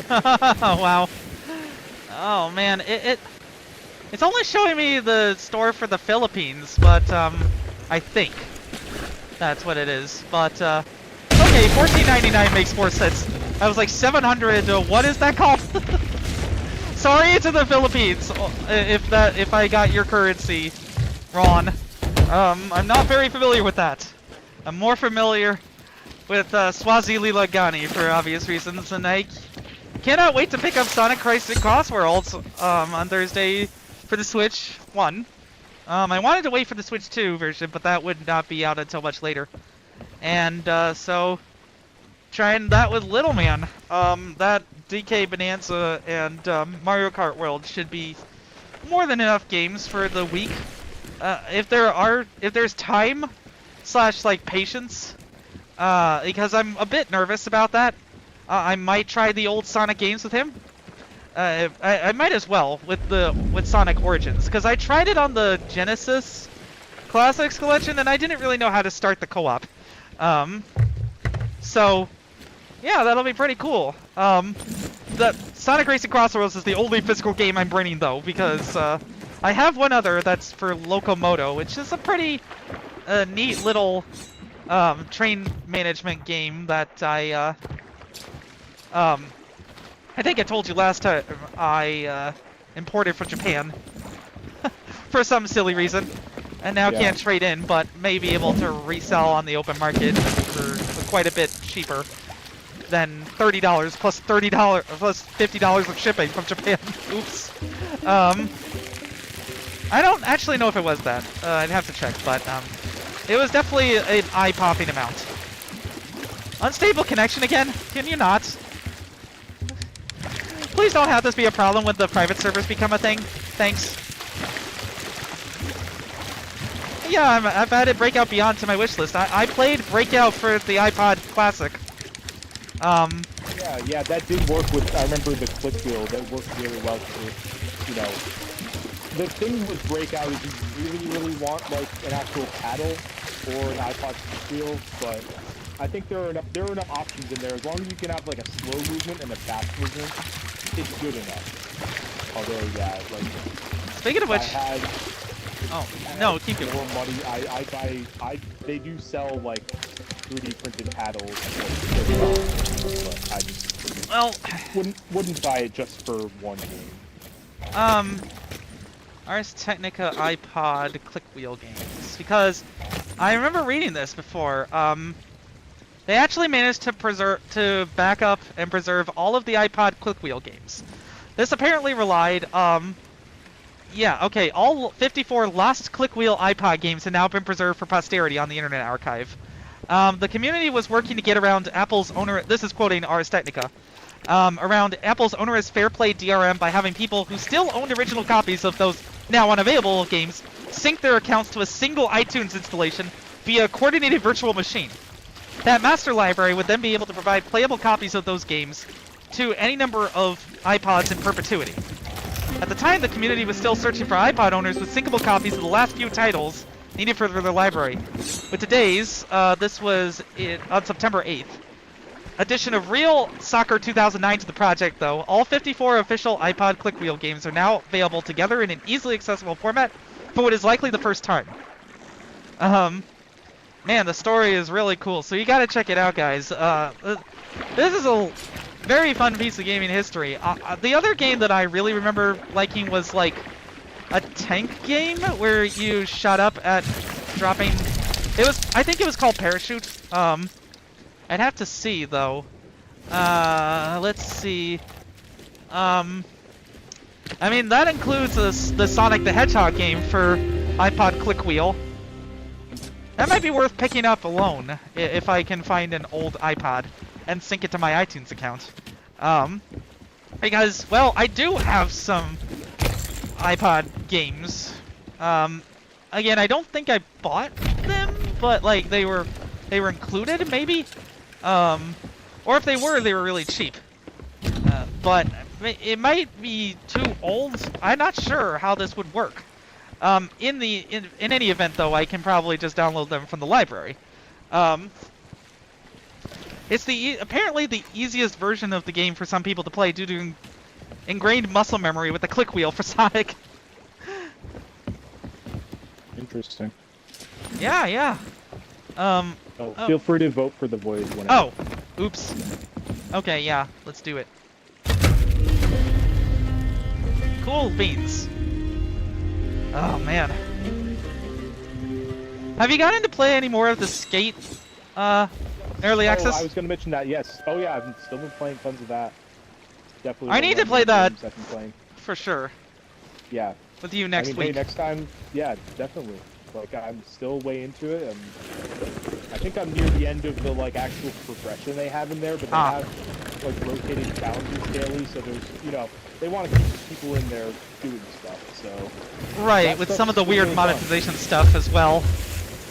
games. Wow. Oh, man. It's only showing me the store for the Philippines, but, I think that's what it is. But, okay, $14.99 makes more sense. I was like, 700, what is that called? Sorry, it's in the Philippines, if I got your currency wrong. I'm not very familiar with that. I'm more familiar with, Swazili Lagani for obvious reasons, and I cannot wait to pick up Sonic Crisis Crossworlds, on Thursday for the Switch 1. I wanted to wait for the Switch 2 version, but that would not be out until much later. And, so, trying that with Little Man. That DK Bonanza and, Mario Kart World should be more than enough games for the week. If there's time / like patience, because I'm a bit nervous about that, I might try the old Sonic games with him. I might as well with Sonic Origins, because I tried it on the Genesis Classics Collection and I didn't really know how to start the co-op. So yeah, that'll be pretty cool. The Sonic Racing Crossroads is the only physical game I'm bringing though, because I have one other that's for Locomoto, which is a pretty neat little train management game that I think I told you last time I imported from Japan for some silly reason, and now can't trade in, but may be able to resell on the open market for quite a bit cheaper than $30 plus $30 plus $50 of shipping from Japan. Oops. I don't actually know if it was that. I'd have to check, but it was definitely an eye-popping amount. Unstable connection again? Can you not? Please don't have this be a problem when the private servers become a thing. Thanks. Yeah, I've added Breakout Beyond to my wishlist. I played Breakout for the iPod Classic. Yeah, that did work with, I remember the click wheel, that worked really well for, you know, the thing with Breakout is you really want, like, an actual paddle or an iPod click wheel, but I think there are enough options in there. As long as you can have, like, a slow movement and a fast movement, it's good enough. Although, yeah, like, speaking of which, no, keep it. More money. They do sell like 3D printed paddles, but I just wouldn't buy it just for one game. Ars Technica iPod click wheel games, because I remember reading this before. They actually managed to back up and preserve all of the iPod click wheel games. This apparently relied, all 54 lost click wheel iPod games have now been preserved for posterity on the Internet Archive. The community was working to get around Apple's onerous, this is quoting Ars Technica, around Apple's onerous Fair Play DRM by having people who still owned original copies of those now unavailable games sync their accounts to a single iTunes installation via a coordinated virtual machine. That master library would then be able to provide playable copies of those games to any number of iPods in perpetuity. At the time, the community was still searching for iPod owners with syncable copies of the last few titles needed for their library. With today's, this was on September 8th, addition of Real Soccer 2009 to the project, though, all 54 official iPod click wheel games are now available together in an easily accessible format for what is likely the first time. Man, the story is really cool, so you gotta check it out, guys. This is a very fun piece of gaming history. The other game that I really remember liking was like a tank game where you shot up at dropping. I think it was called Parachute. I'd have to see though. Let's see. I mean that includes the Sonic the Hedgehog game for iPod click wheel. That might be worth picking up alone if I can find an old iPod and sync it to my iTunes account. Because, well, I do have some iPod games. Again, I don't think I bought them, but like they were included maybe. Or if they were really cheap. But it might be too old. I'm not sure how this would work. In any event, though, I can probably just download them from the library. It's apparently the easiest version of the game for some people to play due to ingrained muscle memory with the click wheel for Sonic. Interesting. Yeah. Feel free to vote for the Voyage winner. Oh, oops. Okay, yeah, let's do it. Cool beans. Oh man. Have you gotten to play any more of the Skate early access? I was going to mention that. Yes. Oh yeah, I've still been playing tons of that. Definitely. I need to play that I've been playing. for sure. Yeah. With you next week. Hey, next time. Yeah, definitely. Like I'm still way into it, and I think I'm near the end of the like actual progression they have in there, but they have like rotating challenges daily, so there's they want to keep people in there doing stuff. So right, with some of the weird monetization stuff as well.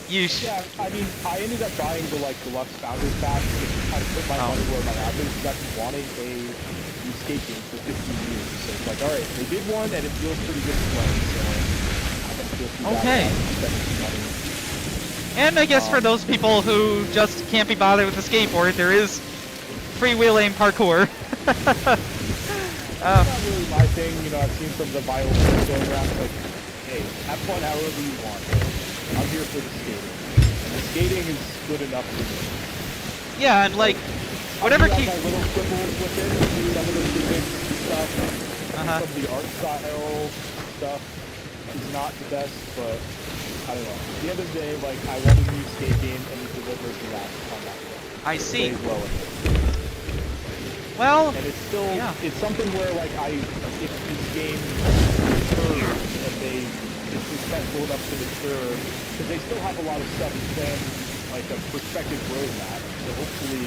Yeah, I mean, I ended up buying the like deluxe founders pack to kind of put my money where my mouth is, because I've been wanting a new skate game for 15 years. So it's like, all right, they did one, and it feels pretty good to play. So I'm gonna feel pretty okay. And I guess for those people who just can't be bothered with the skateboard, there is freewheeling parkour. It's not really my thing, I've seen some of the viral things going around, like, hey, have fun however you want. I'm here for the skating. And the skating is good enough for me. Yeah, and like, whatever keeps... my little quibbles with it, some of the physics stuff, some of the art style stuff is not the best, but I don't know. At the end of the day, like, I want a new skate game, and it delivers that on that one. I see. Well, well, and it's still, it's something where, like, if this game matures and they is successful enough to mature, because they still have a lot of stuff planned, like a prospective roadmap, so hopefully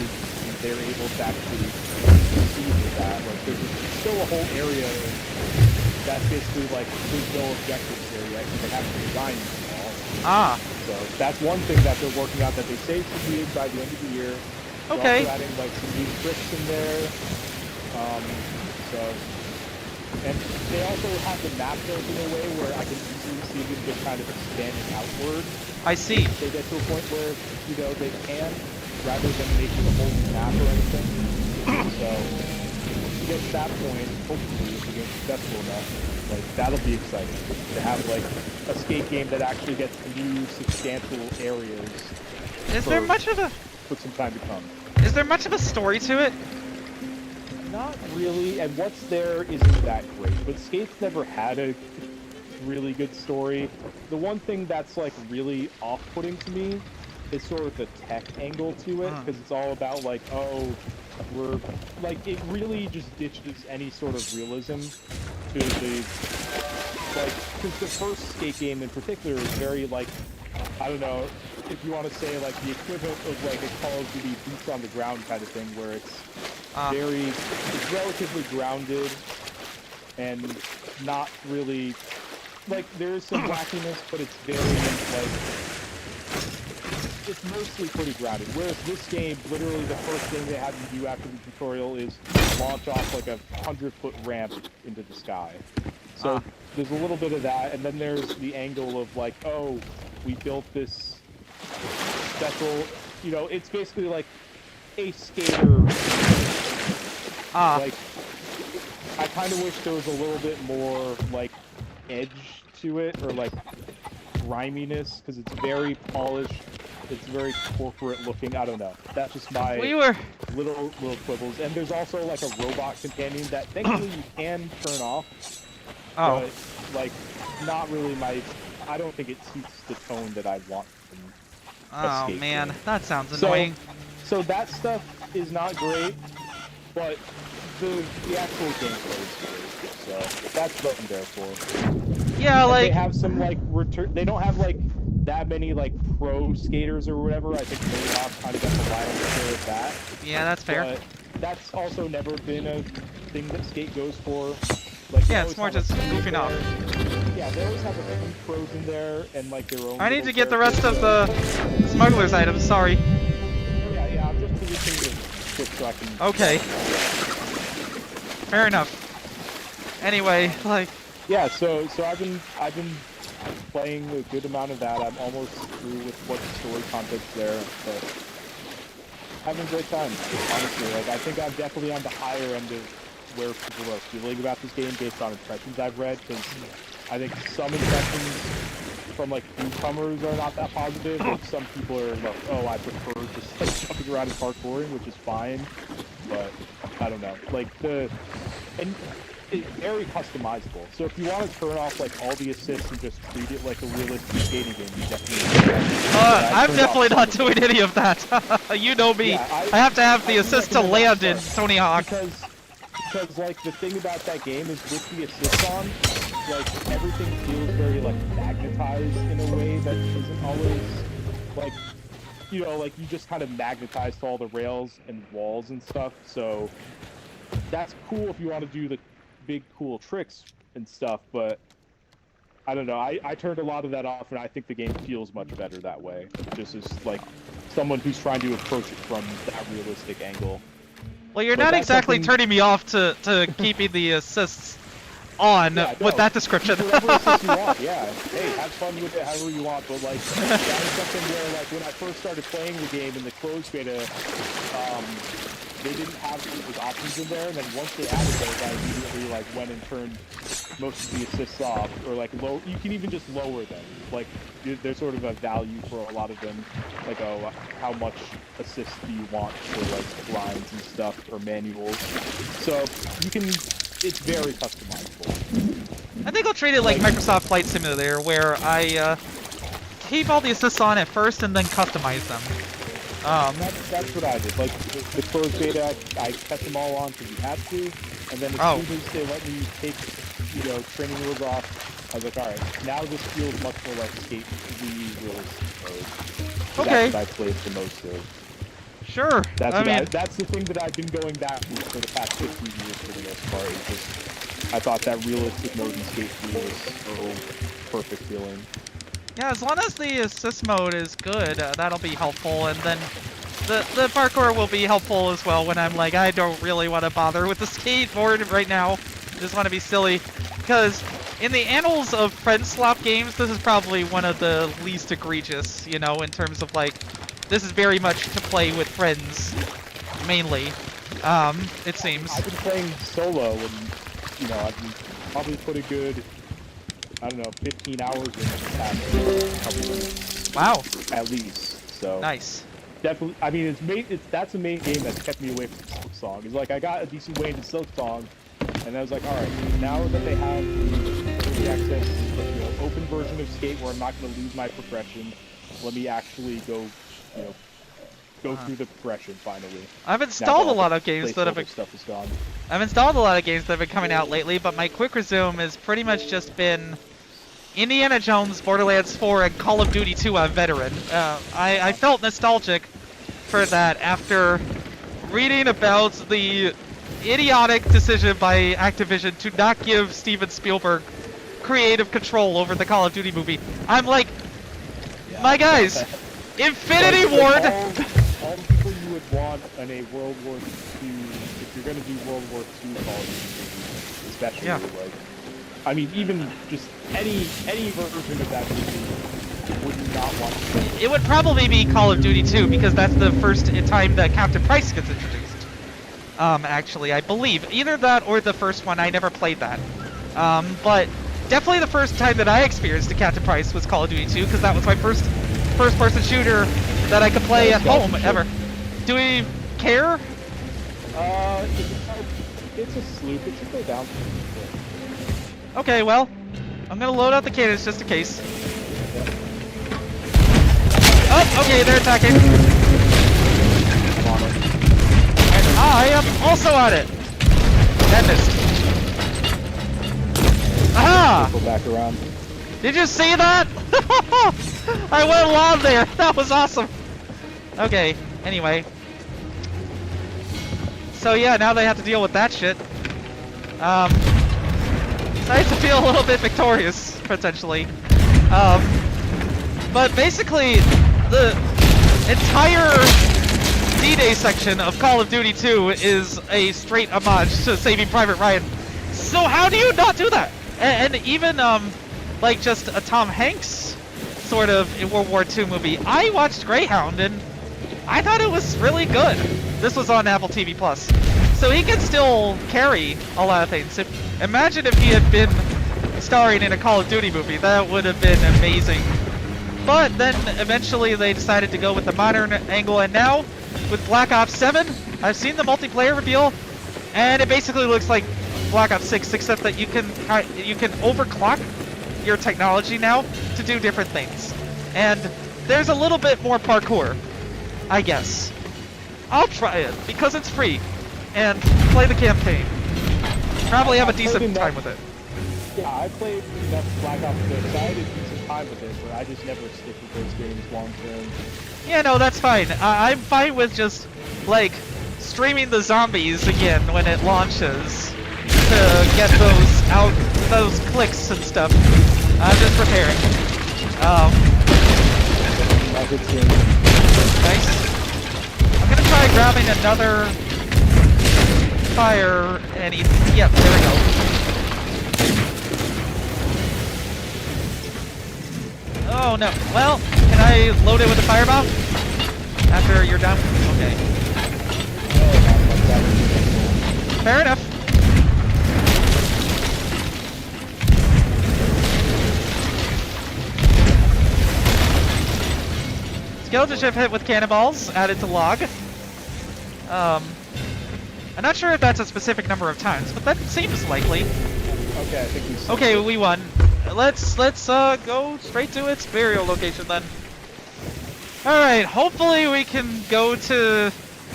they're able to actually proceed with that. Like, there's still a whole area that's basically like, there's no objectives there yet, because they haven't designed them all. So that's one thing that they're working on that they say should be by the end of the year. Okay. They're also adding like some new tricks in there. And they also have the map built in a way where I can easily see them just kind of expanding outward. I see. They get to a point where, they can, rather than making a whole new map or anything. So, to get to that point, hopefully, if the game's successful enough, like, that'll be exciting. To have, like, a skate game that actually gets new, substantial areas. Is there much of a... For some time to come. Is there much of a story to it? Not really, and what's there isn't that great. But Skate's never had a really good story. The one thing that's like really off-putting to me is sort of the tech angle to it, because it's all about like, we're like, it really just ditches any sort of realism to the because the first Skate game in particular is very like, I don't know if you want to say like the equivalent of like a Call of Duty boots on the ground kind of thing, where it's it's relatively grounded and not really, like, there's some wackiness, but it's very, like, it's mostly pretty grounded. Whereas this game, literally the first thing they have to do after the tutorial is launch off like a 100-foot ramp into the sky. So there's a little bit of that, and then there's the angle of like, we built this special, it's basically like a skater. Like, I kind of wish there was a little bit more, like, edge to it, or, like, griminess, because it's very polished, it's very corporate-looking, I don't know. That's just my little quibbles. And there's also, like, a robot companion that, thankfully, you can turn off, but, like, not really I don't think it suits the tone that I want from a skate game. That sounds annoying. So that stuff is not great, but the actual gameplay is great, so that's what I'm there for. Yeah, like... They have some, like, they don't have, like, that many, like, pro skaters or whatever. I think Maylock kind of got the lion's share of that. Yeah, that's fair. But that's also never been a thing that Skate goes for. Like, Yeah, it's more just goofing off. Yeah, they always have a few pros in there and like their own. I need to get the rest of the smuggler's items. Sorry. Yeah, I'm just positioning it quick so I can. Okay. Fair enough. Anyway, like. Yeah, so I've been playing a good amount of that. I'm almost through with what the story content's there, but having a great time. Honestly, like I think I'm definitely on the higher end of where people are feeling about this game based on impressions I've read, because I think some impressions from like newcomers are not that positive. Like some people are like, oh, I prefer just like jumping around and parkouring, which is fine, but I don't know. Like it's very customizable. So if you want to turn off like all the assists and just treat it like a realistic skating game, you definitely. I'm definitely not doing any of that. You know me. Yeah, I have to have the assist to land in Tony Hawk. Because like the thing about that game is with the assist on, like everything feels very like magnetized in a way that isn't always like, you know, like you just kind of magnetize to all the rails and walls and stuff. So that's cool if you want to do the big cool tricks and stuff, but I don't know, I turned a lot of that off and I think the game feels much better that way, just as like someone who's trying to approach it from that realistic angle. Well, you're not exactly turning me off to keeping the assists on with that description. Whatever assist you want, yeah. Hey, have fun with it however you want, but like that was something where like when I first started playing the game in the closed beta, they didn't have those options in there, and then once they added those, I immediately like went and turned most of the assists off, or like low. You can even just lower them. Like there's sort of a value for a lot of them. Like, oh, how much assist do you want for like lines and stuff or manuals? So you can. It's very customizable. I think I'll treat it like Microsoft Flight Simulator, where I keep all the assists on at first and then customize them. That's what I did. Like the closed beta, I kept them all on because you had to, and then as soon as they let me take, you know, training wheels off, I was like, all right, now this feels much more like Skate 3 realistic mode. Okay. That's what I played the most of. Sure. That's the thing that I've been going back to for the past 15 years for the most part. Is just I thought that realistic mode in Skate 3 was so perfect feeling. Yeah, as long as the assist mode is good, that'll be helpful, and then the parkour will be helpful as well when I'm like, I don't really want to bother with the skateboard right now. I just want to be silly, because in the annals of friend slop games, this is probably one of the least egregious, you know, in terms of like, this is very much to play with friends, mainly, it seems. I've been playing solo, and, you know, I've been probably put a good, I don't know, 15 hours in the past couple weeks. Wow. At least, so. Nice. Definitely, I mean, that's the main game that's kept me away from Silk Song. It's like, I got a decent way into Silk Song, and I was like, alright, now that they have the access to the, you know, open version of Skate where I'm not going to lose my progression, let me actually go, you know, go through the progression finally. I've installed a lot of games that have been stuff is gone. I've installed a lot of games that have been coming out lately, but my quick resume has pretty much just been Indiana Jones, Borderlands 4, and Call of Duty 2 on Veteran. I felt nostalgic for that after reading about the idiotic decision by Activision to not give Steven Spielberg creative control over the Call of Duty movie. I'm like, my guys, Infinity Ward! All the people you would want in a World War II, if you're going to do World War II Call of Duty, especially, like, I mean, even just any version of that movie would not want to. It would probably be Call of Duty 2, because that's the first time that Captain Price gets introduced. Actually, I believe. Either that or the first one. I never played that. But definitely the first time that I experienced a Captain Price was Call of Duty 2, because that was my first-person shooter that I could play at home ever. Do we care? It's a sloop. It should go down. Okay, well, I'm gonna load out the cannons just in case. Oh, okay, they're attacking. And I am also on it. That missed. Aha! Go back around. Did you see that? I went along there. That was awesome. Okay, anyway. So yeah, now they have to deal with that shit. nice to feel a little bit victorious, potentially. But basically, the entire D-Day section of Call of Duty 2 is a straight homage to Saving Private Ryan. So how do you not do that? And even, like just a Tom Hanks sort of World War II movie. I watched Greyhound and I thought it was really good. This was on Apple TV Plus. So he can still carry a lot of things. Imagine if he had been starring in a Call of Duty movie. That would have been amazing. But then eventually they decided to go with the modern angle, and now with Black Ops 7, I've seen the multiplayer reveal, and it basically looks like Black Ops 6, except that you can overclock your technology now to do different things. And there's a little bit more parkour, I guess. I'll try it because it's free, and play the campaign. Probably have a decent time with it. Yeah, I played enough Black Ops 6. I had a decent time with it, but I just never stick with those games long term. Yeah, no, that's fine. I'm fine with just, like, streaming the zombies again when it launches to get those clicks and stuff. I'm just preparing. Nice. I'm gonna try grabbing another fire and yep, there we go. Oh no. Well, can I load it with a firebomb? After you're done? Okay. Fair enough. Skeleton ship hit with cannonballs, added to log. I'm not sure if that's a specific number of times, but that seems likely. Okay, I think we Okay, we won. Let's go straight to its burial location then. Alright, hopefully we can go to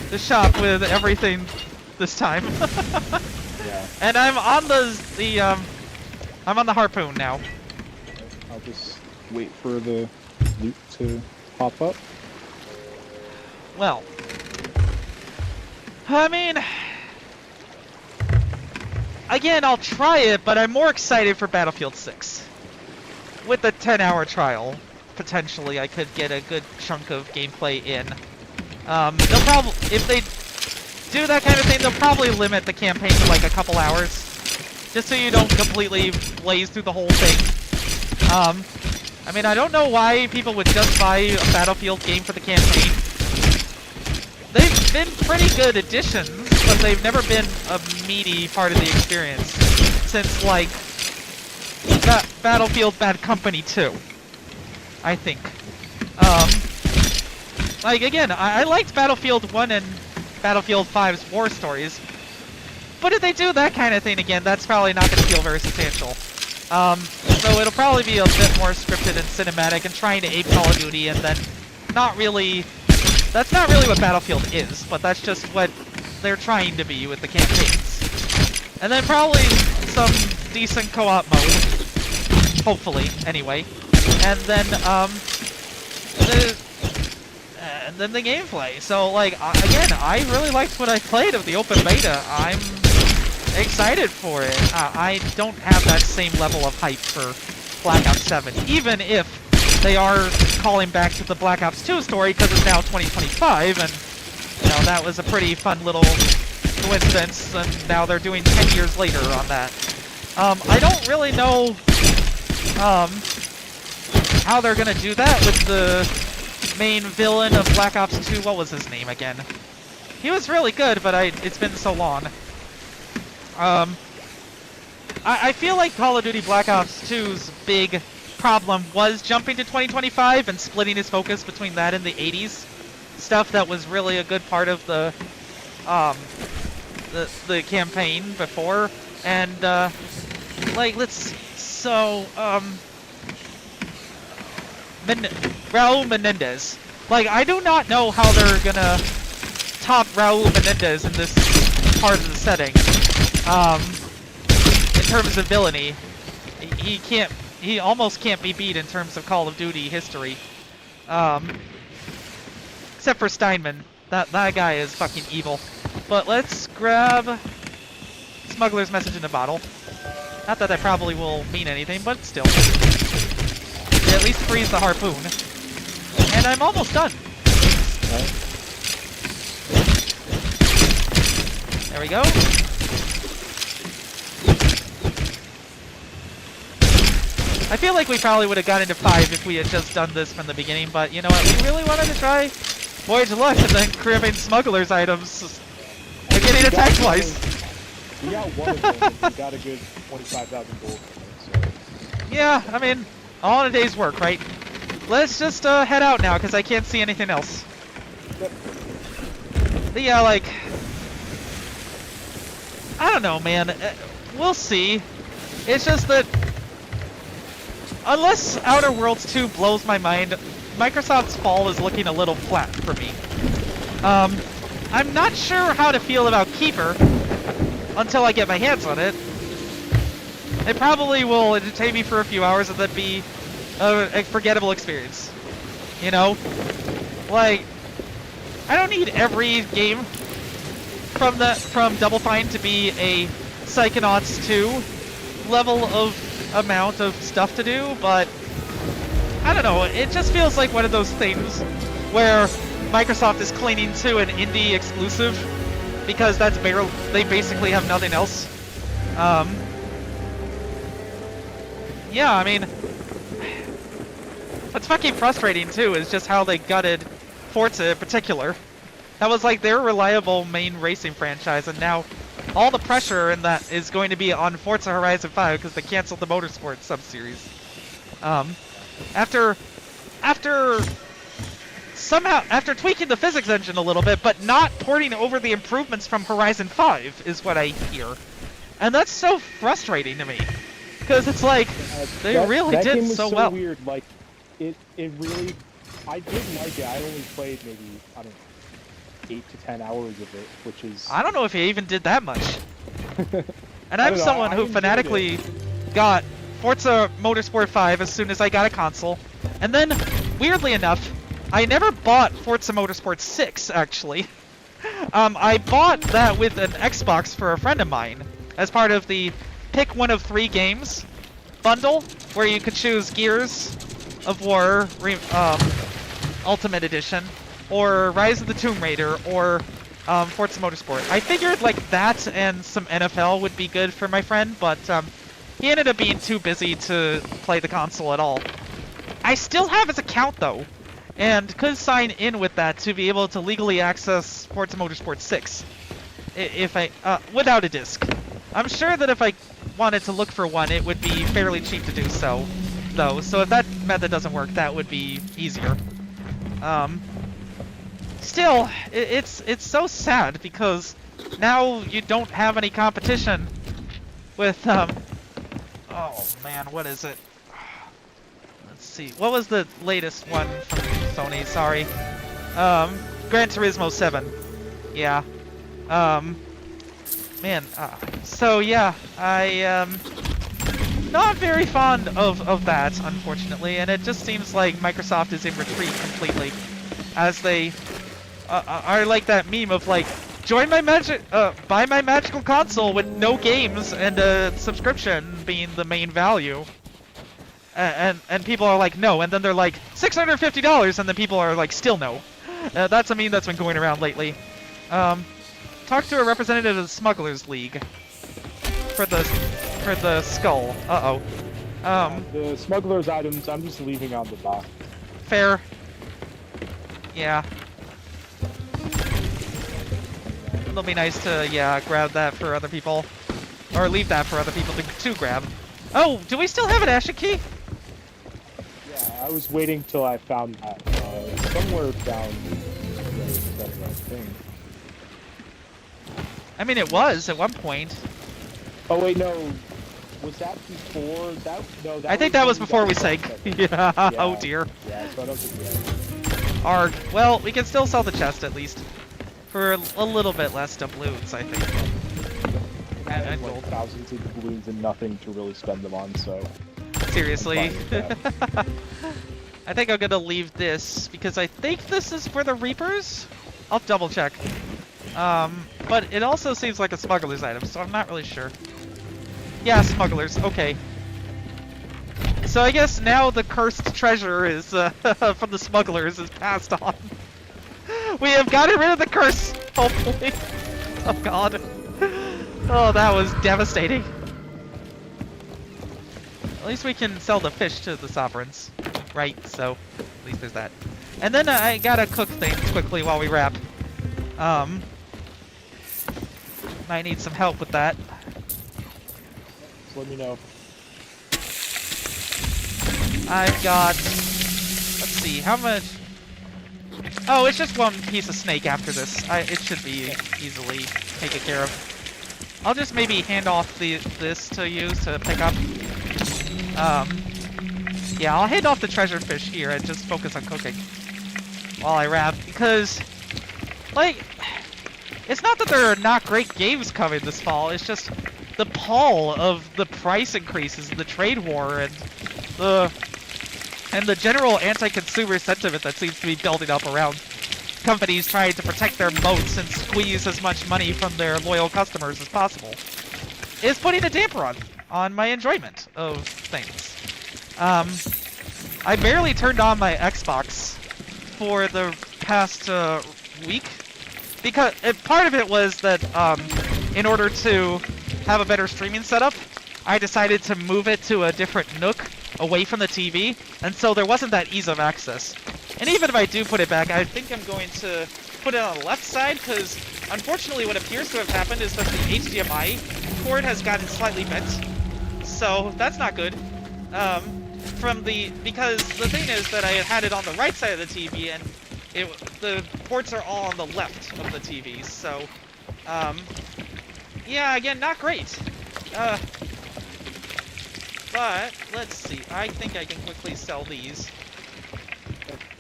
the shop with everything this time. Yeah. And I'm on I'm on the harpoon now. I'll just wait for the loot to pop up. Well, I mean, again, I'll try it, but I'm more excited for Battlefield 6. With the 10-hour trial, potentially, I could get a good chunk of gameplay in. They'll probably, if they do that kind of thing, they'll probably limit the campaign to like a couple hours, just so you don't completely blaze through the whole thing. I mean, I don't know why people would just buy a Battlefield game for the campaign. They've been pretty good additions, but they've never been a meaty part of the experience since, like, Battlefield Bad Company 2, I think. Like, again, I liked Battlefield 1 and Battlefield 5's war stories, but if they do that kind of thing again, that's probably not going to feel very substantial. So it'll probably be a bit more scripted and cinematic and trying to ape Call of Duty, and then not really... That's not really what Battlefield is, but that's just what they're trying to be with the campaigns. And then probably some decent co-op mode. Hopefully, anyway. And then, the gameplay. So, like, again, I really liked what I played of the open beta. I'm excited for it. I don't have that same level of hype for Black Ops 7, even if they are calling back to the Black Ops 2 story because it's now 2025, and, you know, that was a pretty fun little coincidence, and now they're doing 10 years later on that. I don't really know how they're gonna do that with the main villain of Black Ops 2. What was his name again? He was really good, but it's been so long. I feel like Call of Duty Black Ops 2's big problem was jumping to 2025 and splitting his focus between that and the 80s stuff that was really a good part of the campaign before. And like, Raul Menendez. Like, I do not know how they're gonna top Raul Menendez in this part of the setting. In terms of villainy, he almost can't be beat in terms of Call of Duty history. Except for Steinman. That guy is fucking evil. But let's grab Smuggler's Message in a bottle. Not that probably will mean anything, but still. It at least frees the harpoon. And I'm almost done. Right. There we go. I feel like we probably would have gotten to 5 if we had just done this from the beginning, but you know what? We really wanted to try Voyage of Luck and then grabbing smugglers' items and getting attacked twice. We got one of them, and we got a good 25,000 gold from it, so... Yeah, I mean, all in a day's work, right? Let's just head out now, because I can't see anything else. Yep. But yeah, like... I don't know, man. We'll see. It's just that... Unless Outer Worlds 2 blows my mind, Microsoft's fall is looking a little flat for me. I'm not sure how to feel about Keeper until I get my hands on it. It probably will entertain me for a few hours and then be a forgettable experience. You know? Like, I don't need every game from Double Fine to be a Psychonauts 2 level of amount of stuff to do, but I don't know, it just feels like one of those things where Microsoft is clinging to an indie exclusive because that's they basically have nothing else. Yeah, I mean, what's fucking frustrating too is just how they gutted Forza in particular. That was like their reliable main racing franchise, and now all the pressure in that is going to be on Forza Horizon 5 because they canceled the Motorsport sub-series. After tweaking the physics engine a little bit, but not porting over the improvements from Horizon 5 is what I hear. And that's so frustrating to me. Because it's like, they really that did game was so well. Weird. Like, it really, I didn't like it. I only played maybe, I don't know, 8 to 10 hours of it, which is... I don't know if he even did that much. And I'm know, someone I who enjoyed fanatically got Forza Motorsport 5 as soon as I got a console. And then, weirdly enough, I never bought Forza Motorsport 6, actually. I bought that with an Xbox for a friend of mine as part of the pick one of 3 games bundle, where you could choose Gears of War Ultimate Edition, or Rise of the Tomb Raider, or Forza Motorsport. I figured like that and some NFL would be good for my friend, but he ended up being too busy to play the console at all. I still have his account though, and could sign in with that to be able to legally access Forza Motorsport 6 if I without a disc. I'm sure that if I wanted to look for one, it would be fairly cheap to do so, though. So if that method doesn't work, that would be easier. Still, it's so sad because now you don't have any competition with oh man, what is it? Let's see. What was the latest one from Sony? Sorry. Gran Turismo 7. Yeah. Man, so yeah, I not very fond of that, unfortunately, and it just seems like Microsoft is in retreat completely, as they are like that meme of like, join my buy my magical console with no games and a subscription being the main value, and people are like no, and then they're like $650, and then people are like still no. That's a meme that's been going around lately. Talk to a representative of the Smugglers League for the skull. The smugglers items, I'm just leaving on the box. Fair. Yeah. It'll be nice to, yeah, grab that for other people. Or leave that for other people to grab. Oh, do we still have an Ashen Key? Yeah, I was waiting till I found that. Somewhere down that thing. I mean, it was at one point. Oh wait, no. Was that before that? No, that I think that was before we sank. Yeah. Oh dear. Yeah, so I don't think Arg. Well, we can still sell the chest at least for a little bit less doubloons, I think. And gold. Thousands of doubloons and nothing to really spend them on, so. Seriously. I think I'm gonna leave this because I think this is for the Reapers. I'll double check. But it also seems like a smuggler's item, so I'm not really sure. Yeah, smugglers. Okay. So I guess now the cursed treasure is from the smugglers is passed on. We have gotten rid of the curse, hopefully. Oh god. Oh, that was devastating. At least we can sell the fish to the sovereigns, right? So at least there's that. And then I gotta cook things quickly while we wrap. Might need some help with that. Just let me know. I've got, let's see, how much? Oh, it's just one piece of snake after this. It should be easily taken care of. I'll just maybe hand off this to you to pick up. Yeah, I'll hand off the treasure fish here and just focus on cooking while I wrap, because, like, it's not that there are not great games coming this fall, it's just the pall of the price increases, the trade war, and the general anti-consumer sentiment that seems to be building up around companies trying to protect their moats and squeeze as much money from their loyal customers as possible is putting a damper on my enjoyment of things. I barely turned on my Xbox for the past week, because part of it was that in order to have a better streaming setup, I decided to move it to a different nook away from the TV, and so there wasn't that ease of access. And even if I do put it back, I think I'm going to put it on the left side, because unfortunately what appears to have happened is that the HDMI cord has gotten slightly bent, so that's not good. Because the thing is that I had it on the right side of the TV, and the ports are all on the left of the TV, so, yeah, again, not great. But, let's see, I think I can quickly sell these.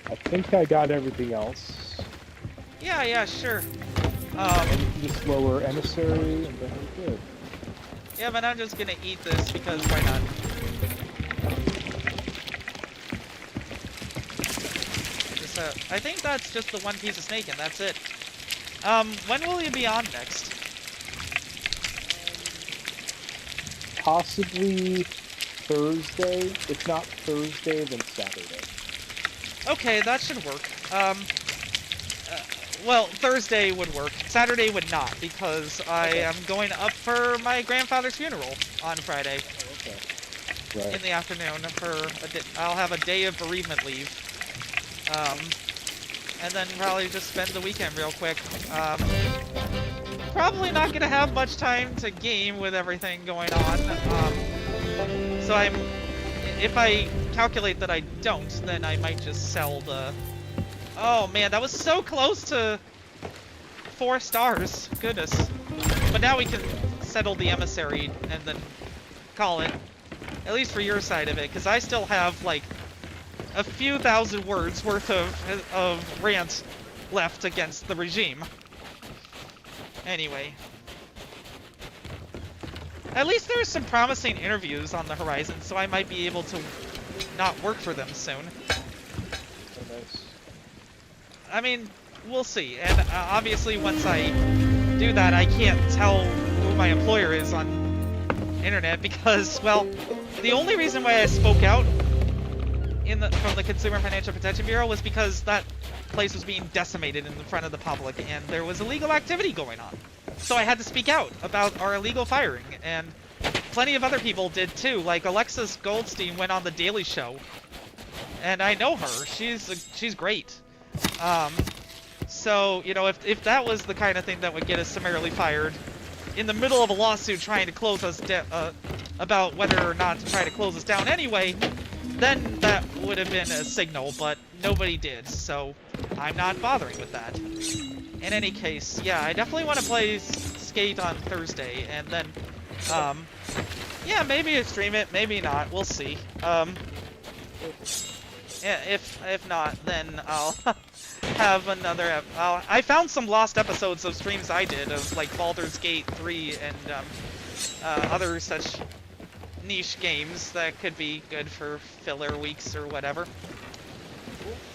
I think I got everything else. Yeah, sure. Just lower emissary, and then we're good. Yeah, but I'm just gonna eat this, because why not? I think that's just the one piece of snake, and that's it. When will you be on next? Possibly Thursday. If not Thursday, then Saturday. Okay, that should work. Well, Thursday would work. Saturday would not, because I am going up for my grandfather's funeral on Friday. Oh, okay. Right. In the afternoon for I'll have a day of bereavement leave. And then probably just spend the weekend real quick. Probably not gonna have much time to game with everything going on. So if I calculate that I don't, then I might just sell the... Oh man, that was so close to 4 stars. Goodness. But now we can settle the emissary and then call it. At least for your side of it, because I still have like a few thousand words worth of rant left against the regime. Anyway. At least there's some promising interviews on the horizon, so I might be able to not work for them soon. Oh, nice. I mean, we'll see. And obviously once I do that, I can't tell who my employer is on internet because, well, the only reason why I spoke out from the Consumer Financial Protection Bureau was because that place was being decimated in front of the public and there was illegal activity going on. So I had to speak out about our illegal firing, and plenty of other people did too. Like Alexis Goldstein went on The Daily Show, and I know her. She's great. So, you know, if that was the kind of thing that would get us summarily fired in the middle of a lawsuit trying to close us about whether or not to try to close us down anyway, then that would have been a signal, but nobody did, so I'm not bothering with that. In any case, yeah, I definitely want to play Skate on Thursday, and then, yeah, maybe stream it, maybe not, we'll see. Yeah, if not, then I'll have another, I found some lost episodes of streams I did of, like, Baldur's Gate 3 and, other such niche games that could be good for filler weeks or whatever.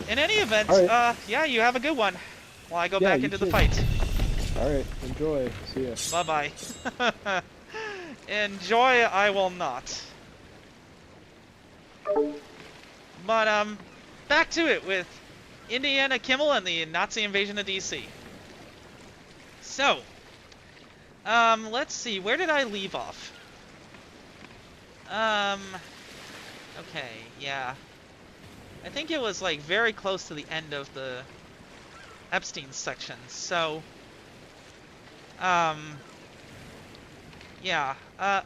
In any event, right. Yeah, you have a good one while I go back into the fight. Alright, enjoy. See ya. Bye-bye. enjoy, I will not. But, back to it with Indiana Kimmel and the Nazi invasion of DC. So, let's see, where did I leave off? Okay, yeah. I think it was, like, very close to the end of the Epstein section, so... yeah,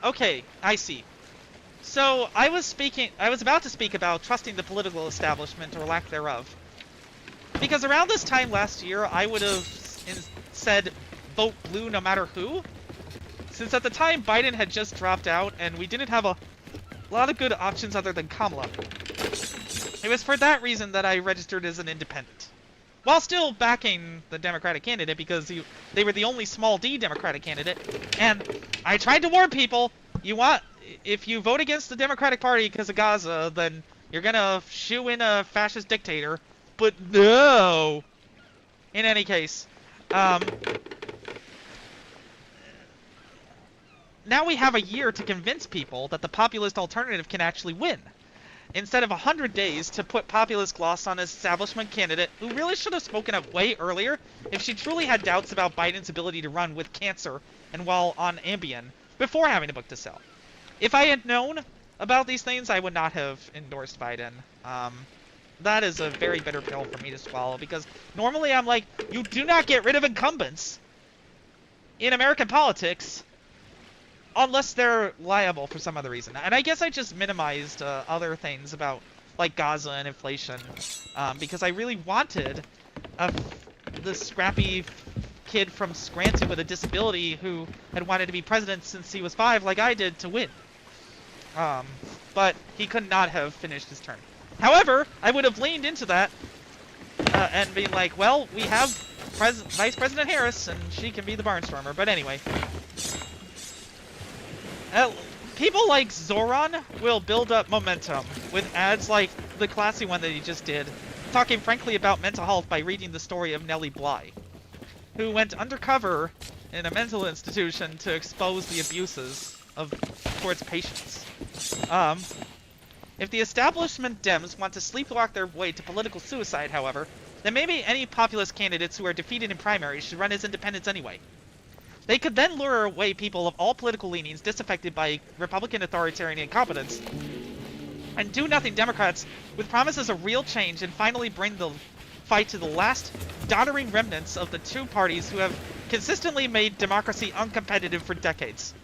okay, I see. So, I was about to speak about trusting the political establishment, or lack thereof. Because around this time last year, I would have said, vote blue no matter who. Since at the time, Biden had just dropped out, and we didn't have a lot of good options other than Kamala. It was for that reason that I registered as an independent. While still backing the Democratic candidate, because they were the only small d Democratic candidate. And I tried to warn people, if you vote against the Democratic Party because of Gaza, then you're gonna shoo in a fascist dictator. But no! In any case, now we have a year to convince people that the populist alternative can actually win. Instead of 100 days to put populist gloss on an establishment candidate who really should have spoken up way earlier if she truly had doubts about Biden's ability to run with cancer and while on Ambien before having a book to sell. If I had known about these things, I would not have endorsed Biden. That is a very bitter pill for me to swallow, because normally I'm like, you do not get rid of incumbents in American politics unless they're liable for some other reason. And I guess I just minimized other things about, like, Gaza and inflation, because I really wanted the scrappy kid from Scranton with a disability who had wanted to be president since he was 5, like I did, to win. But he could not have finished his term. However, I would have leaned into that and been like, well, we have Vice President Harris, and she can be the barnstormer. But anyway. People like Zoran will build up momentum with ads like the classy one that he just did, talking frankly about mental health by reading the story of Nellie Bly, who went undercover in a mental institution to expose the abuses towards patients. If the establishment Dems want to sleepwalk their way to political suicide, however, then maybe any populist candidates who are defeated in primaries should run as independents anyway. They could then lure away people of all political leanings disaffected by Republican authoritarian incompetence, and do-nothing Democrats with promises of real change, and finally bring the fight to the last doddering remnants of the two parties who have consistently made democracy uncompetitive for decades.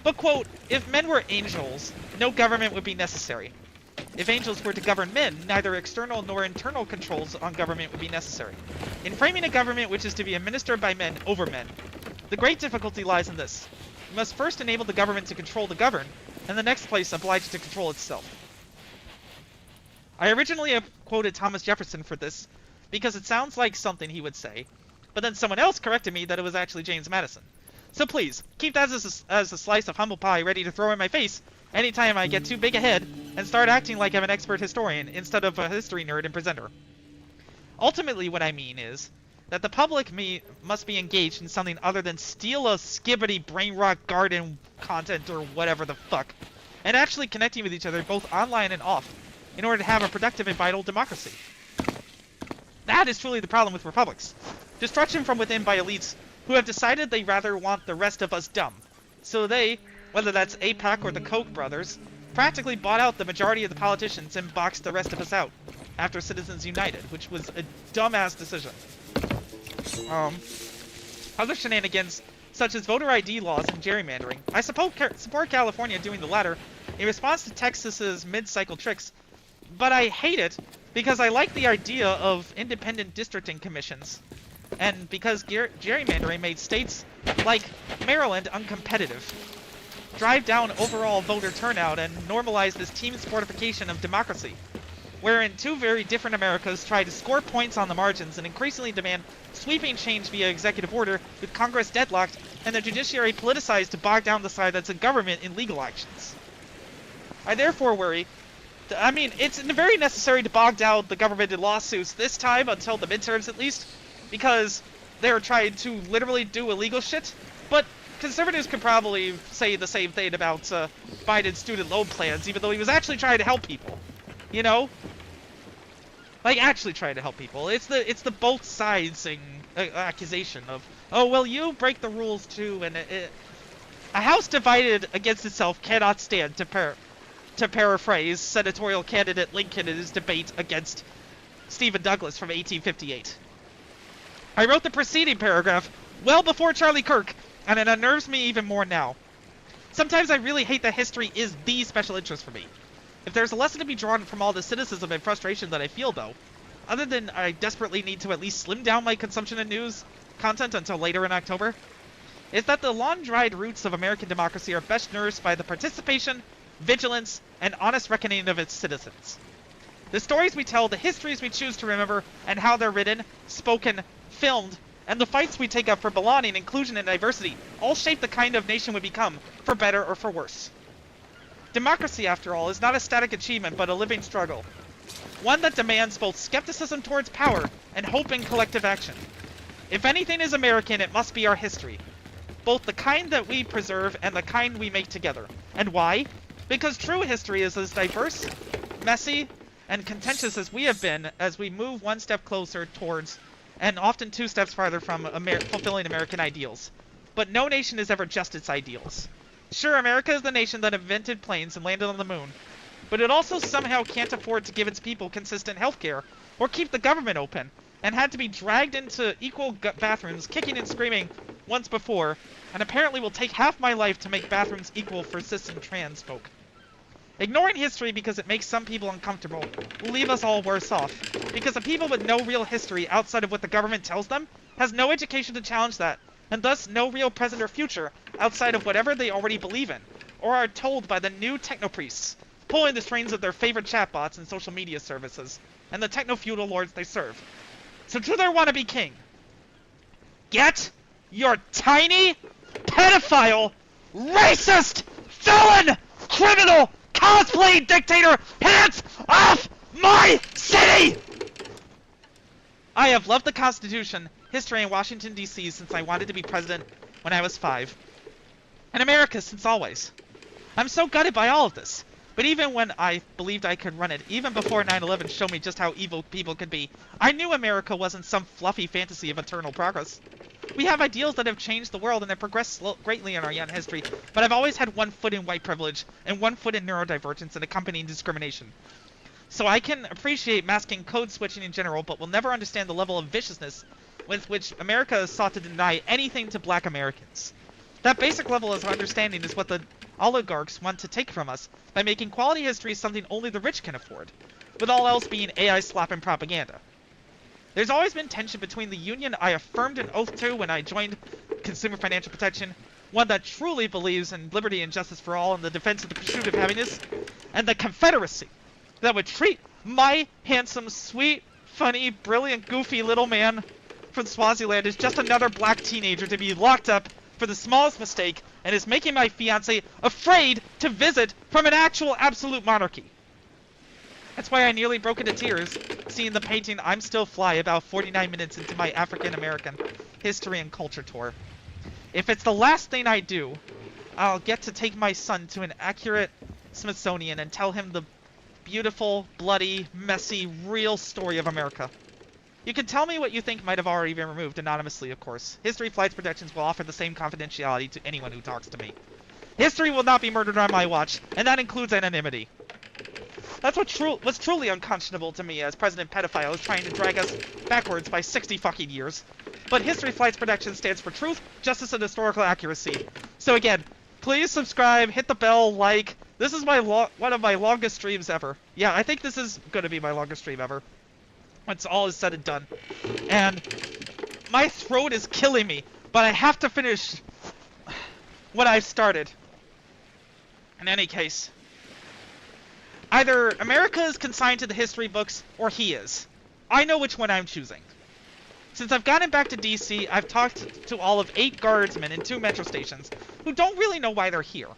But, quote, if men were angels, no government would be necessary. If angels were to govern men, neither external nor internal controls on government would be necessary. In framing a government which is to be administered by men over men, the great difficulty lies in this. You must first enable the government to control the governed, and in the next place oblige it to control itself. I originally quoted Thomas Jefferson for this, because it sounds like something he would say, but then someone else corrected me that it was actually James Madison. So please, keep that as a slice of humble pie ready to throw in my face anytime I get too big ahead and start acting like I'm an expert historian instead of a history nerd and presenter. Ultimately, what I mean is that the public must be engaged in something other than steal a skibbity brain rot garden content or whatever the fuck, and actually connecting with each other both online and off in order to have a productive and vital democracy. That is truly the problem with republics. Destruction from within by elites who have decided they rather want the rest of us dumb. So they, whether that's AIPAC or the Koch brothers, practically bought out the majority of the politicians and boxed the rest of us out after Citizens United, which was a dumbass decision. Other shenanigans, such as voter ID laws and gerrymandering. I support California doing the latter in response to Texas's mid-cycle tricks, but I hate it because I like the idea of independent districting commissions, and because gerrymandering made states like Maryland uncompetitive, drive down overall voter turnout, and normalize this team sportification of democracy, wherein two very different Americas try to score points on the margins and increasingly demand sweeping change via executive order, with Congress deadlocked and the judiciary politicized to bog down the side that's a government in legal actions. I therefore worry, it's very necessary to bog down the government in lawsuits this time, until the midterms at least, because they're trying to literally do illegal shit, but conservatives could probably say the same thing about Biden's student loan plans, even though he was actually trying to help people. You know? Like, actually trying to help people. It's the both sides accusation of, oh, well, you break the rules too, and a house divided against itself cannot stand, to paraphrase senatorial candidate Lincoln in his debate against Stephen Douglas from 1858. I wrote the preceding paragraph well before Charlie Kirk, and it unnerves me even more now. Sometimes I really hate that history is the special interest for me. If there's a lesson to be drawn from all the cynicism and frustration that I feel, though, other than I desperately need to at least slim down my consumption of news content until later in October, is that the long-dried roots of American democracy are best nourished by the participation, vigilance, and honest reckoning of its citizens. The stories we tell, the histories we choose to remember, and how they're written, spoken, filmed, and the fights we take up for belonging, inclusion, and diversity all shape the kind of nation we become, for better or for worse. Democracy, after all, is not a static achievement, but a living struggle. One that demands both skepticism towards power and hope in collective action. If anything is American, it must be our history. Both the kind that we preserve and the kind we make together. And why? Because true history is as diverse, messy, and contentious as we have been as we move one step closer towards, and often 2 steps farther from, fulfilling American ideals. But no nation is ever just its ideals. Sure, America is the nation that invented planes and landed on the moon, but it also somehow can't afford to give its people consistent health care, or keep the government open, and had to be dragged into equal bathrooms, kicking and screaming once before, and apparently will take half my life to make bathrooms equal for cis and trans folk. Ignoring history because it makes some people uncomfortable will leave us all worse off, because the people with no real history outside of what the government tells them has no education to challenge that, and thus no real present or future outside of whatever they already believe in, or are told by the new technopriests, pulling the strings of their favorite chatbots and social media services, and the techno-feudal lords they serve. So to their wannabe king, get your tiny, pedophile, racist, felon, criminal, cosplay dictator hands off my city! I have loved the Constitution, history, and Washington, D.C. since I wanted to be president when I was 5. And America since always. I'm so gutted by all of this. But even when I believed I could run it, even before 9/11 showed me just how evil people could be, I knew America wasn't some fluffy fantasy of eternal progress. We have ideals that have changed the world and have progressed greatly in our young history, but I've always had one foot in white privilege and one foot in neurodivergence and accompanying discrimination. So I can appreciate masking code switching in general, but will never understand the level of viciousness with which America has sought to deny anything to black Americans. That basic level of understanding is what the oligarchs want to take from us by making quality history something only the rich can afford, with all else being AI slop and propaganda. There's always been tension between the union I affirmed an oath to when I joined Consumer Financial Protection, one that truly believes in liberty and justice for all and the defense of the pursuit of happiness, and the Confederacy that would treat my handsome, sweet, funny, brilliant, goofy little man from Swaziland as just another black teenager to be locked up for the smallest mistake and is making my fiancé afraid to visit from an actual absolute monarchy. That's why I nearly broke into tears seeing the painting I'm Still Fly about 49 minutes into my African-American history and culture tour. If it's the last thing I do, I'll get to take my son to an accurate Smithsonian and tell him the beautiful, bloody, messy, real story of America. You can tell me what you think might have already been removed, anonymously, of course. HistoryFlights Productions will offer the same confidentiality to anyone who talks to me. History will not be murdered on my watch, and that includes anonymity. That's what was truly unconscionable to me as President Pedophile is trying to drag us backwards by 60 fucking years. But HistoryFlights Productions stands for truth, justice, and historical accuracy. So again, please subscribe, hit the bell, like. This is my one of my longest streams ever. Yeah, I think this is going to be my longest stream ever. Once all is said and done. And my throat is killing me, but I have to finish what I've started. In any case, either America is consigned to the history books, or he is. I know which one I'm choosing. Since I've gotten back to DC, I've talked to all of 8 guardsmen in 2 metro stations, who don't really know why they're here,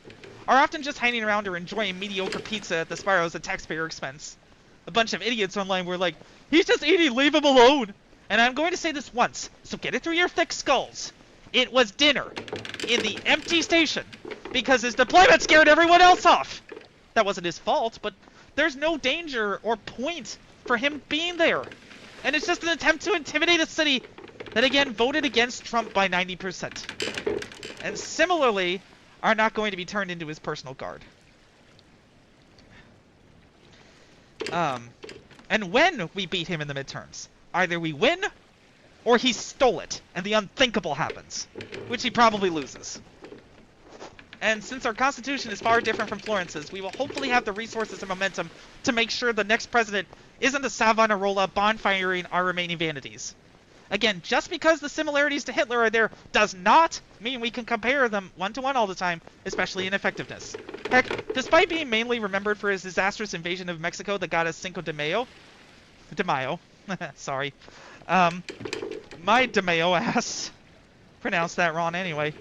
are often just hanging around or enjoying mediocre pizza at the Sparrows at taxpayer expense. A bunch of idiots online were like, he's just eating, leave him alone! And I'm going to say this once, so get it through your thick skulls. It was dinner in the empty station because his deployment scared everyone else off. That wasn't his fault, but there's no danger or point for him being there. And it's just an attempt to intimidate a city that again voted against Trump by 90%. And similarly are not going to be turned into his personal guard. And when we beat him in the midterms, either we win or he stole it and the unthinkable happens, which he probably loses. And since our Constitution is far different from Florence's, we will hopefully have the resources and momentum to make sure the next president isn't a Savonarola bonfiring our remaining vanities. Again, just because the similarities to Hitler are there does not mean we can compare them one-to-one all the time, especially in effectiveness. Heck, despite being mainly remembered for his disastrous invasion of Mexico that got us Cinco de Mayo, sorry, my de Mayo ass pronounced that wrong anyway.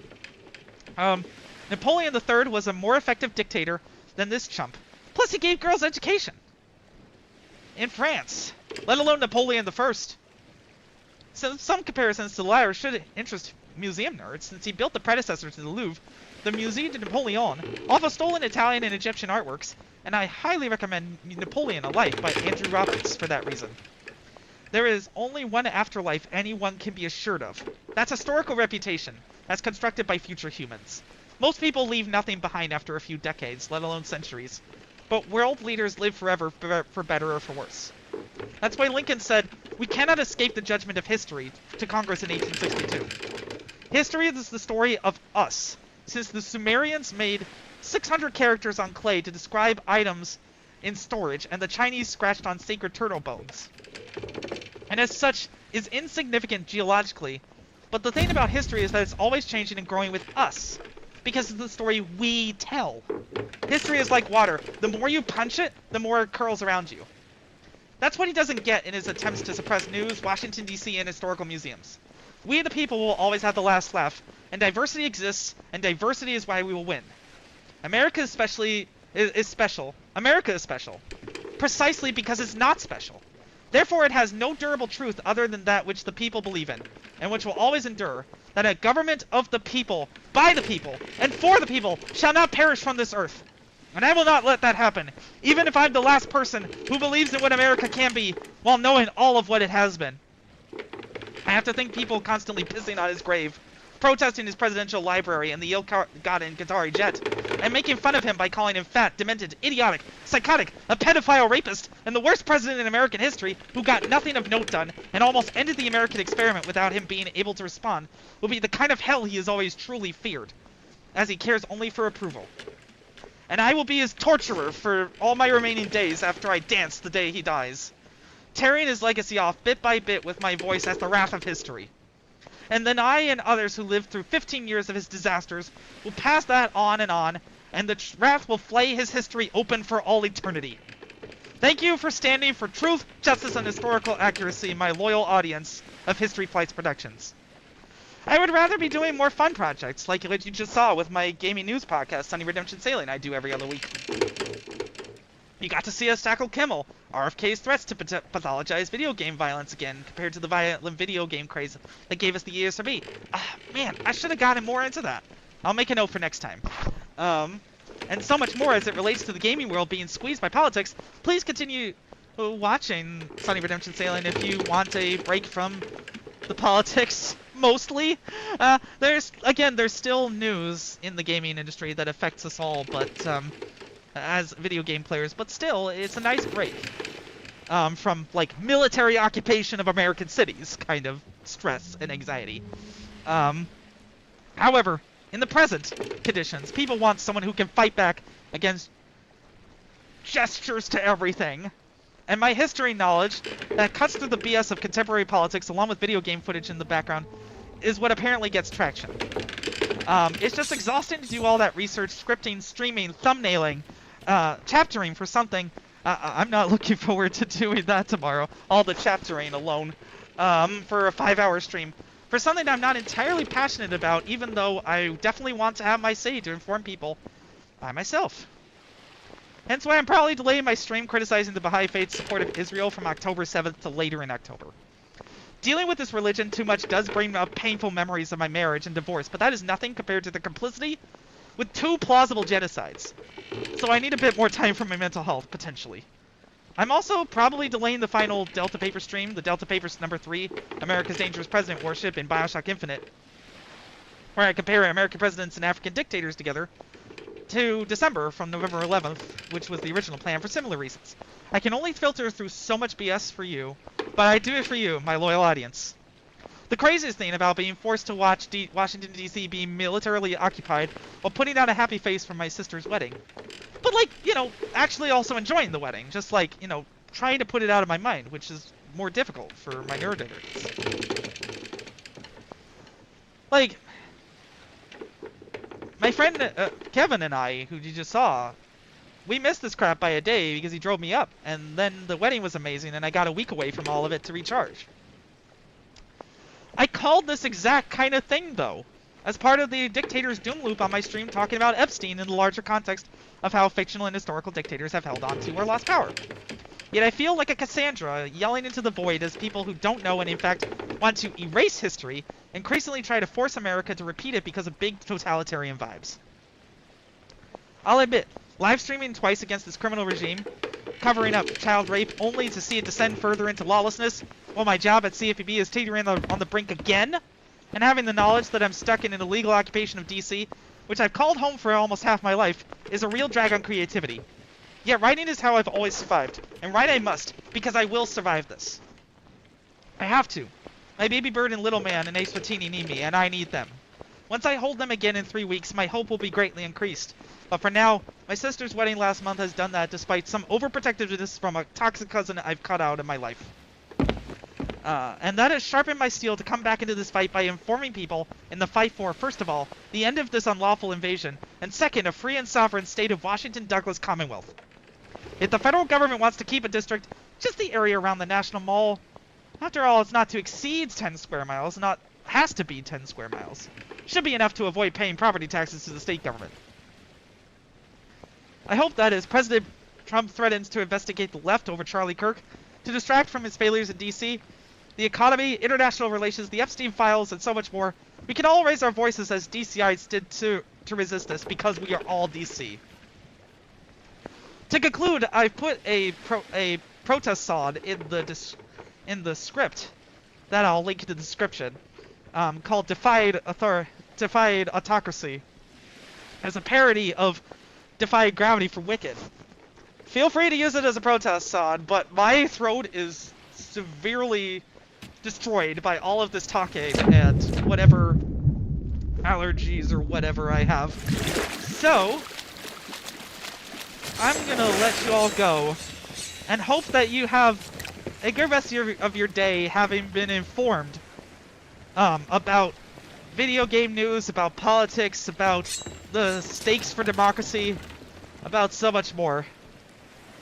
Napoleon III was a more effective dictator than this chump. Plus, he gave girls education in France, let alone Napoleon I. So some comparisons to the latter should interest museum nerds, since he built the predecessor to the Louvre, the Musée de Napoleon, off of stolen Italian and Egyptian artworks, and I highly recommend Napoleon: A Life by Andrew Roberts for that reason. There is only one afterlife anyone can be assured of. That's historical reputation, as constructed by future humans. Most people leave nothing behind after a few decades, let alone centuries. But world leaders live forever, for better or for worse. That's why Lincoln said, "We cannot escape the judgment of history," to Congress in 1862. History is the story of us, since the Sumerians made 600 characters on clay to describe items in storage, and the Chinese scratched on sacred turtle bones. And as such, is insignificant geologically, but the thing about history is that it's always changing and growing with us, because it's the story we tell. History is like water. The more you punch it, the more it curls around you. That's what he doesn't get in his attempts to suppress news, Washington, D.C., and historical museums. We the people will always have the last laugh, and diversity exists, and diversity is why we will win. America is special. America is special, precisely because it's not special. Therefore, it has no durable truth other than that which the people believe in, and which will always endure, that a government of the people, by the people, and for the people, shall not perish from this earth. And I will not let that happen, even if I'm the last person who believes in what America can be, while knowing all of what it has been. I have to think people constantly pissing on his grave, protesting his presidential library and the ill-gotten Qatari jet, and making fun of him by calling him fat, demented, idiotic, psychotic, a pedophile rapist, and the worst president in American history who got nothing of note done and almost ended the American experiment without him being able to respond, will be the kind of hell he has always truly feared, as he cares only for approval. And I will be his torturer for all my remaining days after I dance the day he dies, tearing his legacy off bit by bit with my voice as the wrath of history. And then I and others who lived through 15 years of his disasters will pass that on, and the wrath will flay his history open for all eternity. Thank you for standing for truth, justice, and historical accuracy, my loyal audience of HistoryFlights Productions. I would rather be doing more fun projects, like what you just saw with my gaming news podcast, Sunny Redemption Sailing, I do every other week. You got to see us tackle Kimmel, RFK's threats to pathologize video game violence again, compared to the violent video game craze that gave us the ESRB. Man, I should have gotten more into that. I'll make a note for next time. And so much more as it relates to the gaming world being squeezed by politics. Please continue watching Sunny Redemption Sailing if you want a break from the politics, mostly. There's still news in the gaming industry that affects us all, but as video game players, but still, it's a nice break from, like, military occupation of American cities kind of stress and anxiety. However, in the present conditions, people want someone who can fight back against gestures to everything. And my history knowledge that cuts through the BS of contemporary politics, along with video game footage in the background, is what apparently gets traction. It's just exhausting to do all that research, scripting, streaming, thumbnailing, chaptering for something. I'm not looking forward to doing that tomorrow. All the chaptering alone for a 5-hour stream. For something I'm not entirely passionate about, even though I definitely want to have my say to inform people by myself. Hence why I'm probably delaying my stream criticizing the Baha'i Faith's support of Israel from October 7th to later in October. Dealing with this religion too much does bring up painful memories of my marriage and divorce, but that is nothing compared to the complicity with 2 plausible genocides. So I need a bit more time for my mental health, potentially. I'm also probably delaying the final Delta Paper stream, the Delta Papers number 3, America's Dangerous President Warship in Bioshock Infinite, where I compare American presidents and African dictators together, to December from November 11th, which was the original plan for similar reasons. I can only filter through so much BS for you, but I do it for you, my loyal audience. The craziest thing about being forced to watch Washington, D.C. being militarily occupied while putting on a happy face for my sister's wedding. But, like, you know, actually also enjoying the wedding. Just, like, you know, trying to put it out of my mind, which is more difficult for my neurodivergence. Like, my friend Kevin and I, who you just saw, we missed this crap by a day because he drove me up. And then the wedding was amazing, and I got a week away from all of it to recharge. I called this exact kind of thing, though, as part of the Dictator's Doom Loop on my stream talking about Epstein in the larger context of how fictional and historical dictators have held on to or lost power. Yet I feel like a Cassandra yelling into the void as people who don't know and in fact want to erase history increasingly try to force America to repeat it because of big totalitarian vibes. I'll admit, live streaming twice against this criminal regime, covering up child rape only to see it descend further into lawlessness, while my job at CFPB is teetering on the brink again, and having the knowledge that I'm stuck in an illegal occupation of DC, which I've called home for almost half my life, is a real drag on creativity. Yet writing is how I've always survived, and write I must, because I will survive this. I have to. My baby bird and little man and Ace Watini need me, and I need them. Once I hold them again in 3 weeks, my hope will be greatly increased. But for now, my sister's wedding last month has done that despite some overprotectiveness from a toxic cousin I've cut out of my life. And that has sharpened my steel to come back into this fight by informing people in the fight for, first of all, the end of this unlawful invasion, and second, a free and sovereign state of Washington Douglas Commonwealth. If the federal government wants to keep a district, just the area around the National Mall, after all, it's not to exceed 10 square miles, has to be 10 square miles. Should be enough to avoid paying property taxes to the state government. I hope that as President Trump threatens to investigate the left over Charlie Kirk, to distract from his failures in DC, the economy, international relations, the Epstein files, and so much more, we can all raise our voices as DCites did to resist this, because we are all DC. To conclude, I've put a protest song in the script that I'll link in the description, called Defied Autocracy, as a parody of Defied Gravity for Wicked. Feel free to use it as a protest song, but my throat is severely destroyed by all of this talking and whatever allergies or whatever I have. So, I'm gonna let you all go and hope that you have a good rest of your day, having been informed about video game news, about politics, about the stakes for democracy, about so much more.